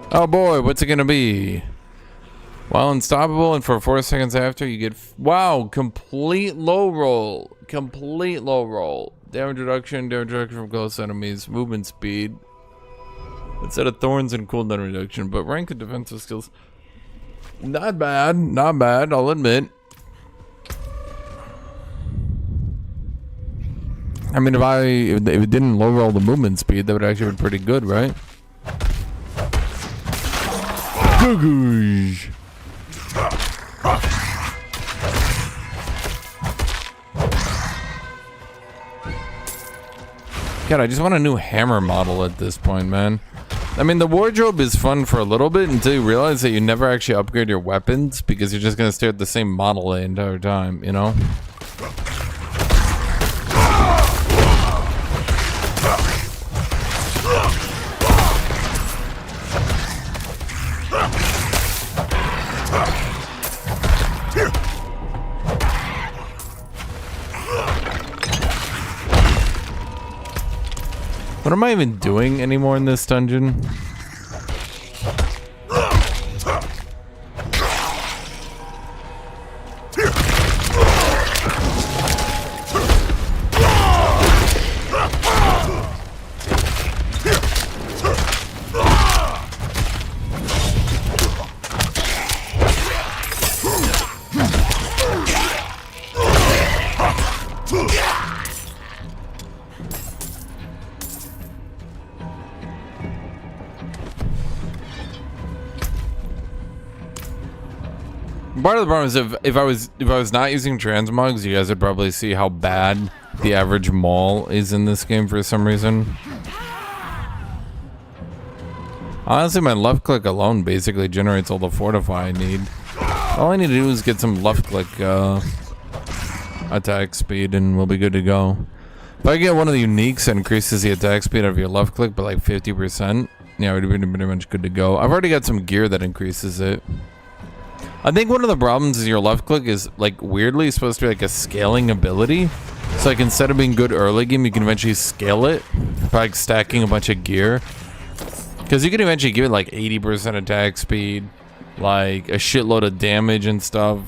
Oh boy, what's it gonna be? While unstoppable and for 4 seconds after you get... Wow, complete low roll. Complete low roll. Damage reduction from close enemies. Movement speed. Instead of thorns and cooldown reduction. But rank and defensive skills. Not bad. Not bad, I'll admit. I mean, if it didn't low roll the movement speed, that would actually be pretty good, right? Googoosh. God, I just want a new hammer model at this point, man. I mean, the wardrobe is fun for a little bit until you realize that you never actually upgrade your weapons because you're just gonna stare at the same model the entire time, you know? What am I even doing anymore in this dungeon? Part of the problem is if I was not using transmogs, you guys would probably see how bad the average maul is in this game for some reason. Honestly, my left click alone basically generates all the fortify I need. All I need to do is get some left click attack speed and we'll be good to go. If I get one of the uniques that increases the attack speed of your left click by like 50%, yeah, we'd be pretty much good to go. I've already got some gear that increases it. I think one of the problems is your left click is like weirdly supposed to be like a scaling ability. So like instead of being good early game, you can eventually scale it by like stacking a bunch of gear. Because you can eventually give it like 80% attack speed, like a shitload of damage and stuff.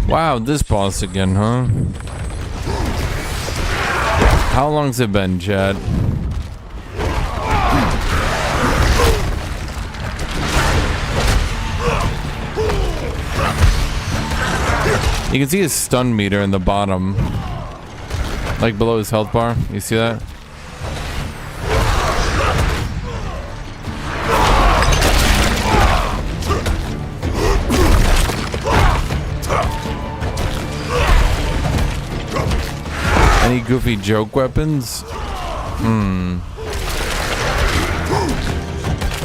Wow, this boss again, huh? How long's it been, Chad? You can see his stun meter in the bottom, like below his health bar. You see that? Any goofy joke weapons?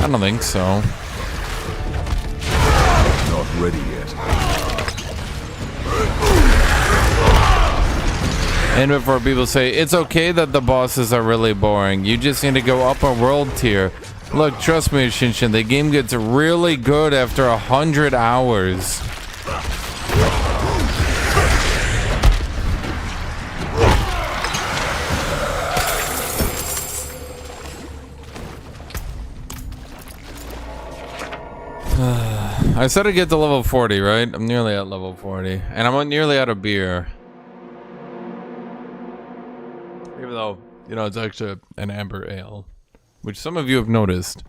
I don't think so. Not ready yet. And before people say, it's okay that the bosses are really boring. You just need to go up a world tier. Look, trust me, Hashinshin, the game gets really good after 100 hours. I said I'd get to level 40, right? I'm nearly at level 40. And I'm nearly out of beer. Even though, you know, it's actually an amber ale. Which some of you have noticed.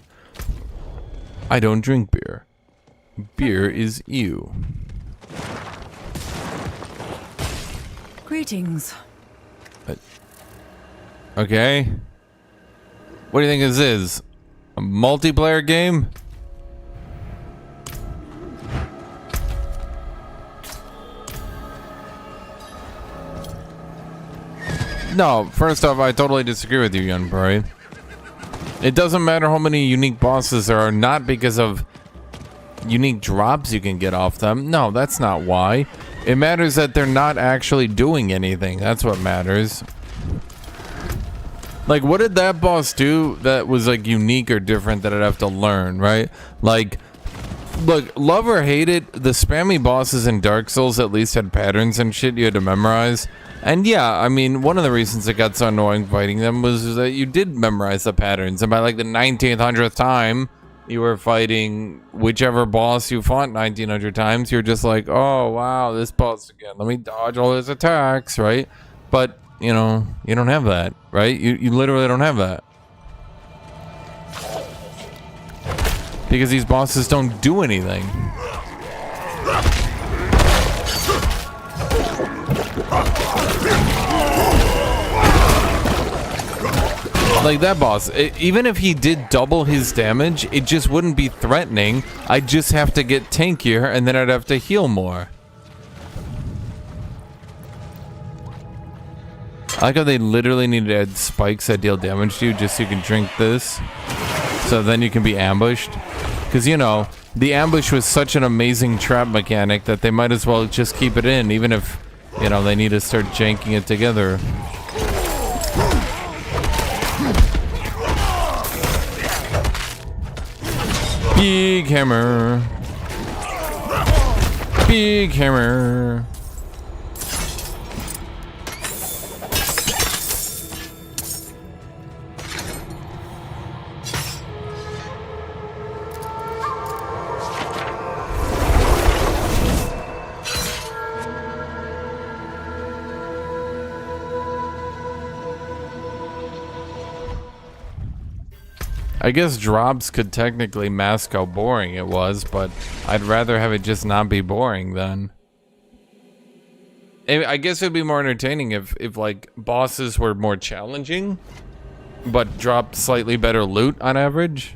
I don't drink beer. Beer is you. Greetings. Okay. What do you think this is? A multiplayer game? No, first off, I totally disagree with you, Young Prairie. It doesn't matter how many unique bosses there are, not because of unique drops you can get off them. No, that's not why. It matters that they're not actually doing anything. That's what matters. Like, what did that boss do that was, like, unique or different that I'd have to learn, right? Like, look, love or hate it, the spammy bosses in Dark Souls at least had patterns and shit you had to memorize. And yeah, I mean, one of the reasons it got so annoying fighting them was that you did memorize the patterns, and by like the 1900th time you were fighting whichever boss you fought 1900 times, you're just like, oh wow, this boss again, let me dodge all his attacks, right? But you know, you don't have that, right? You literally don't have that, because these bosses don't do anything. Like that boss, even if he did double his damage, it just wouldn't be threatening. I'd just have to get tankier, and then I'd have to heal more. I like how they literally need to add spikes that deal damage to you just so you can drink this. So then you can be ambushed. Because, you know, the ambush was such an amazing trap mechanic that they might as well just keep it in, even if, you know, they need to start janking it together. Big hammer. Big hammer. I guess drops could technically mask how boring it was, but I'd rather have it just not be boring then. I guess it'd be more entertaining if like bosses were more challenging, but dropped slightly better loot on average.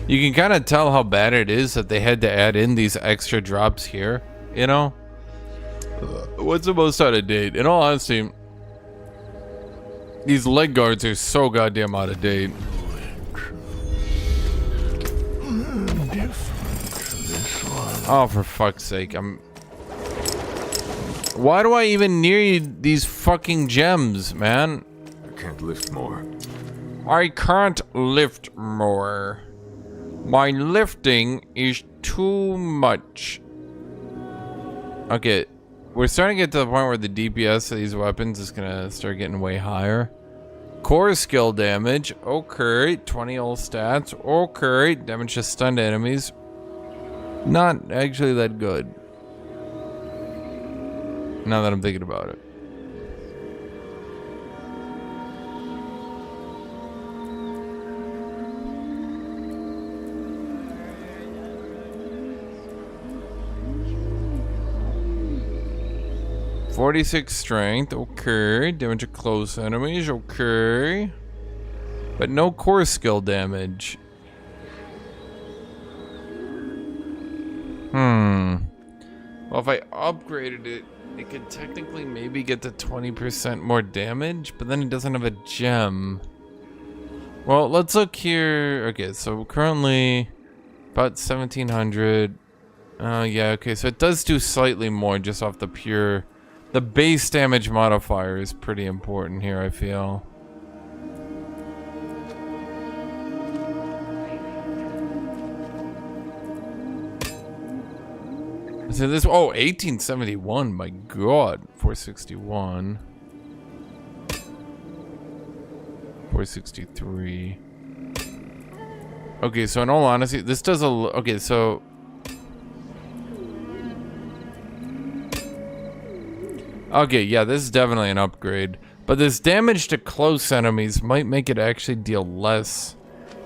You can kind of tell how bad it is that they had to add in these extra drops here, you know? What's the most out of date? In all honesty, these leg guards are so goddamn out of date. Oh, for fuck's sake, why do I even need these fucking gems, man? I can't lift more. I can't lift more. My lifting is too much. Okay. We're starting to get to the point where the DPS of these weapons is gonna start getting way higher. Core skill damage, okay. 20 ult stats, okay. Damage to stunned enemies. Not actually that good. Now that I'm thinking about it. .46 strength, okay. Damage to close enemies, okay. But no core skill damage. Well, if I upgraded it, it could technically maybe get to 20% more damage, but then it doesn't have a gem. Well, let's look here. Okay, so currently about 1700. Yeah, okay, so it does do slightly more just off the pure... The base damage modifier is pretty important here, I feel. So this, oh, 1871, my god. 461. 463. Okay, so in all honesty, this does a, okay, so... Okay, yeah, this is definitely an upgrade. But this damage to close enemies might make it actually deal less.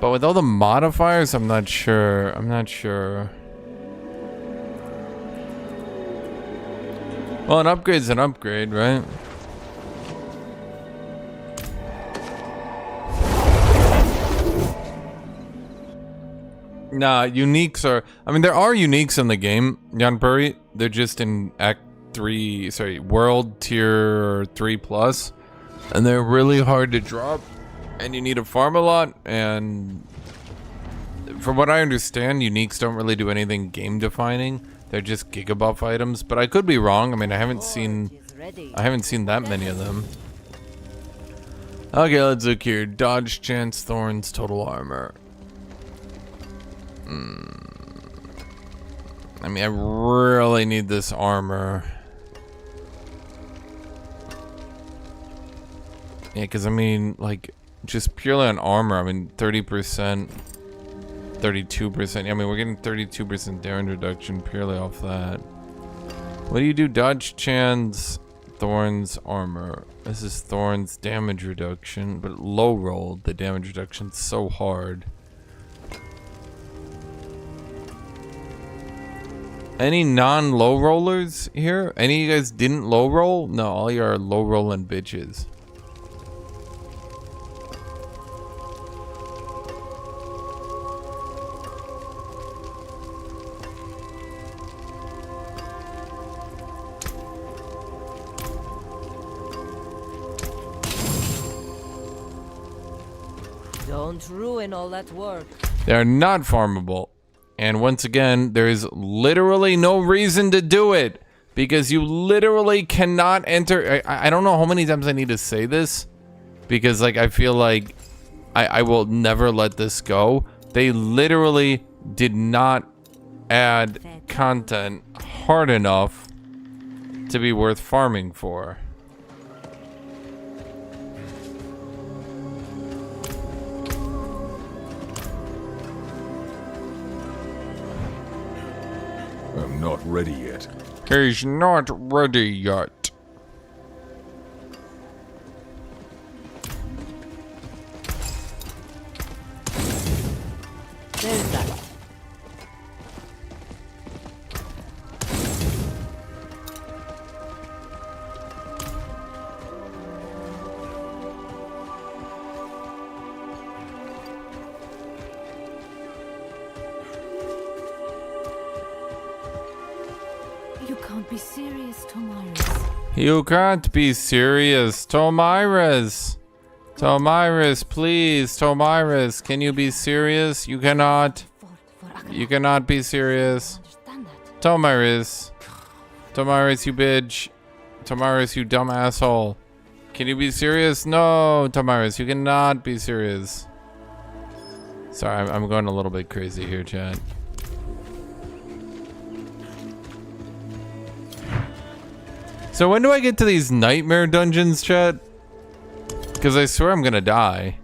But with all the modifiers, I'm not sure. I'm not sure. Well, an upgrade's an upgrade, right? Nah, uniques are... I mean, there are uniques in the game, Yanpuri. They're just in Act 3... Sorry, World Tier 3+. And they're really hard to drop. And you need to farm a lot. And... from what I understand, uniques don't really do anything game-defining. They're just gigabuff items. But I could be wrong. I mean, I haven't seen that many of them. Okay, let's look here. Dodge, chance, thorns, total armor. I mean, I really need this armor. Yeah, because I mean, like, just purely on armor, I mean, 30%, 32%. I mean, we're getting 32% damage reduction purely off that. What do you do? Dodge Chan's Thorns armor. This is Thorns damage reduction, but low rolled. The damage reduction's so hard. Any non-low rollers here? Any of you guys didn't low roll? No, all you are low rolling bitches. Don't ruin all that work. They are not farmable. And once again, there is literally no reason to do it. Because you literally cannot enter. I don't know how many times I need to say this. Because like I feel like I will never let this go. They literally did not add content hard enough to be worth farming for. I'm not ready yet. He's not ready yet. There's that. You can't be serious, Tomaris. You can't be serious. Tomaris. Tomaris, please. Tomaris, can you be serious? You cannot. You cannot be serious. Tomaris. Tomaris, you bitch. Tomaris, you dumb asshole. Can you be serious? No, Tomaris, you cannot be serious. Sorry, I'm going a little bit crazy here, chat. So when do I get to these nightmare dungeons, chat? Because I swear I'm gonna die.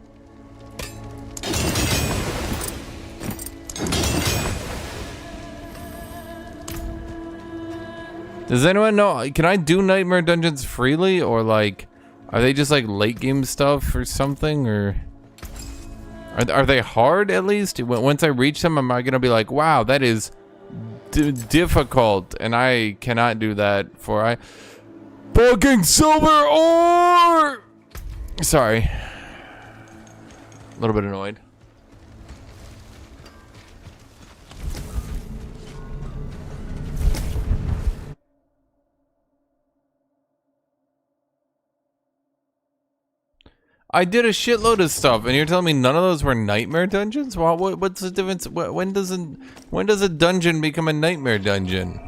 Does anyone know? Can I do nightmare dungeons freely, or like, are they just like late game stuff or something, or are they hard at least? Once I reach them, am I gonna be like, wow, that is difficult, and I cannot do that for I fucking silver ore. Sorry, a little bit annoyed. I did a shitload of stuff, and you're telling me none of those were nightmare dungeons? What's the difference? When does a dungeon become a nightmare dungeon?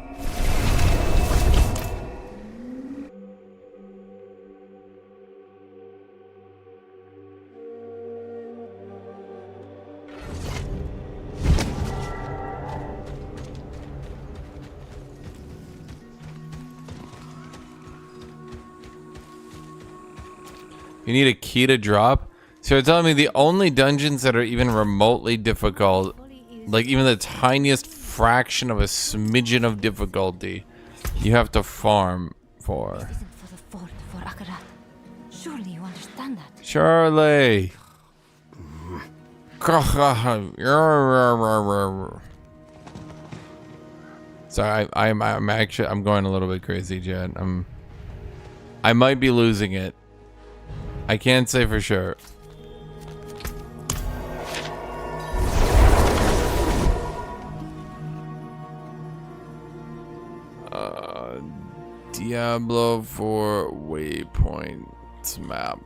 You need a key to drop? So you're telling me the only dungeons that are even remotely difficult, like even the tiniest fraction of a smidgen of difficulty, you have to farm for. Surely you understand that. Charlie. Sorry, I'm actually going a little bit crazy, Jed. I might be losing it. I can't say for sure. Diablo 4 waypoints map.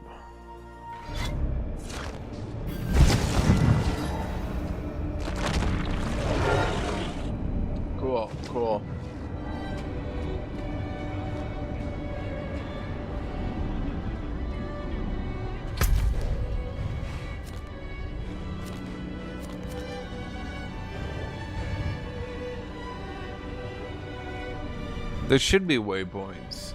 Cool. There should be waypoints.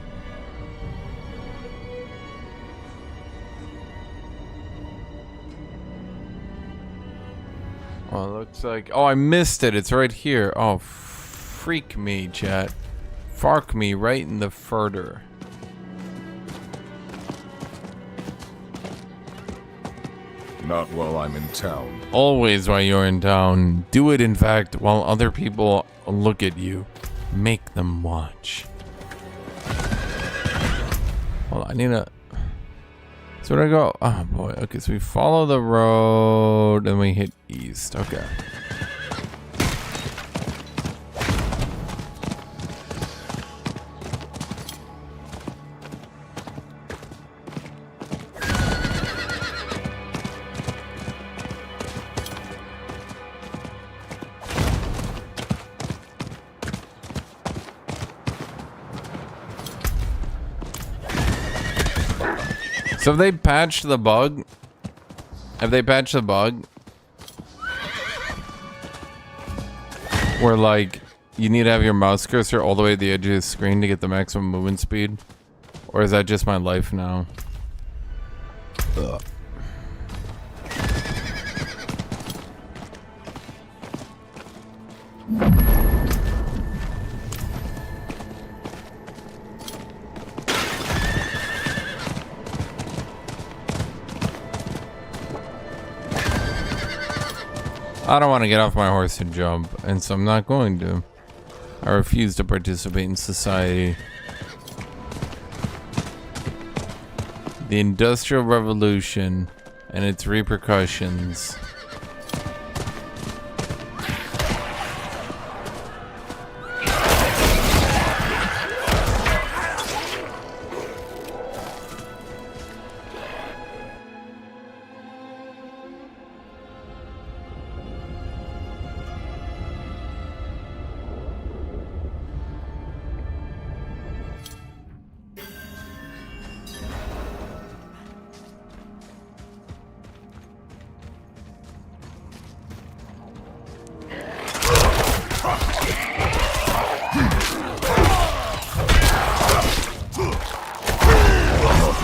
Oh, it looks like... Oh, I missed it. It's right here. Oh, freak me, chat. Fark me right in the further. Not while I'm in town. Always while you're in town. Do it, in fact, while other people look at you. Make them watch. Hold on, I need a... So where do I go? Oh boy, okay, so we follow the road and we hit east, okay. So have they patched the bug? Have they patched the bug? Where like, you need to have your mouse cursor all the way to the edge of the screen to get the maximum movement speed? Or is that just my life now? Ugh. I don't want to get off my horse and jump, and so I'm not going to. I refuse to participate in society. The Industrial Revolution and its repercussions.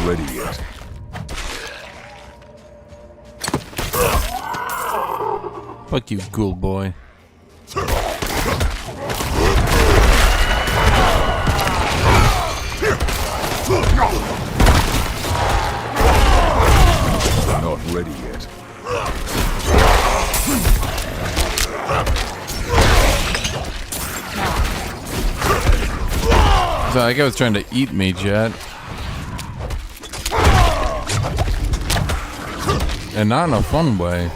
Ready yet. Fuck you, ghoul boy. Not ready yet. So that guy was trying to eat me, Jet. And not in a fun way.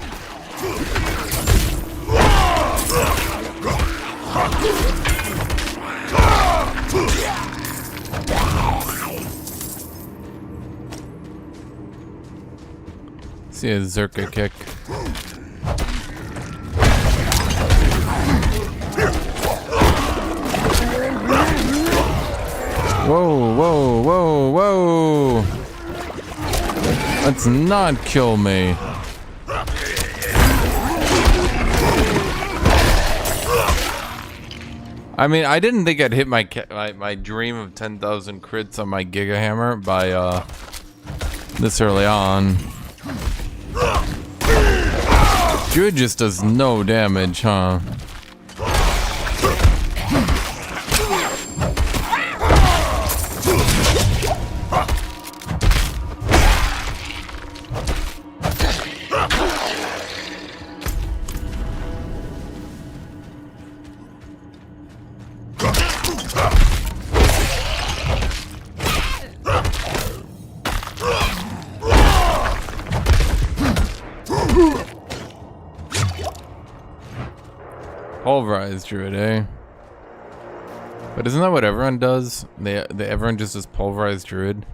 See a Zerka kick. Whoa, whoa, whoa, whoa! Let's not kill me. I mean, I didn't think I'd hit my dream of 10,000 crits on my Giga Hammer by this early on. Druid just does no damage, huh? Pulverized Druid, eh? But isn't that what everyone does? Everyone just does Pulverized Druid?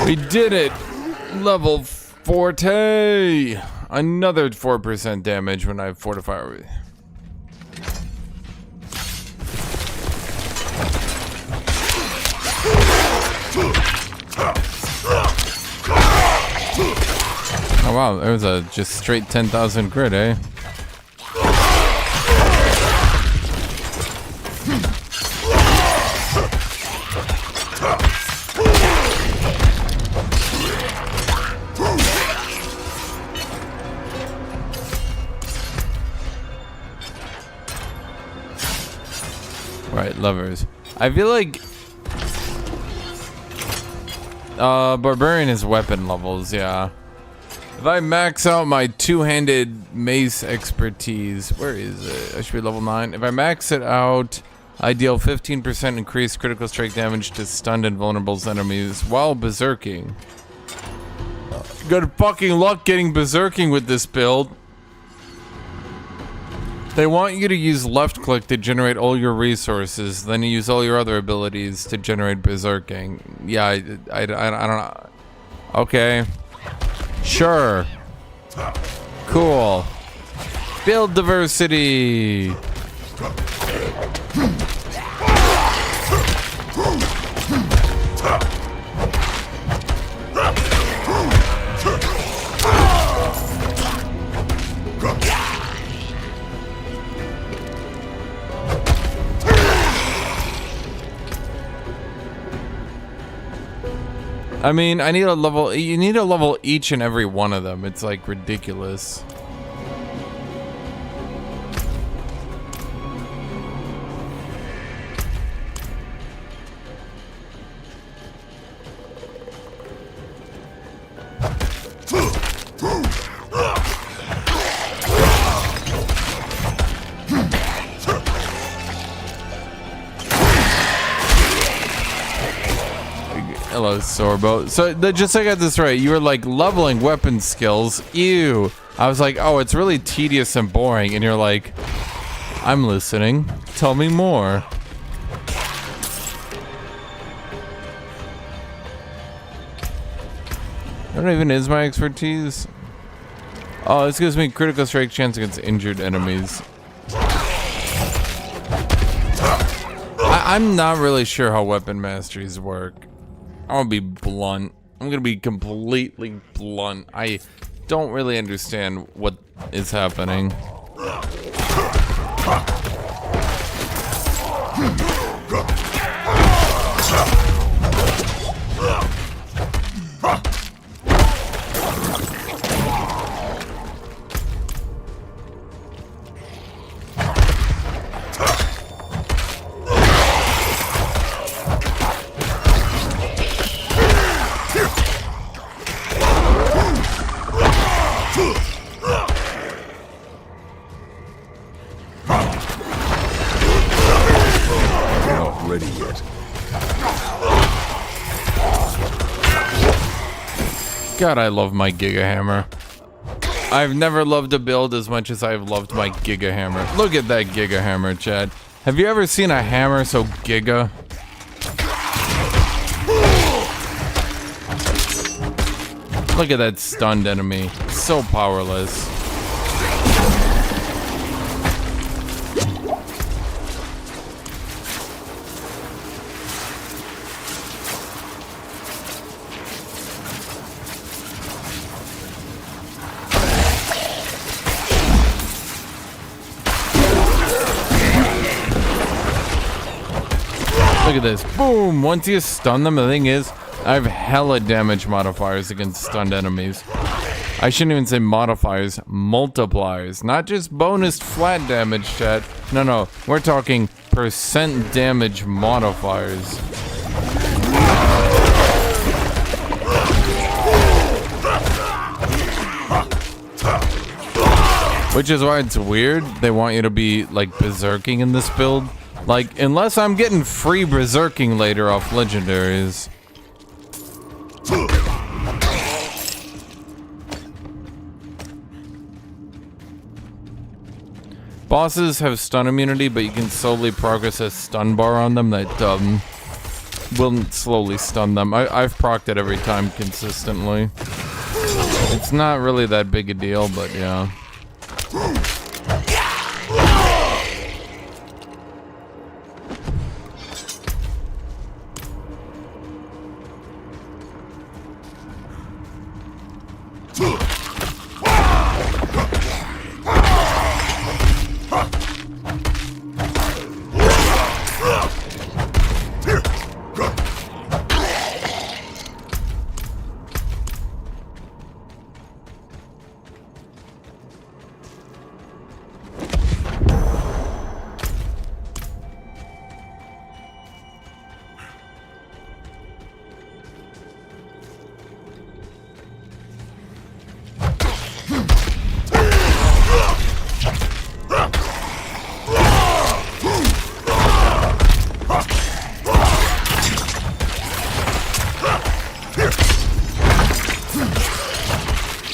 We did it! Level 40! Another 4% damage when I have Fortify. Oh wow, there was a just straight 10,000 crit, eh? Right, lovers. I feel like Barbarian is weapon levels, yeah. If I max out my two-handed mace expertise, where is it? I should be level 9. If I max it out, I deal 15% increased critical strike damage to stunned and vulnerable enemies while berserking. Good fucking luck getting berserking with this build. They want you to use left click to generate all your resources, then you use all your other abilities to generate berserking. Yeah, I don't know. Okay. Sure. Cool. Build diversity. I mean, I need a level. You need a level each and every one of them. It's like ridiculous. Hello, Sorbo. So, just so I got this right, you were like leveling weapon skills. Ew. I was like, oh, it's really tedious and boring. And you're like, I'm listening. Tell me more. What even is my expertise? Oh, this gives me critical strike chance against injured enemies. I'm not really sure how weapon masteries work. I'm gonna be blunt. I'm gonna be completely blunt. I don't really understand what is happening. God, I love my Giga Hammer. I've never loved a build as much as I've loved my Giga Hammer. Look at that Giga Hammer, Chad. Have you ever seen a hammer so giga? Look at that stunned enemy. So powerless. Look at this. Boom! Once you stun them, the thing is, I have hella damage modifiers against stunned enemies. I shouldn't even say modifiers, multipliers. Not just bonus flat damage, chat. No, we're talking percent damage modifiers. Which is why it's weird. They want you to be, like, berserking in this build. Like, unless I'm getting free berserking later off legendaries. Bosses have stun immunity, but you can slowly progress a stun bar on them that, will slowly stun them. I've procced it every time consistently. It's not really that big a deal, but yeah.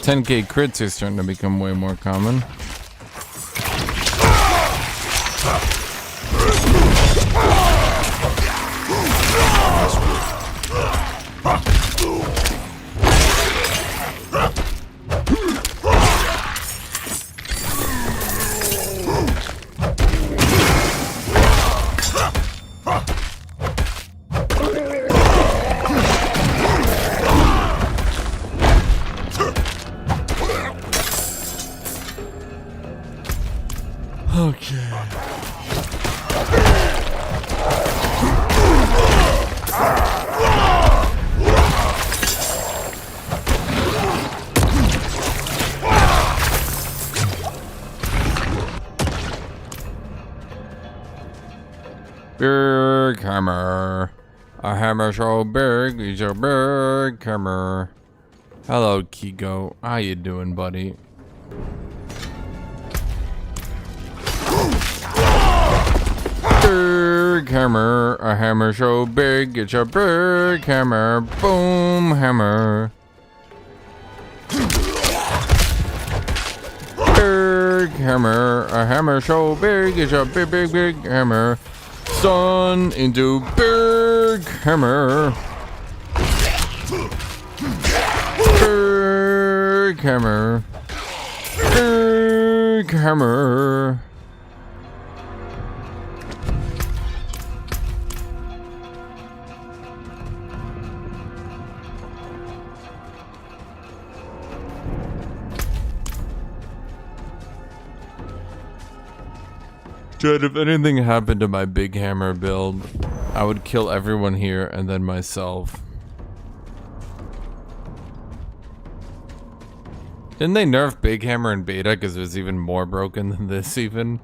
$10K crits are starting to become way more common. Big hammer. A hammer so big, he's a big hammer. Hello, Kigo. How you doing, buddy? Big hammer. A hammer so big, it's a big hammer. Boom, hammer. Big hammer. A hammer so big, it's a big, big, big hammer. Stun into big hammer. Big hammer. Big hammer. Chad, if anything happened to my big hammer build, I would kill everyone here and then myself. Didn't they nerf big hammer in beta because it was even more broken than this even?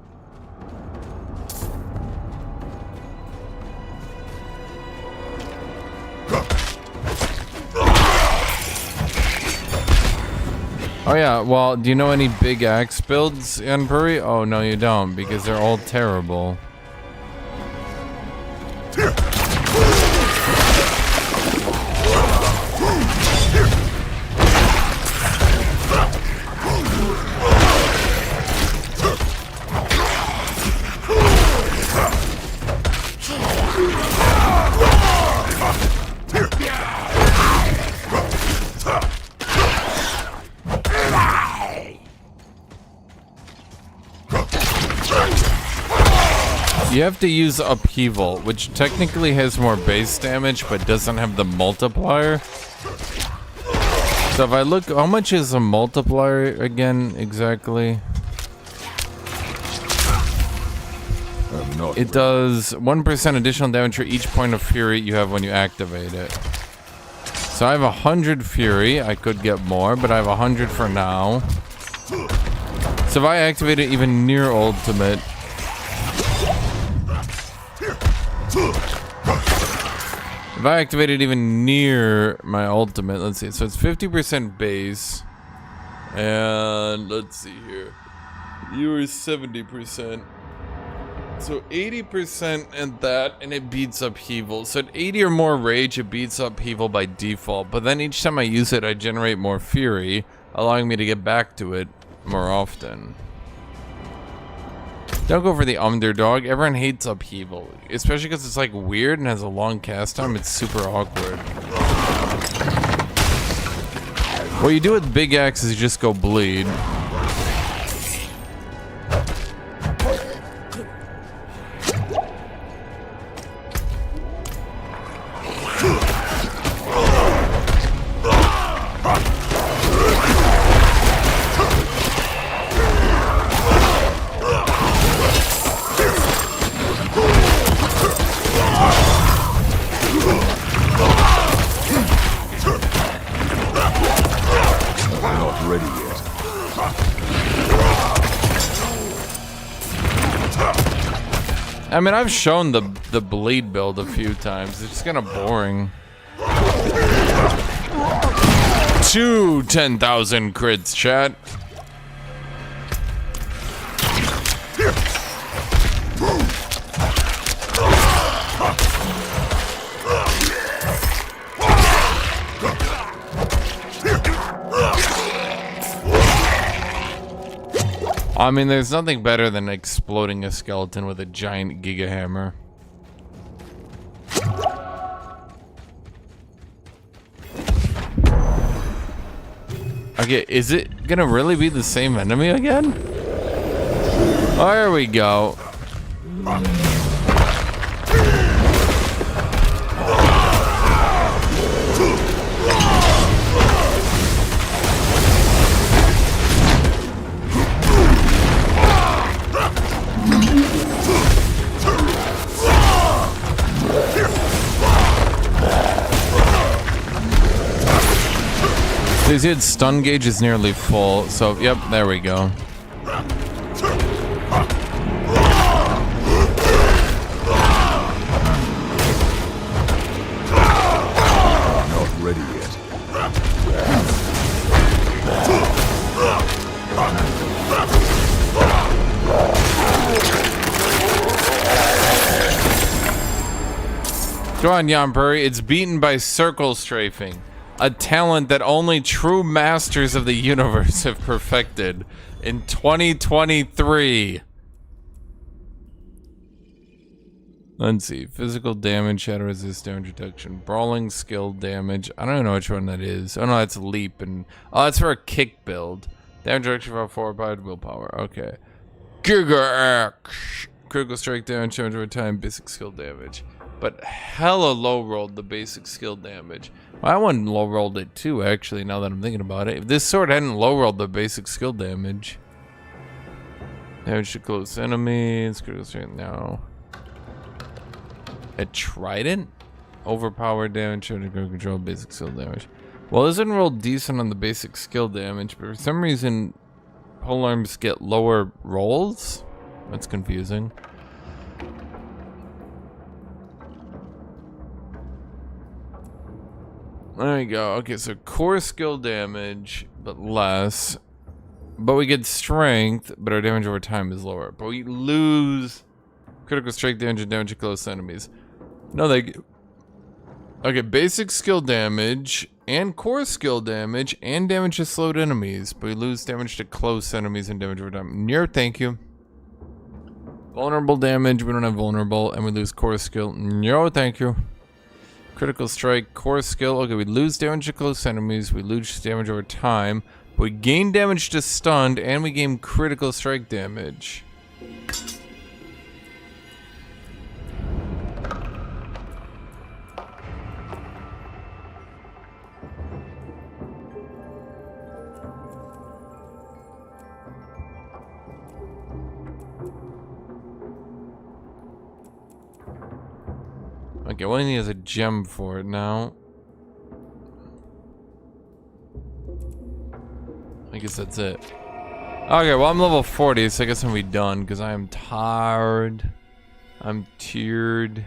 Oh yeah, well, do you know any big axe builds in Puri? Oh no, you don't, because they're all terrible. You have to use upheaval, which technically has more base damage, but doesn't have the multiplier. So if I look, how much is a multiplier again, exactly? It does 1% additional damage for each point of fury you have when you activate it. So I have 100 fury, I could get more, but I have 100 for now. So if I activate it even near ultimate, if I activate it even near my ultimate, let's see, so it's 50% base, and let's see here, you are 70%, so 80% and that, and it beats upheaval. So at 80 or more rage, it beats upheaval by default, but then each time I use it, I generate more fury, allowing me to get back to it more often. Don't go for the underdog. Everyone hates upheaval, especially because it's like weird and has a long cast time. It's super awkward. What you do with big axe is you just go bleed. I mean, I've shown the bleed build a few times. It's just kind of boring. 10,000 crits, chat. I mean, there's nothing better than exploding a skeleton with a giant Giga Hammer. Okay, is it gonna really be the same enemy again? Oh, here we go. His stun gauge is nearly full, so yep, there we go. Not ready yet. Go on, Yonpuri. It's beaten by circle strafing. A talent that only true masters of the universe have perfected in 2023. Let's see. Physical damage, shadow resist, damage reduction, brawling skill damage. I don't even know which one that is. Oh no, that's leap and oh, that's for a kick build. Damage reduction for 4 powered willpower. Okay. Giga Axe. Critical strike damage, damage over time, basic skill damage. But hella low rolled the basic skill damage. Well, I one low rolled it too, actually, now that I'm thinking about it. If this sword hadn't low rolled the basic skill damage. Damage to close enemies, critical strength, no. A trident? Overpowered damage, to control basic skill damage. Well, this one rolled decent on the basic skill damage, but for some reason, polearms get lower rolls? That's confusing. There we go. Okay, so core skill damage, but less. But we get strength, but our damage over time is lower. But we lose critical strike damage and damage to close enemies. No, they... Okay, basic skill damage, and core skill damage, and damage to slowed enemies. But we lose damage to close enemies and damage over time. Near, thank you. Vulnerable damage, we don't have vulnerable, and we lose core skill. No, thank you. Critical strike, core skill. Okay, we lose damage to close enemies. We lose damage over time. But we gain damage to stunned, and we gain critical strike damage. Okay, well, he has a gem for it now. I guess that's it. Okay, well, I'm level 40, so I guess I'm gonna be done, because I am tired. I'm tiered.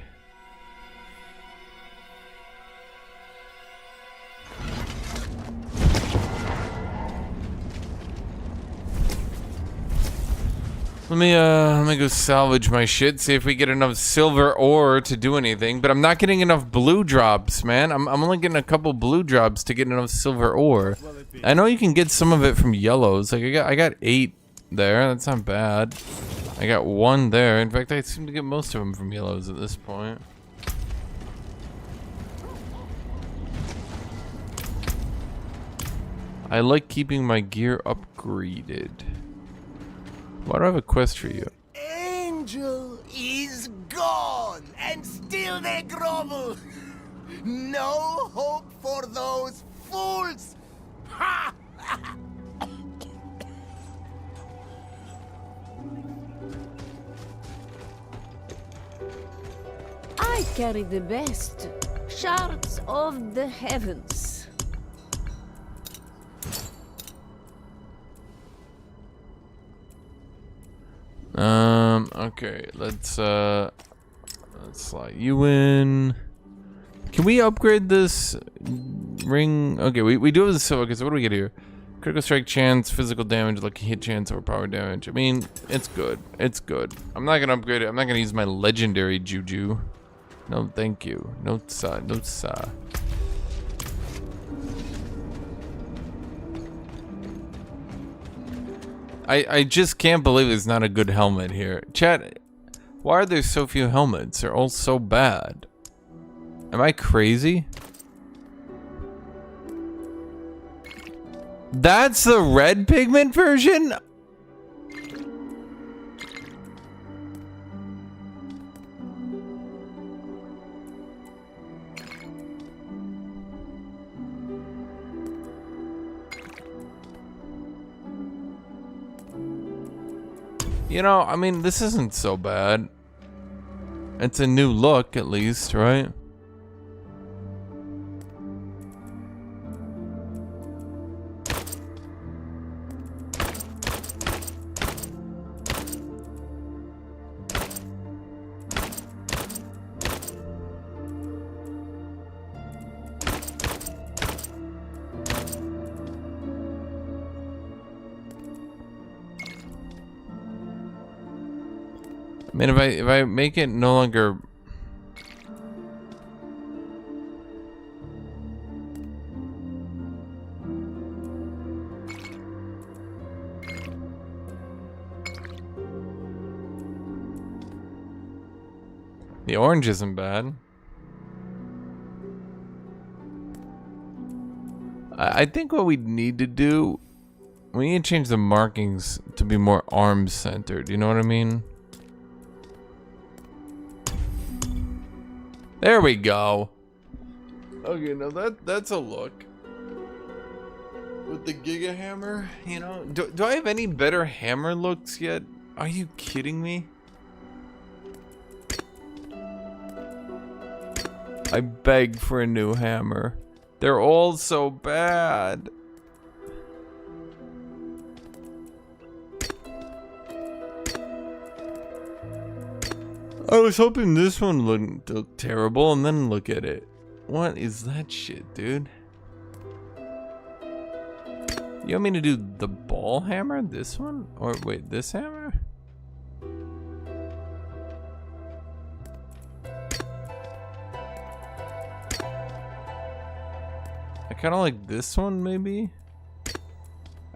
Let me go salvage my shit, see if we get enough silver ore to do anything, but I'm not getting enough blue drops, man. I'm only getting a couple blue drops to get enough silver ore. I know you can get some of it from yellows. Like I got 8 there. That's not bad. I got one there. In fact, I seem to get most of them from yellows at this point. I like keeping my gear upgraded. Why do I have a quest for you? Angel is gone, and still they grovel. No hope for those fools. Ha! I carry the best shards of the heavens. Okay, let's slide you in. Can we upgrade this ring? Okay, we do have the silver. Okay, so what do we get here? Critical strike chance, physical damage, lucky hit chance, or power damage. I mean, it's good. It's good. I'm not gonna upgrade it. I'm not gonna use my legendary juju. No, thank you. No, sir. No, sir. I just can't believe there's not a good helmet here. Chat, why are there so few helmets? They're all so bad. Am I crazy? That's the red pigment version? You know, I mean, this isn't so bad. It's a new look, at least, right? I mean, if I make it no longer... The orange isn't bad. I think what we need to do... We need to change the markings to be more arm-centered, you know what I mean? There we go. Okay, now that's a look. With the Giga Hammer, you know? Do I have any better hammer looks yet? Are you kidding me? I beg for a new hammer. They're all so bad. I was hoping this one wouldn't look terrible, and then look at it. What is that shit, dude? You want me to do the ball hammer? This one? Or wait, this hammer? I kind of like this one, maybe?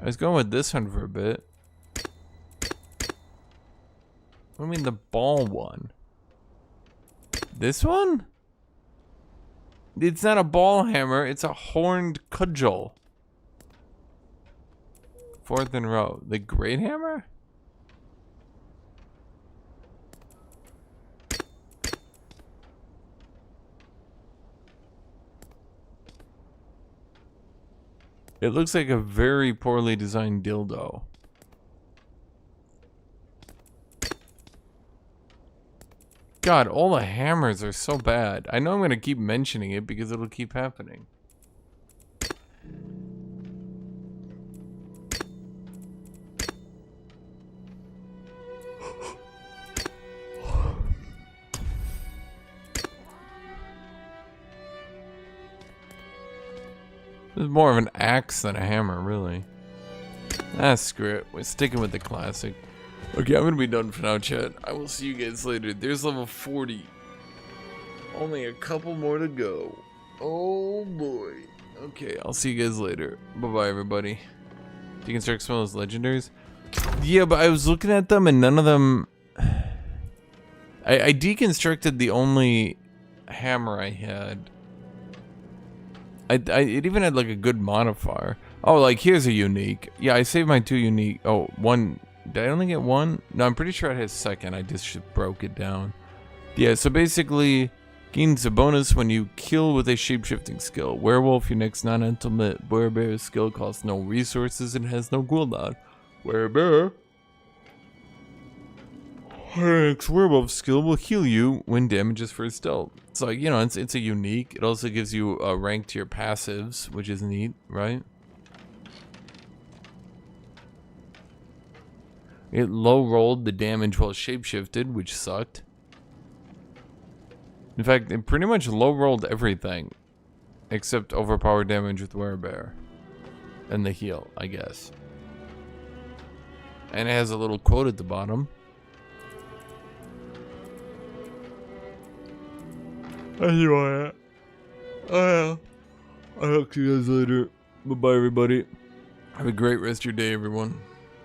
I was going with this one for a bit. What do you mean the ball one? This one? It's not a ball hammer, it's a horned cudgel. Fourth in a row. The great hammer? It looks like a very poorly designed dildo. God, all the hammers are so bad. I know I'm gonna keep mentioning it because it'll keep happening. This is more of an axe than a hammer, really. Ah, screw it. We're sticking with the classic. Okay, I'm gonna be done for now, chat. I will see you guys later. There's level 40. Only a couple more to go. Oh boy. Okay, I'll see you guys later. Bye-bye, everybody. Deconstruct some of those legendaries. Yeah, but I was looking at them and none of them... I deconstructed the only hammer I had. It even had like a good modifier. Oh, like here's a unique. Yeah, I saved my 2 unique. Oh, one. Did I only get 1? No, I'm pretty sure it has 2nd. I just broke it down. Yeah, so basically, gains a bonus when you kill with a shapeshifting skill. Werewolf, your next non-ultimate Barbarian skill costs no resources and has no cooldown. Barbarian, her next werewolf skill will heal you when damages first dealt. So, you know, it's a unique. It also gives you a rank to your passives, which is neat, right? It low rolled the damage while shapeshifted, which sucked. In fact, it pretty much low rolled everything except overpowered damage with Werebear and the heal, I guess. And it has a little quote at the bottom. Anyway, I'll talk to you guys later. Bye-bye, everybody. Have a great rest of your day, everyone.